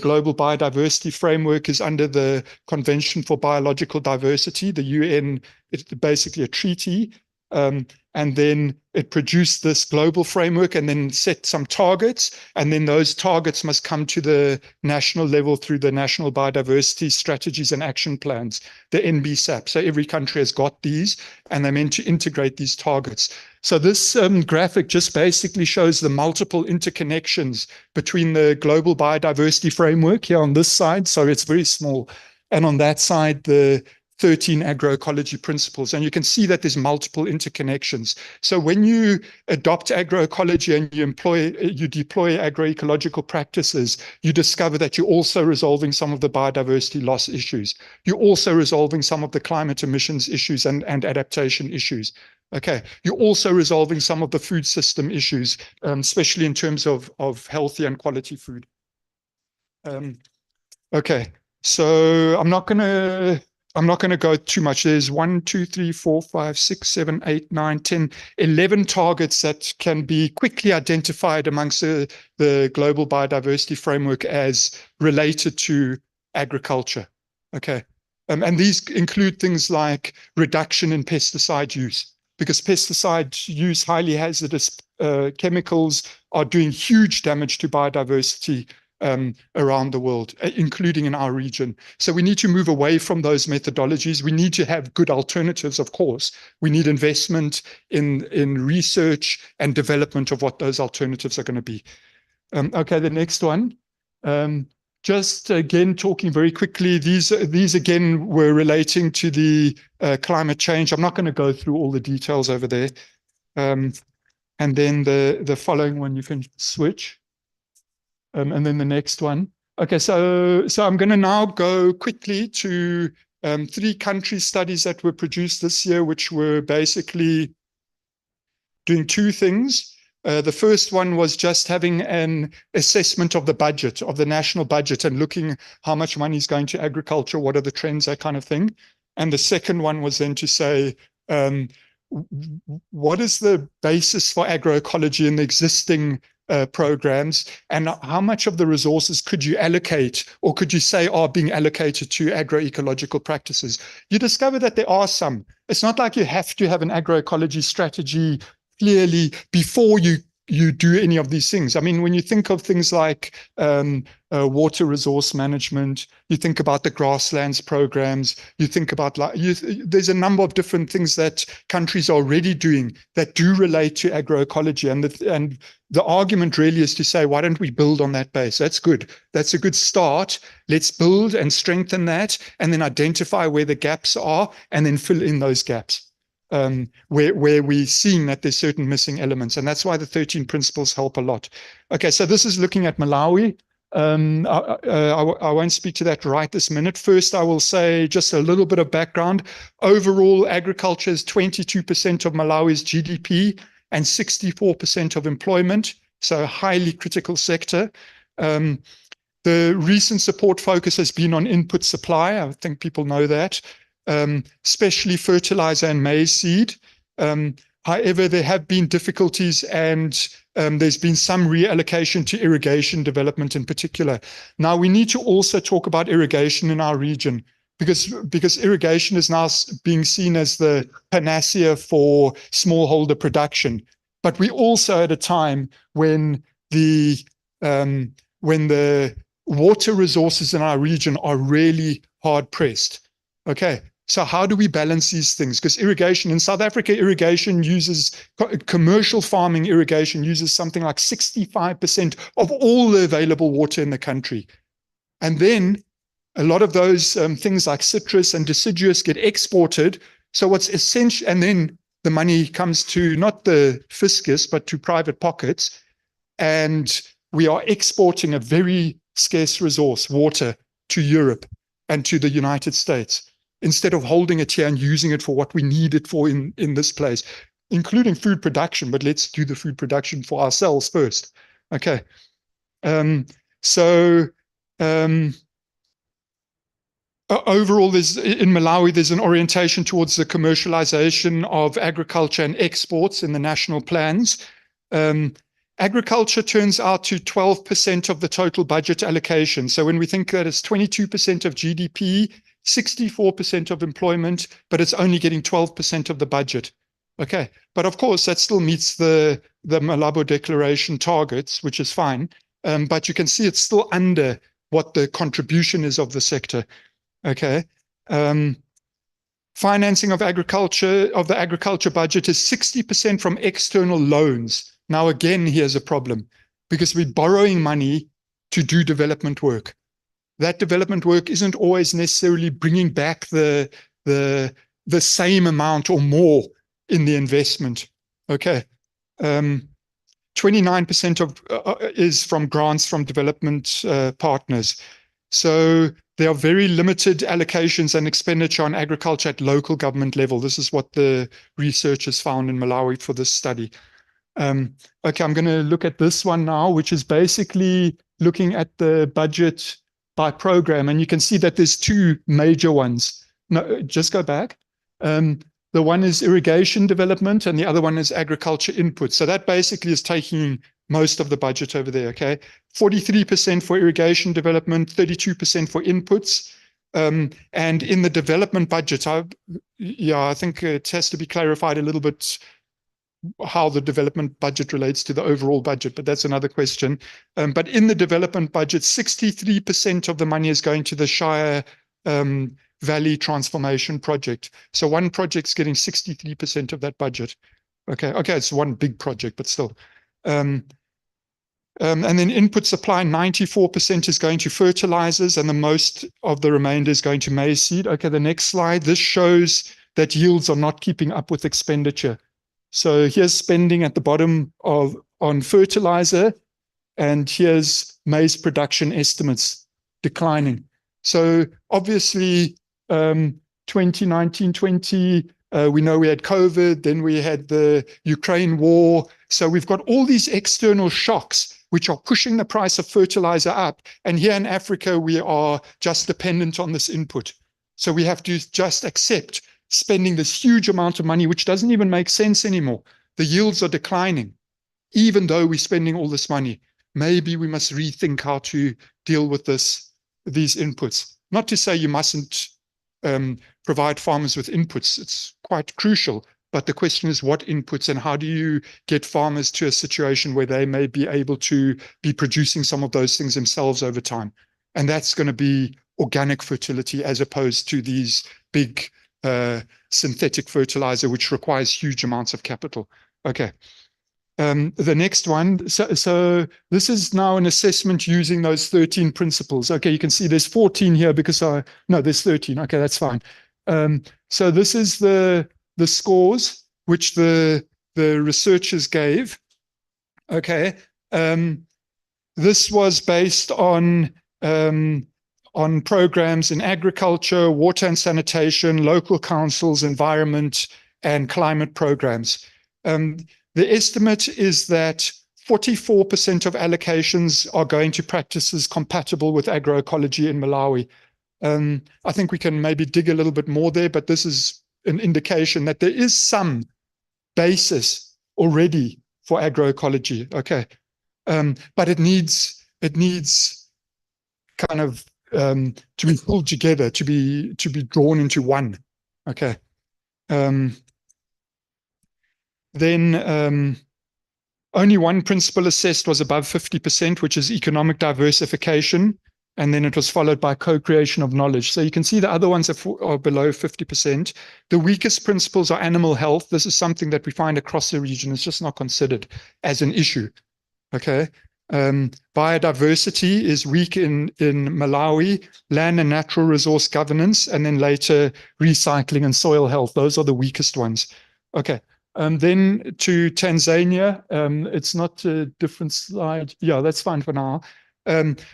Global Biodiversity Framework is under the Convention for Biological Diversity, the UN. It's basically a treaty. And then it produced this global framework and then set some targets. And then those targets must come to the national level through the National Biodiversity Strategies and Action Plans, the NBSAP. So every country has got these, and they're meant to integrate these targets. So this graphic just basically shows the multiple interconnections between the Global Biodiversity Framework here on this side. So it's very small. And on that side, the 13 agroecology principles, and you can see that there's multiple interconnections. So when you adopt agroecology and you deploy agroecological practices, you discover that you're also resolving some of the biodiversity loss issues. You're also resolving some of the climate emissions issues and adaptation issues. Okay, you're also resolving some of the food system issues, especially in terms of healthy and quality food. Okay, so I'm not going to go too much. There's 1, 2, 3, 4, 5, 6, 7, 8, 9, 10, 11 targets that can be quickly identified amongst the Global Biodiversity Framework as related to agriculture. Okay. And these include things like reduction in pesticide use, because pesticide use, highly hazardous chemicals, are doing huge damage to biodiversity around the world, including in our region. So we need to move away from those methodologies. We need to have good alternatives, of course. We need investment in research and development of what those alternatives are going to be. Okay, the next one. Just again, talking very quickly, these again were relating to the climate change. I'm not going to go through all the details over there. And then the following one, you can switch. And then the next one. Okay, so I'm going to now go quickly to 3 country studies that were produced this year, which were basically doing 2 things. The first one was just having an assessment of the budget, of the national budget, and looking how much money is going to agriculture, what are the trends, that kind of thing. And the second one was then to say, what is the basis for agroecology in the existing programs, and how much of the resources could you allocate or could you say are being allocated to agroecological practices? You discover that there are some. It's not like you have to have an agroecology strategy clearly before you do any of these things. I mean, when you think of things like water resource management, you think about the grasslands programs, you think about there's a number of different things that countries are already doing that do relate to agroecology. And the argument really is to say, why don't we build on that base? That's good. That's a good start. Let's build and strengthen that, and then identify where the gaps are, and then fill in those gaps. Where we're seeing that there's certain missing elements. And that's why the 13 principles help a lot. Okay, so this is looking at Malawi. I won't speak to that right this minute. First, I will say just a little bit of background. Overall, agriculture is 22% of Malawi's GDP and 64% of employment, so a highly critical sector. The recent support focus has been on input supply. I think people know that. Especially fertilizer and maize seed. However, there have been difficulties, and there's been some reallocation to irrigation development in particular. Now, we need to also talk about irrigation in our region, because irrigation is now being seen as the panacea for smallholder production. But we also at a time when the water resources in our region are really hard pressed. Okay. So how do we balance these things? Because irrigation in South Africa, commercial farming irrigation uses something like 65% of all the available water in the country. And then a lot of those things like citrus and deciduous get exported. So what's essential, and then the money comes to not the fiscus, but to private pockets. And we are exporting a very scarce resource, water, to Europe and to the United States, instead of holding it here and using it for what we need it for in this place, including food production. But let's do the food production for ourselves first. Okay. Overall, in Malawi, there's an orientation towards the commercialization of agriculture and exports in the national plans. Agriculture turns out to 12% of the total budget allocation. So when we think that it's 22% of GDP, 64% of employment, but it's only getting 12% of the budget. Okay, but of course that still meets the Malabo Declaration targets, which is fine. But you can see it's still under what the contribution is of the sector. Okay, financing of the agriculture budget is 60% from external loans. Now again, here's a problem, because we're borrowing money to do development work. That development work isn't always necessarily bringing back the same amount or more in the investment. Okay, 29% is from grants from development partners. So there are very limited allocations and expenditure on agriculture at local government level. This is what the researchers found in Malawi for this study. Okay, I'm going to look at this one now, which is basically looking at the budget by program, and you can see that there's two major ones. No, just go back. The one is irrigation development, and the other one is agriculture input. So that basically is taking most of the budget over there. Okay, 43% for irrigation development, 32% for inputs, and in the development budget, I think it has to be clarified a little bit how the development budget relates to the overall budget, but that's another question. But in the development budget, 63% of the money is going to the Shire Valley Transformation Project. So one project's getting 63% of that budget. Okay, it's one big project, but still. And then input supply, 94% is going to fertilizers, and the most of the remainder is going to maize seed. Okay, the next slide. This shows that yields are not keeping up with expenditure. So here's spending at the bottom on fertilizer, and here's maize production estimates declining. So obviously, 2019-20, we know we had COVID, then we had the Ukraine war. So we've got all these external shocks which are pushing the price of fertilizer up. And here in Africa, we are just dependent on this input. So we have to just accept spending this huge amount of money, which doesn't even make sense anymore. The yields are declining. even though we're spending all this money, maybe we must rethink how to deal with these inputs. Not to say you mustn't provide farmers with inputs. It's quite crucial. But the question is what inputs and how do you get farmers to a situation where they may be able to be producing some of those things themselves over time. And that's going to be organic fertility as opposed to these big synthetic fertilizer, which requires huge amounts of capital. Okay. The next one, so this is now an assessment using those 13 principles. Okay, you can see there's 14 here because no, there's 13. Okay, that's fine. So this is the scores which the researchers gave. Okay, this was based on programs in agriculture, water and sanitation, local councils, environment, and climate programs. The estimate is that 44% of allocations are going to practices compatible with agroecology in Malawi. I think we can maybe dig a little bit more there, but this is an indication that there is some basis already for agroecology. Okay, but it needs kind of to be pulled together, to be drawn into one. Okay. Then only one principle assessed was above 50%, which is economic diversification. And then it was followed by co-creation of knowledge. So you can see the other ones are below 50%. The weakest principles are animal health. This is something that we find across the region. It's just not considered as an issue. Okay. Biodiversity is weak in Malawi, land and natural resource governance, and then later recycling and soil health. Those are the weakest ones. Okay. Then to Tanzania, it's not a different slide. Yeah, that's fine for now.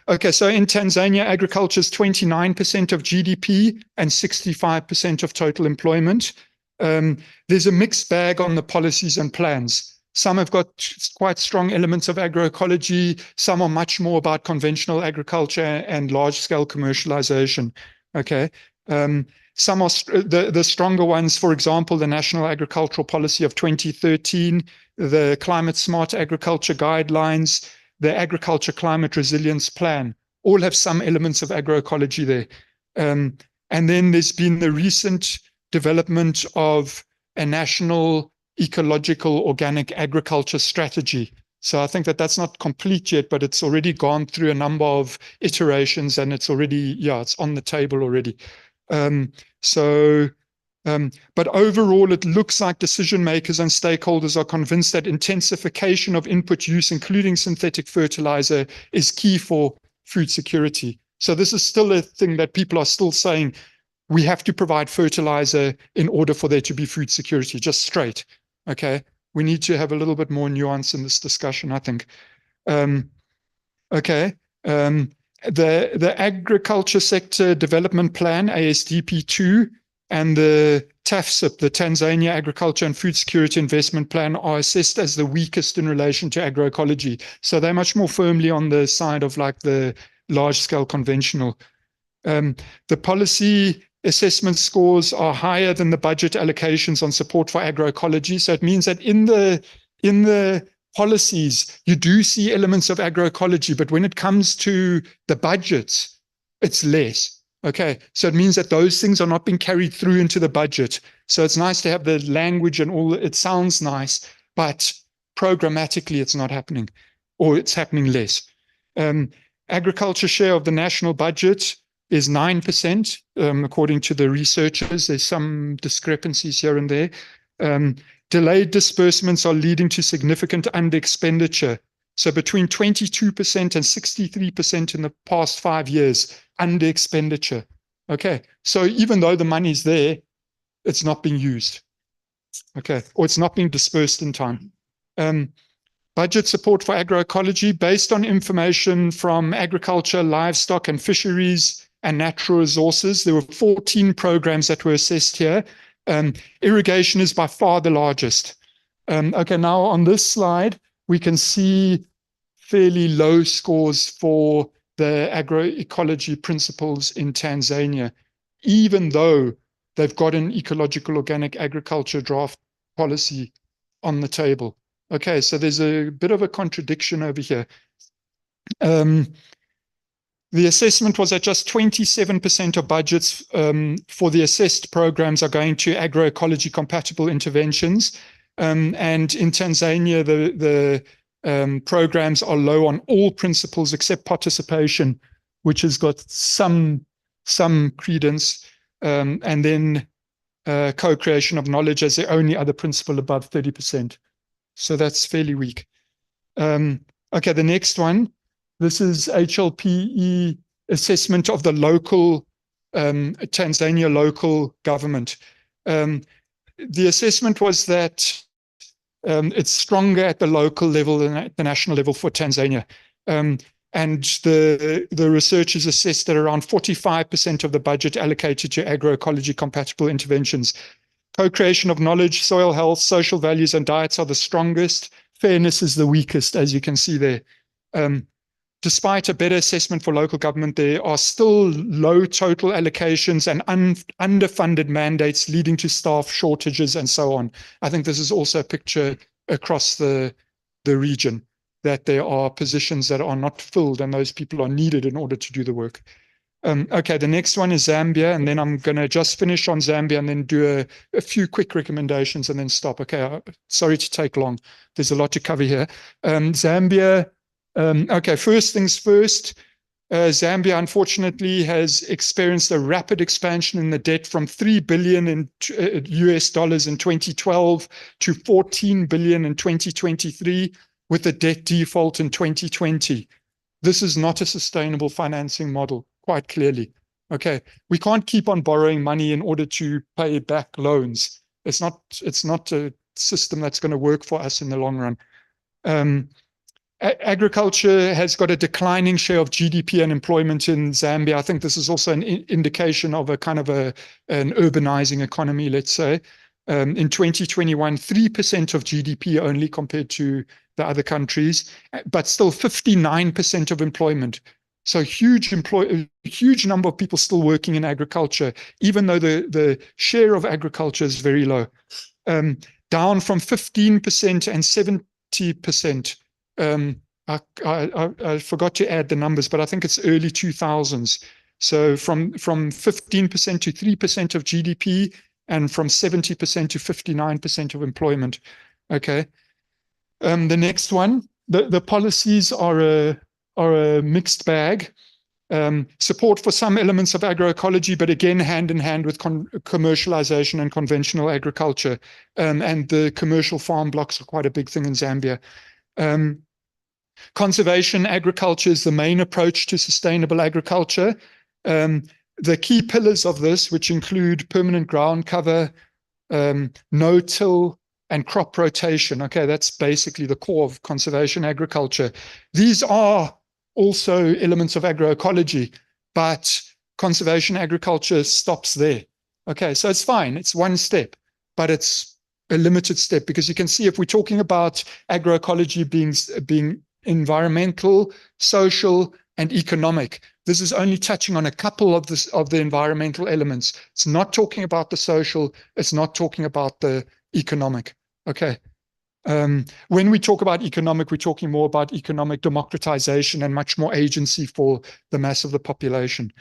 Okay, so in Tanzania, agriculture is 29% of GDP and 65% of total employment. There's a mixed bag on the policies and plans. Some have got quite strong elements of agroecology. Some are much more about conventional agriculture and large-scale commercialization. Okay. Some are the stronger ones, for example, the National Agricultural Policy of 2013, the Climate Smart Agriculture Guidelines, the Agriculture Climate Resilience Plan, all have some elements of agroecology there. And then there's been the recent development of a national ecological organic agriculture strategy. So I think that that's not complete yet, but it's already gone through a number of iterations and it's already, yeah, it's on the table already. But overall, it looks like decision makers and stakeholders are convinced that intensification of input use, including synthetic fertilizer, is key for food security. So this is still a thing that people are still saying, we have to provide fertilizer in order for there to be food security, just straight. Okay, we need to have a little bit more nuance in this discussion, I think. Okay. The Agriculture Sector Development Plan, ASDP2, and the TAFSIP, the Tanzania Agriculture and Food Security Investment Plan, are assessed as the weakest in relation to agroecology. So they're much more firmly on the side of like the large-scale conventional. The policy assessment scores are higher than the budget allocations on support for agroecology. So it means that in the policies, you do see elements of agroecology, but when it comes to the budgets, it's less. Okay, so it means that those things are not being carried through into the budget. So it's nice to have the language and all, it sounds nice, but programmatically it's not happening, or it's happening less. Agriculture share of the national budget is 9%, according to the researchers. There's some discrepancies here and there. Delayed disbursements are leading to significant under-expenditure. So between 22% and 63% in the past 5 years, under-expenditure. Okay, so even though the money's there, it's not being used. Okay, or it's not being dispersed in time. Budget support for agroecology, based on information from agriculture, livestock and fisheries and natural resources. There were 14 programs that were assessed here. Irrigation is by far the largest. Okay, now on this slide, we can see fairly low scores for the agroecology principles in Tanzania, even though they've got an ecological organic agriculture draft policy on the table. Okay, so there's a bit of a contradiction over here. The assessment was that just 27% of budgets for the assessed programs are going to agroecology compatible interventions. And in Tanzania, the programs are low on all principles except participation, which has got some credence. And then co-creation of knowledge as the only other principle above 30%. So that's fairly weak. Okay, the next one. This is HLPE assessment of the local, Tanzania local government. The assessment was that it's stronger at the local level than at the national level for Tanzania. And the researchers assessed that around 45% of the budget allocated to agroecology compatible interventions. Co-creation of knowledge, soil health, social values, and diets are the strongest. Fairness is the weakest, as you can see there. Despite a better assessment for local government, there are still low total allocations and underfunded mandates leading to staff shortages and so on. I think this is also a picture across the region, that there are positions that are not filled and those people are needed in order to do the work. Okay, the next one is Zambia, and then I'm going to just finish on Zambia and then do a few quick recommendations and then stop. Okay, sorry to take long. There's a lot to cover here. Zambia, okay, first things first. Zambia, unfortunately, has experienced a rapid expansion in the debt from $3 billion in US dollars in 2012 to $14 billion in 2023, with a debt default in 2020. This is not a sustainable financing model, quite clearly. Okay, we can't keep on borrowing money in order to pay back loans. It's not a system that's going to work for us in the long run. Agriculture has got a declining share of GDP and employment in Zambia. I think this is also an indication of a kind of an urbanizing economy, let's say. In 2021, 3% of GDP only compared to the other countries, but still 59% of employment. So huge number of people still working in agriculture, even though the share of agriculture is very low. Down from 15% and 70%. I forgot to add the numbers, but I think it's early 2000s. So from 15% to 3% of GDP, and from 70% to 59% of employment. Okay. The next one, the policies are a mixed bag. Support for some elements of agroecology, but again, hand in hand with commercialization and conventional agriculture. And the commercial farm blocks are quite a big thing in Zambia. Conservation agriculture is the main approach to sustainable agriculture. The key pillars of this, which include permanent ground cover, no-till, and crop rotation. Okay, that's basically the core of conservation agriculture. These are also elements of agroecology, but conservation agriculture stops there. Okay, so it's fine. It's one step, but it's a limited step, because you can see if we're talking about agroecology being environmental, social, and economic, this is only touching on a couple of the environmental elements. It's not talking about the social. It's not talking about the economic. Okay. When we talk about economic, we're talking more about economic democratization and much more agency for the mass of the population.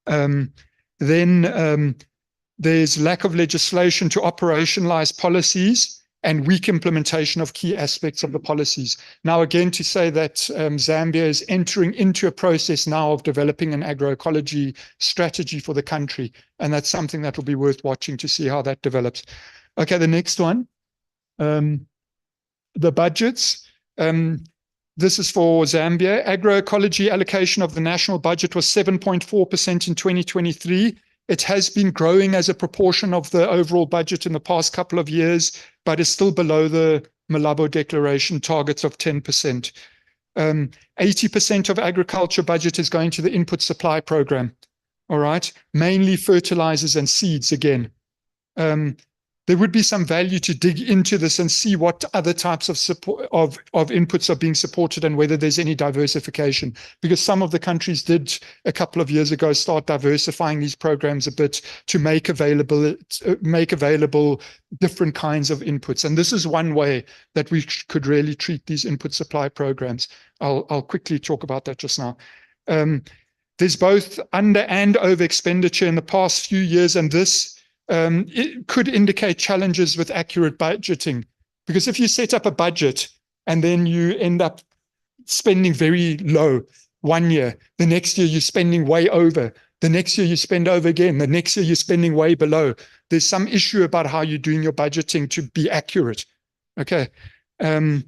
Then there's lack of legislation to operationalize policies and weak implementation of key aspects of the policies. Now, again, to say that Zambia is entering into a process now of developing an agroecology strategy for the country, and that's something that will be worth watching to see how that develops. Okay, the next one. The budgets. This is for Zambia. Agroecology allocation of the national budget was 7.4% in 2023. It has been growing as a proportion of the overall budget in the past couple of years, but is still below the Malabo Declaration targets of 10%. 80% of agriculture budget is going to the input supply program. All right, mainly fertilizers and seeds again. there would be some value to dig into this and see what other types of support of inputs are being supported and whether there's any diversification. Because some of the countries did a couple of years ago start diversifying these programs a bit to make available different kinds of inputs. And this is one way that we could really treat these input supply programs. I'll quickly talk about that just now. There's both under and over expenditure in the past few years, and this it could indicate challenges with accurate budgeting. Because if you set up a budget and then you end up spending very low one year, the next year you're spending way over, the next year you spend over again, the next year you're spending way below, there's some issue about how you're doing your budgeting to be accurate. Okay. There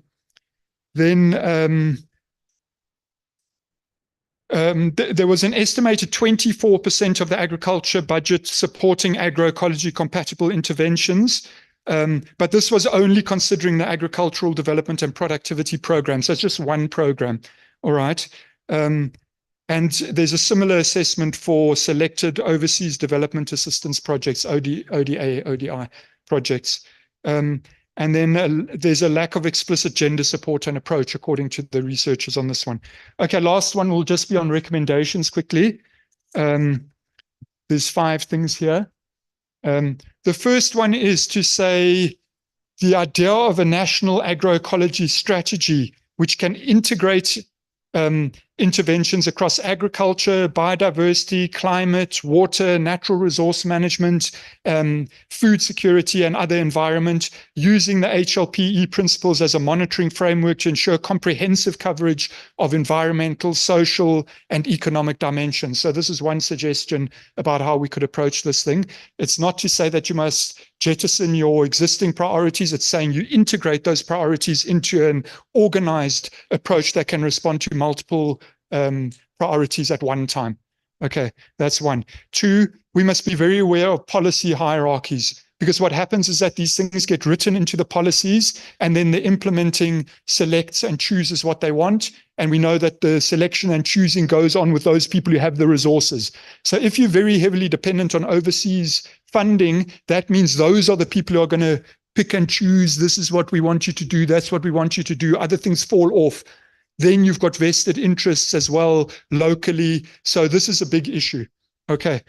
was an estimated 24% of the agriculture budget supporting agroecology compatible interventions, but this was only considering the agricultural development and productivity program. So it's just one program, all right? And there's a similar assessment for selected overseas development assistance projects, ODA, ODI projects. And then there's a lack of explicit gender support and approach, according to the researchers on this one. Okay, last one will just be on recommendations quickly. There's 5 things here. The first one is to say the idea of a national agroecology strategy, which can integrate interventions across agriculture, biodiversity, climate, water, natural resource management, food security, and other environment, using the HLPE principles as a monitoring framework to ensure comprehensive coverage of environmental, social, and economic dimensions. So this is one suggestion about how we could approach this thing. It's not to say that you must jettison your existing priorities. It's saying you integrate those priorities into an organized approach that can respond to multiple priorities at one time. Okay, that's 1. 2, we must be very aware of policy hierarchies, because what happens is that these things get written into the policies and then the implementing selects and chooses what they want. And we know that the selection and choosing goes on with those people who have the resources. So if you're very heavily dependent on overseas funding, that means those are the people who are going to pick and choose. This is what we want you to do. That's what we want you to do. Other things fall off. Then you've got vested interests as well locally. So this is a big issue. Okay.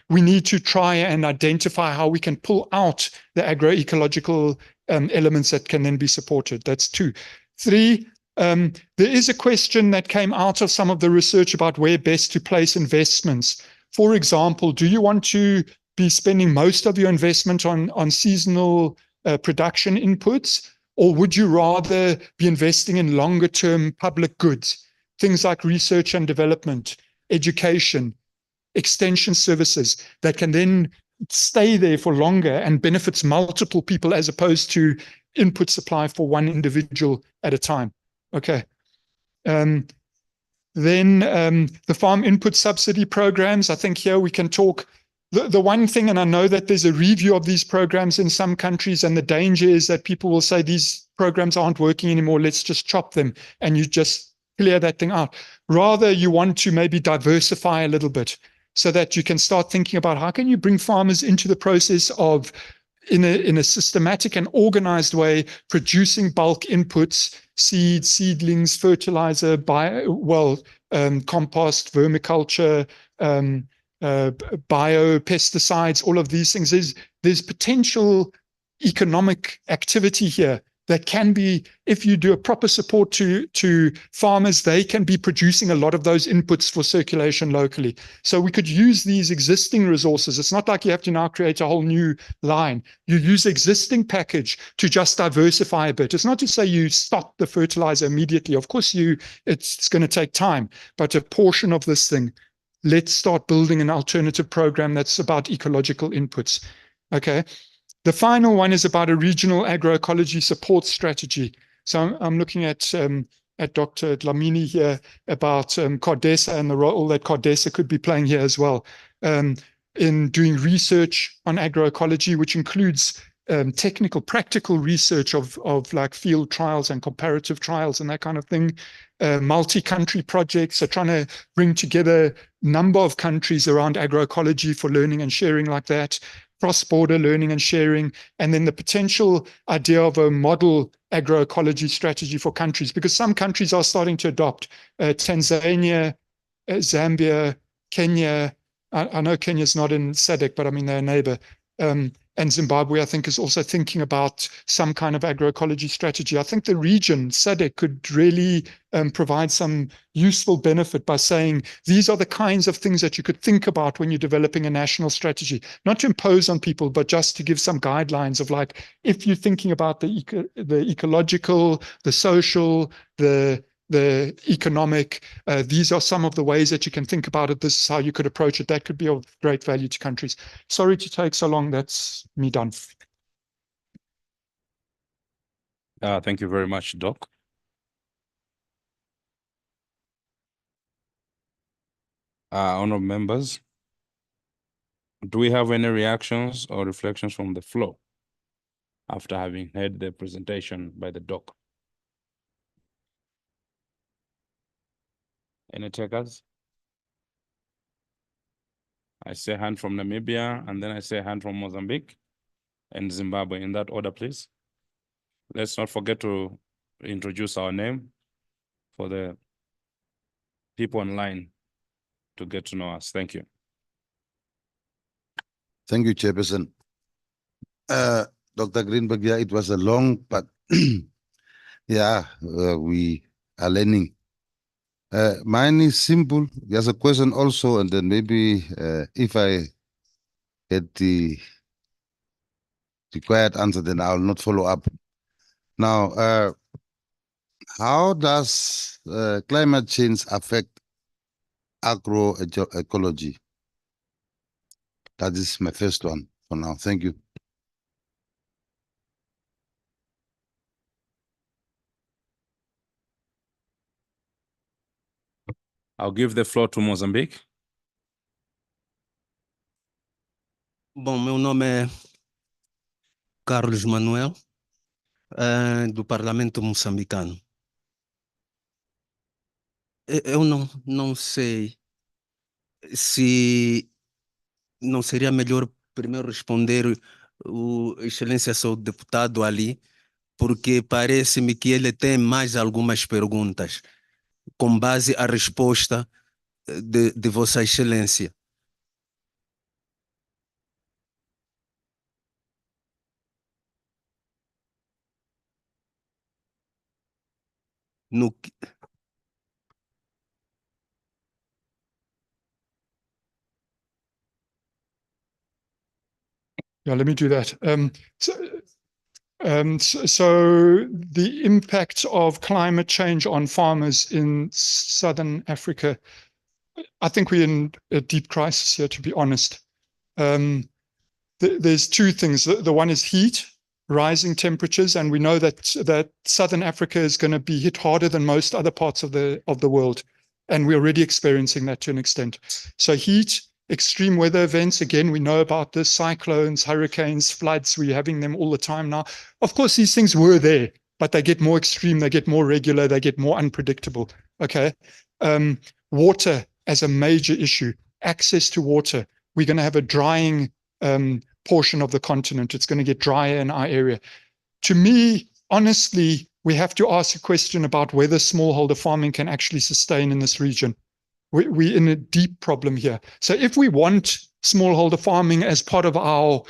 We need to try and identify how we can pull out the agroecological elements that can then be supported. That's 2. 3, there is a question that came out of some of the research about where best to place investments. For example, do you want to be spending most of your investment on seasonal production inputs? Or would you rather be investing in longer term public goods, things like research and development, education, extension services that can then stay there for longer and benefits multiple people as opposed to input supply for one individual at a time? Okay. Then the farm input subsidy programs, I think here we can talk. The one thing, and I know that there's a review of these programs in some countries, and the danger is that people will say these programs aren't working anymore, let's just chop them, and you just clear that thing out. Rather, you want to maybe diversify a little bit so that you can start thinking about how can you bring farmers into the process of, in a systematic and organized way, producing bulk inputs, seeds, seedlings, fertilizer, compost, vermiculture, biopesticides, all of these things. There's potential economic activity here that can be, if you do a proper support to farmers, they can be producing a lot of those inputs for circulation locally. So we could use these existing resources. It's not like you have to now create a whole new line. You use existing package to just diversify a bit. It's not to say you stop the fertilizer immediately. Of course, it's going to take time, but a portion of this thing, let's start building an alternative program that's about ecological inputs. Okay. The final one is about a regional agroecology support strategy. So I'm looking at Dr. Dlamini here about CODESA and the role that CODESA could be playing here as well in doing research on agroecology, which includes technical, practical research of like field trials and comparative trials and that kind of thing. Multi-country projects are trying to bring together a number of countries around agroecology for learning and sharing like that. cross-border learning and sharing, and then the potential idea of a model agroecology strategy for countries, because some countries are starting to adopt. Tanzania, Zambia, Kenya. I know Kenya's not in SADC, but I mean, they're a neighbor. And Zimbabwe, I think, is also thinking about some kind of agroecology strategy. I think the region, SADC, could really provide some useful benefit by saying these are the kinds of things that you could think about when you're developing a national strategy, not to impose on people, but just to give some guidelines of, like, if you're thinking about the ecological, the social, the economic, these are some of the ways that you can think about it. This is how you could approach it. That could be of great value to countries. Sorry to take so long. That's me done. Thank you very much, Doc. Honourable members, do we have any reactions or reflections from the floor after having heard the presentation by the doc? Any takers? I say a hand from Namibia, and then I say a hand from Mozambique and Zimbabwe. In that order, please. Let's not forget to introduce our name for the people online to get to know us. Thank you. Thank you, Chairperson. Dr. Greenberg, yeah, it was a long, but yeah, we are learning. Mine is simple. There's a question also, and then maybe if I get the required answer, then I'll not follow up. Now, how does climate change affect agroecology? That is my first one for now. Thank you. I'll give the floor to Mozambique. Bom, meu nome é Carlos Manuel, do Parlamento Moçambicano. Eu não sei se não seria melhor primeiro responder o Excelência Sr. Deputado ali, porque parece-me que ele tem mais algumas perguntas, com base à resposta de Vossa Excelência. No Yeah, let me do that. So the impact of climate change on farmers in Southern Africa, I think we're in a deep crisis here, to be honest. There's two things. The one is heat, rising temperatures, and we know that Southern Africa is going to be hit harder than most other parts of the world, and we're already experiencing that to an extent. So heat, extreme weather events, again, we know about this, cyclones, hurricanes, floods, we're having them all the time now. Of course, these things were there, but they get more extreme, they get more regular, they get more unpredictable, okay? Water as a major issue, access to water. We're going to have a drying portion of the continent. It's going to get drier in our area. To me, honestly, we have to ask a question about whether smallholder farming can actually sustain in this region. We're in a deep problem here. So if we want smallholder farming as part of our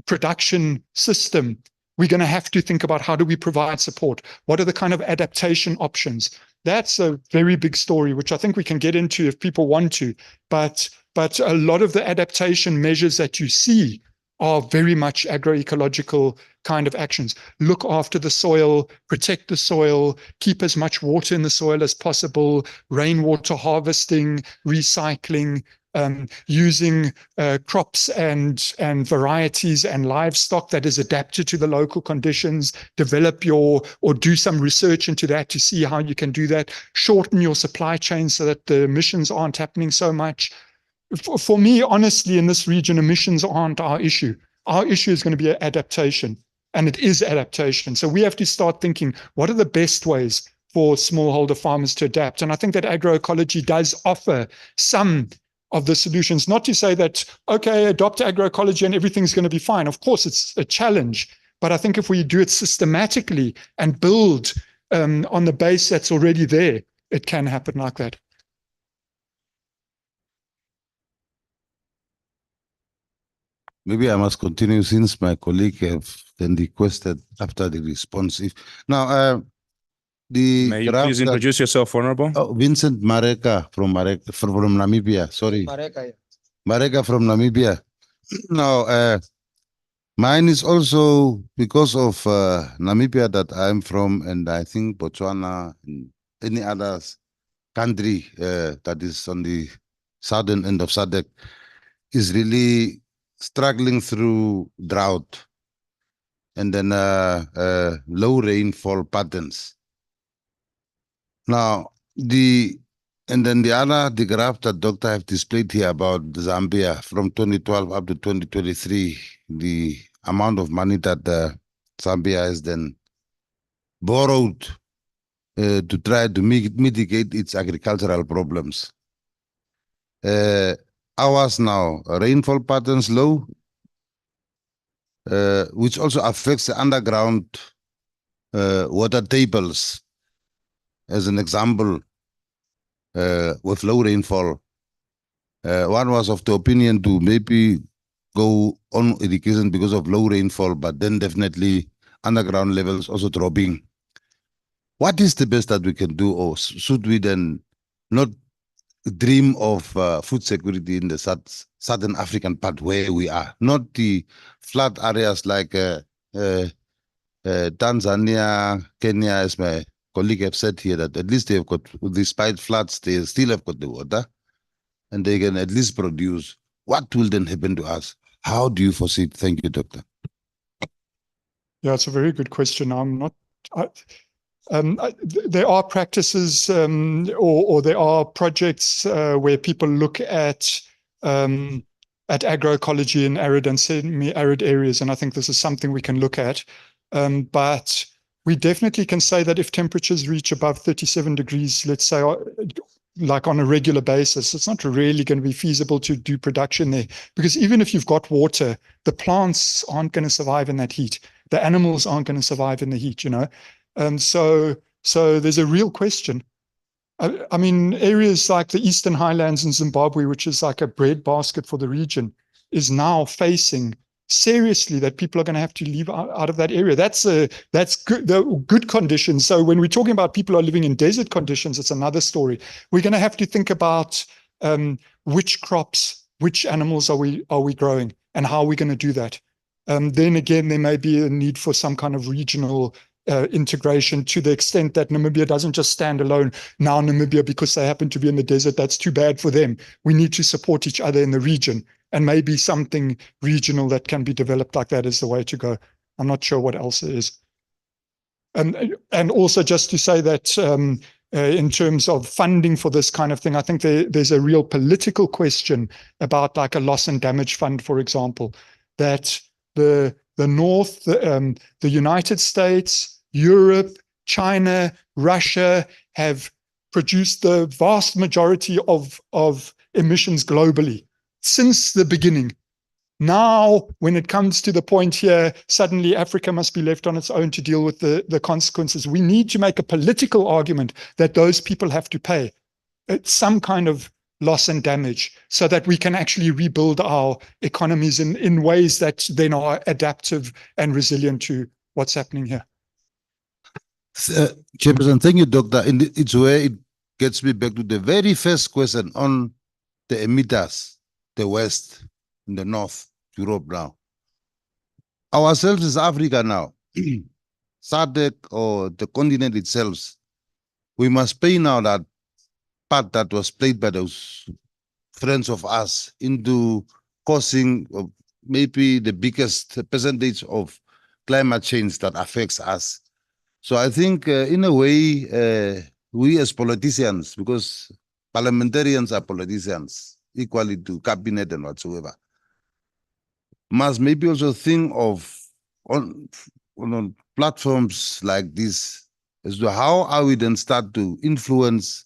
production system, we're going to have to think about how do we provide support? What are the kind of adaptation options? That's a very big story, which I think we can get into if people want to. But a lot of the adaptation measures that you see are very much agroecological kind of actions. Look after the soil, protect the soil, keep as much water in the soil as possible, rainwater harvesting, recycling, using crops and varieties and livestock that is adapted to the local conditions, develop or do some research into that to see how you can do that, shorten your supply chain so that the emissions aren't happening so much. For me, honestly, in this region, emissions aren't our issue. Our issue is going to be adaptation, and it is adaptation. So we have to start thinking, what are the best ways for smallholder farmers to adapt? And I think that agroecology does offer some of the solutions. Not to say that, okay, adopt agroecology and everything's going to be fine. Of course, it's a challenge. But I think if we do it systematically and build on the base that's already there, it can happen like that. Maybe I must continue since my colleague have then requested after the response. May you please introduce yourself, Honorable? Oh, Vincent Mareka from Namibia. Sorry. Mareka from Namibia. Now, mine is also because of Namibia that I'm from, and I think Botswana and any other country that is on the southern end of SADC is really struggling through drought and then low rainfall patterns. Now, the graph that Doctor have displayed here about Zambia from 2012 up to 2023, the amount of money that Zambia has then borrowed to try to mitigate its agricultural problems. Ours now, rainfall patterns low, which also affects the underground water tables. As an example, with low rainfall, one was of the opinion to maybe go on irrigation because of low rainfall, but then definitely underground levels also dropping. What is the best that we can do, or should we then not dream of food security in the southern African part where we are, not the flood areas like Tanzania, Kenya, as my colleague have said here, that at least they've got, despite floods, they still have got the water and they can at least produce. What will then happen to us? How do you foresee it? Thank you, Doctor. Yeah, it's a very good question. There are practices or there are projects where people look at agroecology in arid and semi-arid areas, and I think this is something we can look at. But we definitely can say that if temperatures reach above 37 degrees, let's say, like on a regular basis, it's not really going to be feasible to do production there, because even if you've got water, the plants aren't going to survive in that heat. The animals aren't going to survive in the heat, you know. So there's a real question. I mean, areas like the Eastern Highlands in Zimbabwe, which is like a breadbasket for the region, is now facing seriously that people are going to have to leave out of that area. That's good, the good conditions. So when we're talking about people are living in desert conditions, it's another story. We're going to have to think about which crops, which animals are we growing, and how are we going to do that. Then again, there may be a need for some kind of regional integration, to the extent that Namibia doesn't just stand alone. Now Namibia, because they happen to be in the desert, that's too bad for them. We need to support each other in the region, and maybe something regional that can be developed like that is the way to go. I'm not sure what else there is. And also just to say that in terms of funding for this kind of thing, I think there's a real political question about like a loss and damage fund, for example, that the North, the United States, Europe, China, Russia have produced the vast majority of emissions globally since the beginning. Now, when it comes to the point here, suddenly Africa must be left on its own to deal with the consequences. We need to make a political argument that those people have to pay some kind of loss and damage, so that we can actually rebuild our economies in ways that then are adaptive and resilient to what's happening here. Chairperson, thank you, Doctor. It's where it gets me back to the very first question on the emitters, the West, in the North, Europe now. Ourselves is Africa now, SADC or the continent itself. We must pay now that part that was played by those friends of us into causing maybe the biggest percentage of climate change that affects us. So I think in a way, we as politicians, because parliamentarians are politicians, equally to cabinet and whatsoever, must maybe also think of on platforms like this as to how are we then start to influence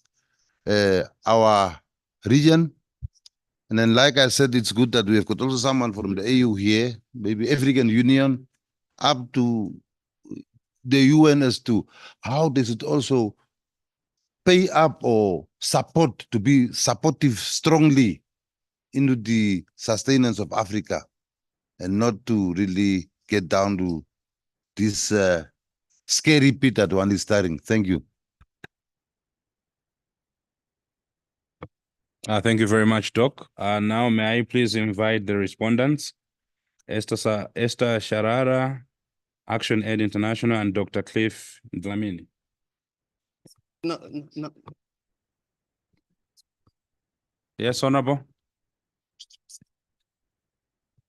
our region, And then, like I said, it's good that we have got also someone from the AU here, maybe African Union, up to the UN as to how does it also pay up or support to be supportive strongly into the sustenance of Africa and not to really get down to this scary pit that one is starting. Thank you. Thank you very much, Doc. Now, may I please invite the respondents, Esther Sharara, Action Aid International, and Dr. Cliff Dlamini. No. Yes, Honorable.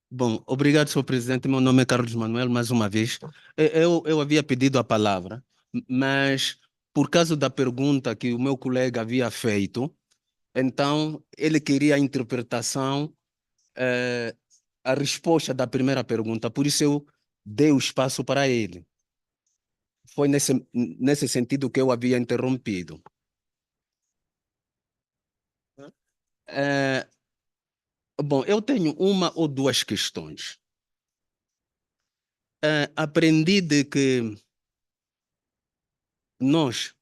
Bom, obrigado, Sr. Presidente. Meu nome é Carlos Manuel, mais uma vez. Eu havia pedido a palavra, mas por causa da pergunta que o meu colega havia feito, então ele queria a interpretação, a resposta da primeira pergunta, por isso eu dei o espaço para ele. Foi nesse sentido que eu havia interrompido. Bom, eu tenho uma ou duas questões. Aprendi de que nós,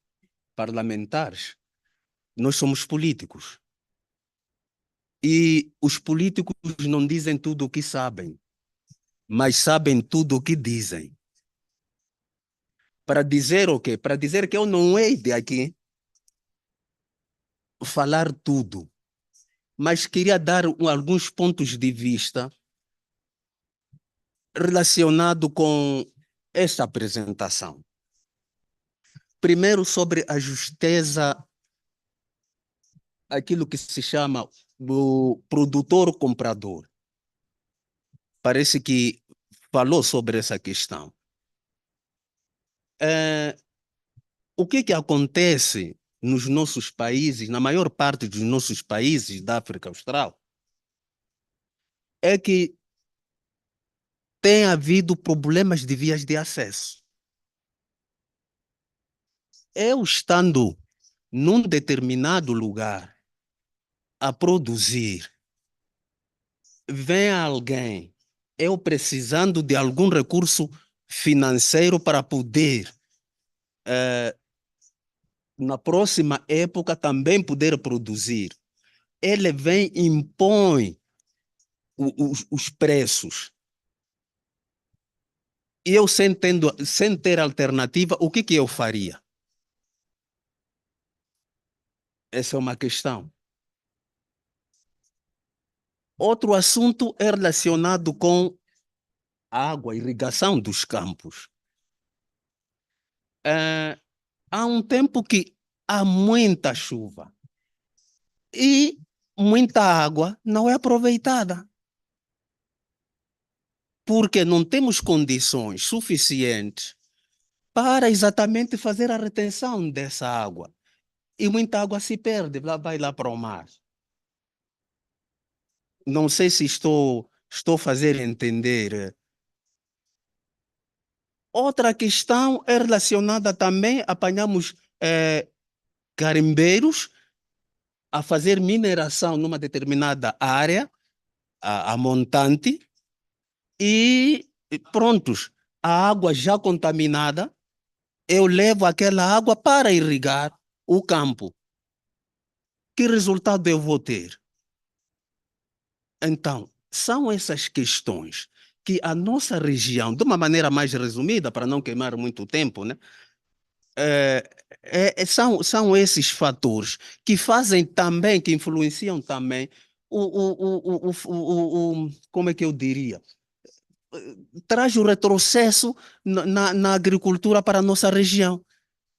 parlamentares, nós somos políticos. E os políticos não dizem tudo o que sabem, mas sabem tudo o que dizem. Para dizer o quê? Para dizer que eu não hei de aqui falar tudo, mas queria dar alguns pontos de vista relacionado com esta apresentação. Primeiro, sobre a justeza, aquilo que se chama o produtor-comprador. Parece que falou sobre essa questão. O que acontece nos nossos países, na maior parte dos nossos países da África Austral, é que tem havido problemas de vias de acesso. Eu estando num determinado lugar a produzir, vem alguém, eu precisando de algum recurso financeiro para poder, na próxima época, também poder produzir. Ele vem e impõe os preços. E eu, sem ter alternativa, o que eu faria? Essa é uma questão. Outro assunto é relacionado com a água, a irrigação dos campos. Há um tempo que há muita chuva e muita água não é aproveitada. Porque não temos condições suficientes para exatamente fazer a retenção dessa água. E muita água se perde, vai lá para o mar. Não sei se estou a fazer entender. Outra questão é relacionada também, apanhamos garimpeiros a fazer mineração numa determinada área, a montante, e prontos, a água já contaminada, eu levo aquela água para irrigar o campo. Que resultado eu vou ter? Então, são essas questões que a nossa região, de uma maneira mais resumida, para não queimar muito tempo, né? São esses fatores que fazem também, que influenciam também como é que eu diria? Traz o retrocesso na agricultura para a nossa região.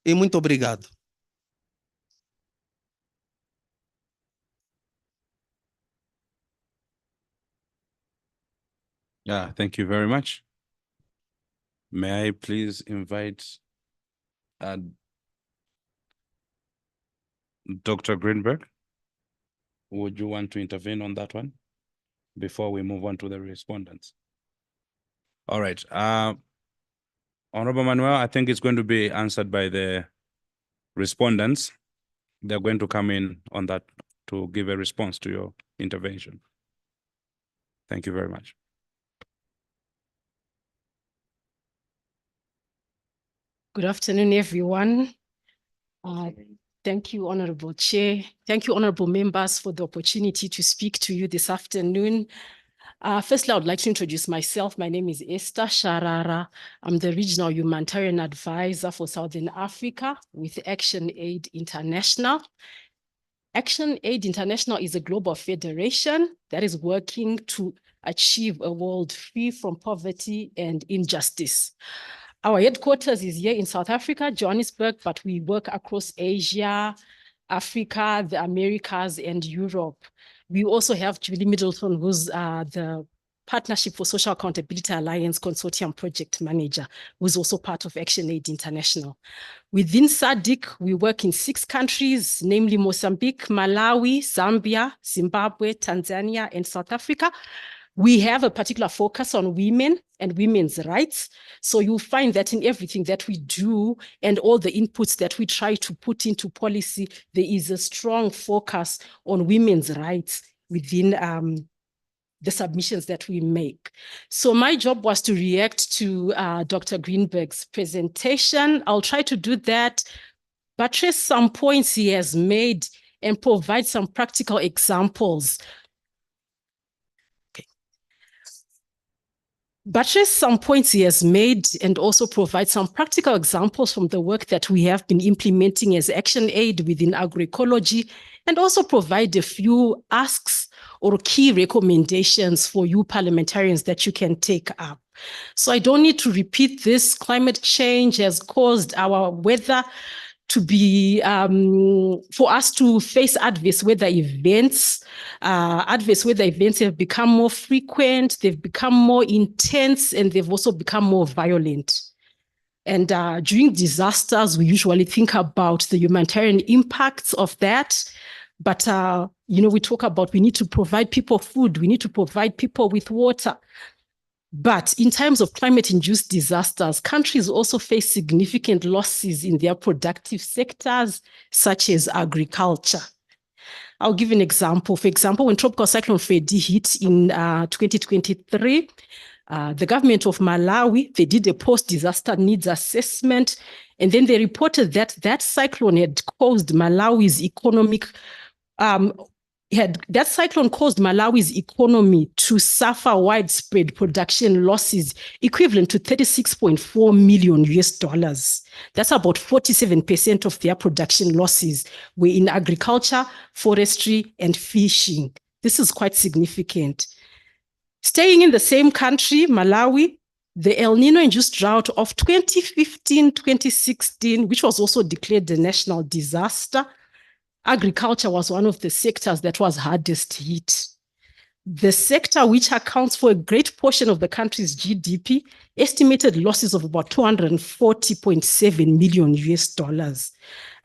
E muito obrigado. Yeah, thank you very much. May I please invite Dr. Greenberg? Would you want to intervene on that one before we move on to the respondents? All right. Honorable Manuel, I think it's going to be answered by the respondents. They're going to come in on that to give a response to your intervention. Thank you very much. Good afternoon, everyone. Thank you, Honorable Chair. Thank you, Honorable Members, for the opportunity to speak to you this afternoon. Firstly, I would like to introduce myself. My name is Esther Sharara. I'm the Regional Humanitarian Advisor for Southern Africa with Action Aid International. Action Aid International is a global federation that is working to achieve a world free from poverty and injustice. Our headquarters is here in South Africa, Johannesburg, but we work across Asia, Africa, the Americas, and Europe. We also have Julie Middleton, who's the Partnership for Social Accountability Alliance Consortium Project Manager, who's also part of Action Aid International. Within SADC, we work in 6 countries, namely Mozambique, Malawi, Zambia, Zimbabwe, Tanzania, and South Africa. We have a particular focus on women and women's rights. So you'll find that in everything that we do and all the inputs that we try to put into policy, there is a strong focus on women's rights within the submissions that we make. So my job was to react to Dr. Greenberg's presentation. I'll try to do that, buttress some points he has made and provide some practical examples. Buttress some points he has made and also provide some practical examples from the work that we have been implementing as Action Aid within agroecology, and also provide a few asks or key recommendations for you parliamentarians that you can take up. So I don't need to repeat this. Climate change has caused our weather to be, for us to face adverse weather events. Adverse weather events have become more frequent, they've become more intense, and they've also become more violent. And during disasters, we usually think about the humanitarian impacts of that. But, we talk about we need to provide people food, we need to provide people with water. But in times of climate-induced disasters, countries also face significant losses in their productive sectors, such as agriculture. I'll give an example. For example, when Tropical Cyclone Freddy hit in 2023, the government of Malawi, they did a post-disaster needs assessment, and then they reported that that cyclone had caused Malawi's economic that cyclone caused Malawi's economy to suffer widespread production losses equivalent to $36.4 million. That's about 47% of their production losses were in agriculture, forestry, and fishing. This is quite significant. Staying in the same country, Malawi, the El Nino-induced drought of 2015-2016, which was also declared a national disaster, agriculture was one of the sectors that was hardest hit. The sector, which accounts for a great portion of the country's GDP, estimated losses of about $240.7 million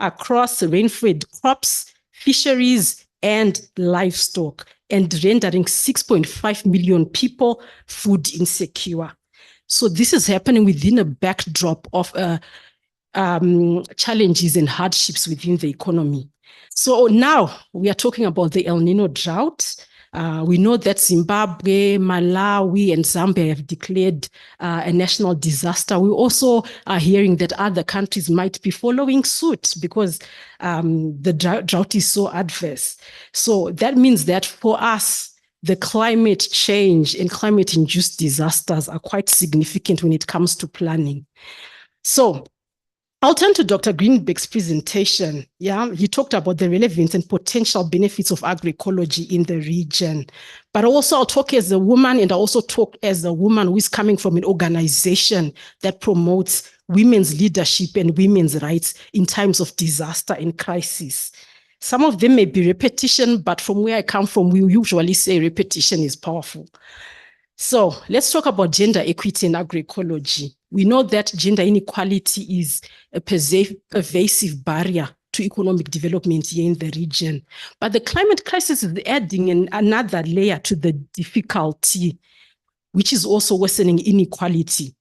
across rain-fed crops, fisheries, and livestock, and rendering 6.5 million people food insecure. So this is happening within a backdrop of challenges and hardships within the economy. So now we are talking about the El Nino drought. We know that Zimbabwe, Malawi, and Zambia have declared a national disaster. We also are hearing that other countries might be following suit because the drought is so adverse. So that means that for us, the climate change and climate-induced disasters are quite significant when it comes to planning. So I'll turn to Dr. Greenberg's presentation. He talked about the relevance and potential benefits of agroecology in the region. But also I'll talk as a woman, and I also talk as a woman who is coming from an organization that promotes women's leadership and women's rights in times of disaster and crisis. Some of them may be repetition, but from where I come from, we usually say repetition is powerful. So let's talk about gender equity in agroecology. We know that gender inequality is a pervasive barrier to economic development here in the region. But the climate crisis is adding another layer to the difficulty, which is also worsening inequality.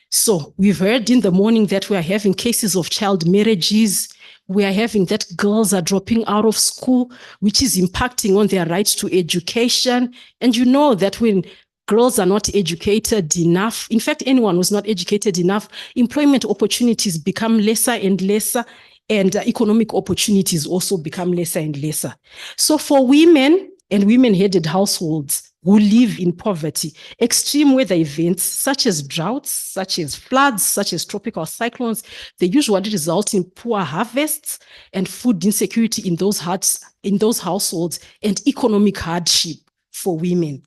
So we've heard in the morning that we are having cases of child marriages. We are having that girls are dropping out of school, which is impacting on their right to education. And you know that when girls are not educated enough, in fact, anyone who's not educated enough, employment opportunities become lesser and lesser, and economic opportunities also become lesser and lesser. So for women and women-headed households who live in poverty, extreme weather events such as droughts, such as floods, such as tropical cyclones, they usually result in poor harvests and food insecurity in those households, and economic hardship for women.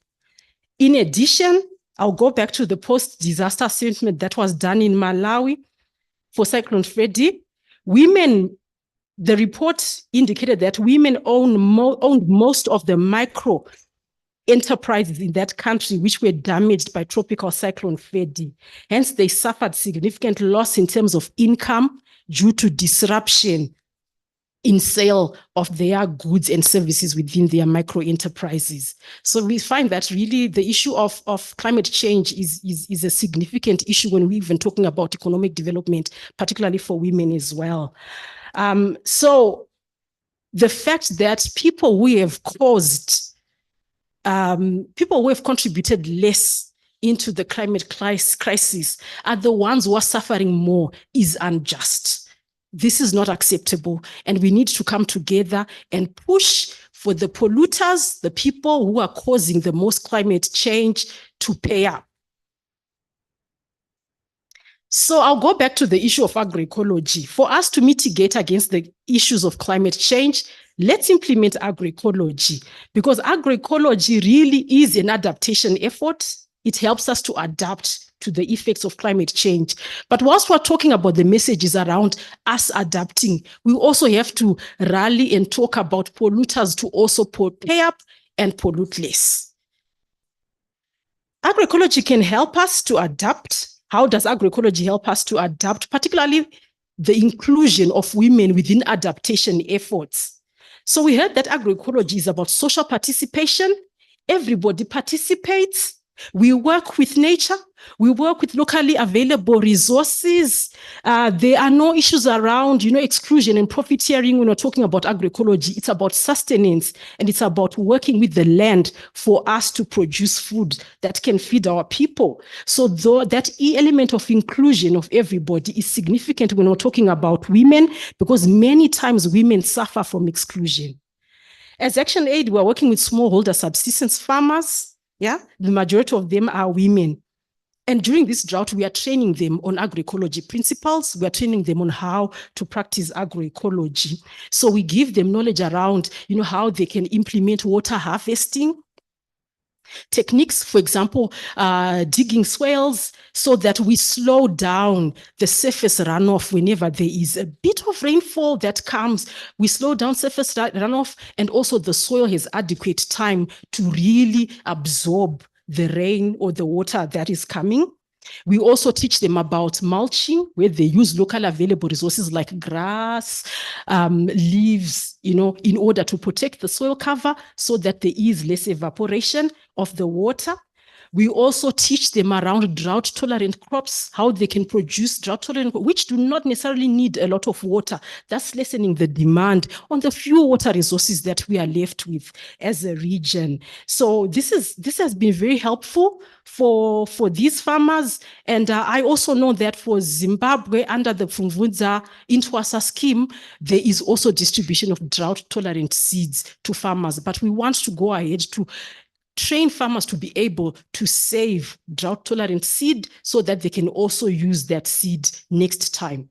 In addition, I'll go back to the post-disaster assessment that was done in Malawi for Cyclone Freddy. The report indicated that women owned most of the micro enterprises in that country which were damaged by tropical cyclone Freddy. Hence, they suffered significant loss in terms of income due to disruption in sale of their goods and services within their micro enterprises. So we find that really the issue of climate change is a significant issue when we're even talking about economic development, particularly for women as well. So the fact that people who have contributed less into the climate crisis are the ones who are suffering more is unjust. This is not acceptable, and we need to come together and push for the polluters, the people who are causing the most climate change, to pay up. So I'll go back to the issue of agroecology. For us to mitigate against the issues of climate change, let's implement agroecology, because agroecology really is an adaptation effort. It helps us to adapt to the effects of climate change. But whilst we're talking about the messages around us adapting, we also have to rally and talk about polluters to also pay up and pollute less. Agroecology can help us to adapt. How does agroecology help us to adapt, particularly the inclusion of women within adaptation efforts? So we heard that agroecology is about social participation. Everybody participates. We work with nature. We work with locally available resources. There are no issues around, exclusion and profiteering when we're talking about agroecology. It's about sustenance, and it's about working with the land for us to produce food that can feed our people. So that element of inclusion of everybody is significant when we're talking about women, because many times women suffer from exclusion. As Action Aid, we're working with smallholder subsistence farmers. Yeah, the majority of them are women. And during this drought, we are training them on agroecology principles. We are training them on how to practice agroecology. So we give them knowledge around, how they can implement water harvesting techniques, for example, digging swales, so that we slow down the surface runoff whenever there is a bit of rainfall that comes. We slow down surface runoff, and also the soil has adequate time to really absorb the rain or the water that is coming. We also teach them about mulching, where they use local available resources like grass, leaves, in order to protect the soil cover so that there is less evaporation of the water. We also teach them around drought-tolerant crops, how they can produce drought-tolerant, which do not necessarily need a lot of water. That's lessening the demand on the few water resources that we are left with as a region. So this has been very helpful for these farmers. And I also know that for Zimbabwe, under the Pfumvudza Intwasa scheme, there is also distribution of drought-tolerant seeds to farmers. But we want to go ahead to train farmers to be able to save drought-tolerant seed so that they can also use that seed next time.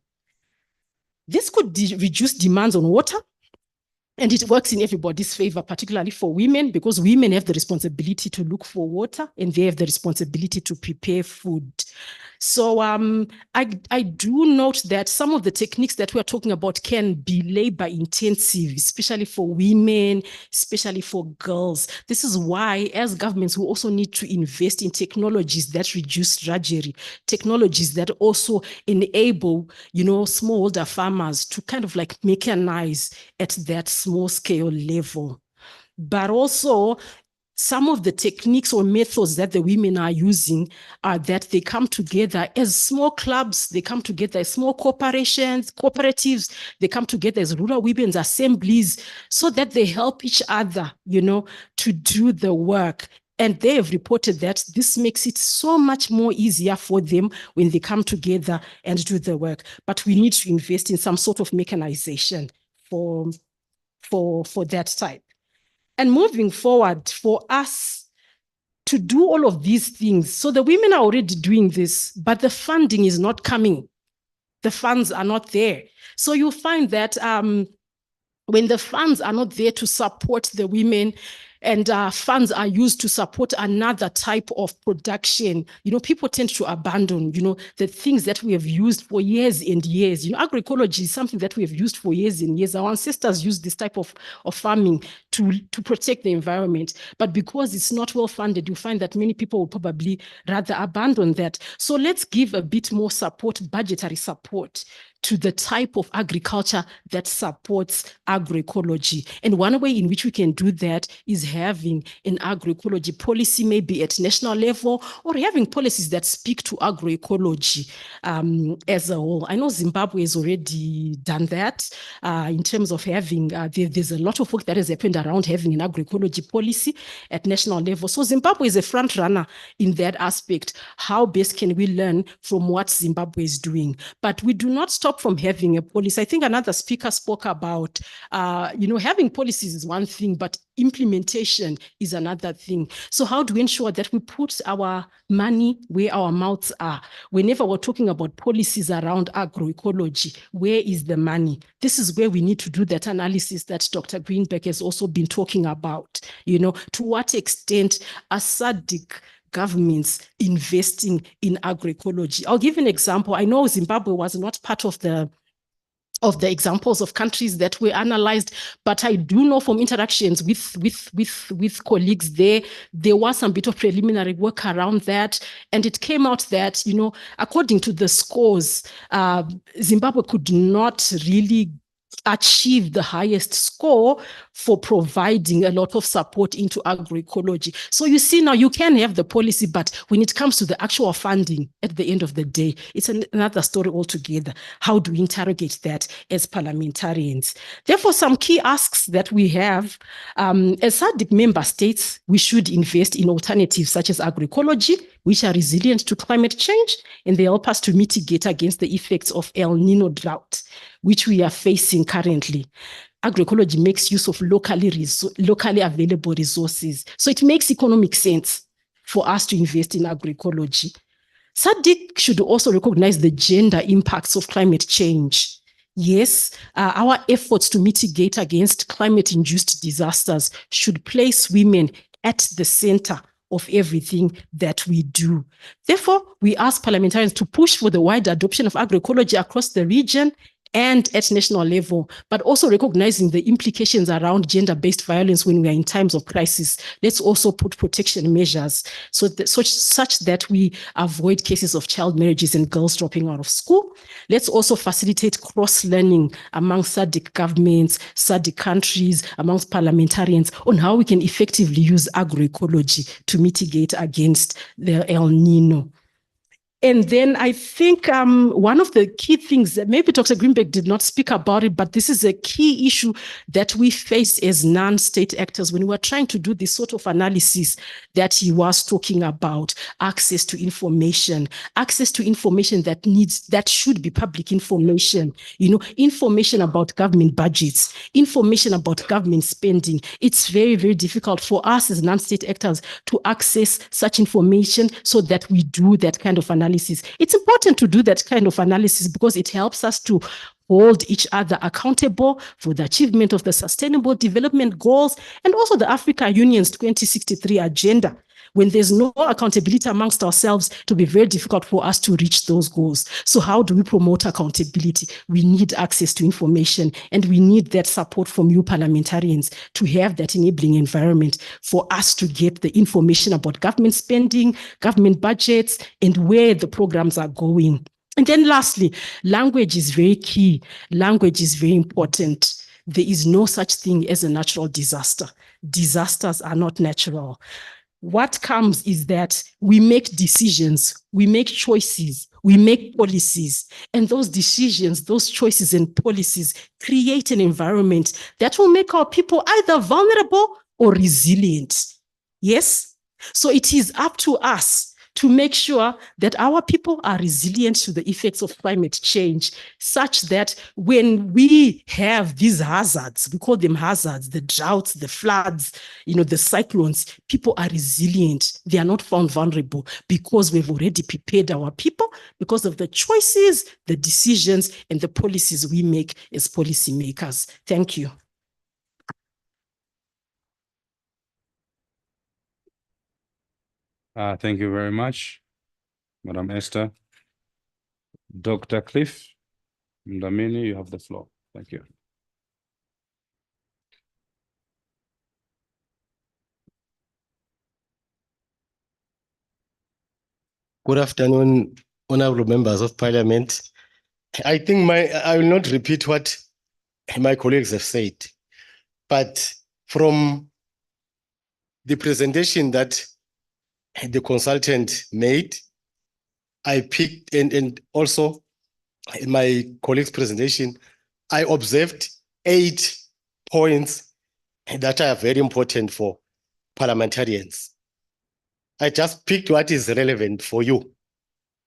This could reduce demands on water, and it works in everybody's favor, particularly for women, because women have the responsibility to look for water and they have the responsibility to prepare food. So I do note that some of the techniques that we're talking about can be labor intensive, especially for women, especially for girls. This is why, as governments, we also need to invest in technologies that reduce drudgery, technologies that also enable, smallholder farmers to kind of like mechanize at that small scale level. But also, some of the techniques or methods that the women are using are that they come together as small clubs, they come together as small corporations, cooperatives, they come together as rural women's assemblies so that they help each other, to do the work. And they have reported that this makes it so much more easier for them when they come together and do the work. But we need to invest in some sort of mechanization for that type. And moving forward, for us to do all of these things, so the women are already doing this, but the funding is not coming. The funds are not there. So you'll find that when the funds are not there to support the women, and funds are used to support another type of production, people tend to abandon, the things that we have used for years and years. Agroecology is something that we have used for years and years. Our ancestors used this type of farming to protect the environment. But because it's not well funded, you find that many people will probably rather abandon that. So let's give a bit more support, budgetary support, to the type of agriculture that supports agroecology. And one way in which we can do that is having an agroecology policy, maybe at national level, or having policies that speak to agroecology as a whole. I know Zimbabwe has already done that in terms of having, there's a lot of work that has happened around having an agroecology policy at national level. So Zimbabwe is a front runner in that aspect. How best can we learn from what Zimbabwe is doing? But we do not stop from having a policy. I think another speaker spoke about, having policies is one thing, but implementation is another thing. So how do we ensure that we put our money where our mouths are? Whenever we're talking about policies around agroecology, where is the money? This is where we need to do that analysis that Dr. Greenberg has also been talking about. To what extent are SADC governments investing in agroecology? I'll give an example. I know Zimbabwe was not part of the examples of countries that were analyzed, but I do know from interactions with colleagues there was some bit of preliminary work around that, and it came out that, according to the scores, Zimbabwe could not really achieve the highest score for providing a lot of support into agroecology. So you see, now you can have the policy, but when it comes to the actual funding at the end of the day, it's another story altogether. How do we interrogate that as parliamentarians? Therefore, some key asks that we have, as SADC member states, we should invest in alternatives such as agroecology, which are resilient to climate change, and they help us to mitigate against the effects of El Nino drought, which we are facing currently. Agroecology makes use of locally available resources. So it makes economic sense for us to invest in agroecology. SADC should also recognize the gender impacts of climate change. Yes, our efforts to mitigate against climate-induced disasters should place women at the center of everything that we do. Therefore, we ask parliamentarians to push for the wide adoption of agroecology across the region and at national level, but also recognizing the implications around gender-based violence when we are in times of crisis. Let's also put protection measures such that we avoid cases of child marriages and girls dropping out of school. Let's also facilitate cross-learning among SADC governments, SADC countries, amongst parliamentarians on how we can effectively use agroecology to mitigate against the El Nino. And then I think one of the key things that maybe Dr. Greenberg did not speak about it, but this is a key issue that we face as non-state actors when we're trying to do this sort of analysis that he was talking about: access to information that should be public information, information about government budgets, information about government spending. It's very, very difficult for us as non-state actors to access such information so that we do that kind of analysis. It's important to do that kind of analysis because it helps us to hold each other accountable for the achievement of the Sustainable Development Goals and also the Africa Union's 2063 agenda. When there's no accountability amongst ourselves, it will be very difficult for us to reach those goals. So how do we promote accountability? We need access to information, and we need that support from you parliamentarians to have that enabling environment for us to get the information about government spending, government budgets, and where the programs are going. And then lastly, language is very key. Language is very important. There is no such thing as a natural disaster. disasters are not natural. What comes is that we make decisions, we make choices, we make policies, and those decisions, those choices and policies create an environment that will make our people either vulnerable or resilient. Yes? So it is up to us to make sure that our people are resilient to the effects of climate change, such that when we have these hazards, we call them hazards, the droughts, the floods, the cyclones, people are resilient. They are not found vulnerable because we've already prepared our people because of the choices, the decisions, and the policies we make as policymakers. Thank you. Thank you very much, Madam Esther. Dr. Cliff Mdamini, you have the floor. Thank you. Good afternoon, honorable members of parliament. I think I will not repeat what my colleagues have said, but from the presentation that the consultant made, I picked, and also in my colleague's presentation, I observed 8 points that are very important for parliamentarians. I just picked what is relevant for you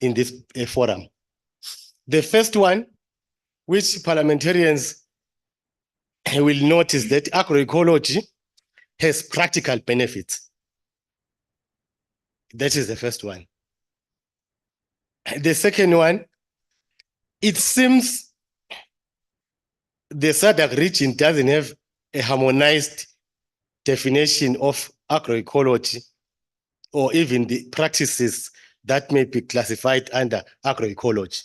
in this forum. The first one, which parliamentarians will notice, that agroecology has practical benefits. That is the first one. The second one, it seems the SADC region doesn't have a harmonized definition of agroecology or even the practices that may be classified under agroecology.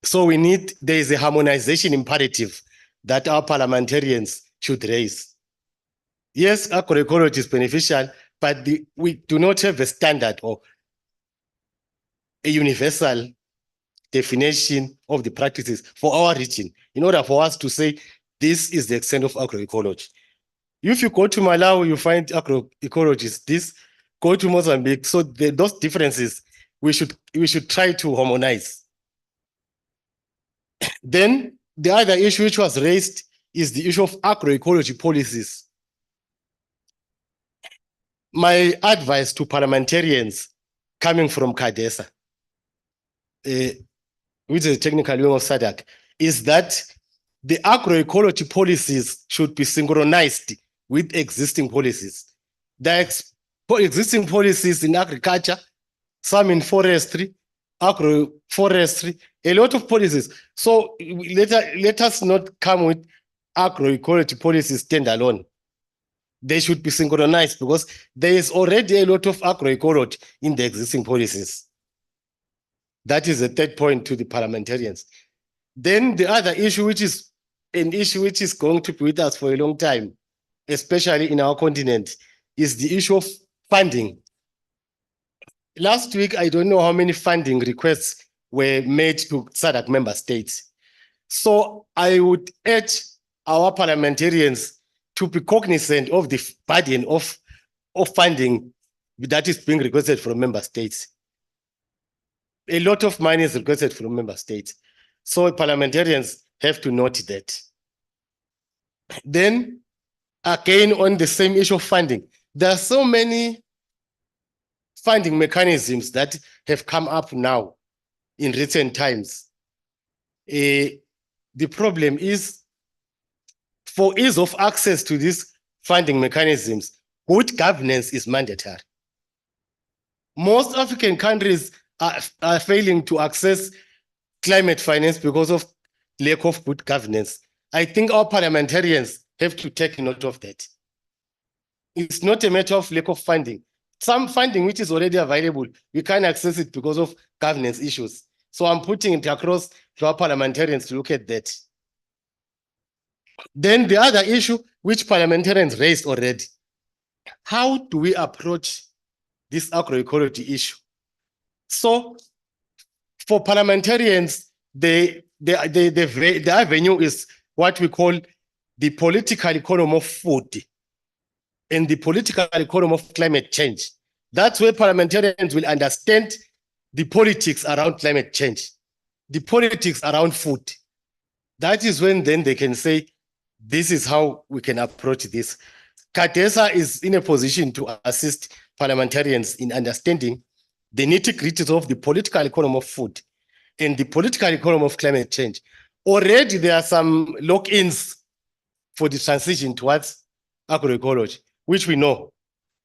So there is a harmonization imperative that our parliamentarians should raise. Yes, agroecology is beneficial, but we do not have a standard or a universal definition of the practices for our region in order for us to say this is the extent of agroecology. If you go to Malawi, you find agroecology is this. Go to Mozambique. So those differences we should try to harmonize. Then the other issue which was raised is the issue of agroecology policies. My advice to parliamentarians coming from CADESA, which is a technical wing of SADC, is that the agroecology policies should be synchronized with existing policies. The existing policies in agriculture, some in forestry, agroforestry, a lot of policies. So let us not come with agroecology policies standalone. They should be synchronized because there is already a lot of agroecology in the existing policies. That is the third point to the parliamentarians. Then the other issue, which is an issue which is going to be with us for a long time, especially in our continent, is the issue of funding. Last week, I don't know how many funding requests were made to SADC member states. So I would urge our parliamentarians to be cognizant of the burden of funding that is being requested from member states. A lot of money is requested from member states. So parliamentarians have to note that. Then, again, on the same issue of funding, there are so many funding mechanisms that have come up now in recent times. The problem is, for ease of access to these funding mechanisms, good governance is mandatory. Most African countries are failing to access climate finance because of lack of good governance. I think our parliamentarians have to take note of that. It's not a matter of lack of funding. Some funding which is already available, we can't access it because of governance issues. So I'm putting it across to our parliamentarians to look at that. Then the other issue which parliamentarians raised already, how do we approach this agroecology issue? So for parliamentarians, the avenue is what we call the political economy of food. and the political economy of climate change. That's where parliamentarians will understand the politics around climate change, the politics around food. That is when then they can say, this is how we can approach this. CADESA is in a position to assist parliamentarians in understanding the nitty-gritty of the political economy of food and the political economy of climate change. Already there are some lock-ins for the transition towards agroecology, which we know.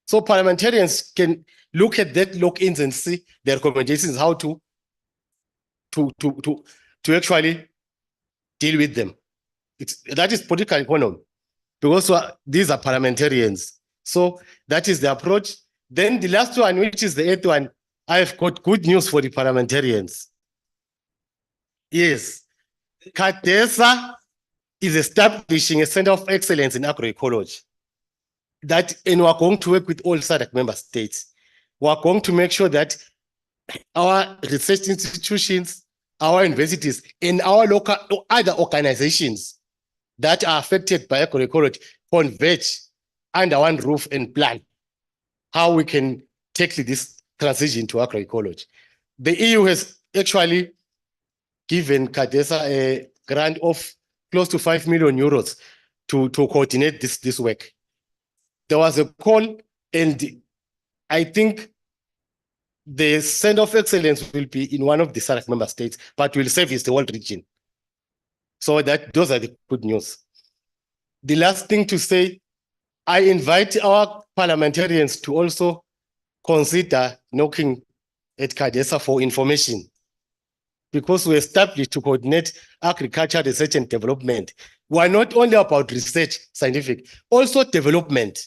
So parliamentarians can look at that lock-ins and see their recommendations, how to actually deal with them. That is political economy, because these are parliamentarians. So that is the approach. Then the last one, which is the eighth one, I have got good news for the parliamentarians. Yes, CADESA is establishing a center of excellence in agroecology. And we're going to work with all SADC member states. We're going to make sure that our research institutions, our universities, and our local or other organizations that are affected by agroecology converge under one roof and plan how we can tackle this transition to agroecology. The EU has actually given CADESA a grant of close to 5 million euros to coordinate this work. There was a call, and I think the Center of Excellence will be in one of the SADC member states, but will service the whole region. So those are the good news. The last thing to say, I invite our parliamentarians to also consider knocking at CADESA for information, because we established to coordinate agriculture research and development. We are not only about research, scientific, also development.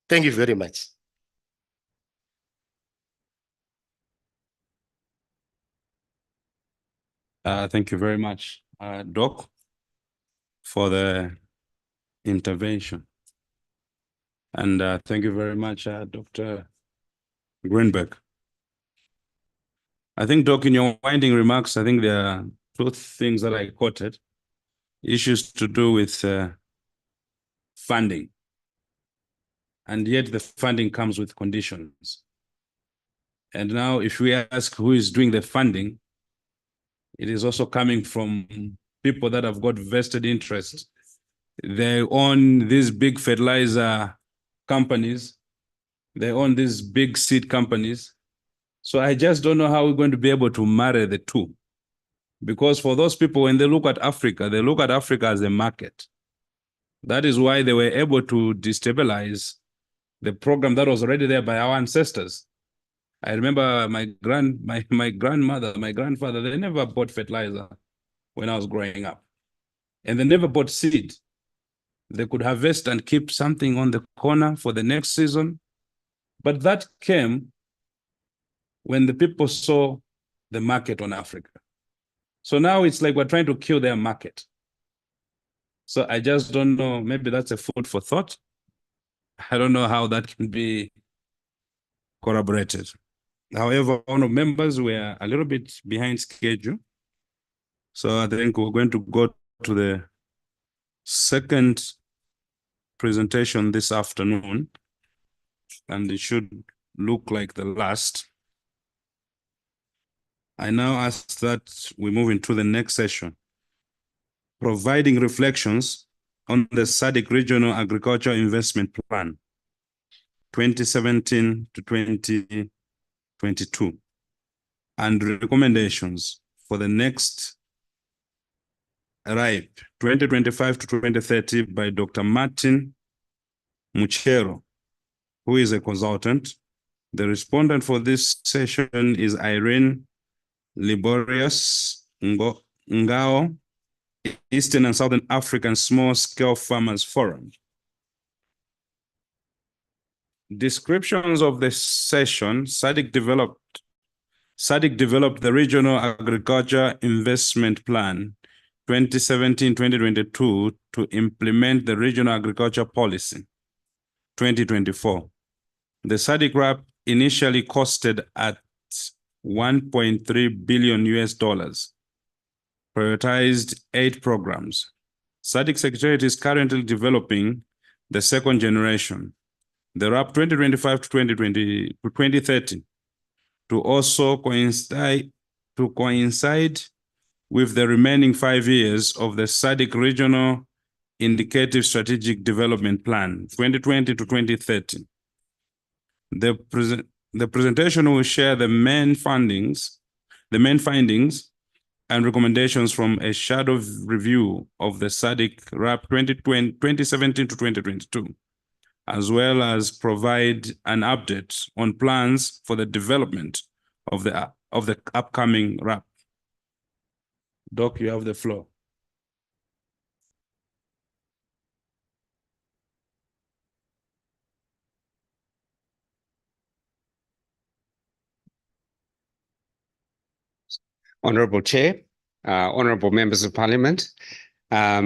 Thank you very much. Thank you very much, Doc, for the intervention. And thank you very much, Dr. Greenberg. I think, Doc, in your winding remarks, I think there are two things that I quoted. Issues to do with funding. And yet the funding comes with conditions. And now if we ask who is doing the funding, it is also coming from people that have got vested interest. They own these big fertilizer companies. They own these big seed companies. So I just don't know how we're going to be able to marry the two. Because for those people, when they look at Africa, they look at Africa as a market. That is why they were able to destabilize the program that was already there by our ancestors. I remember my grandmother, my grandfather, they never bought fertilizer when I was growing up. And they never bought seed. They could harvest and keep something on the corner for the next season. But that came when the people saw the market on Africa. So now it's like we're trying to kill their market. So I just don't know, maybe that's a food for thought. I don't know how that can be corroborated. However, honorable members, we are a little bit behind schedule. So I think we're going to go to the second presentation this afternoon, and it should look like the last. I now ask that we move into the next session, providing reflections on the SADC Regional Agriculture Investment Plan, 2017 to 2022, and recommendations for the next RIPE, 2025 to 2030 by Dr. Martin Muchero, who is a consultant. The respondent for this session is Irene Liborius Ngao, Eastern and Southern African Small Scale Farmers Forum. Descriptions of the session: SADC developed the Regional Agriculture Investment Plan 2017-2022 to implement the Regional Agriculture Policy 2024. The SADC RAP initially costed at $1.3 billion US, prioritized 8 programs. SADC Secretariat is currently developing the second generation, the RAP 2025 to 2030 to also coincide with the remaining 5 years of the SADC Regional Indicative Strategic Development Plan 2020 to 2030. The presentation will share the main findings and recommendations from a shadow review of the SADC RAP 2017 to 2022, as well as provide an update on plans for the development of the upcoming RAP. Doc, you have the floor. Honorable Chair, honorable members of Parliament, I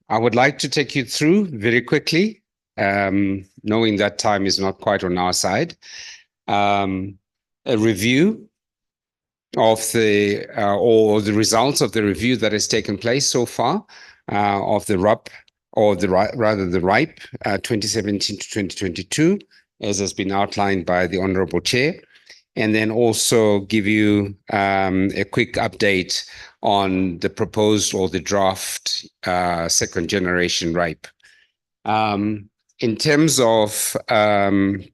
would like to take you through very quickly, knowing that time is not quite on our side, a review of the or the results of the review that has taken place so far of the RUP, or the RIPE 2017 to 2022, as has been outlined by the Honorable Chair, and then also give you a quick update on the proposed or the draft second generation RIPE. In terms of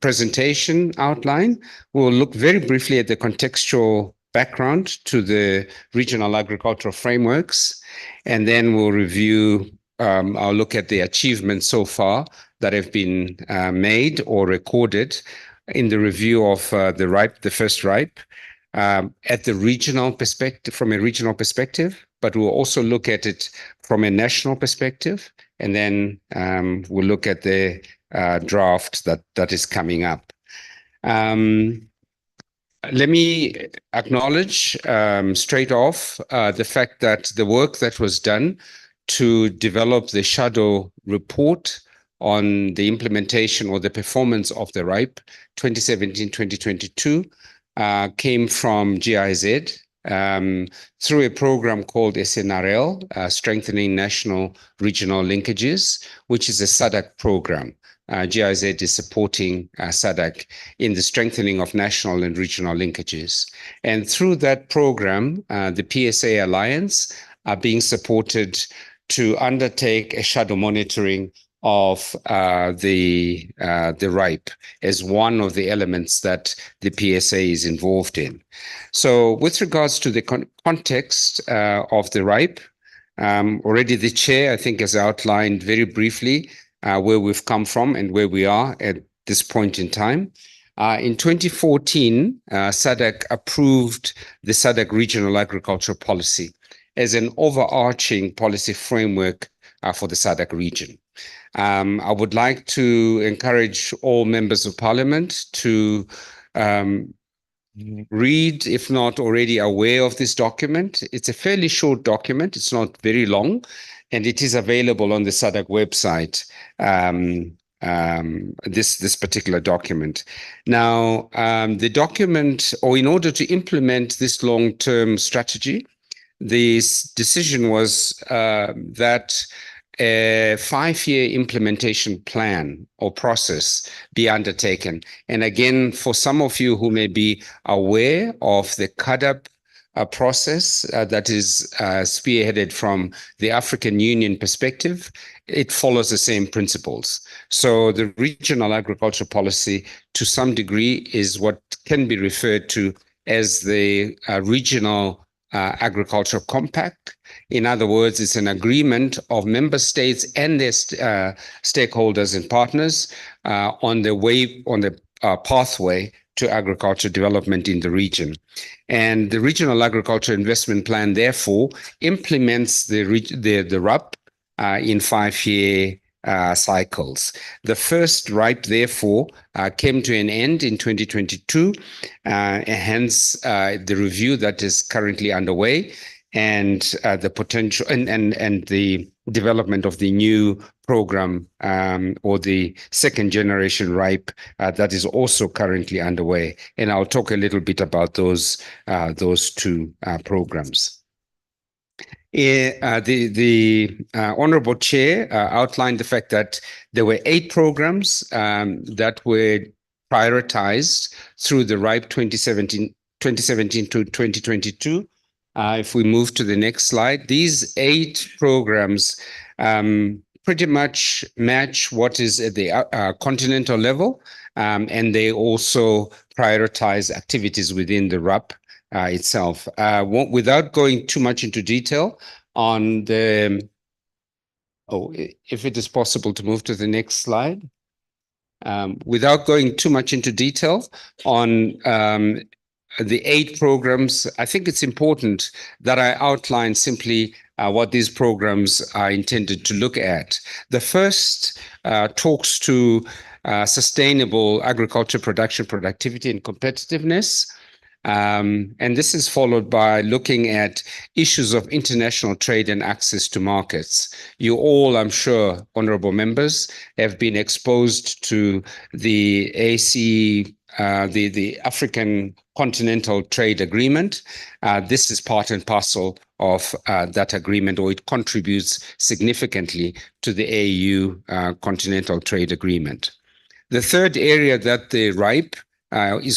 presentation outline, we'll look very briefly at the contextual background to the regional agricultural frameworks, and then we'll review, I'll look at the achievements so far that have been made or recorded in the review of the RIPE, the first RIPE, at the regional perspective, from a regional perspective, but we'll also look at it from a national perspective, and then we'll look at the draft that is coming up. Let me acknowledge straight off the fact that the work that was done to develop the shadow report on the implementation or the performance of the RIPE 2017-2022 came from GIZ through a program called SNRL, Strengthening National Regional Linkages, which is a SADC program. GIZ is supporting SADC in the strengthening of national and regional linkages. And through that program, the PSA Alliance are being supported to undertake a shadow monitoring of the RIPE as one of the elements that the PSA is involved in. So with regards to the context of the RIPE, already the chair, I think, has outlined very briefly where we've come from and where we are at this point in time. In 2014, SADC approved the SADC Regional Agricultural Policy as an overarching policy framework for the SADC region. I would like to encourage all members of Parliament to read, if not already aware of this document. It's a fairly short document. It's not very long, and it is available on the SADC website, this particular document. Now, the document, or in order to implement this long-term strategy, this decision was that a 5-year implementation plan or process be undertaken. And again, for some of you who may be aware of the CADAP process that is spearheaded from the African Union perspective, it follows the same principles. So the regional agriculture policy, to some degree, is what can be referred to as the regional agriculture compact. In other words, it's an agreement of member states and their stakeholders and partners on the pathway to agriculture development in the region. And the Regional Agriculture Investment Plan, therefore, implements the RUP in 5-year cycles. The first RIPE, therefore, came to an end in 2022, hence the review that is currently underway, and the potential and the development of the new program or the second generation RIPE that is also currently underway. And I'll talk a little bit about those two programs. The Honorable Chair outlined the fact that there were 8 programs that were prioritized through the RIPE 2017 to 2022. If we move to the next slide, these 8 programs pretty much match what is at the continental level, and they also prioritize activities within the RUP itself. Without going too much into detail on the, if it is possible to move to the next slide. Without going too much into detail on the 8 programs, I think it's important that I outline simply what these programs are intended to look at. The first talks to sustainable agriculture production, productivity, and competitiveness. And this is followed by looking at issues of international trade and access to markets. You all, I'm sure, honorable members, have been exposed to the ACE, the African Continental Trade Agreement. This is part and parcel of that agreement, or it contributes significantly to the AU Continental Trade Agreement. The third area that the RIPE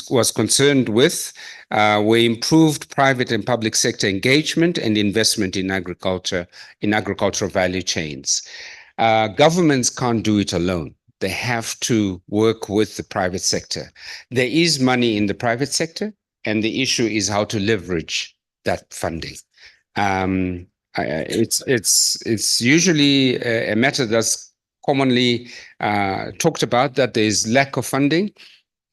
was concerned with were improved private and public sector engagement and investment in agriculture, in agricultural value chains. Governments can't do it alone. They have to work with the private sector. There is money in the private sector, and the issue is how to leverage that funding. It's usually a matter that's commonly talked about, that there is lack of funding.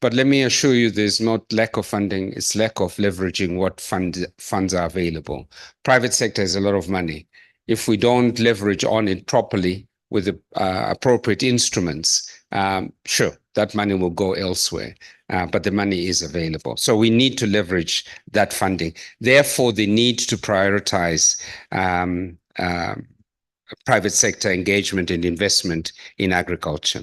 But let me assure you, there's not lack of funding, it's lack of leveraging what funds are available. Private sector has a lot of money. If we don't leverage on it properly with the appropriate instruments, sure, that money will go elsewhere, but the money is available. So we need to leverage that funding. Therefore, the need to prioritize private sector engagement and investment in agriculture.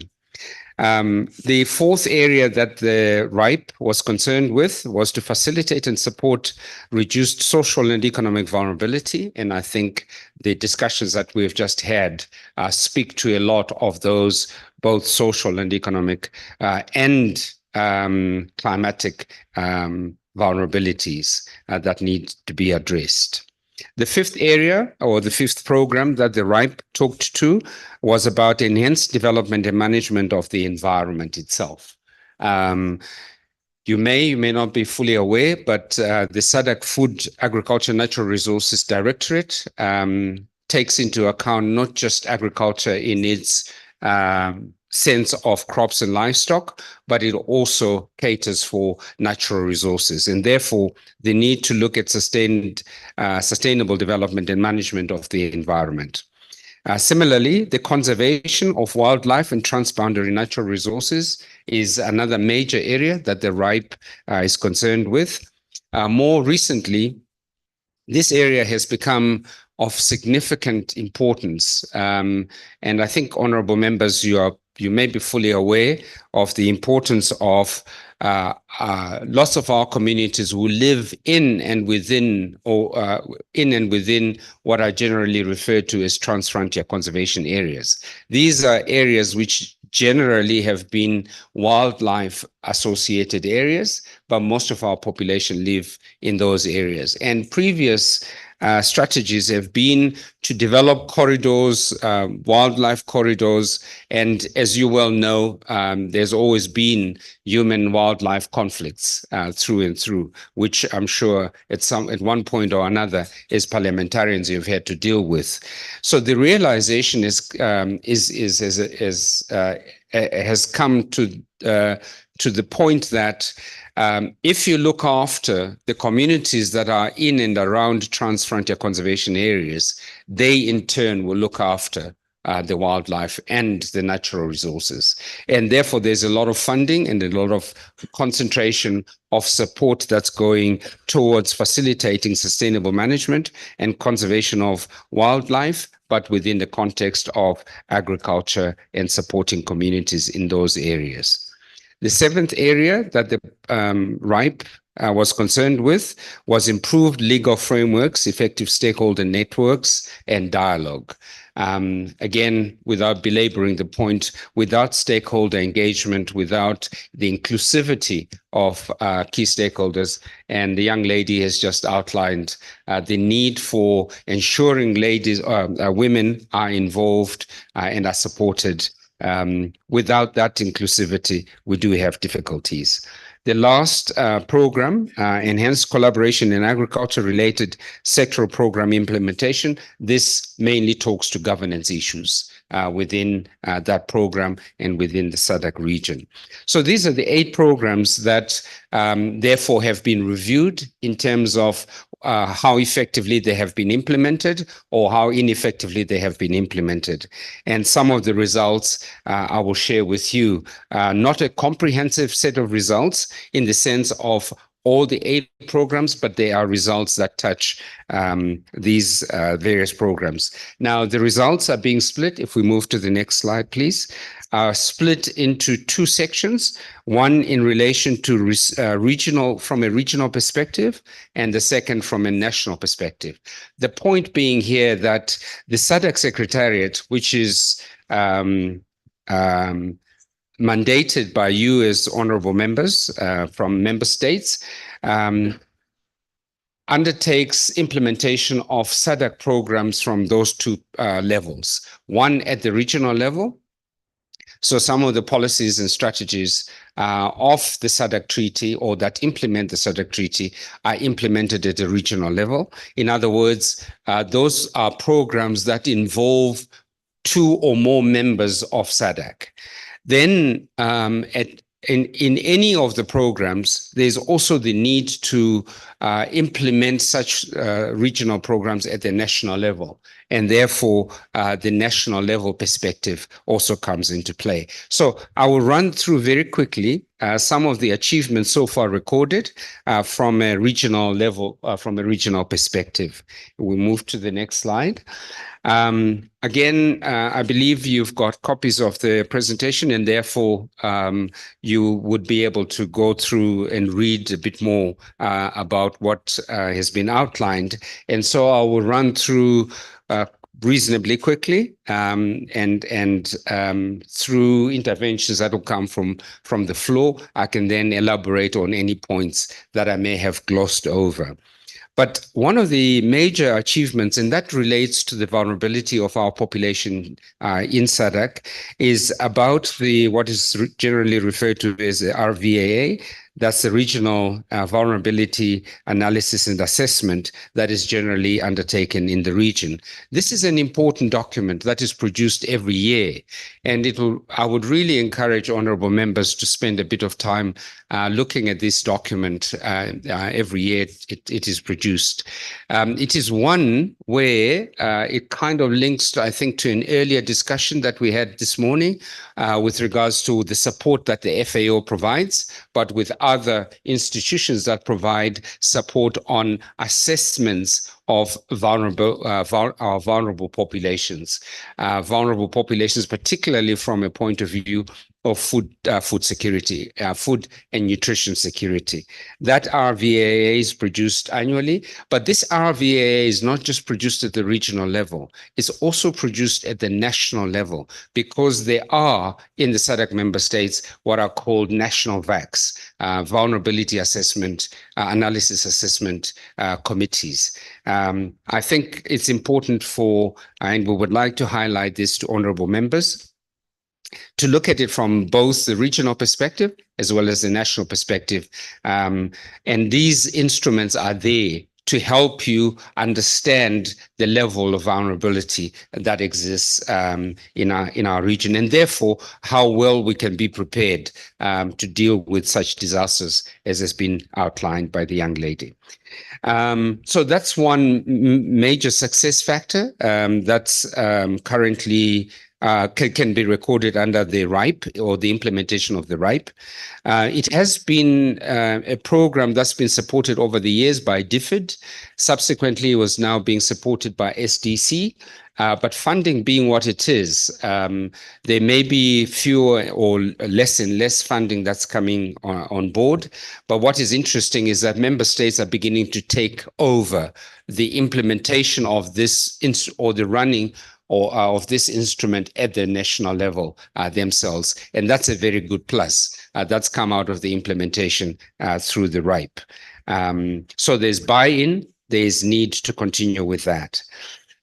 The fourth area that the RIPE was concerned with was to facilitate and support reduced social and economic vulnerability. And I think the discussions that we've just had speak to a lot of those, both social and economic and climatic vulnerabilities that need to be addressed. The fifth area, or the fifth program that the RIPE talked to, was about enhanced development and management of the environment itself. You may not be fully aware, but the SADC Food, Agriculture, Natural Resources Directorate takes into account not just agriculture in its sense of crops and livestock, but it also caters for natural resources, and therefore the need to look at sustainable development and management of the environment. Similarly, the conservation of wildlife and transboundary natural resources is another major area that the RIPE is concerned with. More recently, this area has become of significant importance, and I think, honorable members, you may be fully aware of the importance of lots of our communities who live in and within what are generally referred to as transfrontier conservation areas. These are areas which generally have been wildlife associated areas, but most of our population live in those areas. And previous strategies have been to develop corridors, wildlife corridors, and as you well know, there's always been human-wildlife conflicts through and through, which I'm sure at one point or another, as parliamentarians, you've had to deal with. So the realization has come to the point that if you look after the communities that are in and around transfrontier conservation areas, they in turn will look after the wildlife and the natural resources. And therefore, there's a lot of funding and a lot of concentration of support that's going towards facilitating sustainable management and conservation of wildlife, but within the context of agriculture and supporting communities in those areas. The seventh area that the RIPE was concerned with was improved legal frameworks, effective stakeholder networks, and dialogue. Again, without belaboring the point, without stakeholder engagement, without the inclusivity of key stakeholders, and the young lady has just outlined the need for ensuring women are involved and are supported. Without that inclusivity, we do have difficulties. The last program, Enhanced Collaboration in Agriculture-Related Sectoral Program Implementation, this mainly talks to governance issues within that program and within the SADC region. So these are the 8 programs that therefore have been reviewed in terms of how effectively they have been implemented or how ineffectively they have been implemented. And some of the results I will share with you. Not a comprehensive set of results in the sense of all the 8 programs, but they are results that touch these various programs. Now, the results are being split. If we move to the next slide, please. Split into 2 sections, one in relation to from a regional perspective, and the second from a national perspective. The point being here that the SADC Secretariat, which is mandated by you as honorable members from member states, undertakes implementation of SADC programs from those 2 levels. One at the regional level. So some of the policies and strategies of the SADC Treaty or that implement the SADC Treaty are implemented at a regional level. In other words, those are programs that involve 2 or more members of SADC. Then in any of the programs, there's also the need to implement such regional programs at the national level. And therefore, the national level perspective also comes into play. So I will run through very quickly some of the achievements so far recorded from a regional level, from a regional perspective. We move to the next slide. Again, I believe you've got copies of the presentation and therefore you would be able to go through and read a bit more about what has been outlined. And so I will run through reasonably quickly and through interventions that will come from the floor. I can then elaborate on any points that I may have glossed over. But one of the major achievements, and that relates to the vulnerability of our population in SADC, is about what is generally referred to as the RVAA. That's the Regional Vulnerability Analysis and Assessment that is generally undertaken in the region. This is an important document that is produced every year, and I would really encourage honorable members to spend a bit of time looking at this document every year it is produced. It is one where it kind of links, I think, to an earlier discussion that we had this morning with regards to the support that the FAO provides, but with other institutions that provide support on assessments of vulnerable populations, particularly from a point of view of food security, food and nutrition security. That RVAA is produced annually, but this RVAA is not just produced at the regional level, it's also produced at the national level, because there are in the SADC member states what are called national VACs, vulnerability assessment, analysis assessment committees. I think it's important and we would like to highlight this to honorable members, to look at it from both the regional perspective as well as the national perspective. And these instruments are there to help you understand the level of vulnerability that exists in our region, and therefore how well we can be prepared to deal with such disasters as has been outlined by the young lady. So that's one major success factor that's currently can be recorded under the RIPE or the implementation of the RIPE. It has been a program that's been supported over the years by DFID. Subsequently, it was now being supported by SDC. But funding being what it is, there may be fewer or less and less funding that's coming on board. But what is interesting is that member states are beginning to take over the implementation of this or the running of this instrument at the national level themselves. And that's a very good plus. That's come out of the implementation through the RIPE. So there's buy-in, there's need to continue with that.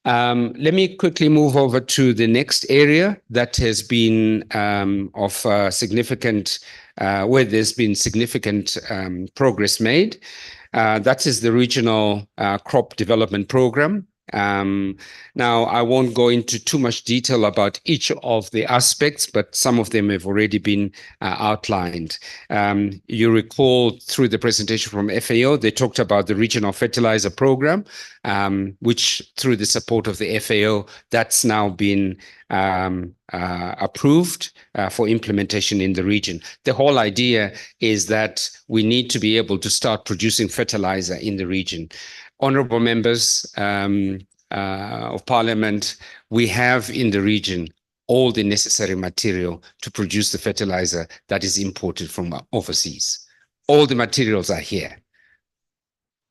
Let me quickly move over to the next area that has been of significant, where there's been significant progress made. That is the Regional Crop Development Program. Now, I won't go into too much detail about each of the aspects, but some of them have already been outlined. You recall through the presentation from FAO, they talked about the Regional Fertilizer Program, which through the support of the FAO, that's now been approved for implementation in the region. The whole idea is that we need to be able to start producing fertilizer in the region. Honorable members of Parliament, we have in the region all the necessary material to produce the fertilizer that is imported from overseas. All the materials are here.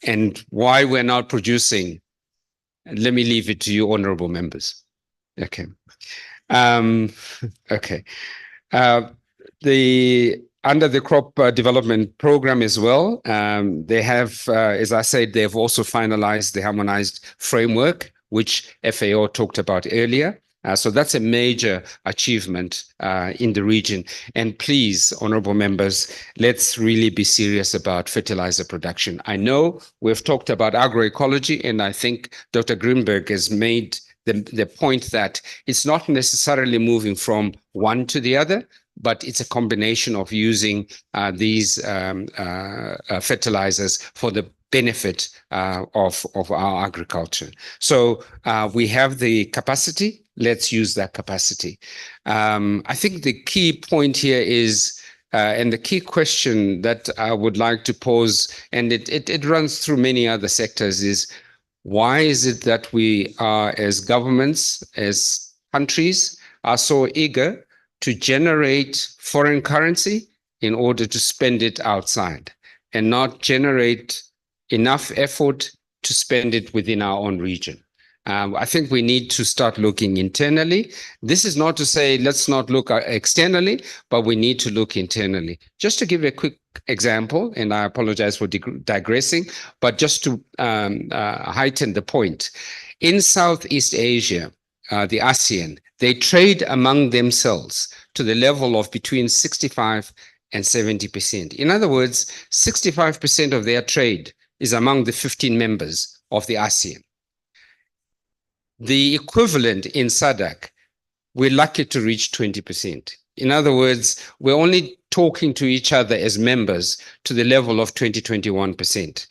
And why we're not producing, let me leave it to you, honorable members. Okay. Okay. Under the crop development program as well, they have, as I said, they've also finalized the harmonized framework, which FAO talked about earlier. So that's a major achievement in the region. And please, honorable members, let's really be serious about fertilizer production. I know we've talked about agroecology, and I think Dr. Greenberg has made the point that it's not necessarily moving from one to the other, but it's a combination of using these fertilizers for the benefit of our agriculture. So we have the capacity. Let's use that capacity. I think the key point here is, and the key question that I would like to pose, and it runs through many other sectors, is why is it that we are, as governments, as countries, are so eager to generate foreign currency in order to spend it outside and not generate enough effort to spend it within our own region? I think we need to start looking internally. This is not to say let's not look externally, but we need to look internally. Just to give a quick example, and I apologize for digressing, but just to heighten the point. In Southeast Asia, the ASEAN, they trade among themselves to the level of between 65 and 70%. In other words, 65% of their trade is among the 15 members of the ASEAN. The equivalent in SADC, we're lucky to reach 20%. In other words, we're only talking to each other as members to the level of 20-21%.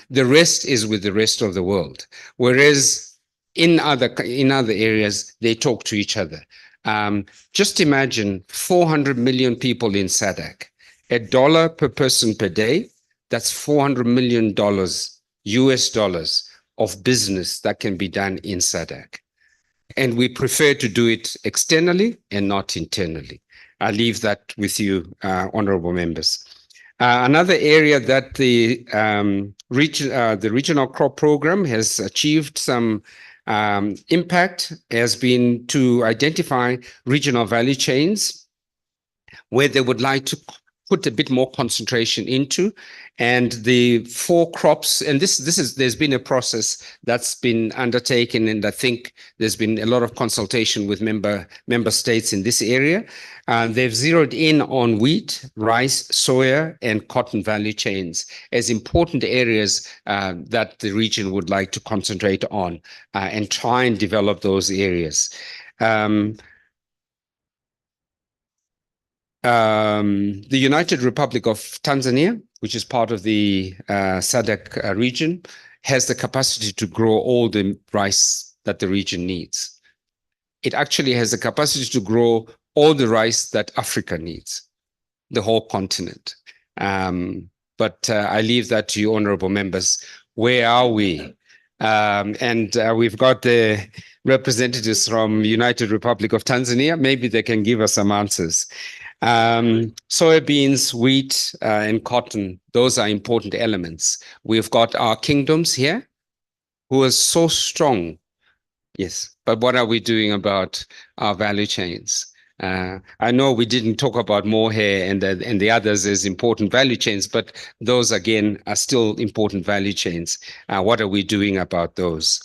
The rest is with the rest of the world. Whereas in other areas, they talk to each other. Just imagine 400 million people in SADC, $1 per person per day, that's $400 million US dollars of business that can be done in SADC. And we prefer to do it externally and not internally. I leave that with you, honorable members. Another area that the regional crop program has achieved some impact has been to identify regional value chains where they would like to put a bit more concentration into, and the 4 crops, and there's been a process that's been undertaken, and I think there's been a lot of consultation with member states in this area. They've zeroed in on wheat, rice, soya, and cotton value chains as important areas that the region would like to concentrate on and try and develop those areas. The United Republic of Tanzania, which is part of the SADC region, has the capacity to grow all the rice that the region needs. it actually has the capacity to grow all the rice that Africa needs, the whole continent. But I leave that to you, honorable members. Where are we? We've got the representatives from United Republic of Tanzania. Maybe they can give us some answers. Soybeans, wheat, and cotton, those are important elements. We've got our kingdoms here who are so strong. Yes, but what are we doing about our value chains? I know we didn't talk about mohair and the others as important value chains, but those again are still important value chains. What are we doing about those?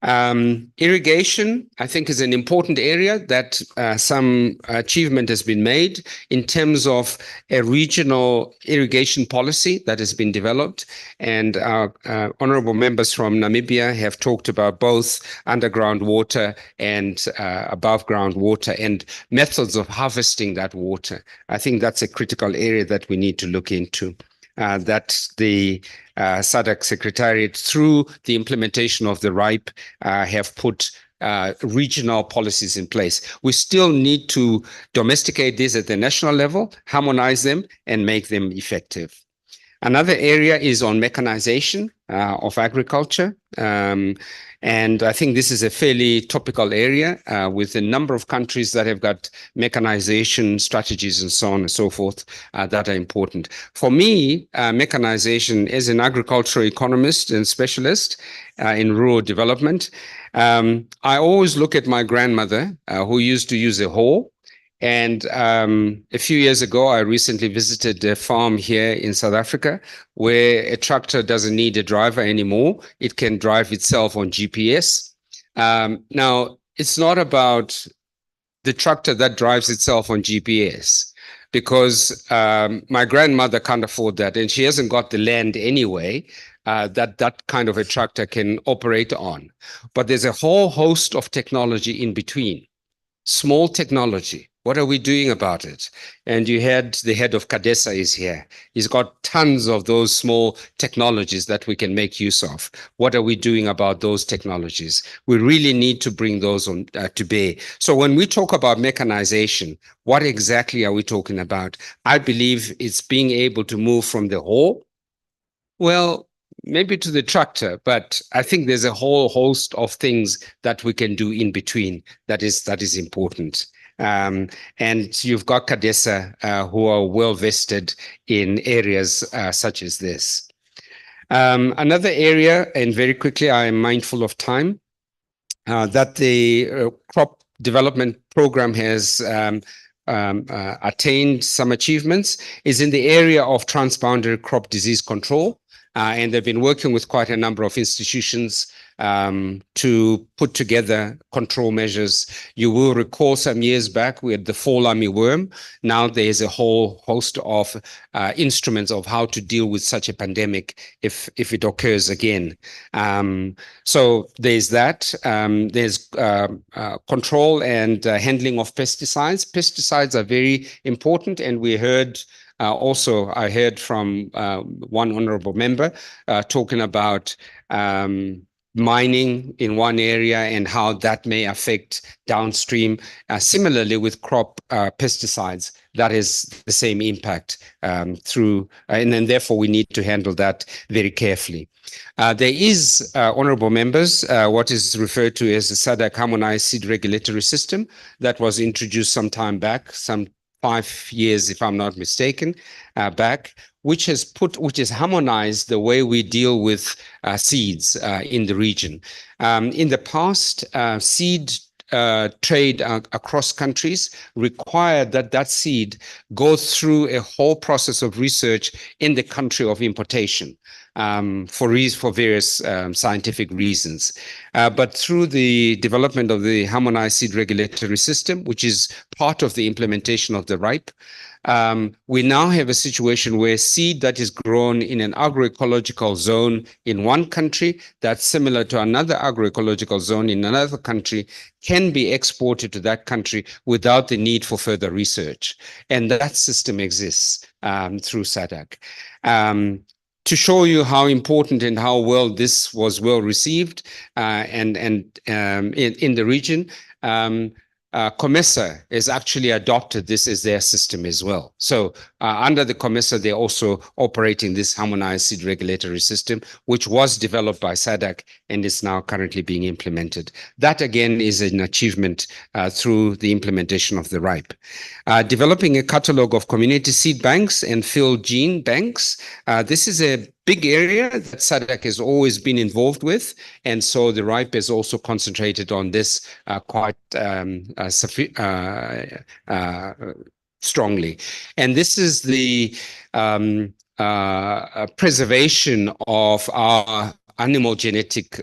Irrigation, I think, is an important area that some achievement has been made in terms of a regional irrigation policy that has been developed. And our honorable members from Namibia have talked about both underground water and above ground water and methods of harvesting that water. I think that's a critical area that we need to look into. That the SADC Secretariat, through the implementation of the RIPE, have put regional policies in place. We still need to domesticate these at the national level, harmonize them, and make them effective. Another area is on mechanization of agriculture. And I think this is a fairly topical area with a number of countries that have got mechanization strategies and so on and so forth that are important. For me, mechanization as an agricultural economist and specialist in rural development, I always look at my grandmother who used to use a hoe. And a few years ago, I recently visited a farm here in South Africa where a tractor doesn't need a driver anymore. It can drive itself on GPS. Now, it's not about the tractor that drives itself on GPS because my grandmother can't afford that and she hasn't got the land anyway that kind of a tractor can operate on. But there's a whole host of technology in between, small technology. What are we doing about it? And you had the head of CADESA is here. He's got tons of those small technologies that we can make use of. What are we doing about those technologies? We really need to bring those on to bear. So when we talk about mechanization, what exactly are we talking about? I believe it's being able to move from the hoe, well, maybe to the tractor, but I think there's a whole host of things that we can do in between that is important. And you've got CADESA who are well vested in areas such as this. Another area, and very quickly, I am mindful of time, that the crop development program has attained some achievements is in the area of transboundary crop disease control. And they've been working with quite a number of institutions to put together control measures. You will recall some years back we had the fall armyworm. Now there's a whole host of instruments of how to deal with such a pandemic if it occurs again. So there's that. There's control and handling of pesticides. Pesticides are very important, and we heard also, I heard from one honorable member talking about mining in one area and how that may affect downstream. Similarly, with crop pesticides, that is the same impact and then therefore we need to handle that very carefully. There is, honorable members, what is referred to as the SADC Harmonized Seed Regulatory System that was introduced some time back, some 5 years, if I'm not mistaken, back, which has harmonized the way we deal with seeds in the region. In the past, seed trade across countries required that seed go through a whole process of research in the country of importation for various scientific reasons. But through the development of the Harmonized Seed Regulatory System, which is part of the implementation of the RIPE, we now have a situation where seed that is grown in an agroecological zone in one country that's similar to another agroecological zone in another country can be exported to that country without the need for further research. And that system exists through SADC. To show you how important and how well this was well received in the region, COMESA has actually adopted this as their system as well. So under the COMESA, they're also operating this harmonized seed regulatory system, which was developed by SADC and is now currently being implemented. That again is an achievement through the implementation of the RIPE. Developing a catalog of community seed banks and field gene banks. This is a big area that SADC has always been involved with, and so the RIPE is also concentrated on this quite strongly. And this is the preservation of our animal genetic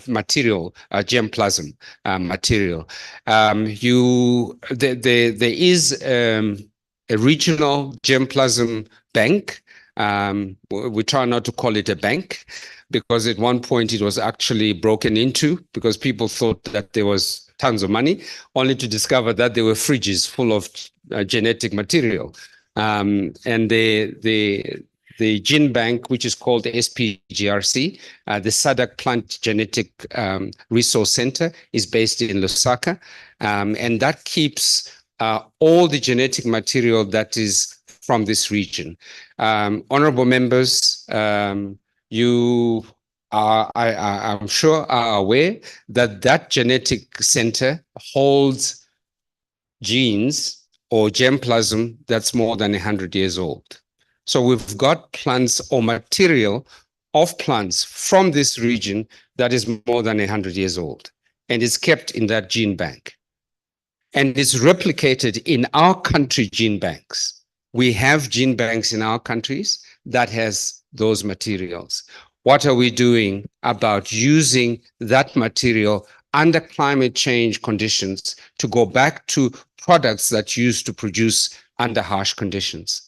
material, germplasm material. There is a regional germplasm bank. We try not to call it a bank because at one point it was actually broken into because people thought that there was tons of money, only to discover that there were fridges full of genetic material. And the gene bank, which is called SPGRC, the SADC Plant Genetic Resource Center, is based in Lusaka. And that keeps all the genetic material that is from this region. Honorable members, you are, I'm sure, are aware that that genetic center holds genes or germplasm that's more than 100 years old. So we've got plants or material of plants from this region that is more than 100 years old and is kept in that gene bank and is replicated in our country gene banks. We have gene banks in our countries that has those materials. What are we doing about using that material under climate change conditions to go back to products that used to produce under harsh conditions?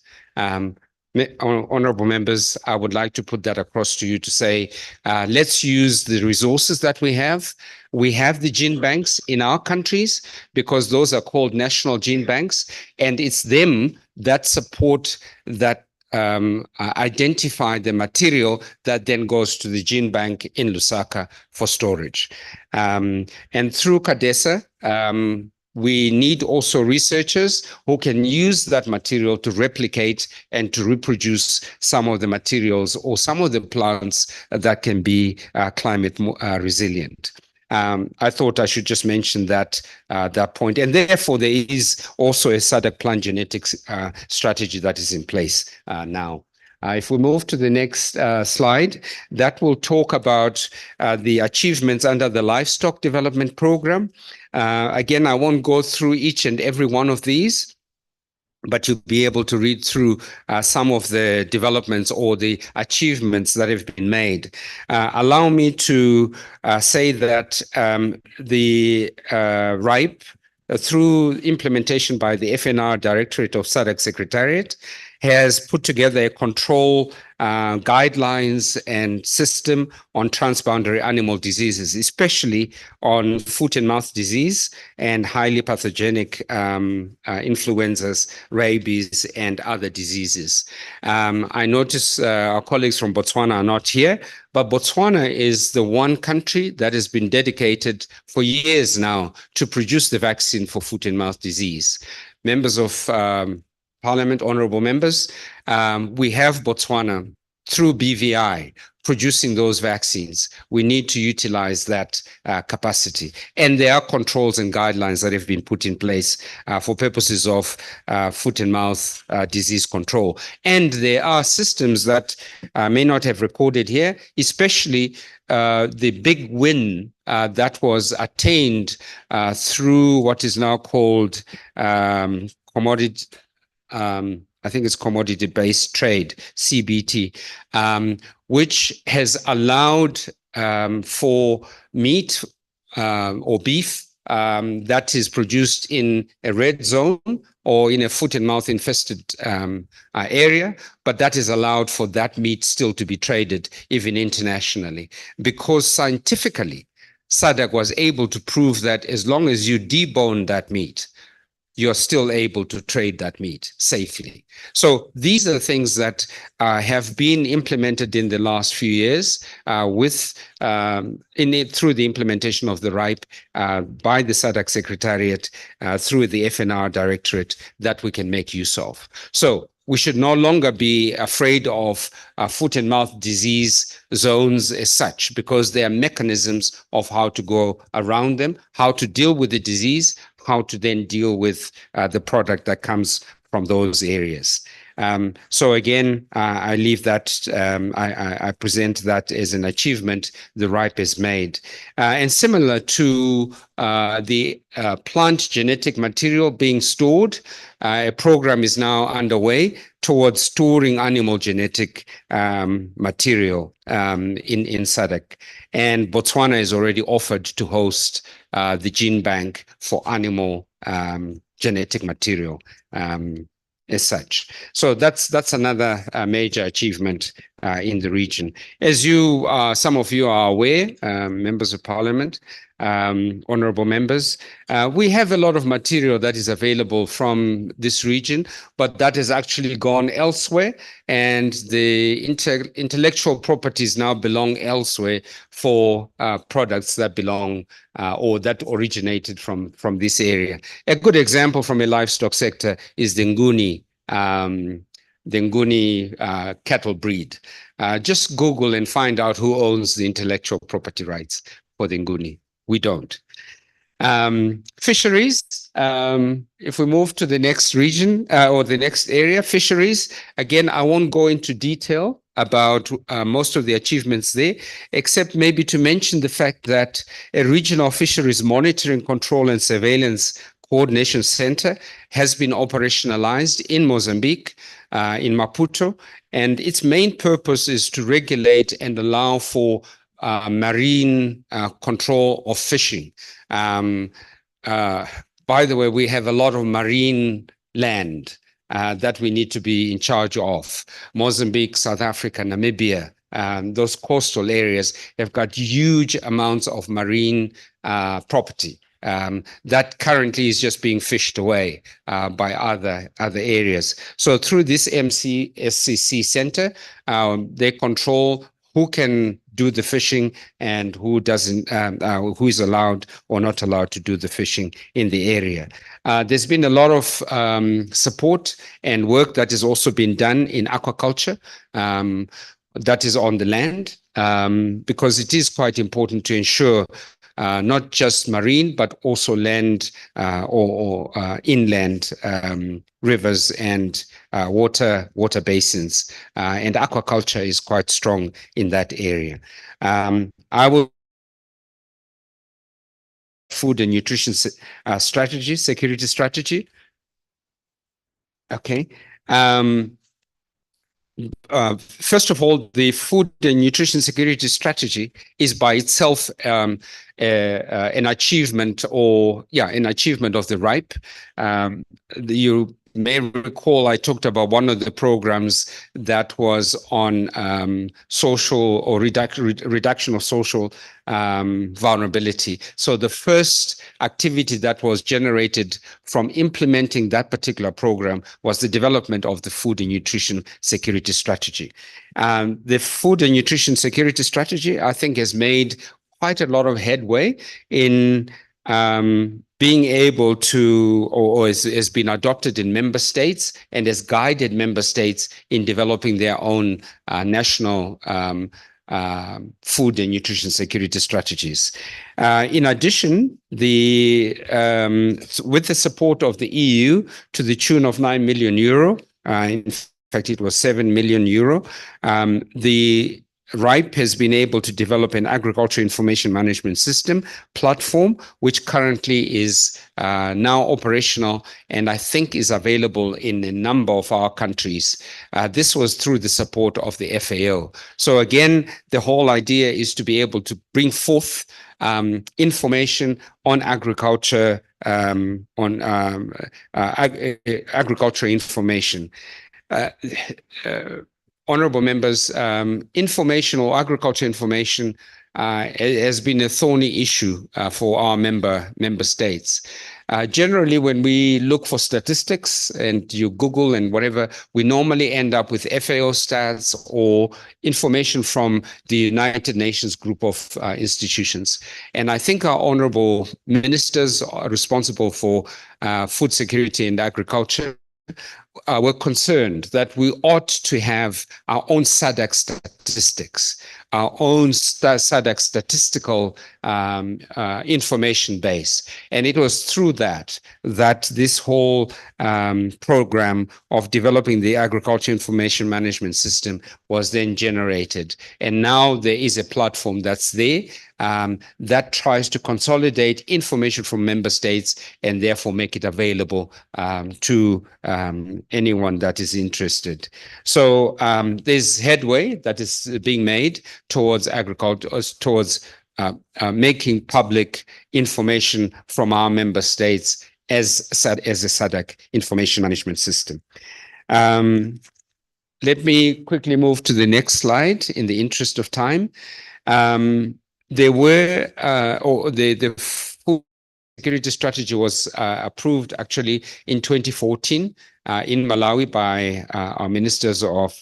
Honorable members, I would like to put that across to you to say, let's use the resources that we have. We have the gene banks in our countries because those are called national gene banks, and it's them that support that identify the material that then goes to the gene bank in Lusaka for storage. And through CADESA, we need also researchers who can use that material to replicate and to reproduce some of the materials or some of the plants that can be climate resilient. I thought I should just mention that point. And therefore, there is also a SADC plant genetics strategy that is in place now. If we move to the next slide, that will talk about the achievements under the Livestock Development Program. Again, I won't go through each and every one of these, but you'll be able to read through some of the developments or the achievements that have been made. Allow me to say that the RIPE, through implementation by the FANR Directorate of SADC Secretariat, has put together a control guidelines and system on transboundary animal diseases, especially on foot and mouth disease and highly pathogenic influenzas, rabies, and other diseases. I notice our colleagues from Botswana are not here, but Botswana is the one country that has been dedicated for years now to produce the vaccine for foot and mouth disease. Members of Parliament, honorable members, we have Botswana through BVI producing those vaccines. We need to utilize that capacity. And there are controls and guidelines that have been put in place for purposes of foot and mouth disease control. And there are systems that may not have recorded here, especially the big win that was attained through what is now called commodity, I think it's commodity-based trade, CBT, which has allowed for meat or beef that is produced in a red zone or in a foot and mouth infested area, but that is allowed for that meat still to be traded even internationally, because scientifically, SADC was able to prove that as long as you debone that meat, you're still able to trade that meat safely. So these are things that have been implemented in the last few years through the implementation of the RIPE by the SADC Secretariat through the FNR Directorate that we can make use of. So we should no longer be afraid of foot and mouth disease zones as such, because there are mechanisms of how to go around them, how to deal with the disease, how to then deal with the product that comes from those areas. So again, I leave that, I present that as an achievement the RIPE has made. And similar to the plant genetic material being stored, a program is now underway towards storing animal genetic material in SADC. And Botswana is already offered to host the gene bank for animal genetic material as such. So that's another major achievement in the region. As you, some of you are aware, members of parliament, honorable members, we have a lot of material that is available from this region, but that has actually gone elsewhere, and the intellectual properties now belong elsewhere for products that belong or that originated from this area. A good example from a livestock sector is the Nguni cattle breed. Just Google and find out who owns the intellectual property rights for the Nguni. We don't. Fisheries, if we move to the next region or the next area, fisheries, again, I won't go into detail about most of the achievements there, except maybe to mention the fact that a regional fisheries monitoring, control and surveillance coordination center has been operationalized in Mozambique, in Maputo, and its main purpose is to regulate and allow for marine control of fishing. By the way, we have a lot of marine land that we need to be in charge of. Mozambique, South Africa, Namibia, those coastal areas have got huge amounts of marine property that currently is just being fished away by other areas. So through this MCSCC center, they control who can do the fishing and who doesn't, who is allowed or not allowed to do the fishing in the area. There's been a lot of support and work that has also been done in aquaculture that is on the land, because it is quite important to ensure not just marine, but also land or inland rivers and water basins. And aquaculture is quite strong in that area. I will food and nutrition strategy, security strategy. Okay. First of all, the food and nutrition security strategy is by itself an achievement, or an achievement of the RIPE. You may recall I talked about one of the programs that was on social or reduction of social vulnerability. So the first activity that was generated from implementing that particular program was the development of the food and nutrition security strategy. The food and nutrition security strategy, I think, has made quite a lot of headway in being able to, or has been adopted in member states and has guided member states in developing their own national food and nutrition security strategies. In addition, with the support of the EU to the tune of 9 million euro, in fact, it was 7 million euro, the RIPE has been able to develop an agriculture information management system platform, which currently is now operational and I think is available in a number of our countries. This was through the support of the FAO. So again, the whole idea is to be able to bring forth information on agriculture, agriculture information. Honorable members, information or agriculture information has been a thorny issue for our member states. Generally, when we look for statistics and you Google and whatever, we normally end up with FAO stats or information from the United Nations group of institutions. And I think our honorable ministers are responsible for food security and agriculture were concerned that we ought to have our own SADC statistics, our own SADC statistical information base. And it was through that this whole program of developing the agriculture information management system was then generated. And now there is a platform that's there that tries to consolidate information from member states and therefore make it available to anyone that is interested. So there's headway that is being made towards agriculture, towards making public information from our member states as a SADC information management system. Let me quickly move to the next slide in the interest of time. There were, the food security strategy was approved actually in 2014 in Malawi by our ministers of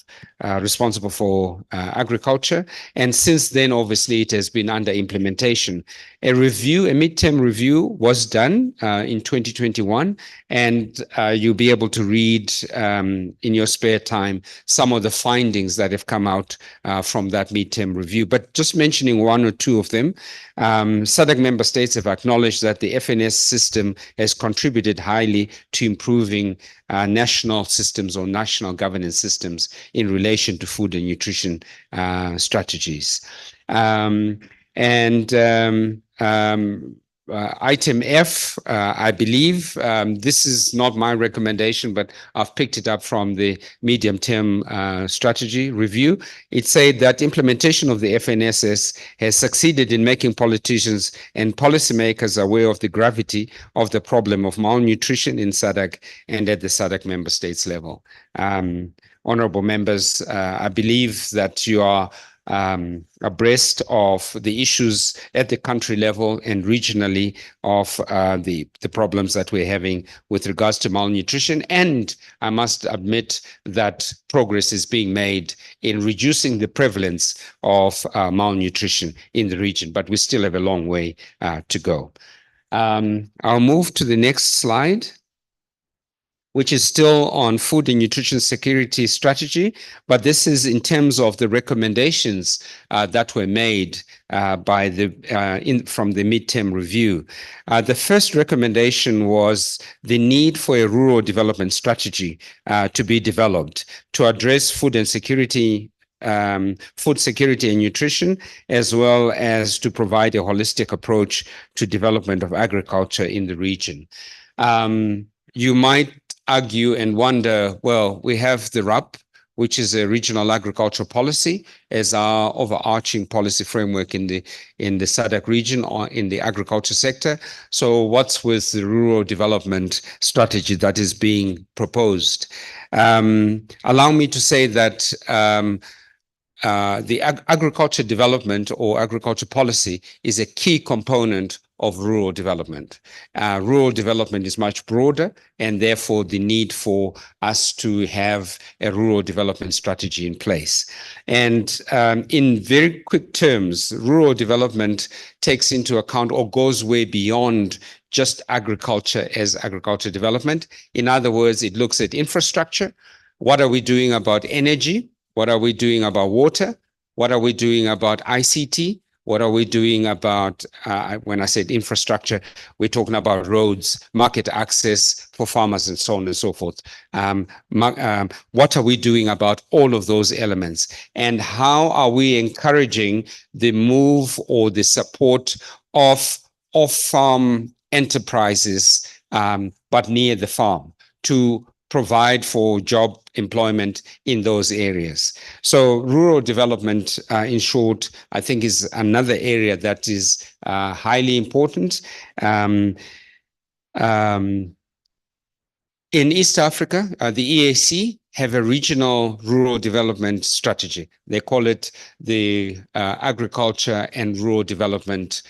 responsible for agriculture. And since then, obviously, it has been under implementation. A midterm review was done in 2021, and you'll be able to read in your spare time some of the findings that have come out from that midterm review. But just mentioning one or two of them, SADC member states have acknowledged that the FNS system has contributed highly to improving national systems or national governance systems in relation to food and nutrition strategies. Item F, I believe, this is not my recommendation, but I've picked it up from the medium-term strategy review. It said that implementation of the FNSS has succeeded in making politicians and policymakers aware of the gravity of the problem of malnutrition in SADC and at the SADC member states level. Honorable members, I believe that you are abreast of the issues at the country level and regionally of the problems that we're having with regards to malnutrition. And I must admit that progress is being made in reducing the prevalence of malnutrition in the region, but we still have a long way to go. I'll move to the next slide, which is still on food and nutrition security strategy, but this is in terms of the recommendations that were made by from the midterm review. The first recommendation was the need for a rural development strategy to be developed to address food security and nutrition, as well as to provide a holistic approach to development of agriculture in the region. You might argue and wonder, well, we have the RAP, which is a regional agricultural policy, as our overarching policy framework in the SADC region or in the agriculture sector. So what's with the rural development strategy that is being proposed? Allow me to say that the agriculture development or agriculture policy is a key component of rural development. Rural development is much broader, and therefore the need for us to have a rural development strategy in place. And in very quick terms, rural development takes into account or goes way beyond just agriculture as agriculture development. In other words, it looks at infrastructure. What are we doing about energy? What are we doing about water? What are we doing about ICT? What are we doing about, when I said infrastructure, we're talking about roads, market access for farmers, and so on and so forth. What are we doing about all of those elements? And how are we encouraging the move or the support of farm enterprises, but near the farm, to provide for job employment in those areas? So rural development, in short, I think is another area that is highly important. In East Africa, the EAC have a regional rural development strategy. They call it the Agriculture and Rural Development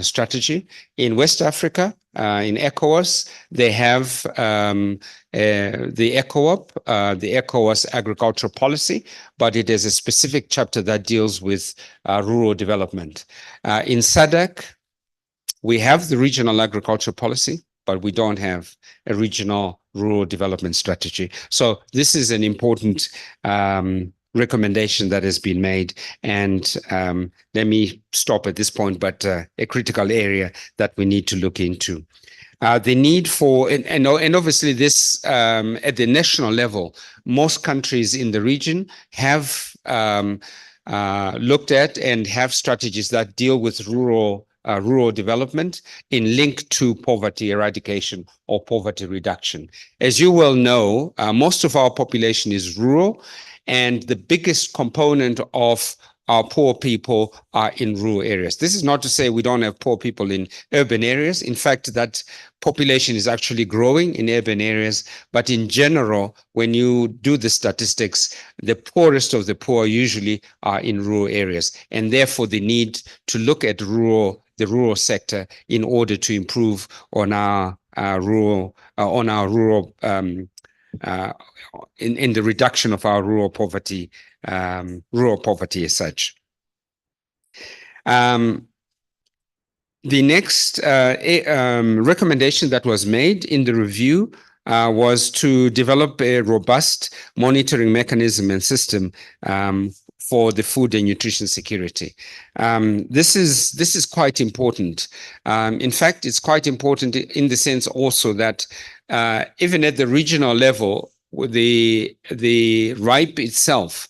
Strategy. In West Africa, in ECOWAS, they have the ECOWAP, the ECOWAS Agricultural Policy, but it is a specific chapter that deals with rural development. In SADC, we have the regional agriculture policy, but we don't have a regional rural development strategy. So this is an important recommendation that has been made. And let me stop at this point, but a critical area that we need to look into. The need for, and obviously this at the national level, most countries in the region have looked at and have strategies that deal with rural development in link to poverty eradication or poverty reduction. As you well know, most of our population is rural, and the biggest component of our poor people are in rural areas. This is not to say we don't have poor people in urban areas. In fact, that population is actually growing in urban areas. But in general, when you do the statistics, the poorest of the poor usually are in rural areas. And therefore, the need to look at the rural sector in order to improve on our rural in the reduction of our rural poverty as such. The next recommendation that was made in the review was to develop a robust monitoring mechanism and system for the food and nutrition security. This is quite important. In fact, it's quite important in the sense also that even at the regional level, the RIPE itself,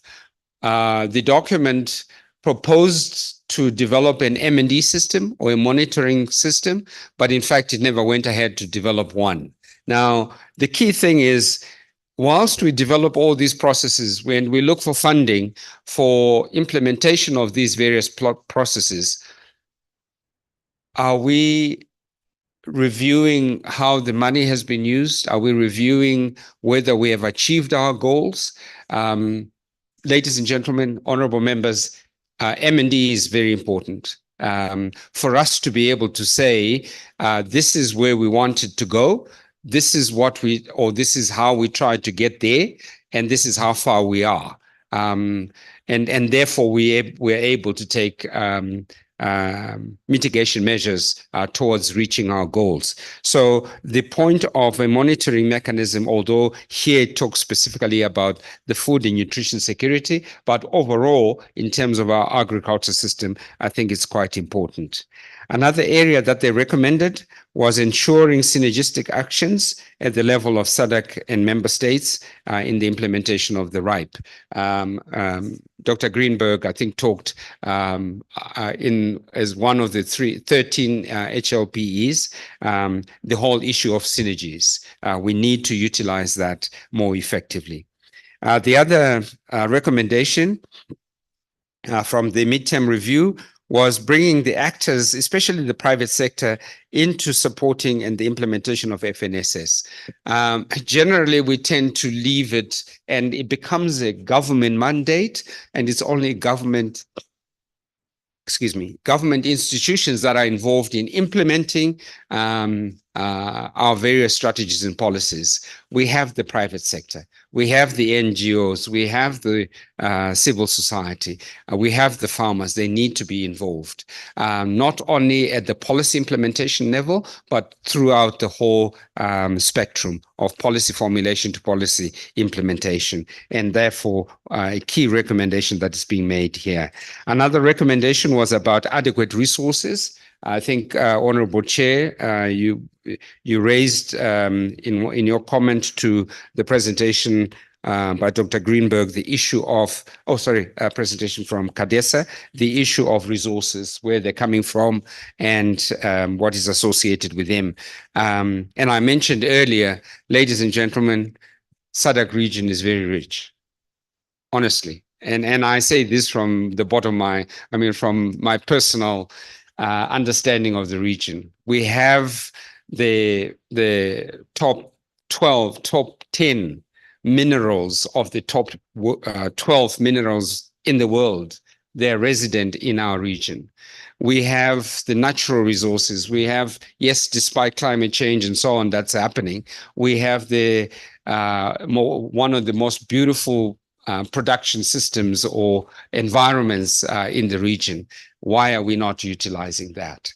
the document proposed to develop an M&D system or a monitoring system, but in fact, it never went ahead to develop one. Now, the key thing is, whilst we develop all these processes, when we look for funding for implementation of these various processes, are we reviewing how the money has been used? Are we reviewing whether we have achieved our goals? Ladies and gentlemen, honorable members, M&D is very important. For us to be able to say, this is where we wanted to go, this is what this is how we tried to get there, and this is how far we are. And therefore, we're able to take mitigation measures towards reaching our goals. So the point of a monitoring mechanism, although here it talks specifically about the food and nutrition security, but overall, in terms of our agriculture system, I think it's quite important. Another area that they recommended was ensuring synergistic actions at the level of SADC and member states in the implementation of the RIPE. Dr. Greenberg, I think, talked as one of the 13 HLPEs, the whole issue of synergies. We need to utilize that more effectively. The other recommendation from the midterm review was bringing the actors, especially the private sector, into supporting and the implementation of FNSS. Generally, we tend to leave it and it becomes a government mandate, and it's only government institutions that are involved in implementing our various strategies and policies. We have the private sector, we have the NGOs, we have the civil society, we have the farmers. They need to be involved, not only at the policy implementation level, but throughout the whole spectrum of policy formulation to policy implementation. And therefore, a key recommendation that is being made here. Another recommendation was about adequate resources. I think, Honorable Chair, you raised in your comment to the presentation by Dr. Greenberg the issue of, presentation from CADESA, the issue of resources, where they're coming from and what is associated with them. And I mentioned earlier, ladies and gentlemen, SADC region is very rich, honestly. And I say this from the bottom of from my personal understanding of the region. We have the top top 10 minerals of the top 12 minerals in the world. They're resident in our region. We have the natural resources. We have, yes, despite climate change and so on that's happening, we have the one of the most beautiful production systems or environments in the region. Why are we not utilizing that?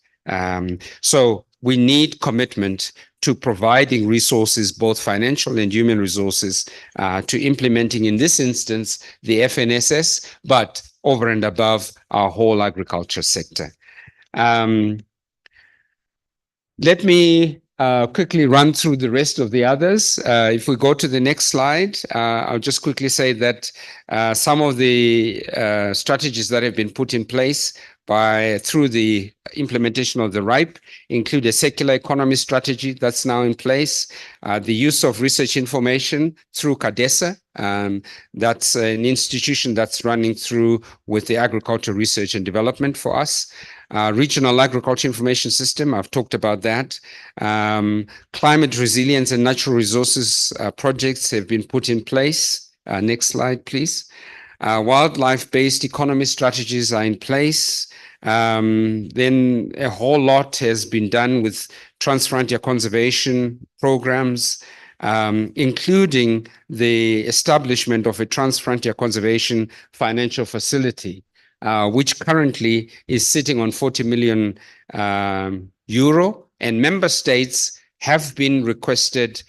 So we need commitment to providing resources, both financial and human resources, to implementing, in this instance, the FNSS, but over and above our whole agriculture sector. Let me quickly run through the rest of the others. If we go to the next slide, I'll just quickly say that some of the strategies that have been put in place through the implementation of the RIPE include a circular economy strategy that's now in place, the use of research information through CADESA. That's an institution that's running through with the agriculture research and development for us. Regional agriculture information system, I've talked about that. Climate resilience and natural resources projects have been put in place. Next slide, please. Wildlife-based economy strategies are in place. Then a whole lot has been done with transfrontier conservation programs, including the establishment of a transfrontier conservation financial facility, which currently is sitting on 40 million euro, and member states have been requested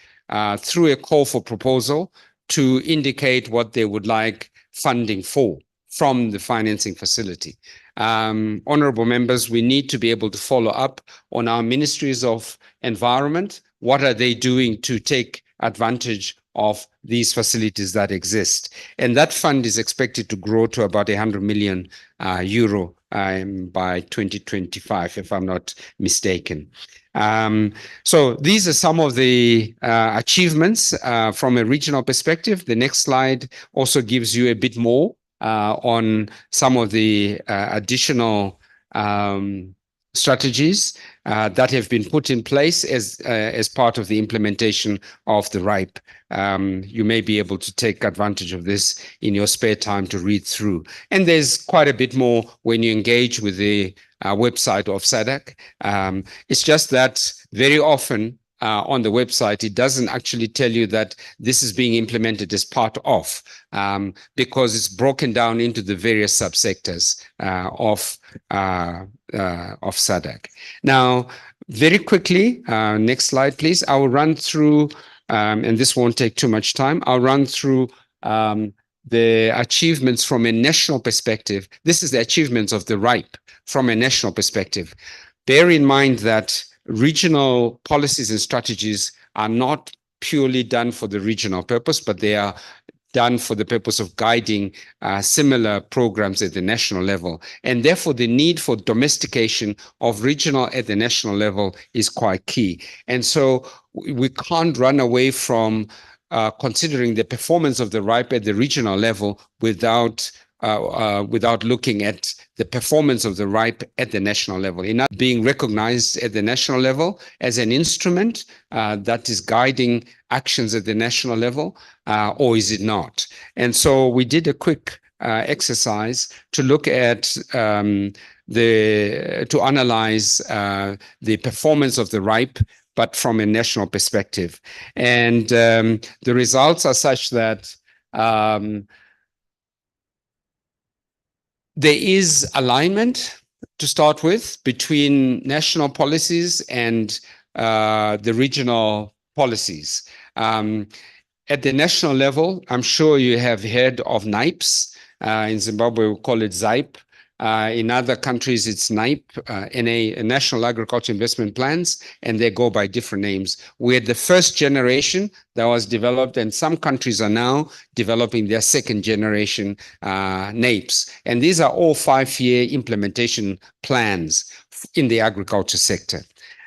through a call for proposal to indicate what they would like funding for from the financing facility. Honorable members, we need to be able to follow up on our ministries of environment. What are they doing to take advantage of these facilities that exist? And that fund is expected to grow to about 100 million euro by 2025, if I'm not mistaken. So these are some of the achievements from a regional perspective. The next slide also gives you a bit more on some of the additional strategies that have been put in place as part of the implementation of the RIPE. You may be able to take advantage of this in your spare time to read through. And there's quite a bit more when you engage with the website of SADC. It's just that very often on the website, it doesn't actually tell you that this is being implemented as part of, because it's broken down into the various subsectors of SADC. Now, very quickly, next slide, please. I will run through, and this won't take too much time. I'll run through the achievements from a national perspective. This is the achievements of the RIPE from a national perspective. Bear in mind that regional policies and strategies are not purely done for the regional purpose, but they are done for the purpose of guiding similar programs at the national level. And therefore, the need for domestication of regional at the national level is quite key. And so we can't run away from considering the performance of the RIPE at the regional level without looking at the performance of the RIPE at the national level, in not being recognized at the national level as an instrument that is guiding actions at the national level, or is it not? And so we did a quick exercise to look at to analyze the performance of the RIPE, but from a national perspective. And the results are such that there is alignment, to start with, between national policies and the regional policies. At the national level, I'm sure you have heard of NIPES. In Zimbabwe, we call it ZIPE. In other countries, it's NIPE, National Agriculture Investment Plans, and they go by different names. We're the first generation that was developed, and some countries are now developing their second generation NAPES. And these are all 5-year implementation plans in the agriculture sector.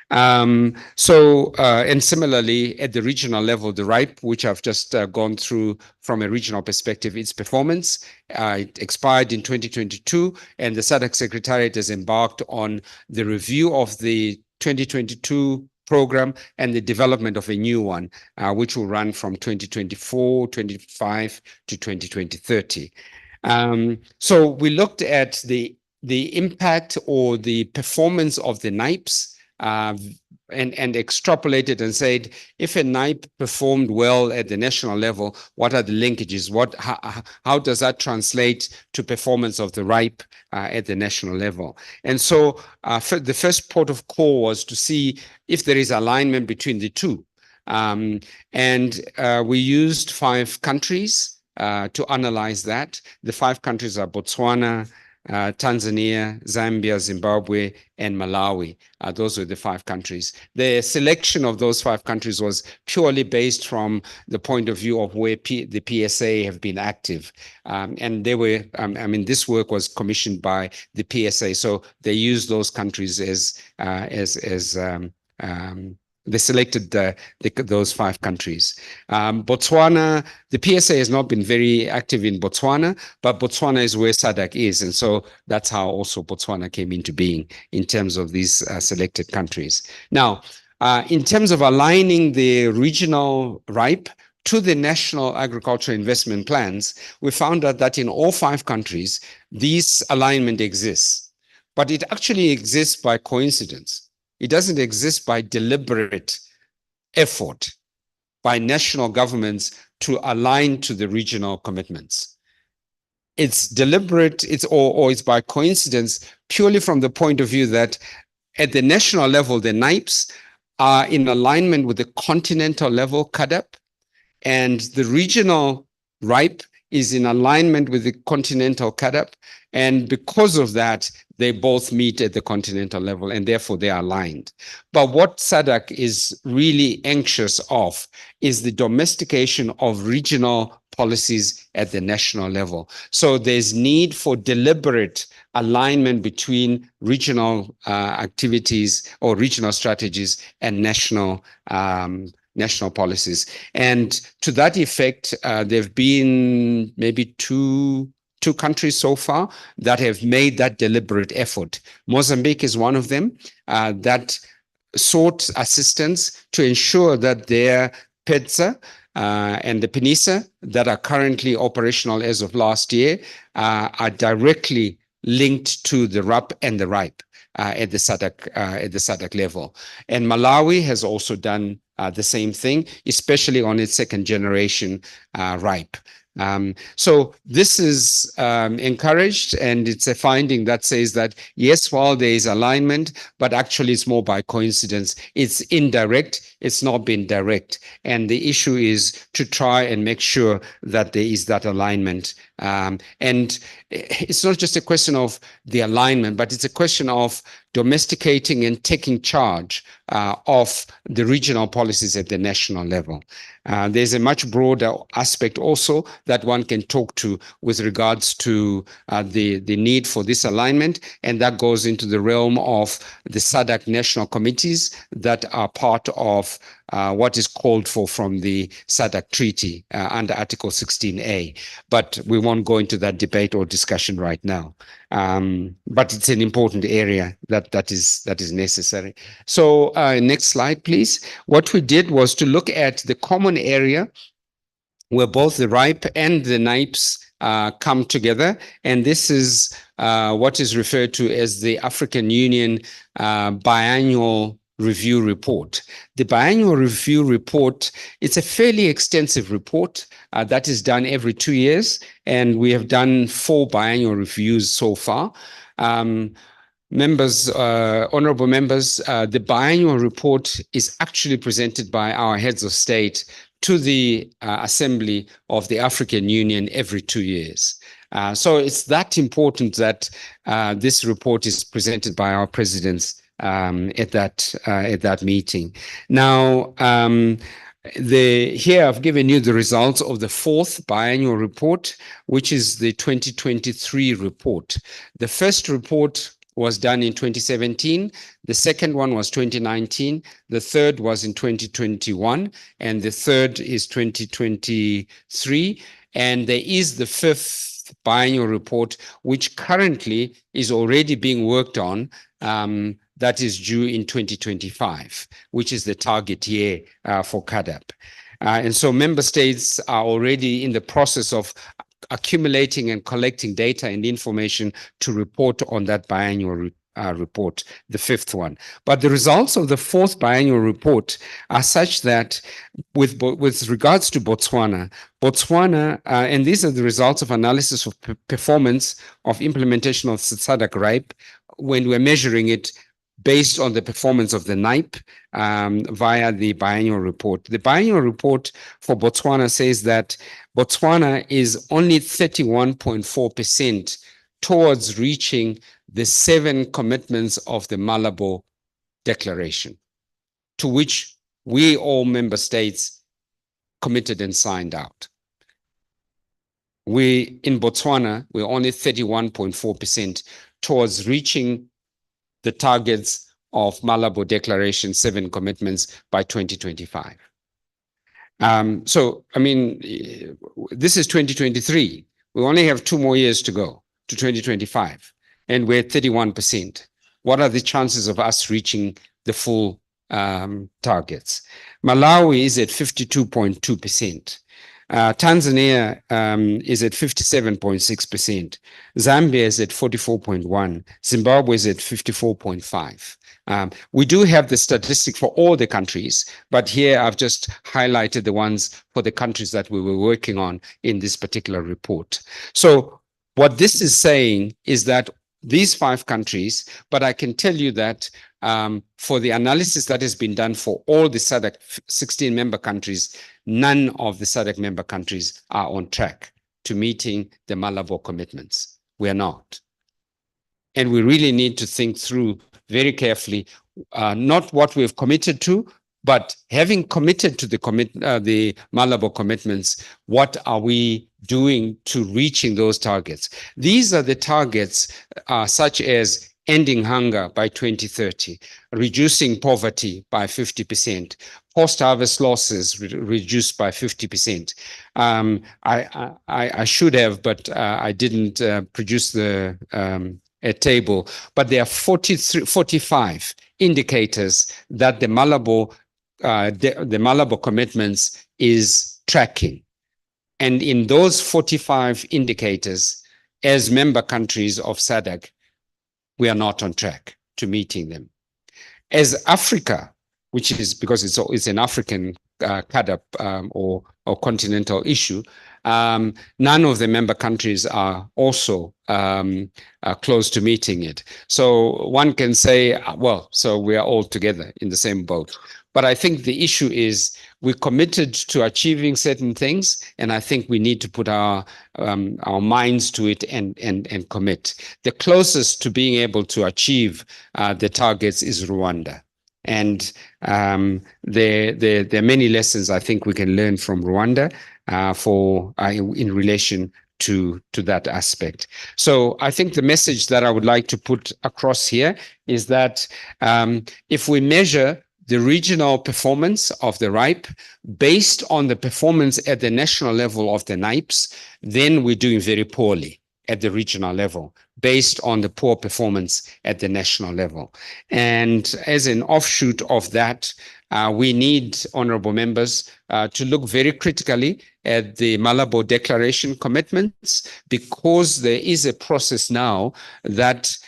And similarly, at the regional level, the RIPE, which I've just gone through from a regional perspective, its performance, it expired in 2022, and the SADC Secretariat has embarked on the review of the 2022 program and the development of a new one, which will run from 2024, 25 to 2030. So we looked at the impact or the performance of the NIPES and extrapolated and said, if a NIPE performed well at the national level, what are the linkages? How does that translate to performance of the RIPE at the national level? And so the first port of call was to see if there is alignment between the two. We used 5 countries to analyze that. The 5 countries are Botswana, Tanzania, Zambia, Zimbabwe, and Malawi. Those were the 5 countries. The selection of those 5 countries was purely based from the point of view of where the PSA have been active. And they were, this work was commissioned by the PSA. So they used those countries as they selected those 5 countries. Botswana, the PSA has not been very active in Botswana, but Botswana is where SADC is. And so that's how also Botswana came into being in terms of these selected countries. Now, in terms of aligning the regional RIPE to the national agricultural investment plans, we found out that in all 5 countries, this alignment exists. But it actually exists by coincidence. It doesn't exist by deliberate effort by national governments to align to the regional commitments. It's deliberate, or it's by coincidence, purely from the point of view that at the national level, the NIPES are in alignment with the continental level CAADP, and the regional RIPE is in alignment with the continental CAADP. And because of that, they both meet at the continental level, and therefore they are aligned. But what SADC is really anxious of is the domestication of regional policies at the national level. So there's need for deliberate alignment between regional activities or regional strategies and national policies. And to that effect, there have been maybe two countries so far that have made that deliberate effort. Mozambique is one of them that sought assistance to ensure that their PEDSA and the PNISA that are currently operational as of last year are directly linked to the RAP and the RIPE at the SADC level. And Malawi has also done the same thing, especially on its 2nd generation RIPE. So this is encouraged, and it's a finding that says that, yes, while there is alignment, but actually it's more by coincidence. It's indirect, it's not been direct. And the issue is to try and make sure that there is that alignment. And it's not just a question of the alignment, but it's a question of domesticating and taking charge of the regional policies at the national level. There's a much broader aspect also that one can talk to with regards to the need for this alignment, and that goes into the realm of the SADC national committees that are part of what is called for from the SADC treaty under Article 16A. But we won't go into that debate or discussion right now. But it's an important area that is necessary. So next slide, please. What we did was to look at the common area where both the RIPE and the NIPES come together. And this is what is referred to as the African Union biannual review report. The biannual review report, it's a fairly extensive report that is done every 2 years, and we have done 4 biannual reviews so far. Members, honorable members, the biannual report is actually presented by our heads of state to the Assembly of the African Union every 2 years. So it's that important that this report is presented by our presidents at that meeting. Now, here I've given you the results of the 4th biannual report, which is the 2023 report. The first report was done in 2017. The second one was 2019. The third was in 2021. And the third is 2023. And there is the 5th biannual report, which currently is already being worked on that is due in 2025, which is the target year for CAADP. And so member states are already in the process of accumulating and collecting data and information to report on that biannual report, the fifth one. But the results of the fourth biannual report are such that with regards to Botswana, and these are the results of analysis of performance of implementation of SADC RIPE when we're measuring it based on the performance of the NIPE via the biannual report. The biannual report for Botswana says that Botswana is only 31.4% towards reaching the 7 commitments of the Malabo Declaration, to which we all member states committed and signed out. In Botswana, we're only 31.4% towards reaching the targets of Malabo Declaration 7 commitments by 2025. So, I mean, this is 2023. We only have 2 more years to go to 2025, and we're at 31%. What are the chances of us reaching the full targets? Malawi is at 52.2%. Tanzania is at 57.6%. Zambia is at 44.1%. Zimbabwe is at 54.5%. We do have the statistic for all the countries, but here I've just highlighted the ones for the countries that we were working on in this particular report. So what this is saying is that these 5 countries, but I can tell you that for the analysis that has been done for all the SADC 16 member countries, none of the SADC member countries are on track to meeting the Malabo commitments. We are not. And we really need to think through very carefully, not what we've committed to, but having committed to the Malabo commitments, what are we doing to reaching those targets? These are the targets such as ending hunger by 2030, reducing poverty by 50%, post-harvest losses reduced by 50%. I should have, but I didn't produce a table, but there are 45 indicators that the Malabo commitments is tracking. And in those 45 indicators, as member countries of SADC, we are not on track to meeting them. As Africa, which is because it's an African CAADP or continental issue, none of the member countries are also close to meeting it. So one can say, well, so we are all together in the same boat. But I think the issue is we committed to achieving certain things, and I think we need to put our minds to it and commit. The closest to being able to achieve the targets is Rwanda. And there are many lessons I think we can learn from Rwanda in relation to that aspect. So I think the message that I would like to put across here is that if we measure the regional performance of the RIPE based on the performance at the national level of the NIPEs, then we're doing very poorly at the regional level based on the poor performance at the national level. And as an offshoot of that, we need, honorable members, to look very critically at the Malabo Declaration commitments, because there is a process now that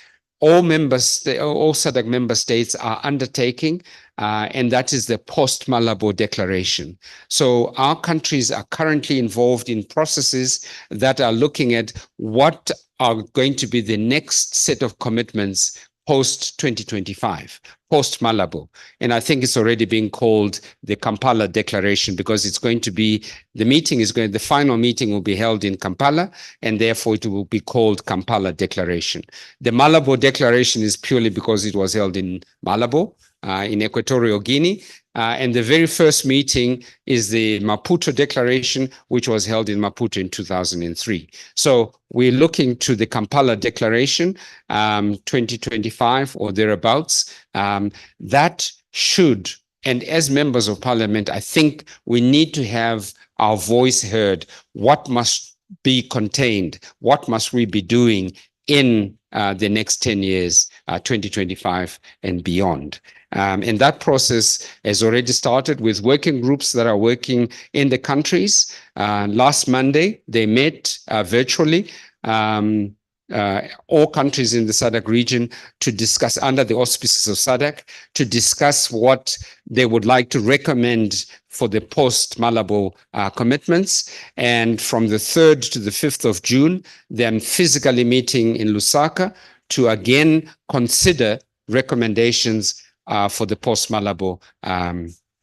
all SADC member states are undertaking, and that is the post-Malabo Declaration. So our countries are currently involved in processes that are looking at what are going to be the next set of commitments post-2025, post-Malabo. And I think it's already being called the Kampala Declaration, because it's going to be, the final meeting will be held in Kampala, and therefore it will be called Kampala Declaration. The Malabo Declaration is purely because it was held in Malabo, in Equatorial Guinea. And the very first meeting is the Maputo Declaration, which was held in Maputo in 2003. So we're looking to the Kampala Declaration, 2025 or thereabouts. That should, and as members of parliament, I think we need to have our voice heard. What must be contained? What must we be doing in the next 10 years, 2025 and beyond. And that process has already started with working groups that are working in the countries. Last Monday, they met virtually, all countries in the SADC region, to discuss, under the auspices of SADC, to discuss what they would like to recommend for the post-Malabo commitments. And from the 3rd to the 5th of June, they're physically meeting in Lusaka to again consider recommendations for the post-Malabo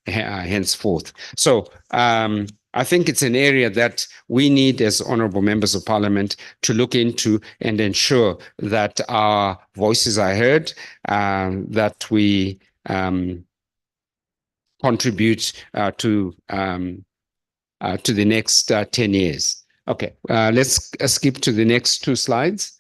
henceforth. So I think it's an area that we need, as honorable members of parliament, to look into and ensure that our voices are heard, that we contribute to the next 10 years. Okay, let's skip to the next 2 slides.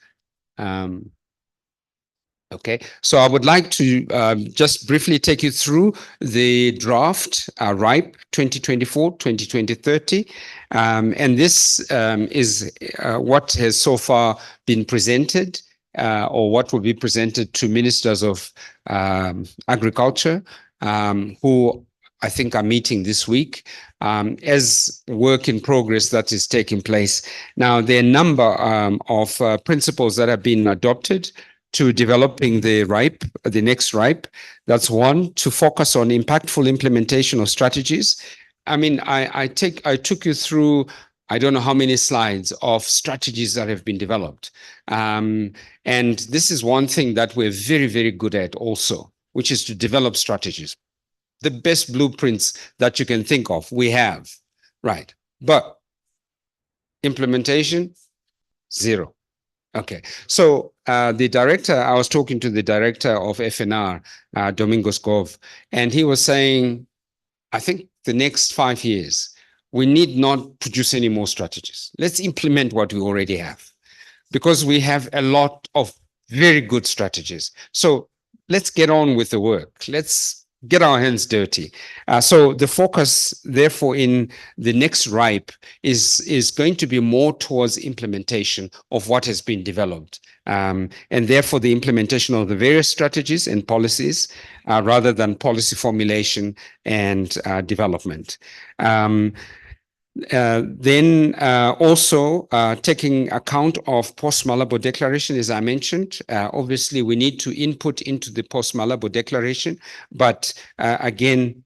Okay, so I would like to just briefly take you through the draft RIPE 2024-2030. And this is what has so far been presented, or what will be presented to ministers of agriculture, who I think are meeting this week, as work in progress that is taking place. Now, there are a number of principles that have been adopted to developing the RIPE, the next RIPE. That's one, to focus on impactful implementation of strategies. I mean, I took you through, I don't know how many slides of strategies that have been developed. And this is one thing that we're very, very good at also, which is to develop strategies. The best blueprints that you can think of, we have, right? But implementation, zero. Okay, so the director, I was talking to the director of FANR, Domingos Gov, and he was saying, I think the next 5 years, we need not produce any more strategies. Let's implement what we already have, because we have a lot of very good strategies. So let's get on with the work. Let's get our hands dirty. So the focus, therefore, in the next RIPE is going to be more towards implementation of what has been developed. And therefore, the implementation of the various strategies and policies, rather than policy formulation and development. Then also taking account of post-Malabo declaration, as I mentioned. Obviously, we need to input into the post-Malabo declaration, but again,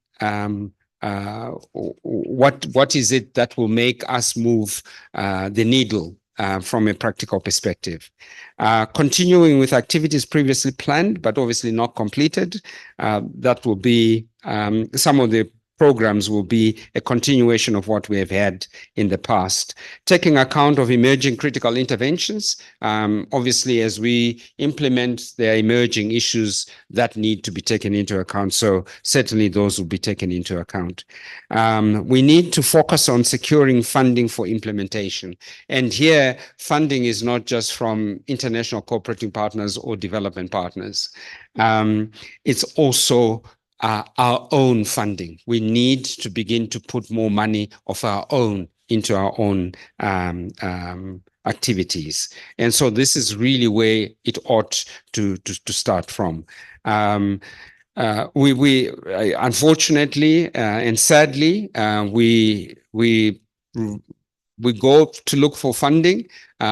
what is it that will make us move the needle from a practical perspective? Continuing with activities previously planned, but obviously not completed. That will be some of the programs will be a continuation of what we have had in the past. Taking account of emerging critical interventions, obviously as we implement, there are emerging issues that need to be taken into account. So certainly those will be taken into account. We need to focus on securing funding for implementation. And here, funding is not just from international cooperating partners or development partners. It's also our own funding. We need to begin to put more money of our own into our own activities. And so this is really where it ought to start from. We unfortunately and sadly, we go to look for funding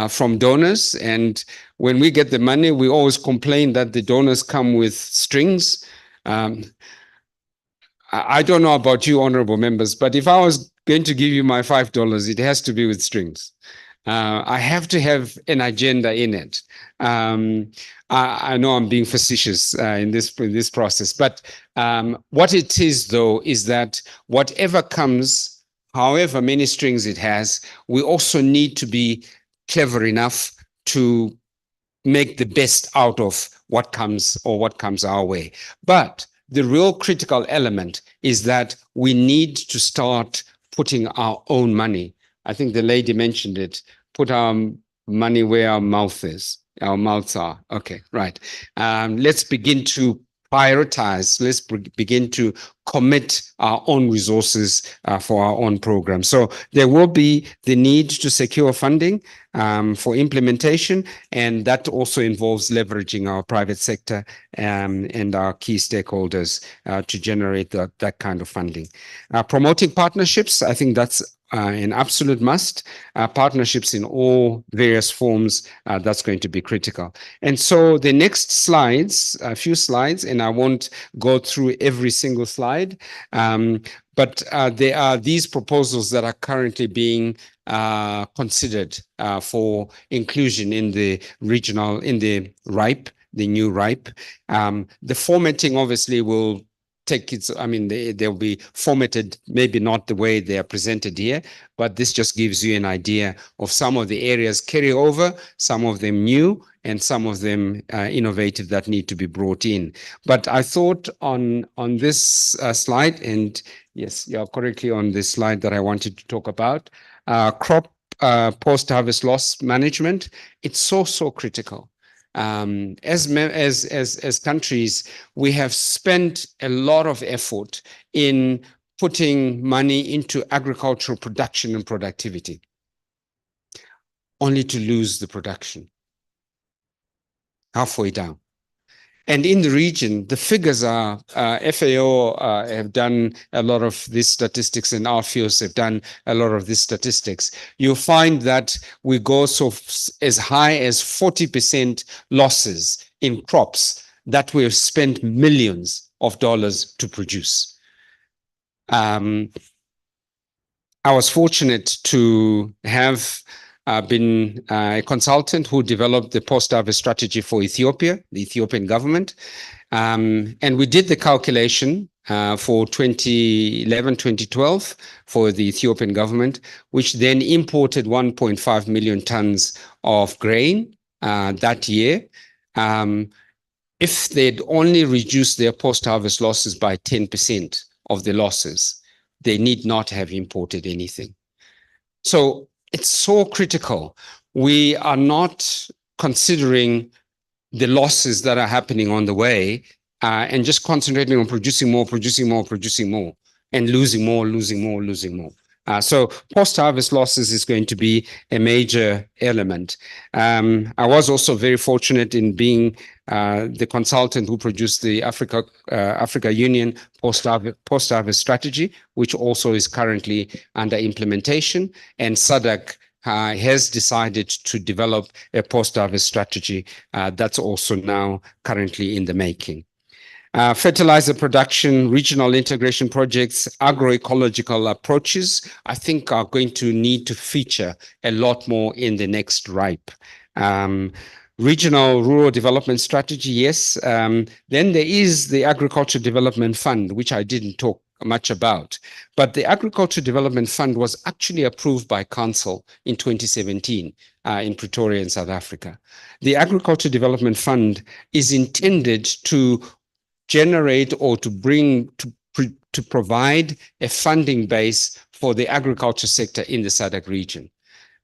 from donors. And when we get the money, we always complain that the donors come with strings. I don't know about you, honorable members, but if I was going to give you my $5, it has to be with strings. I have to have an agenda in it. I know I'm being facetious in this process, but what it is, though, is that whatever comes, however many strings it has, we also need to be clever enough to make the best out of what comes our way. But the real critical element is that we need to start putting our own money. I think the lady mentioned it, put our money where our mouth is, our mouths are. Okay, right. Let's begin to prioritize, let's begin to commit our own resources for our own program. So there will be the need to secure funding for implementation, and that also involves leveraging our private sector and our key stakeholders to generate that kind of funding. Promoting partnerships, I think that's an absolute must. Partnerships in all various forms, that's going to be critical. And so the next slides, a few slides, and I won't go through every single slide, but there are these proposals that are currently being considered for inclusion in the regional, in the RIPE, the new RIPE. The formatting obviously will take its, I mean, they'll be formatted, maybe not the way they are presented here, but this just gives you an idea of some of the areas carry over, some of them new, and some of them innovative that need to be brought in. But I thought on this slide, and yes, you're correctly on this slide that I wanted to talk about, crop post-harvest loss management. It's so critical. As countries, we have spent a lot of effort in putting money into agricultural production and productivity, only to lose the production halfway down. And in the region, the figures are, FAO have done a lot of these statistics, and our fields have done a lot of these statistics. You'll find that we go as high as 40% losses in crops that we have spent millions of dollars to produce. I was fortunate to have been a consultant who developed the post-harvest strategy for Ethiopia, the Ethiopian government. And we did the calculation for 2011, 2012 for the Ethiopian government, which then imported 1.5 million tons of grain that year. If they'd only reduced their post-harvest losses by 10% of the losses, they need not have imported anything. So it's so critical. We are not considering the losses that are happening on the way and just concentrating on producing more, and losing more. So post-harvest losses is going to be a major element. I was also very fortunate in being the consultant who produced the Africa Union post-harvest strategy, which also is currently under implementation, and SADC has decided to develop a post-harvest strategy that's also now currently in the making. Fertilizer production, regional integration projects, agroecological approaches, I think are going to need to feature a lot more in the next RIPE. Regional rural development strategy, yes. Then there is the Agriculture Development Fund, which I didn't talk much about. But the Agriculture Development Fund was actually approved by Council in 2017 in Pretoria in South Africa. The Agriculture Development Fund is intended to generate or to bring to provide a funding base for the agriculture sector in the SADC region.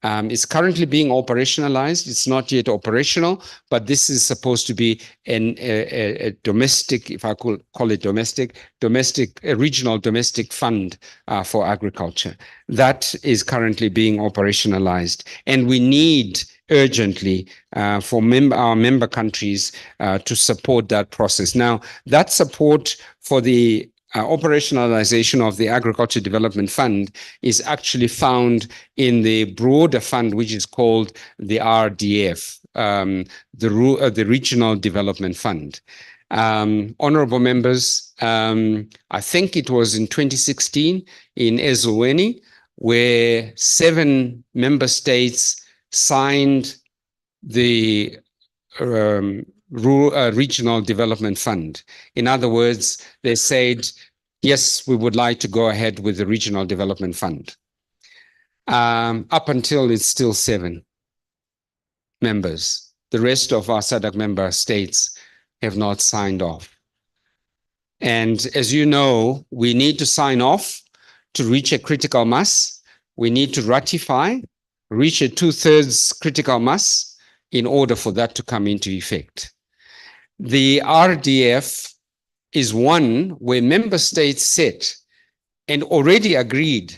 It's currently being operationalized. It's not yet operational, but this is supposed to be a domestic, if I could call it a regional domestic fund for agriculture. That is currently being operationalized, and we need urgently for our member countries to support that process. Now, that support for the operationalization of the Agriculture Development Fund is actually found in the broader fund, which is called the RDF, the Regional Development Fund. Honorable members, I think it was in 2016 in Ezulweni, where 7 member states signed the Regional Development Fund. In other words, they said, yes, we would like to go ahead with the Regional Development Fund. Up until it's still 7 members. The rest of our SADC member states have not signed off. And as you know, we need to sign off to reach a critical mass. We need to ratify, reach a 2/3 critical mass in order for that to come into effect. The RDF is one where member states set and already agreed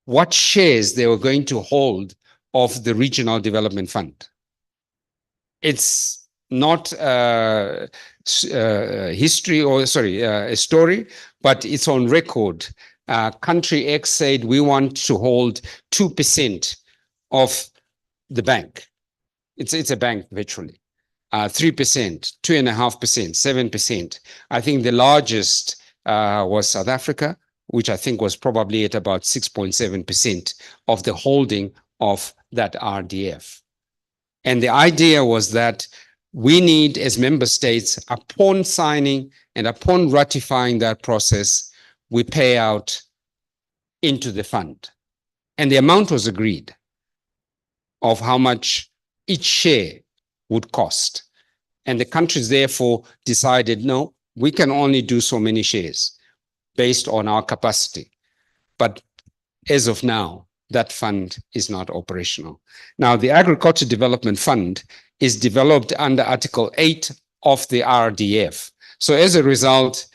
what shares they were going to hold of the Regional Development Fund. It's not history or, sorry, a story, but it's on record. Country X said, we want to hold 2% of the bank. It's a bank virtually. 3%, 2.5%, 7%. I think the largest was South Africa, which I think was probably at about 6.7% of the holding of that RDF. And the idea was that we need, as member states, upon signing and upon ratifying that process, we pay out into the fund. And the amount was agreed of how much each share would cost. And the countries therefore decided, no, we can only do so many shares based on our capacity. But as of now, that fund is not operational. Now, the Agriculture Development Fund is developed under Article 8 of the RDF. So as a result,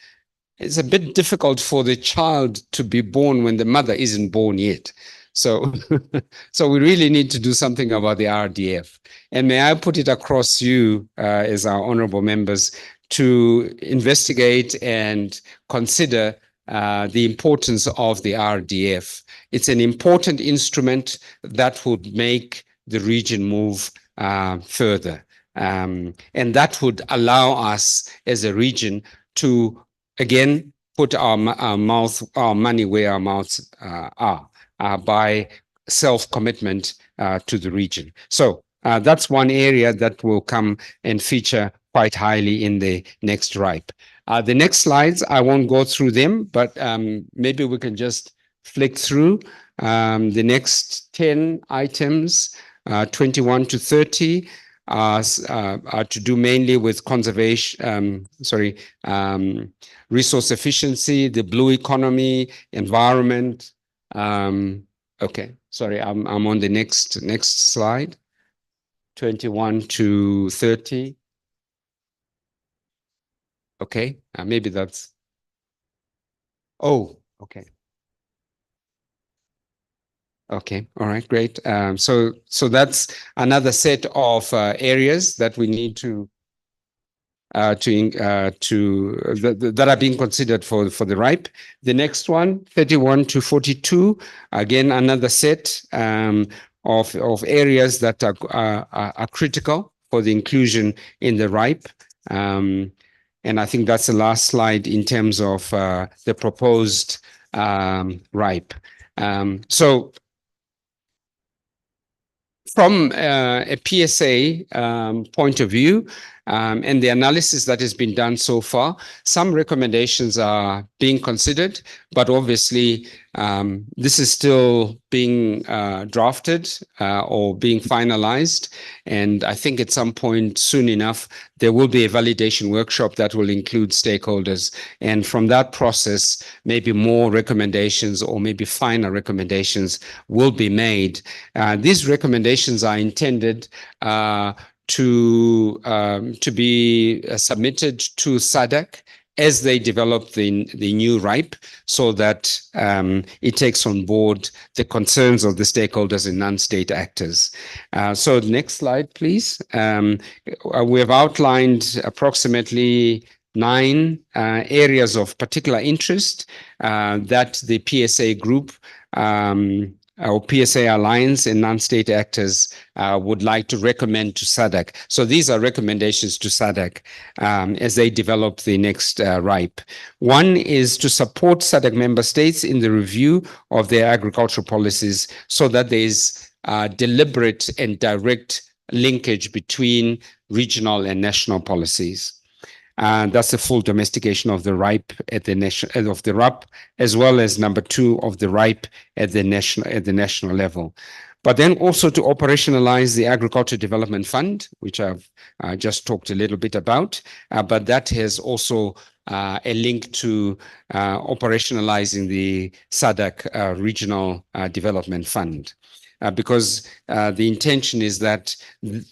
it's a bit difficult for the child to be born when the mother isn't born yet. So, so we really need to do something about the RDF. And may I put it across you as our honorable members to investigate and consider the importance of the RDF. It's an important instrument that would make the region move further. And that would allow us as a region to, again, put our money where our mouths are by self-commitment to the region. So that's one area that will come and feature quite highly in the next RIPE. The next slides, I won't go through them, but maybe we can just flick through the next 10 items, 21 to 30, are to do mainly with conservation, resource efficiency, the blue economy, environment. Okay, sorry, I'm on the next slide, 21 to 30. Okay, maybe that's, oh, okay. Okay, all right, great. So that's another set of areas that we need to that are being considered for the RIPE. The next one, 31 to 42, again another set of areas that are critical for the inclusion in the RIPE. And I think that's the last slide in terms of the proposed RIPE. So from a PSA point of view, and the analysis that has been done so far, some recommendations are being considered, but obviously this is still being drafted or being finalized. And I think at some point soon enough, there will be a validation workshop that will include stakeholders. And from that process, maybe more recommendations or maybe finer recommendations will be made. These recommendations are intended to be submitted to SADC as they develop the new RIPE, so that it takes on board the concerns of the stakeholders and non-state actors. So next slide, please. We have outlined approximately 9 areas of particular interest that the PSA group or PSA Alliance and non-state actors would like to recommend to SADC. So these are recommendations to SADC as they develop the next RIPE. One is to support SADC member states in the review of their agricultural policies so that there is deliberate and direct linkage between regional and national policies. And that's the full domestication of the RIPE at the national of the RAP, as well as number 2 of the RIPE at the national level. But then also to operationalize the Agriculture Development Fund, which I've just talked a little bit about, but that has also a link to operationalizing the SADC Regional Development Fund. Because the intention is that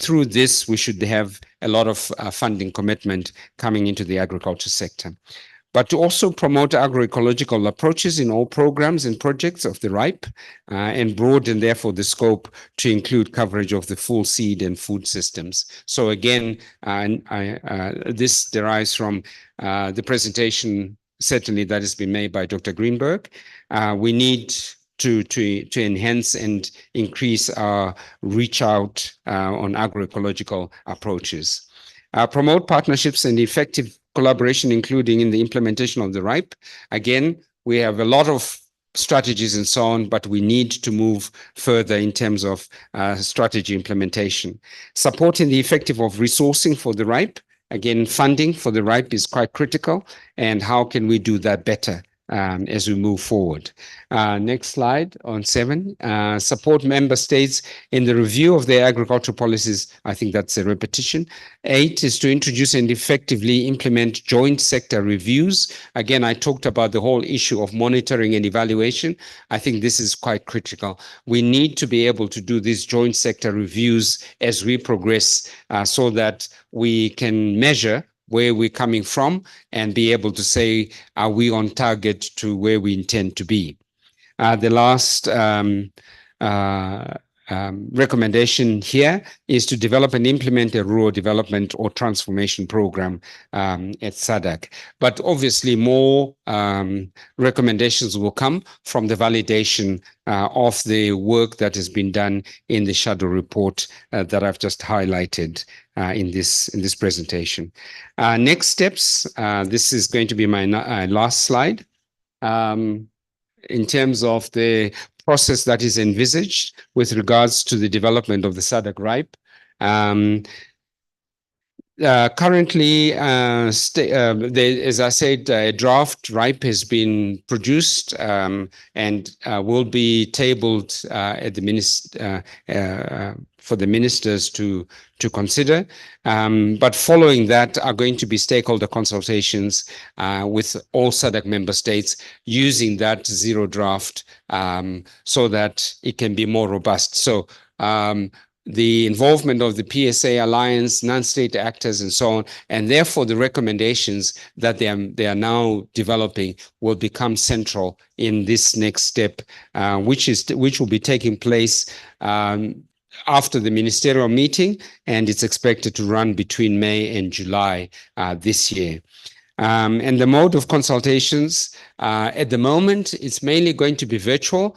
through this, we should have a lot of funding commitment coming into the agriculture sector. But to also promote agroecological approaches in all programs and projects of the RIPE and broaden therefore the scope to include coverage of the full seed and food systems. So again, this derives from the presentation certainly that has been made by Dr. Greenberg. We need to enhance and increase our reach out on agroecological approaches. Promote partnerships and effective collaboration, including in the implementation of the RIPE. Again, we have a lot of strategies and so on, but we need to move further in terms of strategy implementation. Supporting the effective of resourcing for the RIPE. Again, funding for the RIPE is quite critical, and how can we do that better as we move forward. Next slide on 7. Support member states in the review of their agricultural policies. I think that's a repetition. 8 is to introduce and effectively implement joint sector reviews. Again, I talked about the whole issue of monitoring and evaluation. I think this is quite critical. We need to be able to do these joint sector reviews as we progress so that we can measure where we're coming from and be able to say, are we on target to where we intend to be? The last recommendation here is to develop and implement a rural development or transformation program at SADC. But obviously more recommendations will come from the validation of the work that has been done in the shadow report that I've just highlighted in this presentation. Next steps, this is going to be my last slide. In terms of the process that is envisaged with regards to the development of the SADC RIPE. Currently, as I said, a draft RIPE has been produced and will be tabled at the for the ministers to consider. But following that are going to be stakeholder consultations with all SADC member states using that zero draft so that it can be more robust. So the involvement of the PSA Alliance, non-state actors and so on, and therefore the recommendations that they are now developing will become central in this next step, which will be taking place after the ministerial meeting, and it's expected to run between May and July this year. And the mode of consultations, at the moment, it's mainly going to be virtual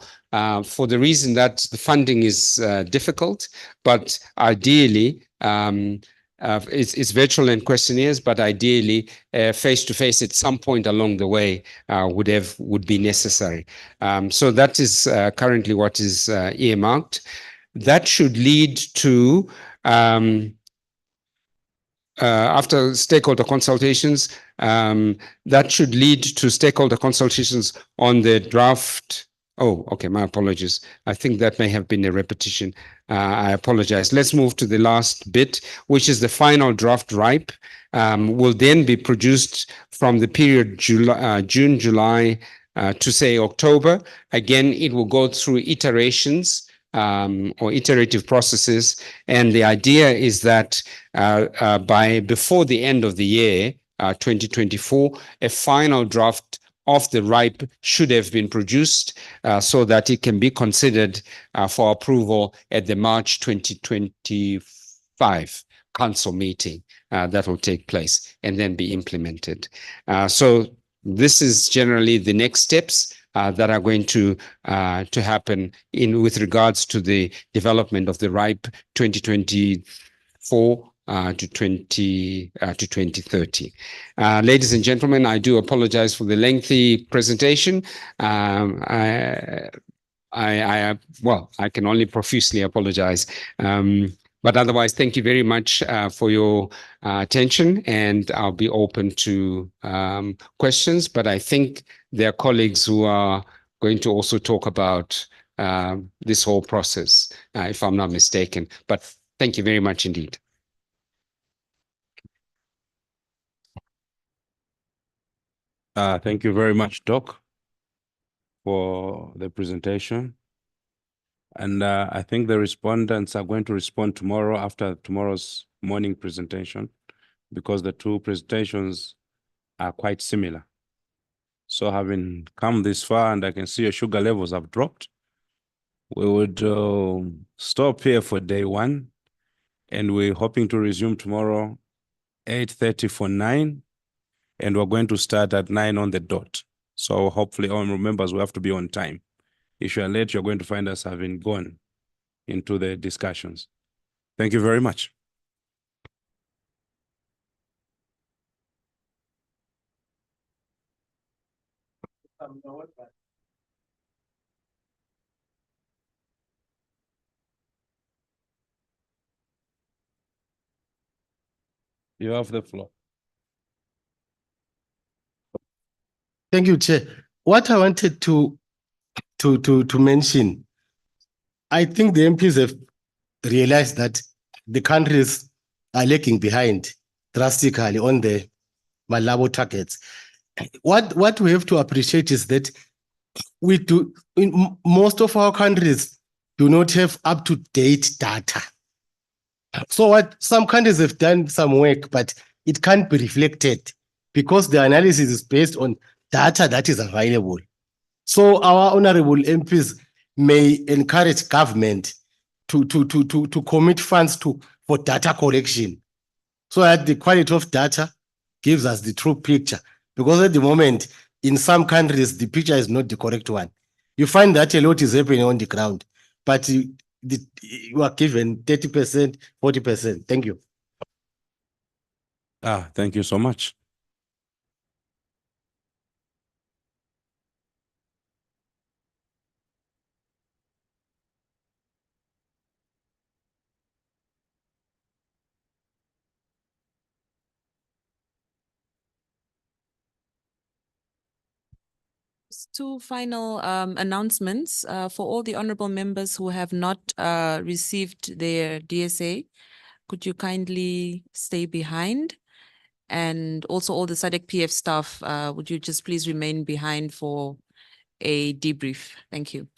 for the reason that the funding is difficult, but ideally, it's virtual and questionnaires, but ideally face-to-face at some point along the way would be necessary. So that is currently what is earmarked. That should lead to after stakeholder consultations, that should lead to stakeholder consultations on the draft. Oh, okay, my apologies. I think that may have been a repetition. I apologize. Let's move to the last bit, which is the final draft RIPE. Will then be produced from the period June, July to say October. Again, it will go through iterations or iterative processes. And the idea is that before the end of the year, 2024, a final draft of the RIPE should have been produced so that it can be considered for approval at the March 2025 council meeting that will take place and then be implemented. So this is generally the next steps that are going to happen with regards to the development of the RIPE 2024 to 2030. Ladies and gentlemen, I do apologize for the lengthy presentation. I can only profusely apologize. But otherwise, thank you very much for your attention, and I'll be open to questions. But I think there are colleagues who are going to also talk about this whole process, if I'm not mistaken. But thank you very much indeed. Thank you very much, Doc, for the presentation. And I think the respondents are going to respond tomorrow after tomorrow's morning presentation because the two presentations are quite similar. So having come this far and I can see your sugar levels have dropped, we would stop here for day one, and we're hoping to resume tomorrow 8:30 for 9, and we're going to start at 9 on the dot. So hopefully all members will have to be on time. If you are late, you're going to find us having gone into the discussions. Thank you very much. You have the floor. Thank you, Chair. What I wanted to mention, I think the MPs have realized that the countries are lagging behind drastically on the Malabo targets. What we have to appreciate is that we do, in most of our countries do not have up-to-date data. So what some countries have done some work, but it can't be reflected because the analysis is based on data that is available. So our honorable MPs may encourage government to commit funds for data collection so that the quality of data gives us the true picture. Because at the moment, in some countries, the picture is not the correct one. You find that a lot is happening on the ground, but you are given 30%, 40%. Thank you. Thank you so much. Two final announcements for all the honorable members who have not received their DSA. Could you kindly stay behind? And also all the SADC PF staff, would you just please remain behind for a debrief? Thank you.